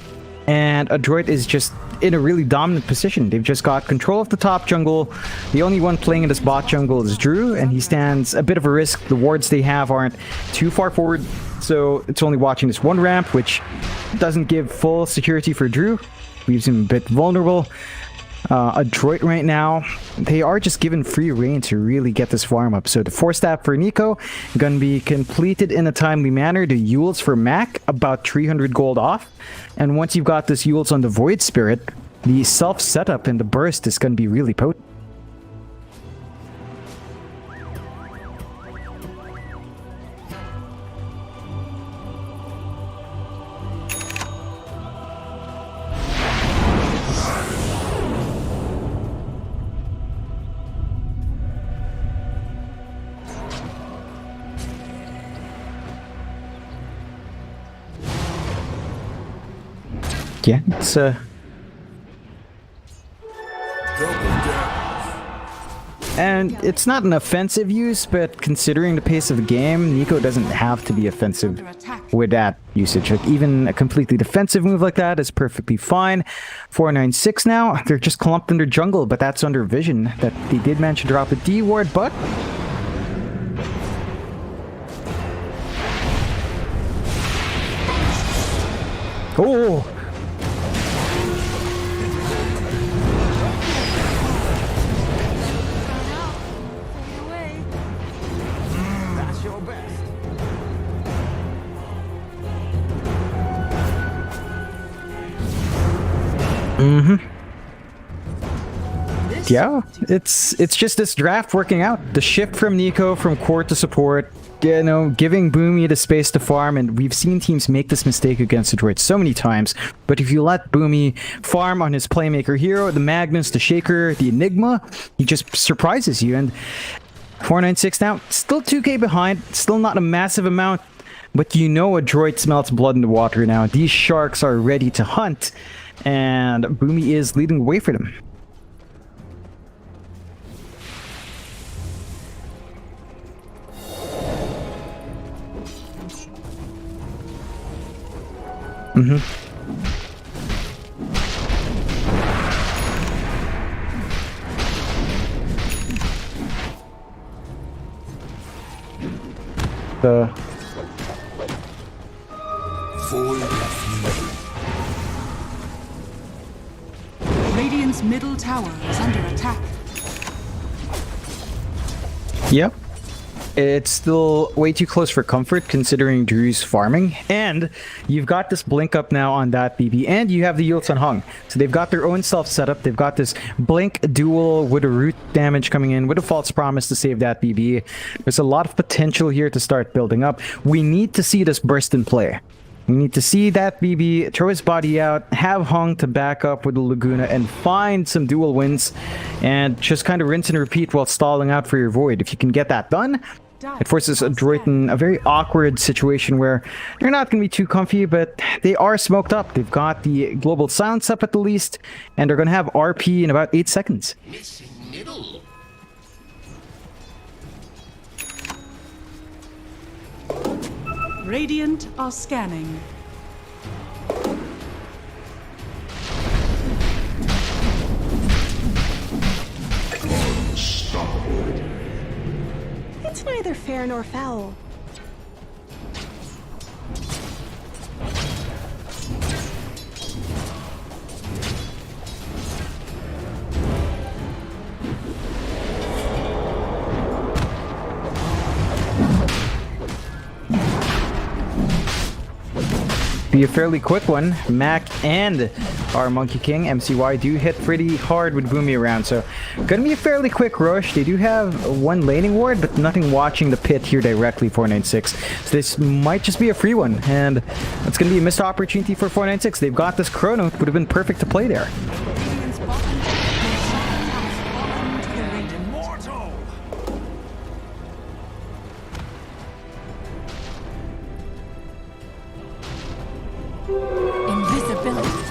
And Adroit is just in a really dominant position. They've just got control of the top jungle. The only one playing in this bot jungle is Drew, and he stands a bit of a risk. The wards they have aren't too far forward, so it's only watching this one ramp, which doesn't give full security for Drew. Leaves him a bit vulnerable. Adroit right now, they are just given free reign to really get this farm up. So the 4-stab for Nico gonna be completed in a timely manner. The Yules for Mac, about 300 gold off. And once you've got this Yules on the Void Spirit, the self-setup and the burst is gonna be really potent. Yeah, it's And it's not an offensive use, but considering the pace of the game, Nico doesn't have to be offensive with that usage. Like, even a completely defensive move like that is perfectly fine. 496 now, they're just clumped under jungle, but that's under vision. That they did manage to drop a D ward, but oh! That's your best. Yeah, it's just this draft working out. The shift from Nico from core to support, you know, giving Boomy the space to farm, and we've seen teams make this mistake against Detroit so many times. But if you let Boomy farm on his playmaker hero, the Magnus, the Shaker, the Enigma, he just surprises you. And 496 now, still 2k behind, still not a massive amount, but you know a droid smells blood in the water now. These sharks are ready to hunt, and Boomy is leading the way for them. The Radiant's middle tower is under attack. Yep. It's still way too close for comfort considering Drew's farming. And you've got this blink up now on that BB, and you have the Yields on Hung. So they've got their own self setup. They've got this blink duel with a root damage coming in, with a false promise to save that BB. There's a lot of potential here to start building up. We need to see this burst in play. We need to see that BB throw his body out, have Hung to back up with the Laguna, and find some dual wins, and just kind of rinse and repeat while stalling out for your Void. If you can get that done, it forces a Droid in a very awkward situation where they're not going to be too comfy, but they are smoked up. They've got the global silence up at the least, and they're going to have RP in about 8 seconds. Missing middle. Radiant are scanning. It's neither fair nor foul. Be a fairly quick one. Mac and our Monkey King, MCY, do hit pretty hard with Boomy around, so gonna be a fairly quick rush. They do have one laning ward, but nothing watching the pit here directly, 496. So this might just be a free one, and it's gonna be a missed opportunity for 496. They've got this Chrono, it would have been perfect to play there. Radiant's bottom tower has fallen to the Radiant. Mortal! Invisibility.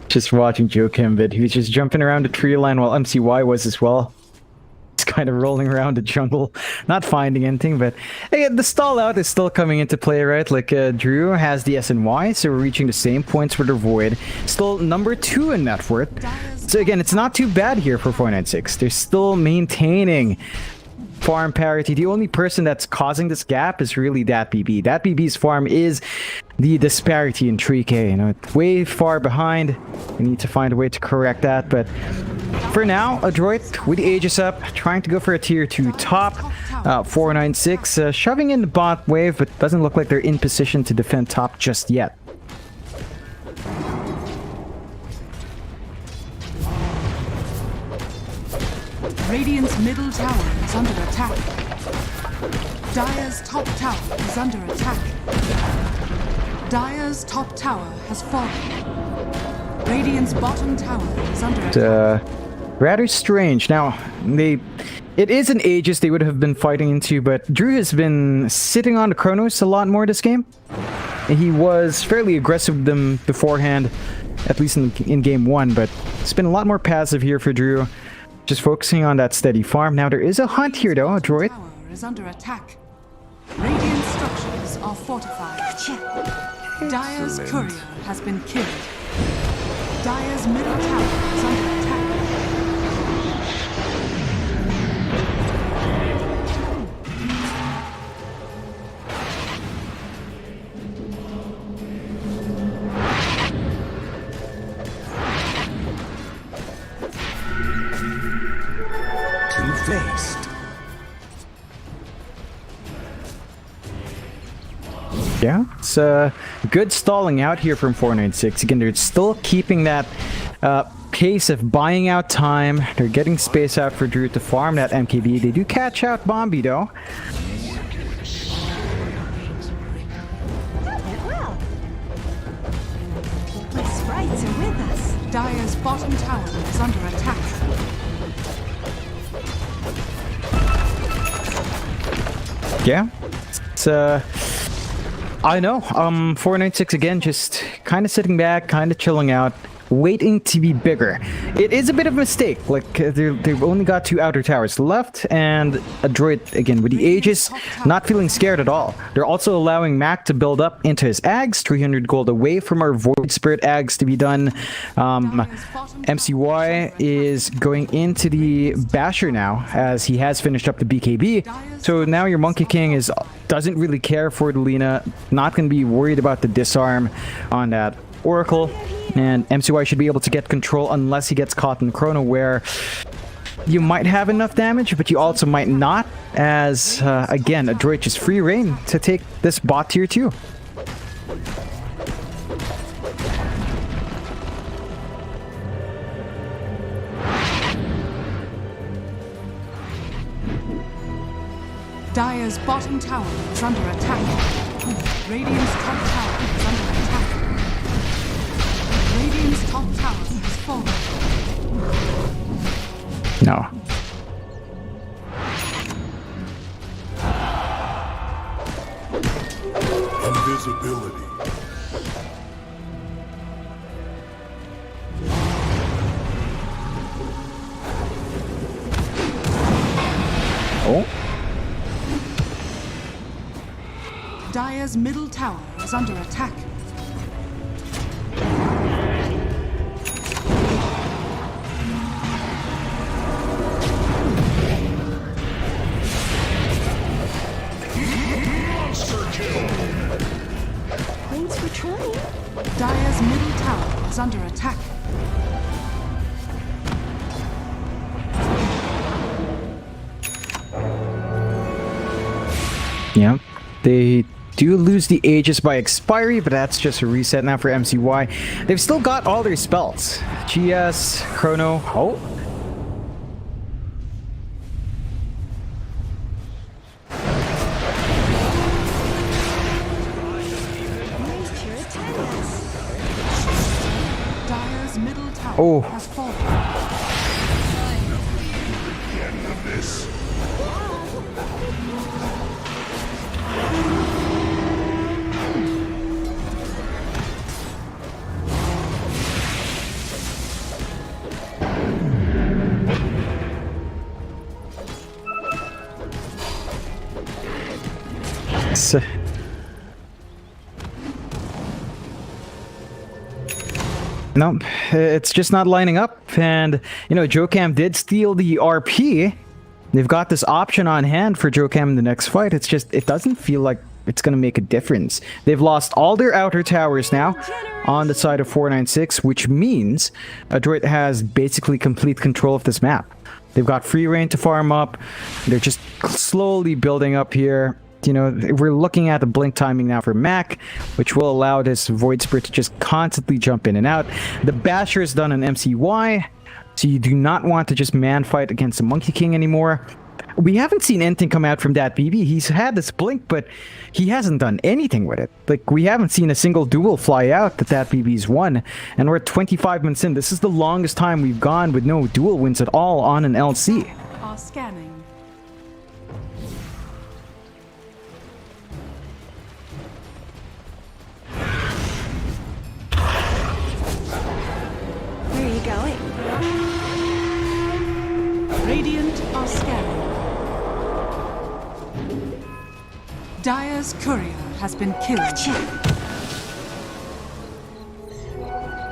Just watching Joe Kimbit, he was just jumping around the tree line while MCY was as well. Just kind of rolling around the jungle, not finding anything, but hey, the stall out is still coming into play, right? Like, Drew has the SNY, so we're reaching the same points with the Void. Still number 2 in net worth. So again, it's not too bad here for 496. They're still maintaining farm parity. The only person that's causing this gap is really that BB. That BB's farm is the disparity in 3k. You know, it's way far behind. We need to find a way to correct that. But for now, a droid with the Aegis up, trying to go for a tier 2 top. 496 shoving in the bot wave, but doesn't look like they're in position to defend top just yet. Radiant's middle tower is under attack. Dire's top tower is under attack. Dire's top tower has fallen. Radiant's bottom tower is under attack. Rather strange. Now, it is an Aegis they would have been fighting into, but Drew has been sitting on the Chronos a lot more this game. He was fairly aggressive with them beforehand, at least in game 1, but it's been a lot more passive here for Drew, just focusing on that steady farm. Now, there is a hunt here, though, a droid. Tower is under attack. Radiant structures are fortified. Dire's courier has been killed. Dire's middle tower is under attack. Two-faced. Yeah, it's good stalling out here from 496. Again, they're still keeping that pace of buying out time. They're getting space out for Drew to farm that MKB. They do catch out Bombi, though. Well, my sprites are with us. Dire's bottom tower is under attack. Yeah, it's I know. 496 again, just kind of sitting back, kind of chilling out, waiting to be bigger. It is a bit of a mistake. Like they've only got 2 outer towers left, and a droid again with the Aegis, not feeling scared at all. They're also allowing Mac to build up into his Ags, 300 gold away from our Void Spirit Ags to be done. MCY is going into the Basher now, as he has finished up the BKB. So now your Monkey King doesn't really care for the Lina, not going to be worried about the disarm on that Oracle, and MCY should be able to get control unless he gets caught in Chrono, where you might have enough damage, but you also might not, as again, a droid just free reign to take this bot tier 2. Dire's bottom tower is under attack. Radiant's top tower is under attack. Radiant's top tower has fallen. No. Invisibility. Oh. Dire's middle tower is under attack. Thanks for trying. Dire's middle tower is under attack. Yeah, they do lose the Aegis by expiry, but that's just a reset now for MCY. They've still got all their spells. GS, Chrono, oh. Dire's middle tower Oh. has fallen. No, it's just not lining up. And, you know, Jokam did steal the RP. They've got this option on hand for Jokam in the next fight. It's just, it doesn't feel like it's going to make a difference. They've lost all their outer towers now on the side of 496, which means Droid has basically complete control of this map. They've got free reign to farm up. They're just slowly building up here. You know, we're looking at the blink timing now for Mac, which will allow this Void Spirit to just constantly jump in and out. The Basher is done on MCY, so you do not want to just man fight against the Monkey King anymore. we haven't seen anything come out from that BB. He's had this blink, but he hasn't done anything with it. Like, we haven't seen a single duel fly out that BB's won, and we're at 25 minutes in. This is the longest time we've gone with no duel wins at all on an LC. Are scanning. Where are you going? Radiant are scanning. Dire's courier has been killed.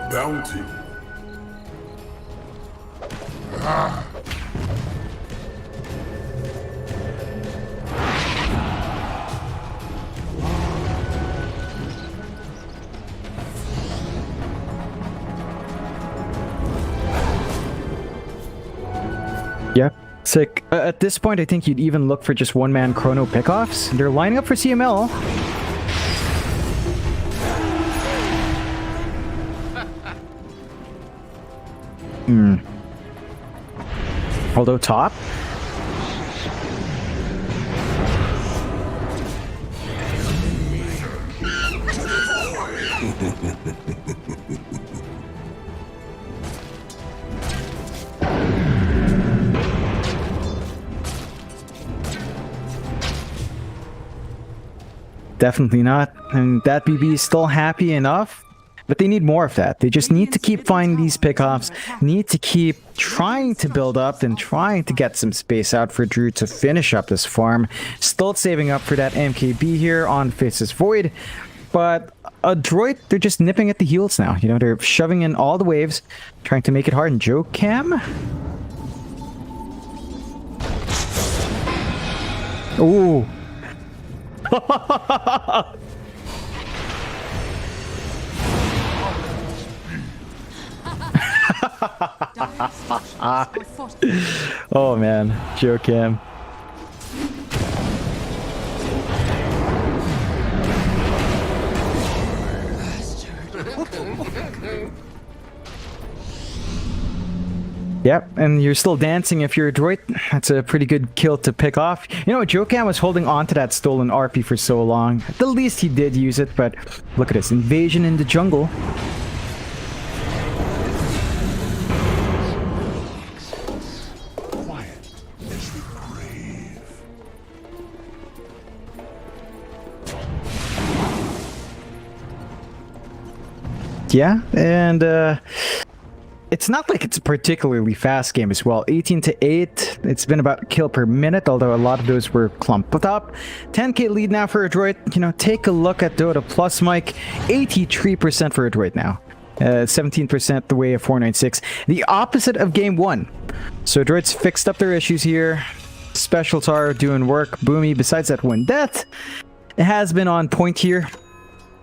Bounty. Yeah. Sick. At this point, I think you'd even look for just one-man chrono pickoffs. They're lining up for CML. Although top. Definitely not. And that BB is still happy enough, but they need more of that. They just need to keep finding these pickoffs, need to keep trying to build up and trying to get some space out for Drew to finish up this farm. Still saving up for that MKB here on Faces Void, but a droid, they're just nipping at the heels now. You know, they're shoving in all the waves, trying to make it hard. And Joe Cam? Ooh. Oh man, Joe Cam. Yep, and you're still dancing if you're a droid. That's a pretty good kill to pick off. You know, Joe Cam was holding on to that stolen RP for so long. At the least he did use it, but look at this invasion in the jungle. Yeah, and it's not like it's a particularly fast game as well. 18-8. It's been about a kill per minute, although a lot of those were clumped up. 10k lead now for a droid. You know, take a look at Dota Plus, Mike. 83% for a droid now. 17% the way of 496. The opposite of game 1. So droids fixed up their issues here. Specials are doing work. Boomy, besides that one death, it has been on point here.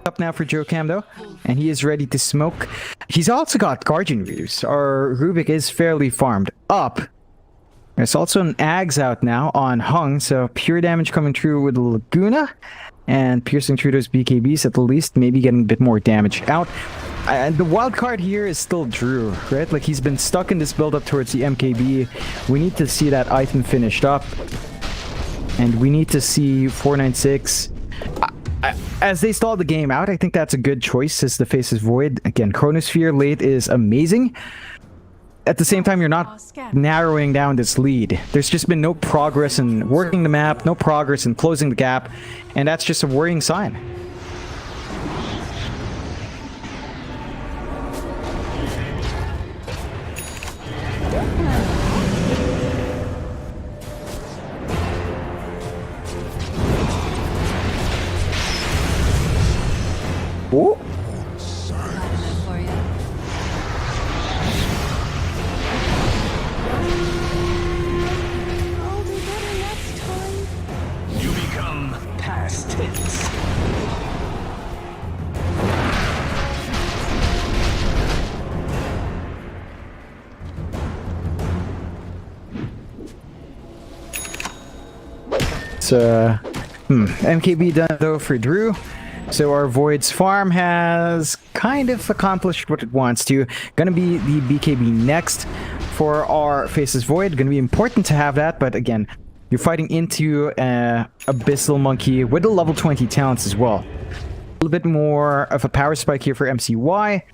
Up now for Joe Cam though, and he is ready to smoke. He's also got Guardian Readers. Our Rubik is fairly farmed up. There's also an Ags out now on Hung, so pure damage coming through with the Laguna and piercing through those BKBs at the least, maybe getting a bit more damage out. And the wild card here is still Drew, right? Like, he's been stuck in this build up towards the MKB. We need to see that item finished up, and we need to see 496. As they stall the game out, I think that's a good choice as the Faces Void. Again, Chronosphere late is amazing. At the same time, you're not narrowing down this lead. There's just been no progress in working the map, no progress in closing the gap, and that's just a worrying sign. Oh. I'll do better next time. You become past tense. So, MKB done though for Drew. So our Void's farm has kind of accomplished what it wants to. Gonna be the BKB next for our Faces Void. Gonna be important to have that, but again, you're fighting into Abyssal Monkey with the level 20 talents as well. A little bit more of a power spike here for MCY. I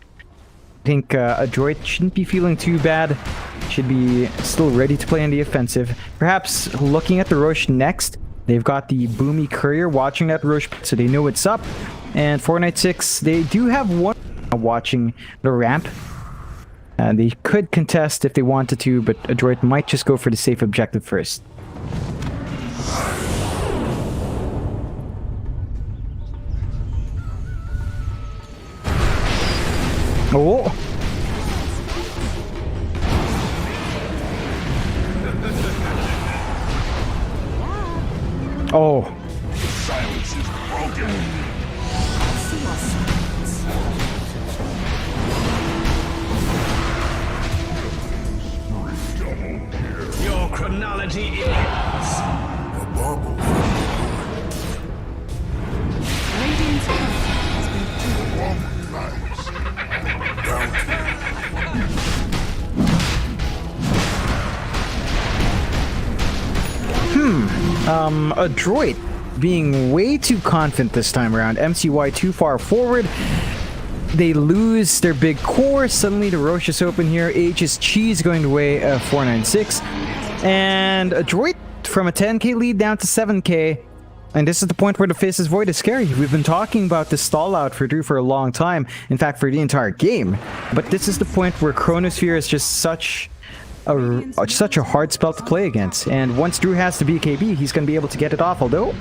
think a droid shouldn't be feeling too bad. Should be still ready to play on the offensive. Perhaps looking at the Roche next. They've got the Boomy Courier watching that Roche, so they know what's up. And 496, they do have one watching the ramp. They could contest if they wanted to, but a droid might just go for the safe objective first. Oh! Oh. Silence is broken. Your chronology ends. A bubble. Radiant's turret has been A droid being way too confident this time around. MCY too far forward. They lose their big core. Suddenly the Roche is open here. H's Cheese going the way of 496. And a droid from a 10k lead down to 7k. And this is the point where the Faceless Void is scary. We've been talking about this stall out for Drew for a long time. In fact, for the entire game. But this is the point where Chronosphere is just such a hard spell to play against. And once Drew has the BKB, he's going to be able to get it off, although...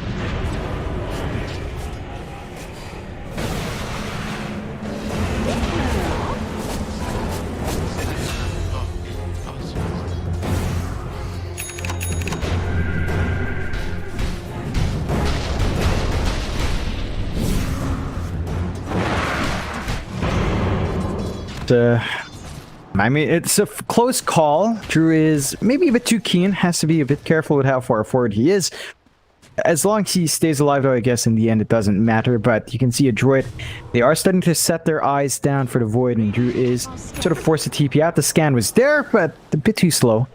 I mean, it's a close call. Drew is maybe a bit too keen. Has to be a bit careful with how far forward he is. As long as he stays alive, though, I guess in the end it doesn't matter. But you can see a droid. They are starting to set their eyes down for the Void, and Drew is sort of forced to TP out. The scan was there, but a bit too slow.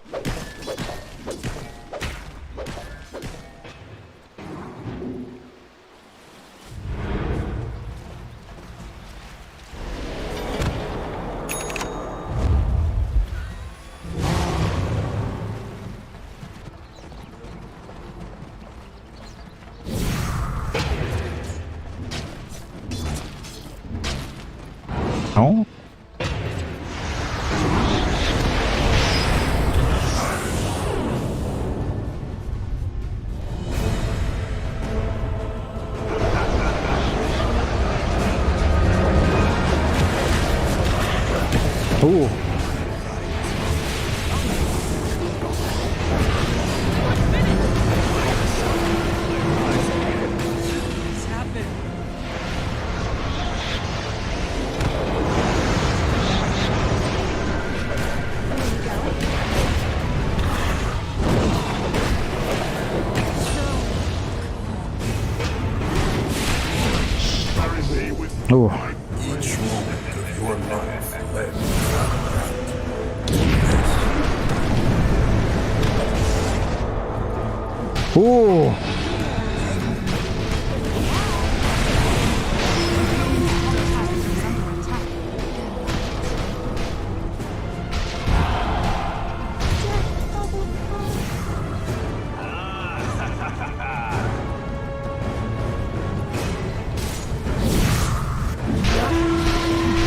Oh. Ooh. Ooh. Each moment of your life led Ooh.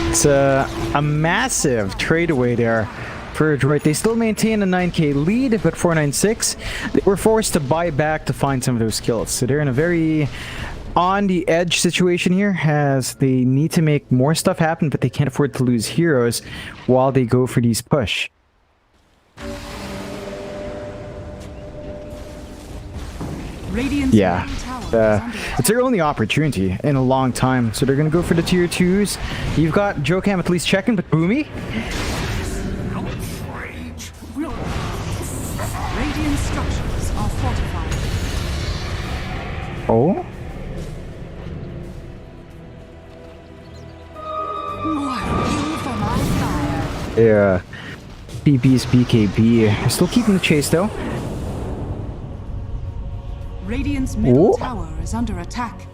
It's a massive trade away there for Droid. They still maintain a 9k lead, but 496, they were forced to buy back to find some of those kills. So they're in a very on the edge situation here, as they need to make more stuff happen, but they can't afford to lose heroes while they go for these push. Yeah, it's their only opportunity in a long time, so they're gonna go for the tier 2s. You've got Jokam at least checking, but Boomy? Radiant structures are fortified. Oh? Yeah. BB's BKB. They're still keeping the chase though. Radiant's middle Ooh. tower is under attack.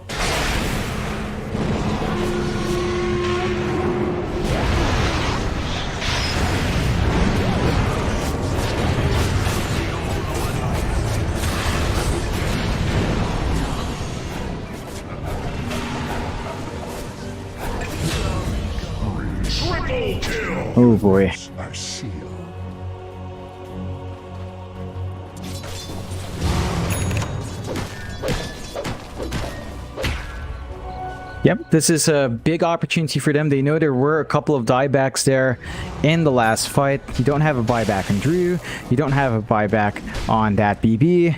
Triple kill! Oh boy. Our seal. Yep, this is a big opportunity for them. They know there were a couple of diebacks there in the last fight. You don't have a buyback on Drew. You don't have a buyback on that BB.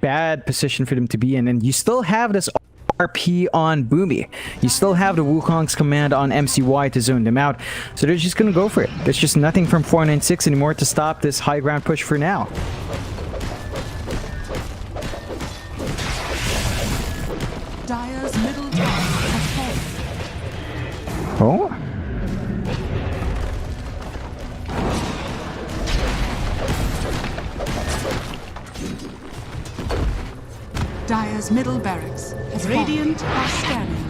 Bad position for them to be in. And you still have this RP on Boomy. You still have the Wukong's command on MCY to zone them out. So they're just going to go for it. There's just nothing from 496 anymore to stop this high ground push for now. Dire's middle tower has fallen. Oh? Dire's middle barracks has Radiant are scanning.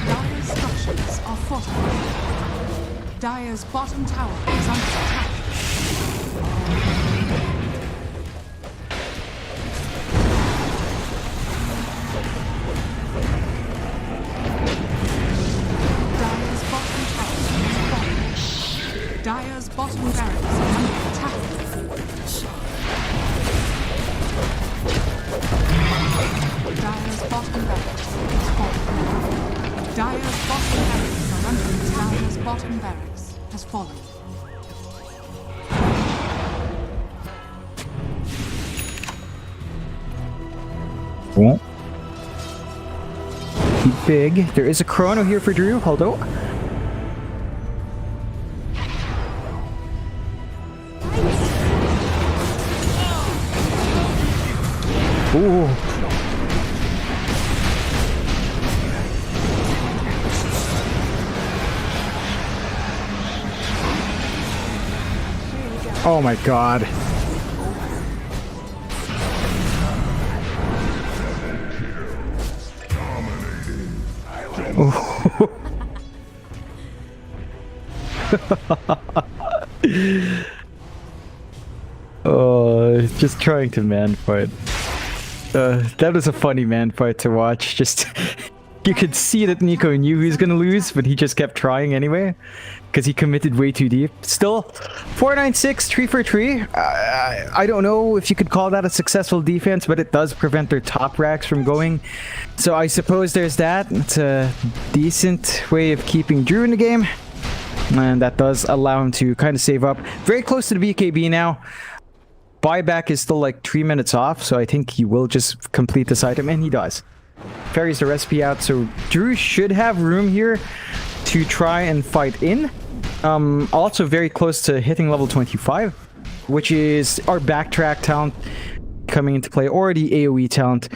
Dire's structures are fortified. Dire's bottom tower is under attack. Dire's bottom tower is falling. Dire's bottom barracks are under attack. Dire's bottom barracks is falling. Dire's bottom barracks are under attack. Dire's bottom barracks has fallen. Well, keep big. There is a chrono here for Drew. Hold on. Ooh. Oh my god. Oh, just trying to man fight. That was a funny man fight to watch. Just you could see that Nico knew he was gonna lose, but he just kept trying anyway, because he committed way too deep. Still, 496, 3 for 3. I don't know if you could call that a successful defense, but it does prevent their top racks from going. So I suppose there's that. It's a decent way of keeping Drew in the game, and that does allow him to kind of save up. Very close to the BKB now. Buyback is still like 3 minutes off, so I think he will just complete this item, and he does. Ferries the recipe out, so Drew should have room here to try and fight in. Also very close to hitting level 25, which is our backtrack talent coming into play, or the AoE talent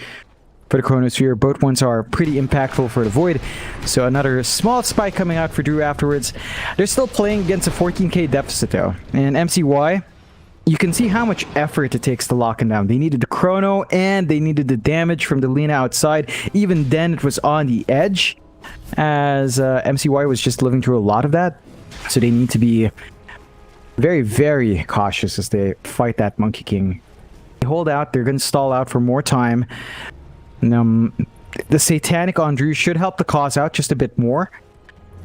for the Chronosphere. Both ones are pretty impactful for the Void. So another small spike coming out for Drew afterwards. They're still playing against a 14k deficit though, and MCY, you can see how much effort it takes to lock him down. They needed the chrono and they needed the damage from the Lina outside. Even then, it was on the edge, as MCY was just living through a lot of that. So they need to be very, very cautious as they fight that Monkey King. They hold out. They're going to stall out for more time. And, the Satanic on Drew should help the cause out just a bit more.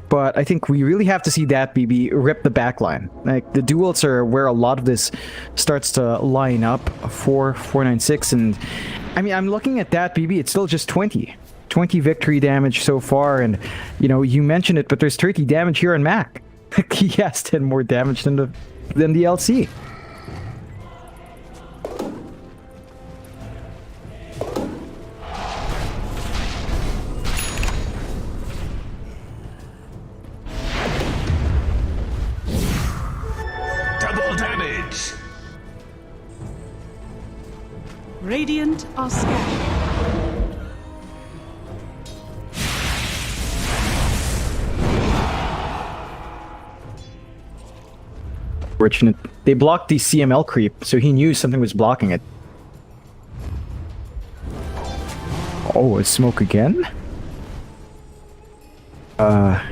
But I think we really have to see that BB rip the backline. Like, the duels are where a lot of this starts to line up for 496. And I mean, I'm looking at that BB, it's still just 20 victory damage so far. And, you know, you mentioned it, but there's 30 damage here on Mac. He has 10 more damage than the LC. Radiant are scanning. Fortunate. They blocked the CML creep, so he knew something was blocking it. Oh, a smoke again? Oh.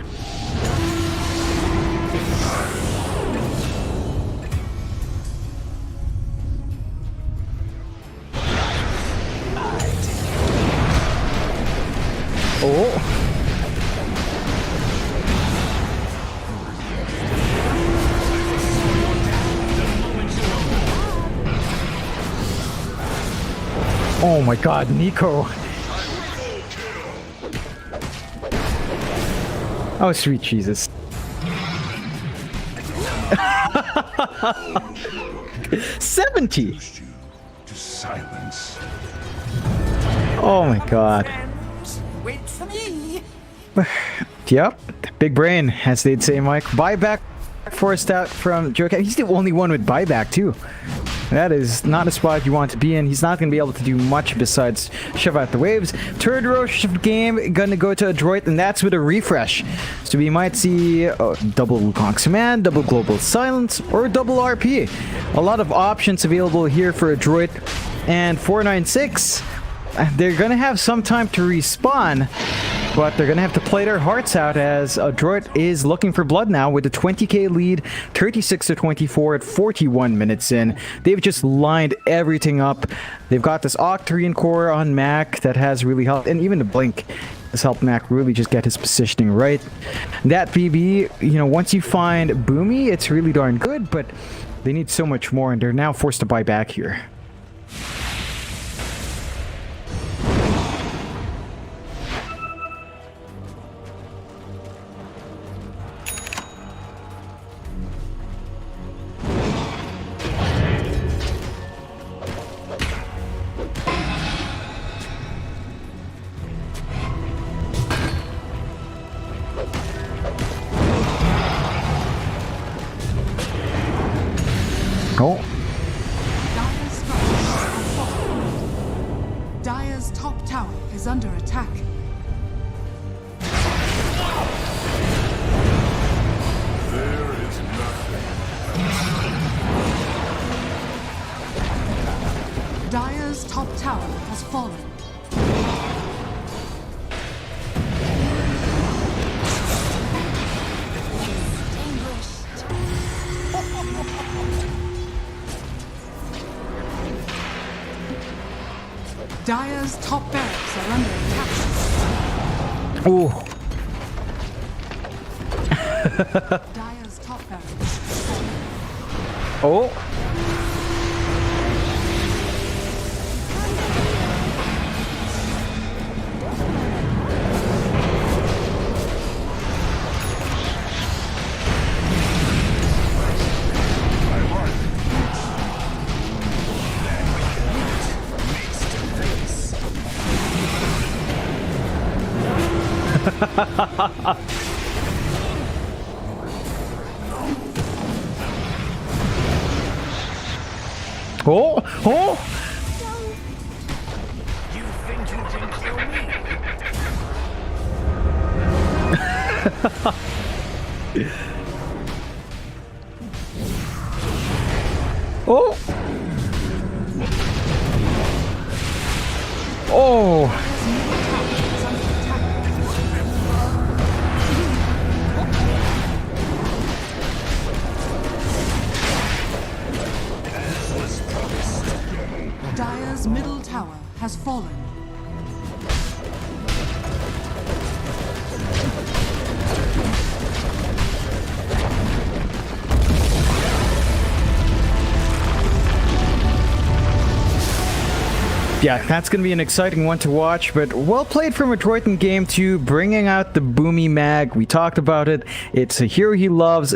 Oh my god, Nico. Oh, sweet Jesus. 70. To silence. Oh my god. Wait for me. Yep. Big brain, as they'd say, Mike. Buyback forced out from Joe. He's the only one with buyback, too. That is not a spot you want to be in. He's not going to be able to do much besides shove out the waves. Third row shift game, going to go to Adroit, and that's with a refresh. So we might see double Wukong's Command, double Global Silence, or double RP. A lot of options available here for Adroit. And 496, they're going to have some time to respawn, but they're going to have to play their hearts out as Adroit is looking for blood now with a 20k lead, 36-24 at 41 minutes in. They've just lined everything up. They've got this Octarine core on Mac that has really helped, and even the Blink has helped Mac really just get his positioning right. That BB, you know, once you find Boomy, it's really darn good, but they need so much more, and they're now forced to buy back here. Oh. Dire's structures are fortified. Dire's top tower is under attack. There is nothing. Dire's top tower has fallen. Dire's top barracks are under attack. Ooh. Dire's top barracks has fallen. Oh. Oh, oh! You think you can kill me? Oh! Oh! Dire's middle tower has fallen. Yeah, that's going to be an exciting one to watch, but well played from Adroit in Game 2, bringing out the Boomy Mag. We talked about it. It's a hero he loves.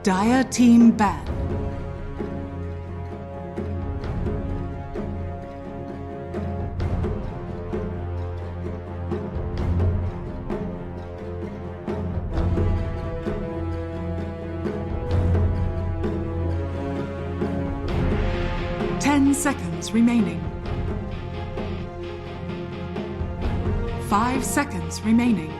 Dire team ban. Seconds remaining. 5 seconds remaining.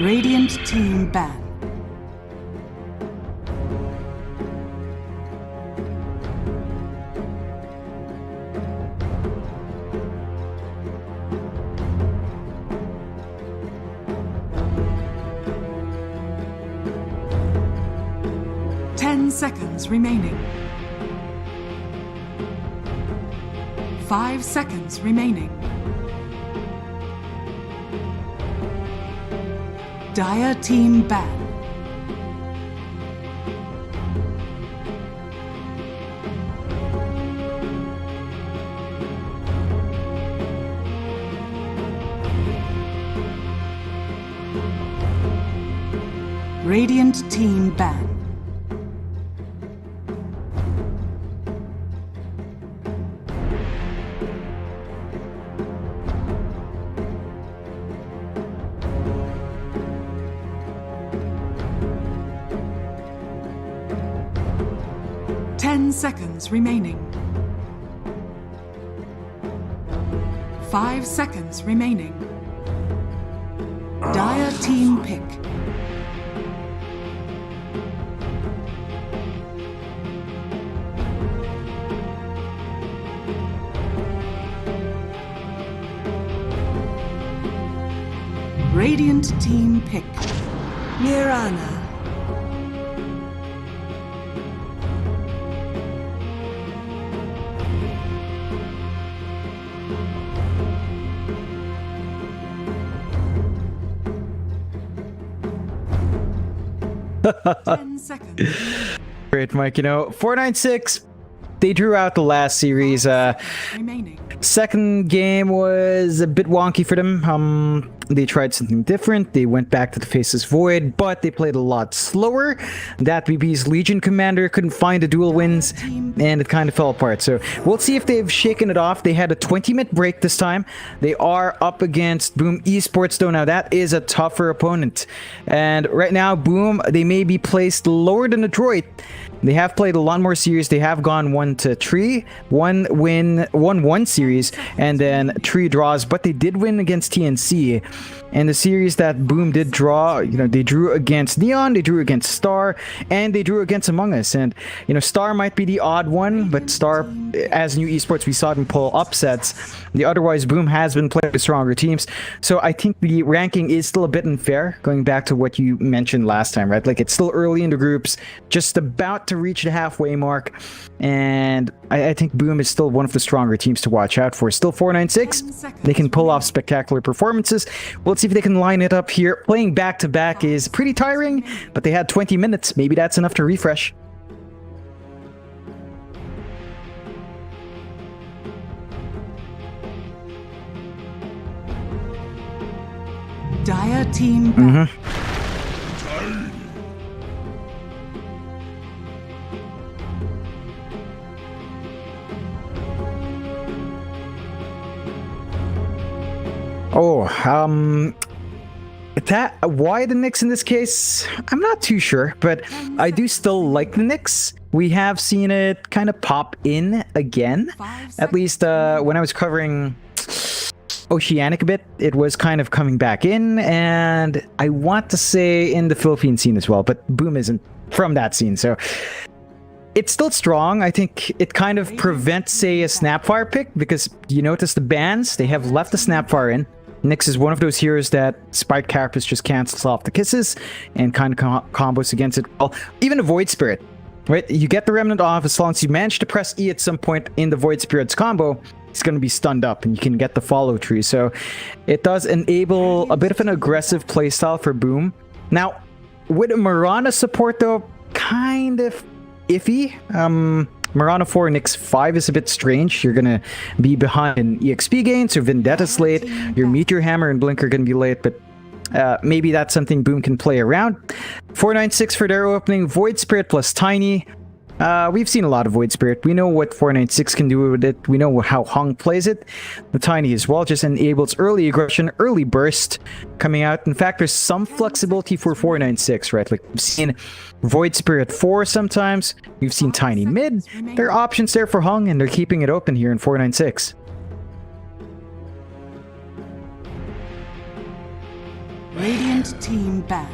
Radiant team ban. Seconds remaining. 5 seconds remaining. Dire team ban. Radiant team ban. Seconds remaining. 5 seconds remaining. Dire team pick. Radiant team pick. Mirana. Great, Mike. You know, 496, they drew out the last series. Second game was a bit wonky for them. They tried something different. They went back to the Faceless Void, but they played a lot slower. That BB's Legion commander couldn't find the dual wins, and it kind of fell apart. So we'll see if they've shaken it off. They had a 20-minute break this time. They are up against Boom Esports, though. Now, that is a tougher opponent. And right now, Boom, they may be placed lower than Detroit. They have played a lot more series. They have gone 1-3, 1-1 series, and then 3 draws. But they did win against TNC. And the series that Boom did draw, you know, they drew against Neon, they drew against Star, and they drew against Among Us. And, you know, Star might be the odd one, but Star, as new esports, we saw them pull upsets. The otherwise, Boom has been playing with stronger teams. So I think the ranking is still a bit unfair, going back to what you mentioned last time, right? Like, it's still early in the groups, just about to reach the halfway mark. And I think Boom is still one of the stronger teams to watch out for. Still 496. They can pull off spectacular performances. We'll see if they can line it up here. Playing back-to-back is pretty tiring, but they had 20 minutes. Maybe that's enough to refresh. Dire team. Why the Knicks in this case? I'm not too sure, but I do still like the Knicks. We have seen it kind of pop in again. At least when I was covering Oceanic a bit, it was kind of coming back in, and I want to say in the Philippine scene as well, but Boom isn't from that scene, so it's still strong. I think it kind of prevents, say, a Snapfire pick, because you notice the bans, they have left the Snapfire in. Nyx is one of those heroes that Spike Carapace just cancels off the kisses and kind of combos against it. Well, even a Void Spirit. right? You get the Remnant off as long as you manage to press E at some point in the Void Spirits combo. He's going to be stunned up, and you can get the follow tree. So it does enable a bit of an aggressive playstyle for Boom. Now, with a Mirana support, though, kind of iffy. Mirana 4 and X5 is a bit strange. You're going to be behind in EXP gains, so Vendetta's late. Your Meteor Hammer and Blink are going to be late, but maybe that's something Boom can play around. 496 for their opening. Void Spirit plus Tiny. We've seen a lot of Void Spirit. We know what 496 can do with it. We know how Hung plays it. The Tiny as well just enables early aggression, early burst coming out. In fact, there's some flexibility for 496, right? Like we've seen Void Spirit 4 sometimes. We've seen Tiny mid. There are options there for Hung, and they're keeping it open here in 496. Radiant team ban.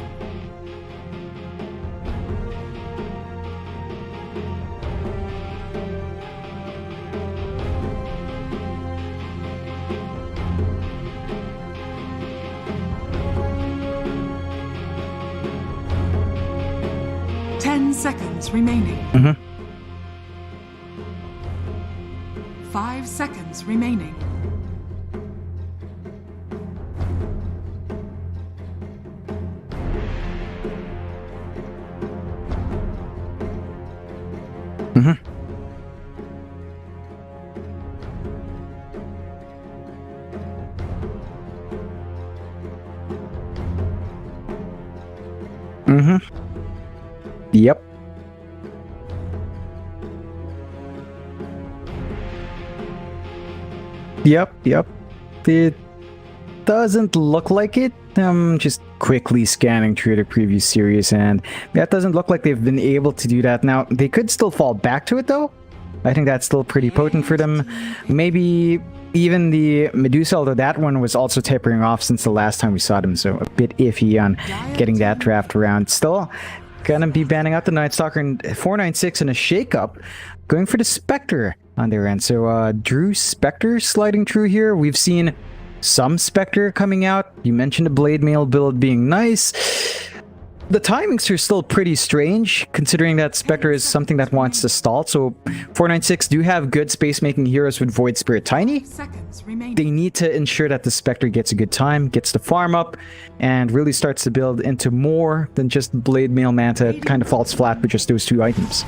Seconds remaining. 5 seconds remaining. Yep. Yep. It doesn't look like it. Just quickly scanning through the previous series, and that doesn't look like they've been able to do that. Now, they could still fall back to it, though. I think that's still pretty potent for them. Maybe even the Medusa, although that one was also tapering off since the last time we saw them, so a bit iffy on getting that draft around. Still gonna be banning out the Night Stalker, and 496 in a shakeup, going for the Spectre on their end. So Drew Spectre sliding through here. We've seen some Spectre coming out. You mentioned the Blade Mail build being nice. The timings are still pretty strange, considering that Spectre is something that wants to stall. So 496 do have good space-making heroes with Void Spirit Tiny. They need to ensure that the Spectre gets a good time, gets the farm up, and really starts to build into more than just Blade Mail Manta. It kind of falls flat with just those two items.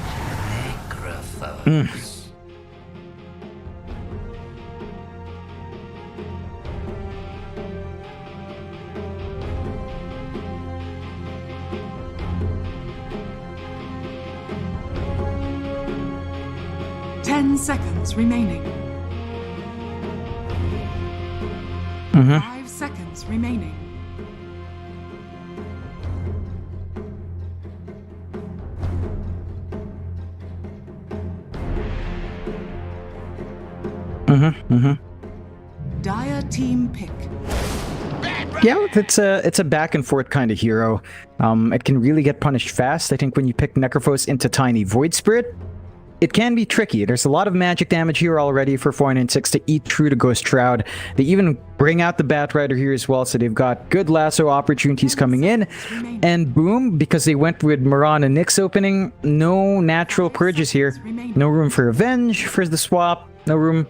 Seconds remaining. 5 seconds remaining. Dire team pick. Yeah, it's a back and forth kind of hero. It can really get punished fast. I think when you pick Necrophos into Tiny Void Spirit, it can be tricky. There's a lot of magic damage here already for 496 to eat through the Ghost Shroud. They even bring out the Bat Rider here as well, so they've got good lasso opportunities coming in. And boom, because they went with Moran and Nyx opening, no natural purges here. No room for Revenge for the swap. No room,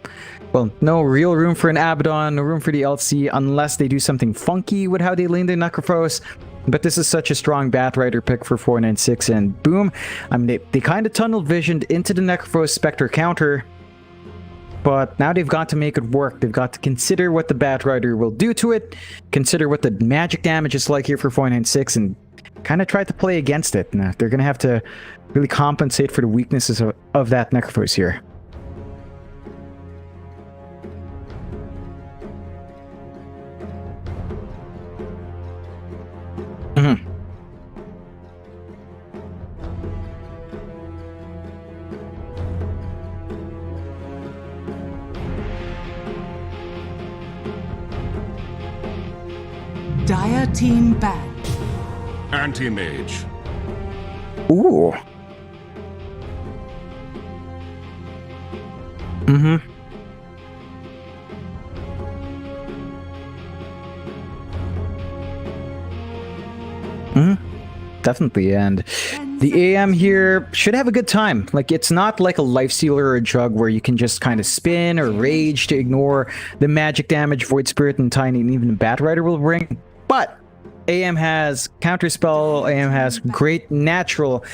well, no real room for an Abaddon, no room for the LC, unless they do something funky with how they lane the Necrophos. But this is such a strong Bat Rider pick for 496, and boom, I mean, they kind of tunnel visioned into the Necrophos Spectre counter, but now they've got to make it work. They've got to consider what the Bat Rider will do to it, consider what the magic damage is like here for 496, and kind of try to play against it. Now, they're going to have to really compensate for the weaknesses of that Necrophos here. Dire team ban. Anti-mage. Ooh. Definitely, and The AM here should have a good time. Like, it's not like a lifestealer or a jug where you can just kind of spin or rage to ignore the magic damage Void Spirit and Tiny and even Bat Rider will bring. But AM has Counterspell, AM has great natural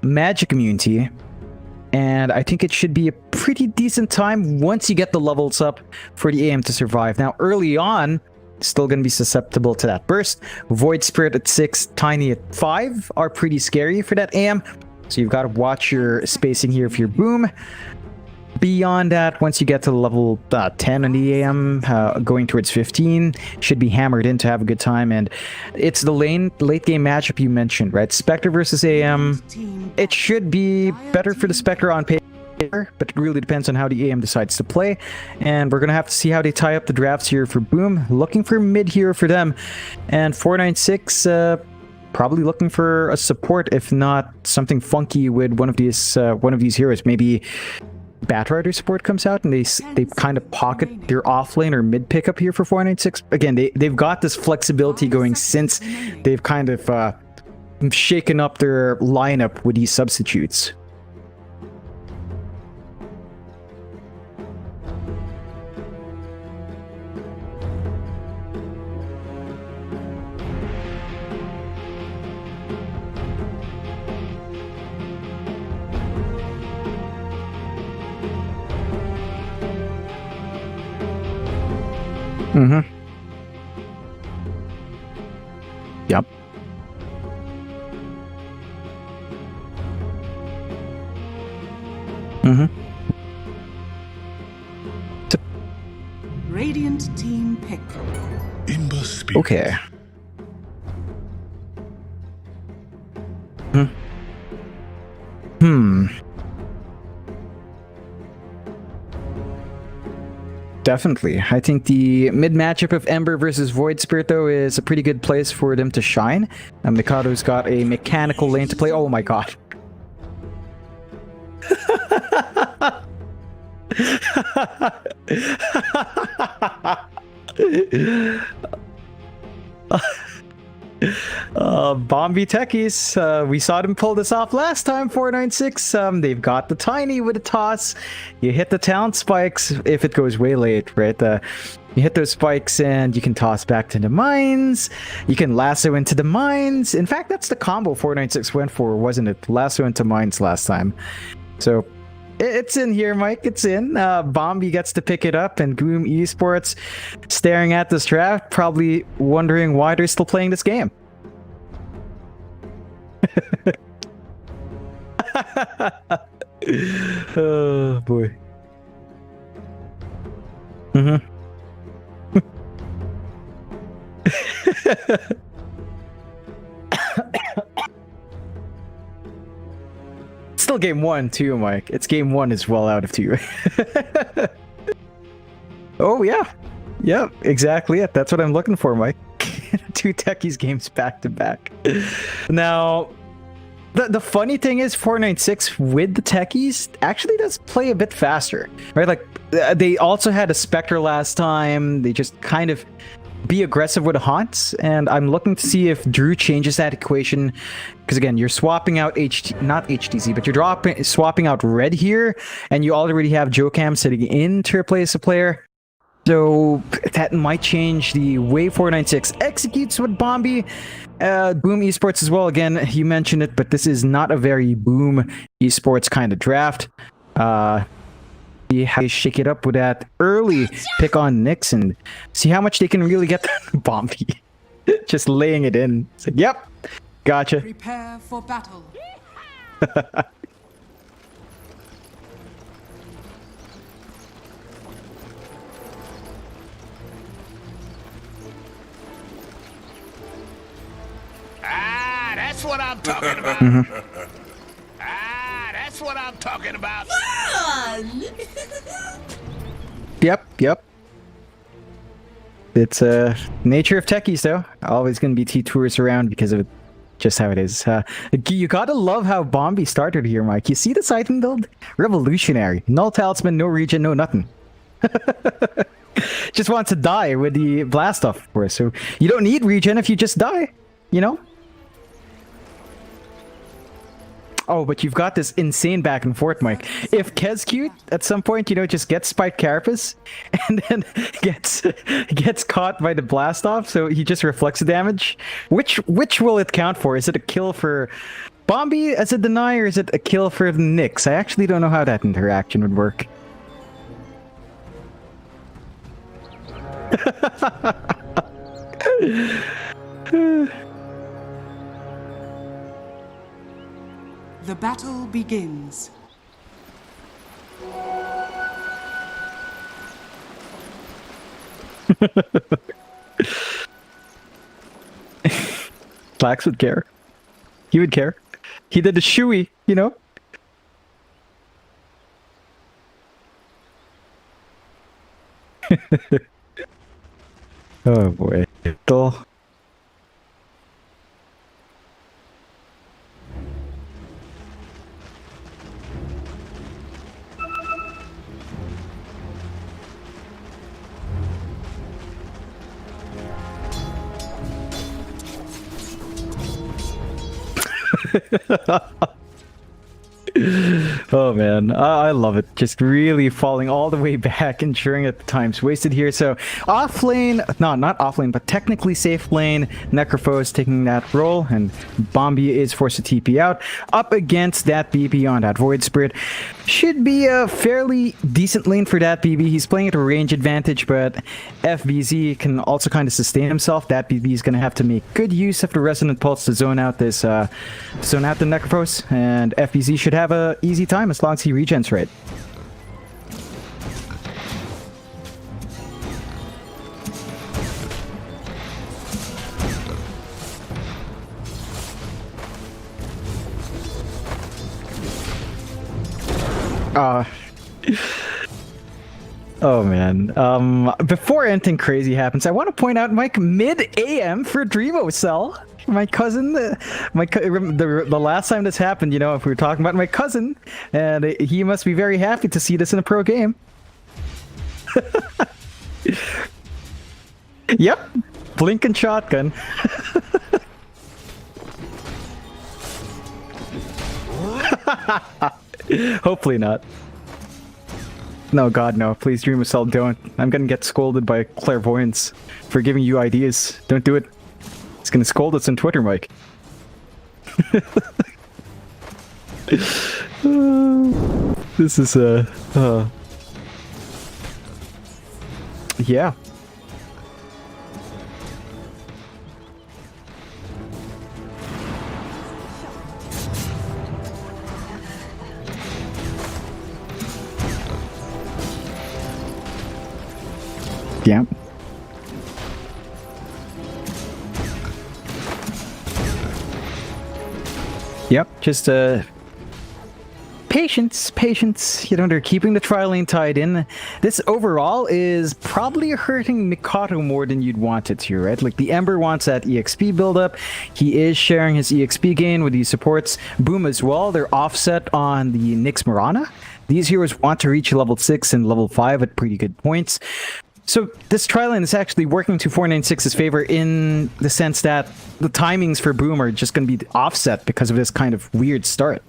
magic immunity, and I think it should be a pretty decent time once you get the levels up for the AM to survive. Now, early on, still going to be susceptible to that burst. Void Spirit at 6, Tiny at 5 are pretty scary for that AM, so you've got to watch your spacing here for your boom. Beyond that, once you get to level 10 on the AM, going towards 15, should be hammered in to have a good time. And it's the late game matchup you mentioned, right? Spectre versus AM. It should be better for the Spectre on paper, but it really depends on how the AM decides to play. And we're going to have to see how they tie up the drafts here for Boom. Looking for mid here for them. And 496, probably looking for a support, if not something funky with one of these heroes. Maybe Bat Rider support comes out and they kind of pocket their offlane or mid pickup here for 496. Again, they've got this flexibility going since they've kind of shaken up their lineup with these substitutes. Mm-hmm. Yep. Mm-hmm. Radiant team pick. Okay. Definitely. I think the mid matchup of Ember versus Void Spirit, though, is a pretty good place for them to shine. Mikado's got a mechanical lane to play. Oh my god. Bombi Techies, we saw them pull this off last time, 496. They've got the Tiny with a toss. You hit the talent spikes if it goes way late, right? You hit those spikes and you can toss back to the mines. You can lasso into the mines. In fact, that's the combo 496 went for, wasn't it? Lasso into mines last time. So it's in here, Mike. It's in. Bombi gets to pick it up, and Gloom Esports staring at this draft, probably wondering why they're still playing this game. Oh boy. Mm-hmm. Still game 1 too, Mike. It's game 1 as well out of 2. Oh yeah. Yep, exactly it. That's what I'm looking for, Mike. 2 Techies games back to back. Now, the funny thing is 496 with the Techies actually does play a bit faster, right? Like, they also had a Spectre last time. They just kind of be aggressive with haunts, and I'm looking to see if Drew changes that equation, because again, you're swapping out not HTC, but you're swapping out Red here, and you already have Jokam sitting in to replace a player. So that might change the way 496 executes with Bombi. Boom Esports as well. Again, you mentioned it, but this is not a very Boom Esports kind of draft. See how they shake it up with that early pick on Nyx and see how much they can really get Bombi. Just laying it in. It's like, yep, gotcha. Prepare for battle. That's what I'm talking about. That's what I'm talking about. Yep. It's nature of techies, though. Always going to be T-Tours around because of just how it is. You gotta love how Bombi started here, Mike. You see the Titan build? Revolutionary. No talisman, no regen, no nothing. Just wants to die with the blast off, of course. So you don't need regen if you just die, you know? Oh, but you've got this insane back and forth, Mike. If Kezcute at some point, just gets Spiked Carapace and then gets caught by the blast off, so he just reflects the damage. Which will it count for? Is it a kill for Bombi as a deny, or is it a kill for the Nyx? I actually don't know how that interaction would work. The battle begins. Flax would care. He would care. He did the shoey, Oh boy. Oh man, I love it. Just really falling all the way back, ensuring that the time's wasted here. So off lane, no, not off lane, but technically safe lane, Necrophos is taking that role, and Bombi is forced to TP out. Up against that BB on that Void Spirit. Should be a fairly decent lane for that BB. He's playing at a range advantage, but FBZ can also kind of sustain himself. That BB is going to have to make good use of the Resonant Pulse to zone out the Necrophos, and FBZ should have a easy time as long as he regens right. Oh man. Before anything crazy happens, I want to point out, Mike, mid AM for Dreamo Cell. My cousin, the last time this happened, if we were talking about my cousin, and he must be very happy to see this in a pro game. Yep, blinking shotgun. Hopefully not. No, God, no. Please, Dream of Cell, don't. I'm gonna get scolded by Clairvoyance for giving you ideas. Don't do it. It's gonna scold us on Twitter, Mike. This is yeah. Yeah. Yep, just patience. They're keeping the tri-lane tied in. This overall is probably hurting Mikado more than you'd want it to, right? Like, the Ember wants that EXP buildup. He is sharing his EXP gain with these supports. Boom as well. They're offset on the Nyx Mirana. These heroes want to reach level 6 and level 5 at pretty good points. So this tri-lane is actually working to 496's favor in the sense that the timings for Boom are just going to be offset because of this kind of weird start.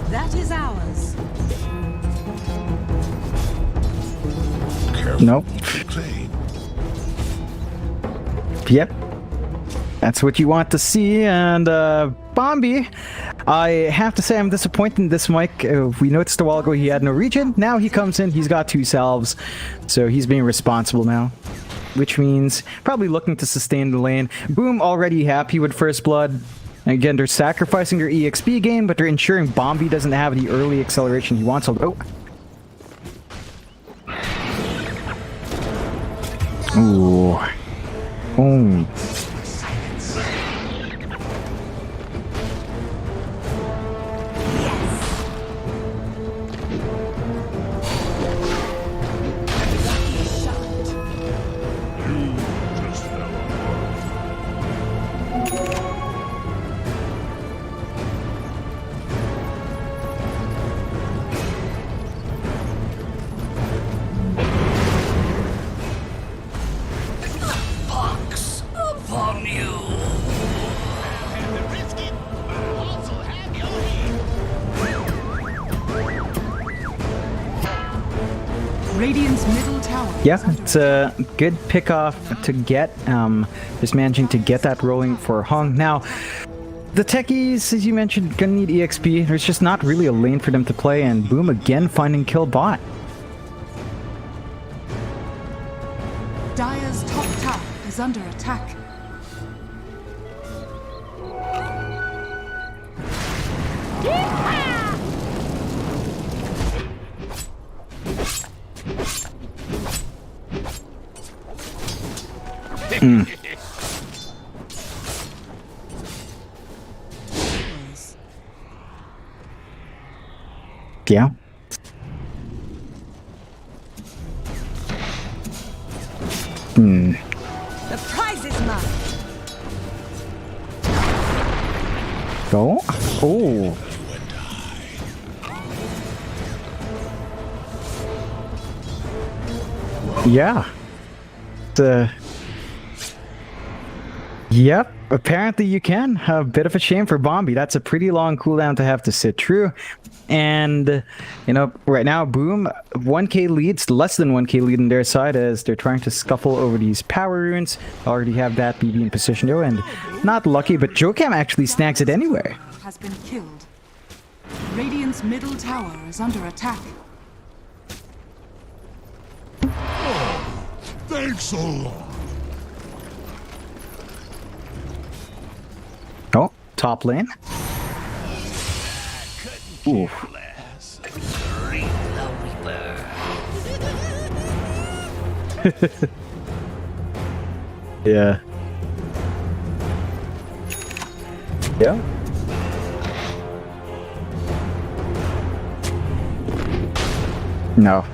That is ours. Nope. Yep. That's what you want to see, and Bombi, I have to say I'm disappointed in this Mike. We noticed a while ago he had no regen. Now he comes in, he's got 2 salves, so he's being responsible now. Which means probably looking to sustain the lane. Boom already happy with First Blood. Again, they're sacrificing their EXP gain, but they're ensuring Bombi doesn't have the early acceleration he wants. Oh. Ooh. Boom. Radiant's middle tower. Yeah, is under it's a good pick-off to get. Just managing to get that rolling for Hung. Now, the techies, as you mentioned, gonna need EXP. There's just not really a lane for them to play, and Boom again finding kill bot. Dire's top tower is under attack. Yeah. The prize is mine. Go. Oh. Yeah. Yep, apparently you can. A bit of a shame for Bombi. That's a pretty long cooldown to have to sit through. And, you know, right now, Boom, 1k leads, less than 1k lead on their side as they're trying to scuffle over these power runes. Already have that BB in position though, and not lucky, but Jokam actually snags it anyway. Has been killed. Radiant's middle tower is under attack. Thanks a lot. Oh, top lane. Ooh. Yeah. Yeah. No.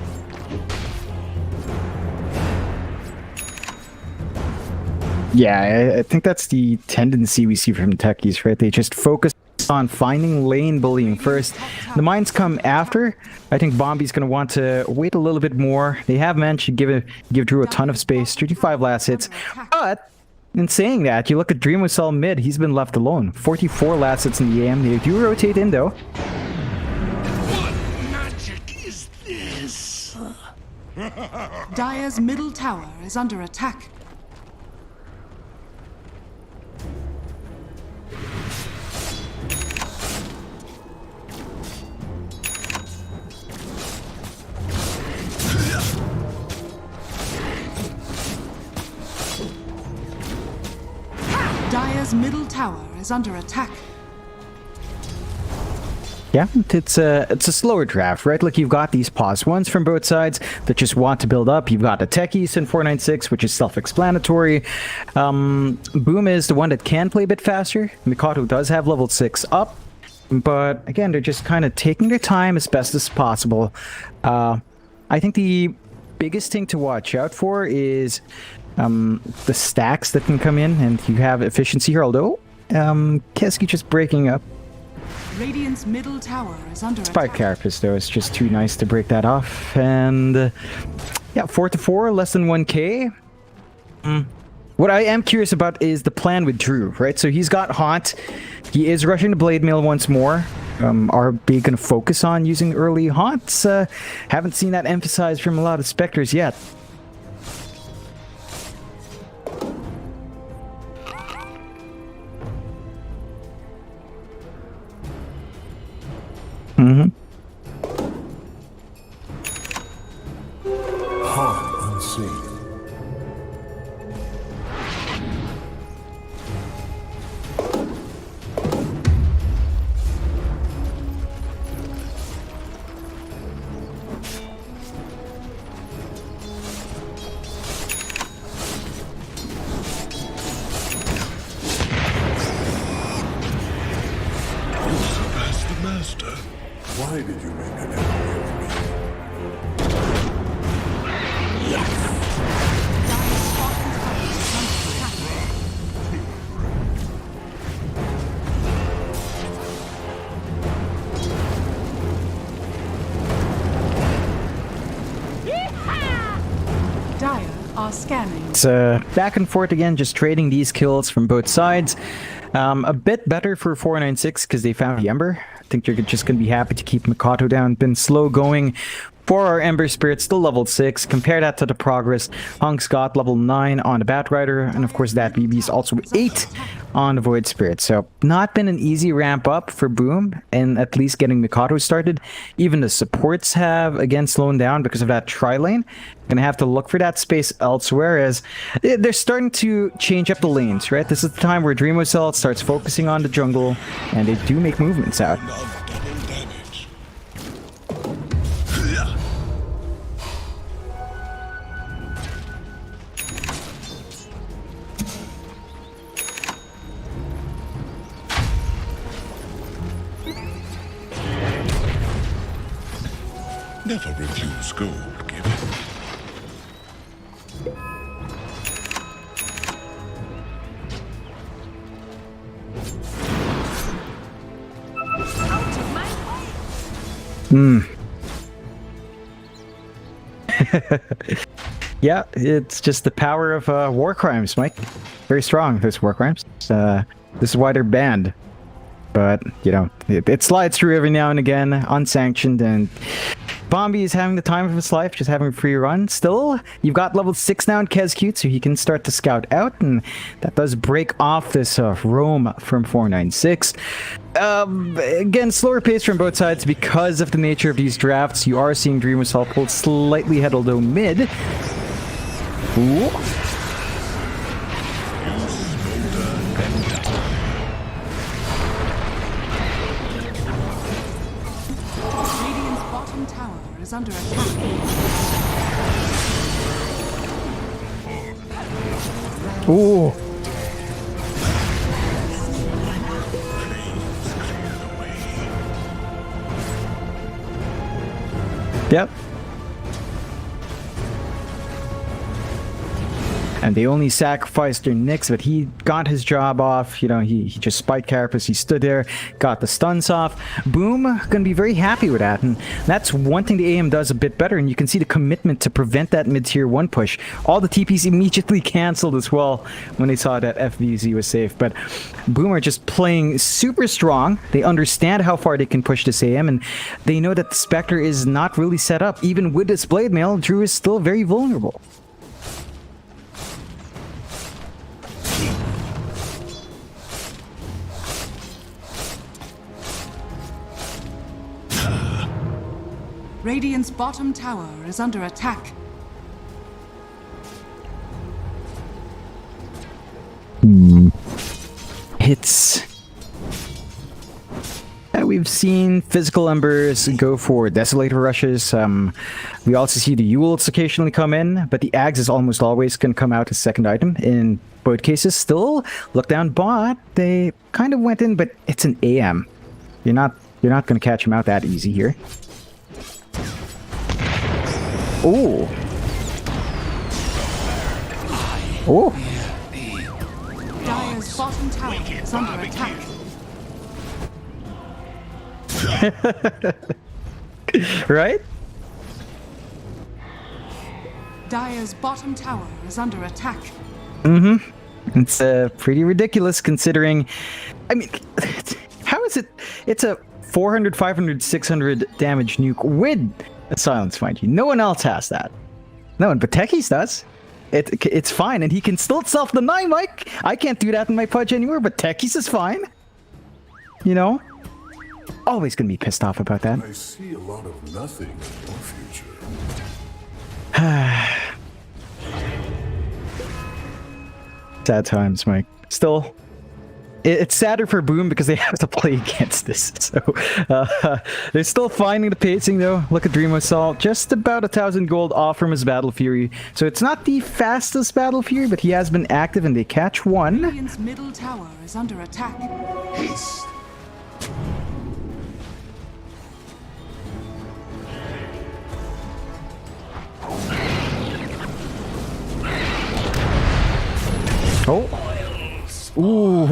Yeah, I think that's the tendency we see from techies, right? They just focus on finding lane bullying first. The mines come after. I think Bombi's going to want to wait a little bit more. They have managed to give Drew a ton of space, 35 last hits. But in saying that, you look at Dream with Sol mid, he's been left alone. 44 last hits in the AM. They do rotate in though. What magic is this? Dire's middle tower is under attack. Dire's middle tower is under attack. Yeah, it's a slower draft, right? Like, you've got these pause ones from both sides that just want to build up. You've got the techies in 496, which is self-explanatory. Boom is the one that can play a bit faster. Mikado does have level 6 up, but again, they're just kind of taking their time as best as possible. I think the biggest thing to watch out for is the stacks that can come in, and you have efficiency here, although Keski just breaking up. Radiant's middle tower is under Spike attack. Carapace, though, it's just too nice to break that off. And yeah, 4-4, less than 1k. What I am curious about is the plan with Drew, right? So he's got Haunt. He is rushing the Blade Mail once more. Are they going to focus on using early Haunts? Haven't seen that emphasized from a lot of Spectres yet. Harm unseen. Surpass the master. Why did you make an enemy of me? Dire are scanning. It's back and forth again, just trading these kills from both sides. A bit better for 496 because they found the Ember. I think you're just going to be happy to keep Makato down. Been slow going For our Ember Spirit, still level 6. Compare that to the progress. Hunk's got level 9 on the Batrider, and of course that BB is also 8 on the Void Spirit. So not been an easy ramp up for Boom, and at least getting Mikado started. Even the supports have again slowed down because of that tri-lane. Gonna have to look for that space elsewhere, as they're starting to change up the lanes, right? This is the time where Dreamocell starts focusing on the jungle, and they do make movements out. Never refuse gold given. Yeah, it's just the power of war crimes, Mike. Very strong, those war crimes. This is why they're banned. But, you know, it slides through every now and again, unsanctioned, and Bombi is having the time of his life, just having a free run. Still, you've got level 6 now in Kezcute, so he can start to scout out, and that does break off this roam from 496. Again, slower pace from both sides because of the nature of these drafts. You are seeing Dreamocell pull slightly ahead, although mid. Ooh. Is under attack. Ooh. Yep. And they only sacrificed their Nyx, but he got his job off. You know, he just spiked Carapace. He stood there, got the stuns off. Boom, gonna be very happy with that. And that's one thing the AM does a bit better. And you can see the commitment to prevent that mid-tier 1 push. All the TPs immediately canceled as well when they saw that FVZ was safe. But Boom are just playing super strong. They understand how far they can push this AM. And they know that the Spectre is not really set up. Even with this Blade Mail, Drew is still very vulnerable. Radiant's bottom tower is under attack. It's... we've seen physical embers go for Desolator rushes. We also see the Ewels occasionally come in, but the Ags is almost always going to come out as second item in both cases. Still, look down bot. They kind of went in, but it's an AM. You're not going to catch him out that easy here. Oh. Oh. Dire's bottom tower is under attack. Right? Dire's bottom tower is under attack. Mm-hmm. It's pretty ridiculous considering... I mean, how is it... It's a 400, 500, 600 damage nuke with a silence, mind you. No one else has that. No one, but Techie's does. It's fine, and he can still self-deny, Mike. I can't do that in my Pudge anymore, but Techie's is fine. You know? Always gonna be pissed off about that. I see a lot of nothing in your future. Sad times, Mike. Still, it's sadder for Boom because they have to play against this. So they're still finding the pacing though. Look at Dreamocell, just about 1,000 gold off from his Battle Fury. So it's not the fastest Battle Fury, but he has been active and they catch one. Radiant's middle tower is under attack. Haste. Oh. Ooh.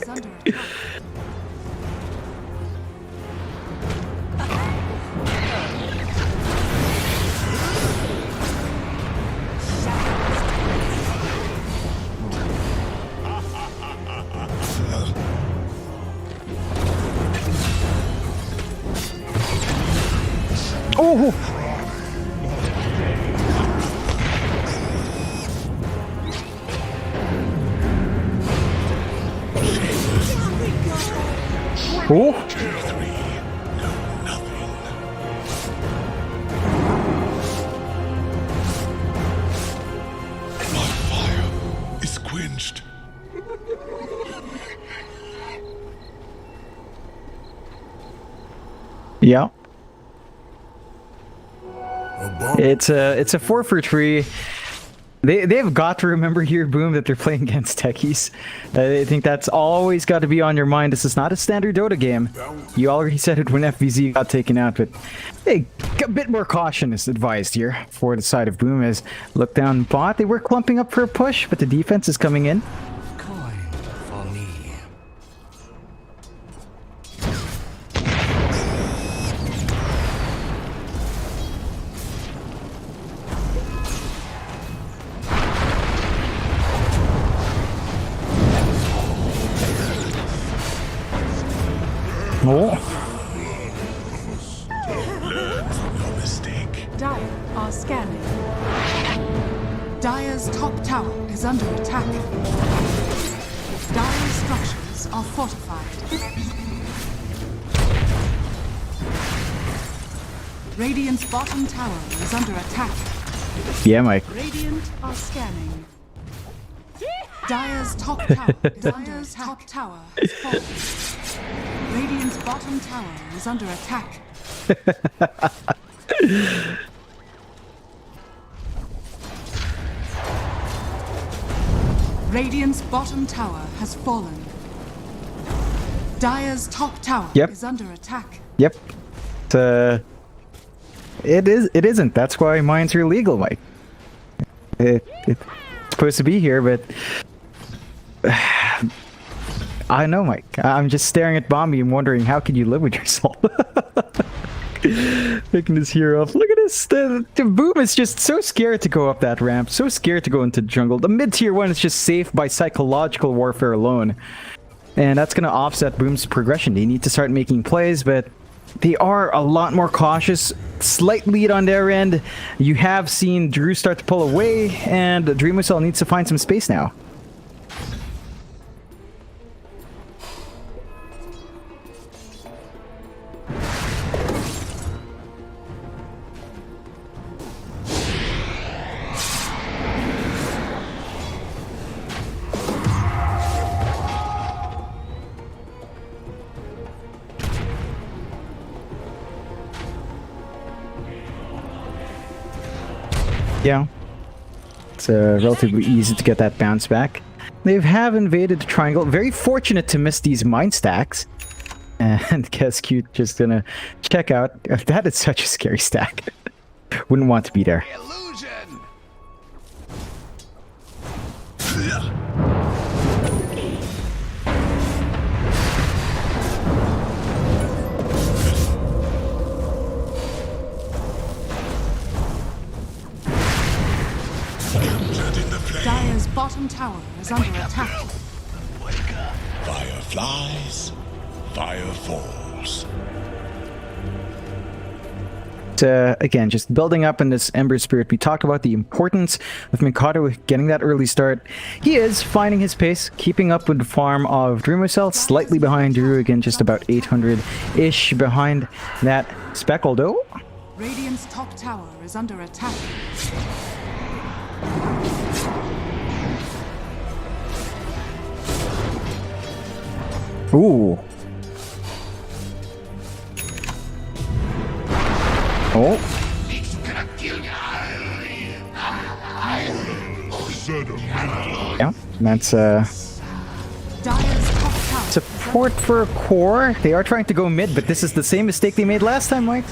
Is under attack. Oh! Oh! My fire is quenched. Yeah. It's a 4 for 3. They've got to remember here, Boom, that they're playing against techies. I think that's always got to be on your mind. This is not a standard Dota game. You already said it when FVZ got taken out, but hey, a bit more caution is advised here for the side of Boom. As look down bot, they were clumping up for a push, but the defense is coming in. Coin for me. Oh. No mistake. Dire are scanning. Dire's top tower is under attack. Dire's structures are fortified. Radiant's bottom tower is under attack. Yeah, Mike. Radiant are scanning. Dire's top tower is under attack. Top tower has fallen. Radiant's bottom tower is under attack. Radiant's bottom tower has fallen. Dire's top tower is under attack. Yep. It isn't. That's why mines are illegal, Mike. It's supposed to be here, but I know, Mike. I'm just staring at Bombi and wondering how can you live with yourself. Picking this hero up. Look at this. The Boom is just so scared to go up that ramp. So scared to go into the jungle. The mid-tier 1 is just safe by psychological warfare alone. And that's going to offset Boom's progression. They need to start making plays, but they are a lot more cautious. Slight lead on their end. You have seen Drew start to pull away, and Dreamucell needs to find some space now. Yeah, it's relatively easy to get that bounce back. They have invaded the triangle. Very fortunate to miss these mine stacks. And Guess Cute just gonna check out. That is such a scary stack. Wouldn't want to be there. Dire's bottom tower is under attack. Fire flies, fire falls. Again, just building up in this Ember Spirit. We talked about the importance of Mikado getting that early start. He is finding his pace, keeping up with the farm of Dreamucell, slightly behind Drew, again, just about 800-ish behind that Speckle, though. Radiant's top tower is under attack. Ooh. Oh. Yeah, that's support for a core. They are trying to go mid, but this is the same mistake they made last time, Mike.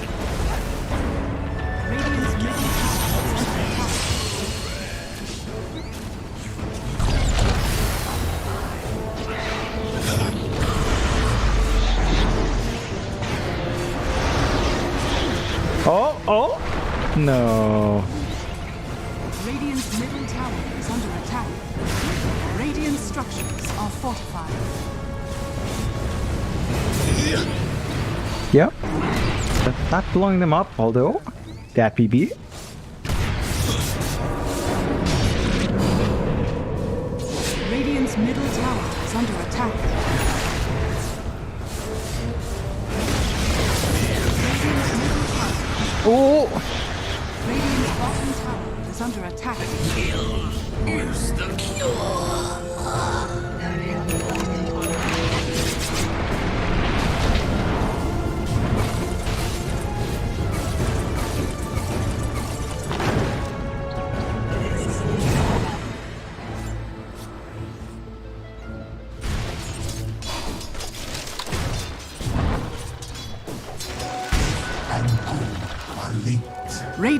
Oh, no. Radiant's middle tower is under attack. Radiant structures are fortified. Yep. Not blowing them up, although. That PB. Radiant's middle tower is under attack. Oh! Radiant's bottom tower is under attack. Is the cure.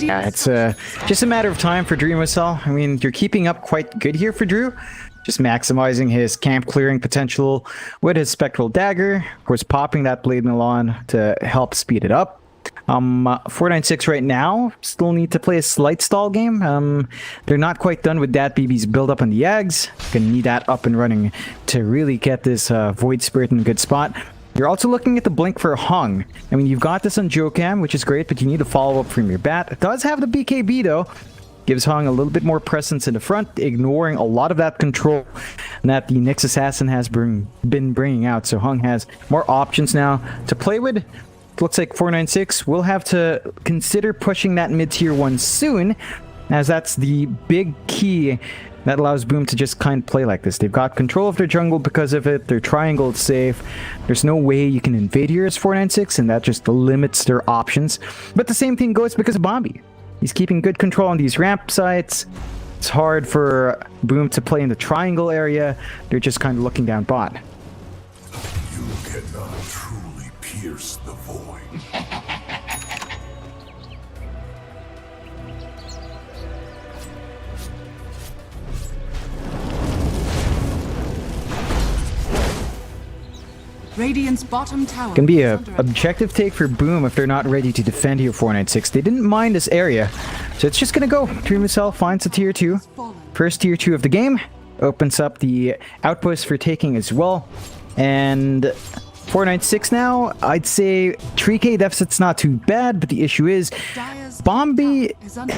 Yeah, it's just a matter of time for Drew Missile. I mean, you're keeping up quite good here for Drew. Just maximizing his camp clearing potential with his Spectral Dagger. Of course, popping that Blade Milan to help speed it up. 496 right now still need to play a slight stall game. They're not quite done with that BB's build up on the Yags. Gonna need that up and running to really get this Void Spirit in a good spot. You're also looking at the blink for Hung. I mean, you've got this on Jokam, which is great, but you need to follow up from your bat. It does have the BKB though. Gives Hung a little bit more presence in the front, ignoring a lot of that control that the Nyx Assassin has been bringing out. So Hung has more options now to play with. Looks like 496 will have to consider pushing that mid-tier 1 soon, as that's the big key that allows Boom to just kind of play like this. They've got control of their jungle because of it. Their triangle is safe. There's no way you can invade here as 496, and that just limits their options. But the same thing goes because of Bombi. He's keeping good control on these ramp sites. It's hard for Boom to play in the triangle area. They're just kind of looking down bot. You cannot truly pierce the void. Radiant's bottom tower Can be is a under attack. objective take for Boom if they're not ready to defend here 496. They didn't mind this area, so it's just gonna go. Dream Cell finds a tier 2. First tier 2 of the game. Opens up the outpost for taking as well. And 496 now, I'd say 3k deficit's not too bad, but the issue is Bombi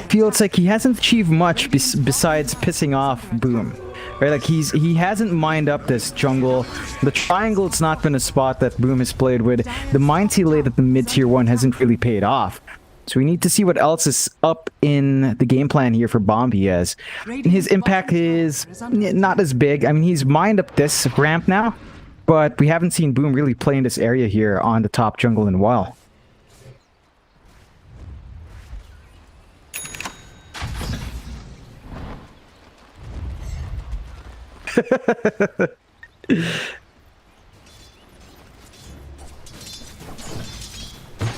feels like he hasn't achieved much besides pissing off Boom. Right, like he hasn't mined up this jungle. The triangle, it's not been a spot that Boom has played with. The mines he laid at the mid-tier 1 hasn't really paid off. So we need to see what else is up in the game plan here for Bombi, as his impact is not as big. I mean, he's mined up this ramp now, but we haven't seen Boom really play in this area here on the top jungle in a while.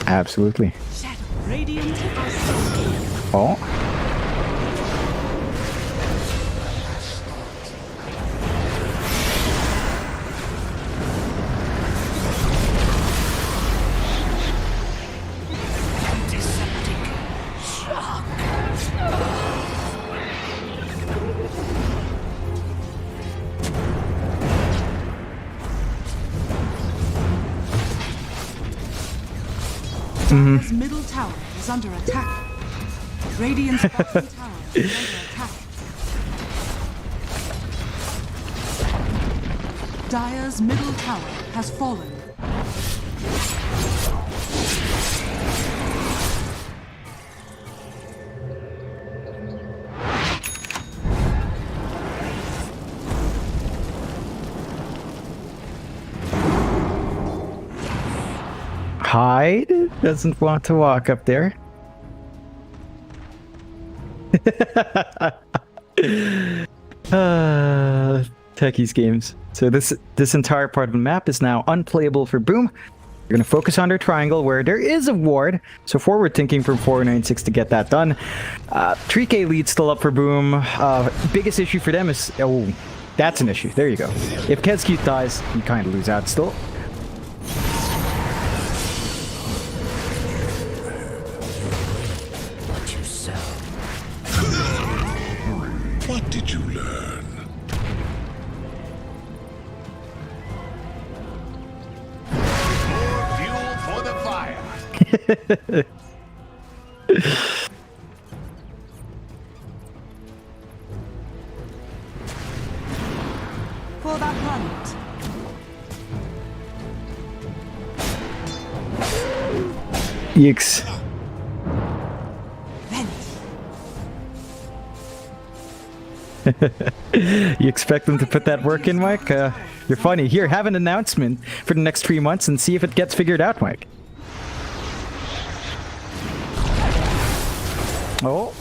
Absolutely. Oh. Dire's middle tower is under attack. Radiant's bottom tower is under attack. Dire's middle tower has fallen. Hyde doesn't want to walk up there. Techies games. So this entire part of the map is now unplayable for Boom. We're going to focus on their triangle where there is a ward. So forward thinking from 496 to get that done. 3k lead still up for Boom. Biggest issue for them is... Oh, that's an issue. There you go. If Kezcute dies, you kind of lose out still. What did you learn? More fuel for the fire. For the hunt. Yikes. You expect them to put that work in, Mike? You're funny. Here, have an announcement for the next 3 months and see if it gets figured out, Mike. Oh.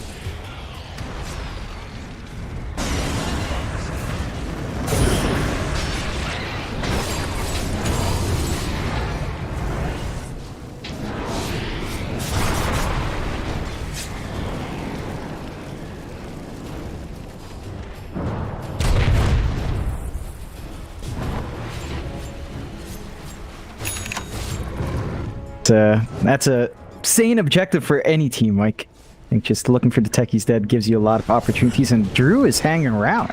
That's a sane objective for any team, Mike. I think just looking for the techies dead gives you a lot of opportunities, and Drew is hanging around.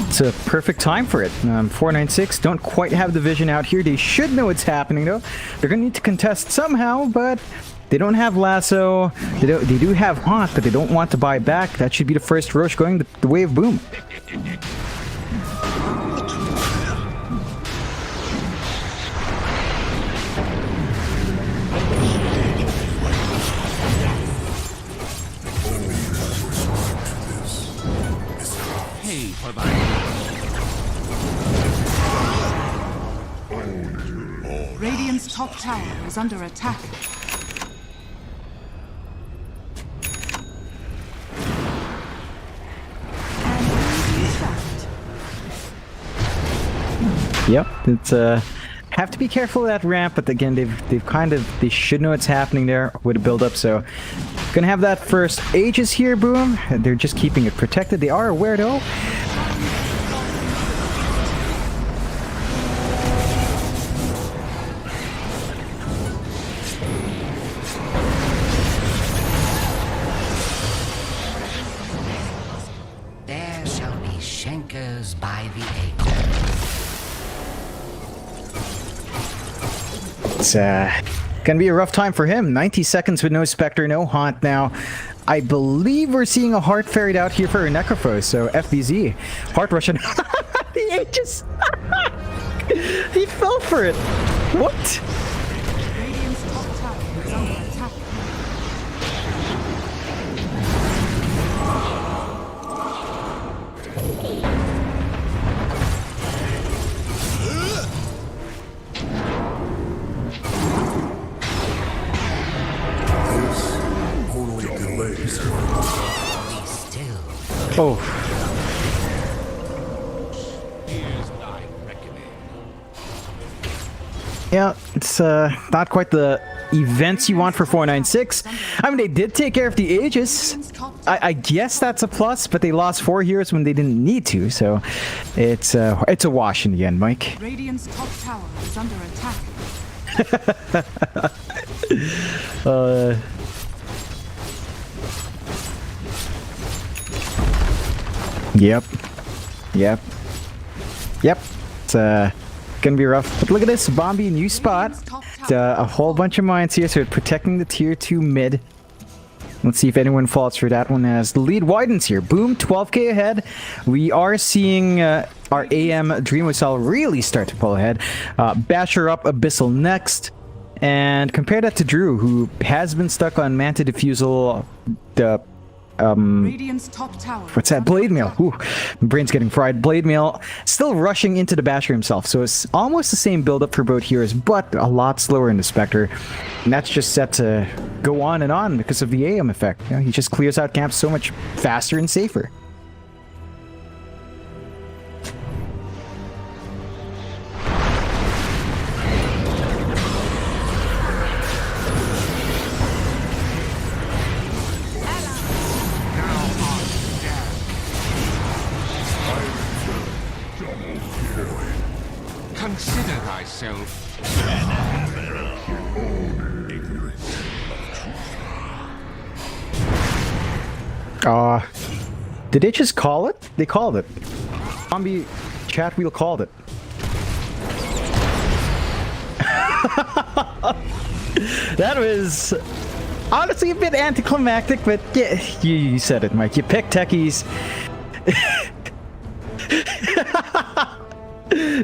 It's a perfect time for it. 496 don't quite have the vision out here. They should know what's happening, though. They're going to need to contest somehow, but they don't have Lasso. They do have Haunt, but they don't want to buy back. That should be the first Roche going the way of Boom. Pay for thy... Radiant's top tower is under attack. Yep, it's have to be careful of that ramp, but again, they should know what's happening there with a build up. So gonna have that first Aegis here, Boom. They're just keeping it protected. They are aware though. There shall be Schenkers by the acre. It's gonna be a rough time for him. 90 seconds with no Spectre, no Haunt now. I believe we're seeing a Heart ferried out here for a Necrophos, so FBZ. Heart Russian. The Aegis! He fell for it! What? Radiant's top tower is under attack. Oh. Yeah, it's not quite the events you want for 496. I mean, they did take care of the Aegis. I guess that's a plus, but they lost 4 heroes when they didn't need to, so it's a wash in the end, Mike. Radiant's top tower is under attack. Yep. It's gonna be rough. But look at this, Bombi, new spot. A whole bunch of mines here, so protecting the tier 2 mid. Let's see if anyone falls for that one as the lead widens here. Boom, 12k ahead. We are seeing our AM Dream Whistle really start to pull ahead. Basher up Abyssal next. And compare that to Drew, who has been stuck on Manta Diffusal, Radiant's top tower. what's that? Blade Mail. Ooh, my brain's getting fried. Blade Mail still rushing into the Basher himself. So it's almost the same build-up for both heroes, but a lot slower in the Spectre. And that's just set to go on and on because of the AM effect. You know, he just clears out camps so much faster and safer. Consider thyself. Did they just call it? They called it. Zombie chat wheel called it. That was honestly a bit anticlimactic, but yeah, you said it, Mike. You picked techies.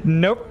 Nope.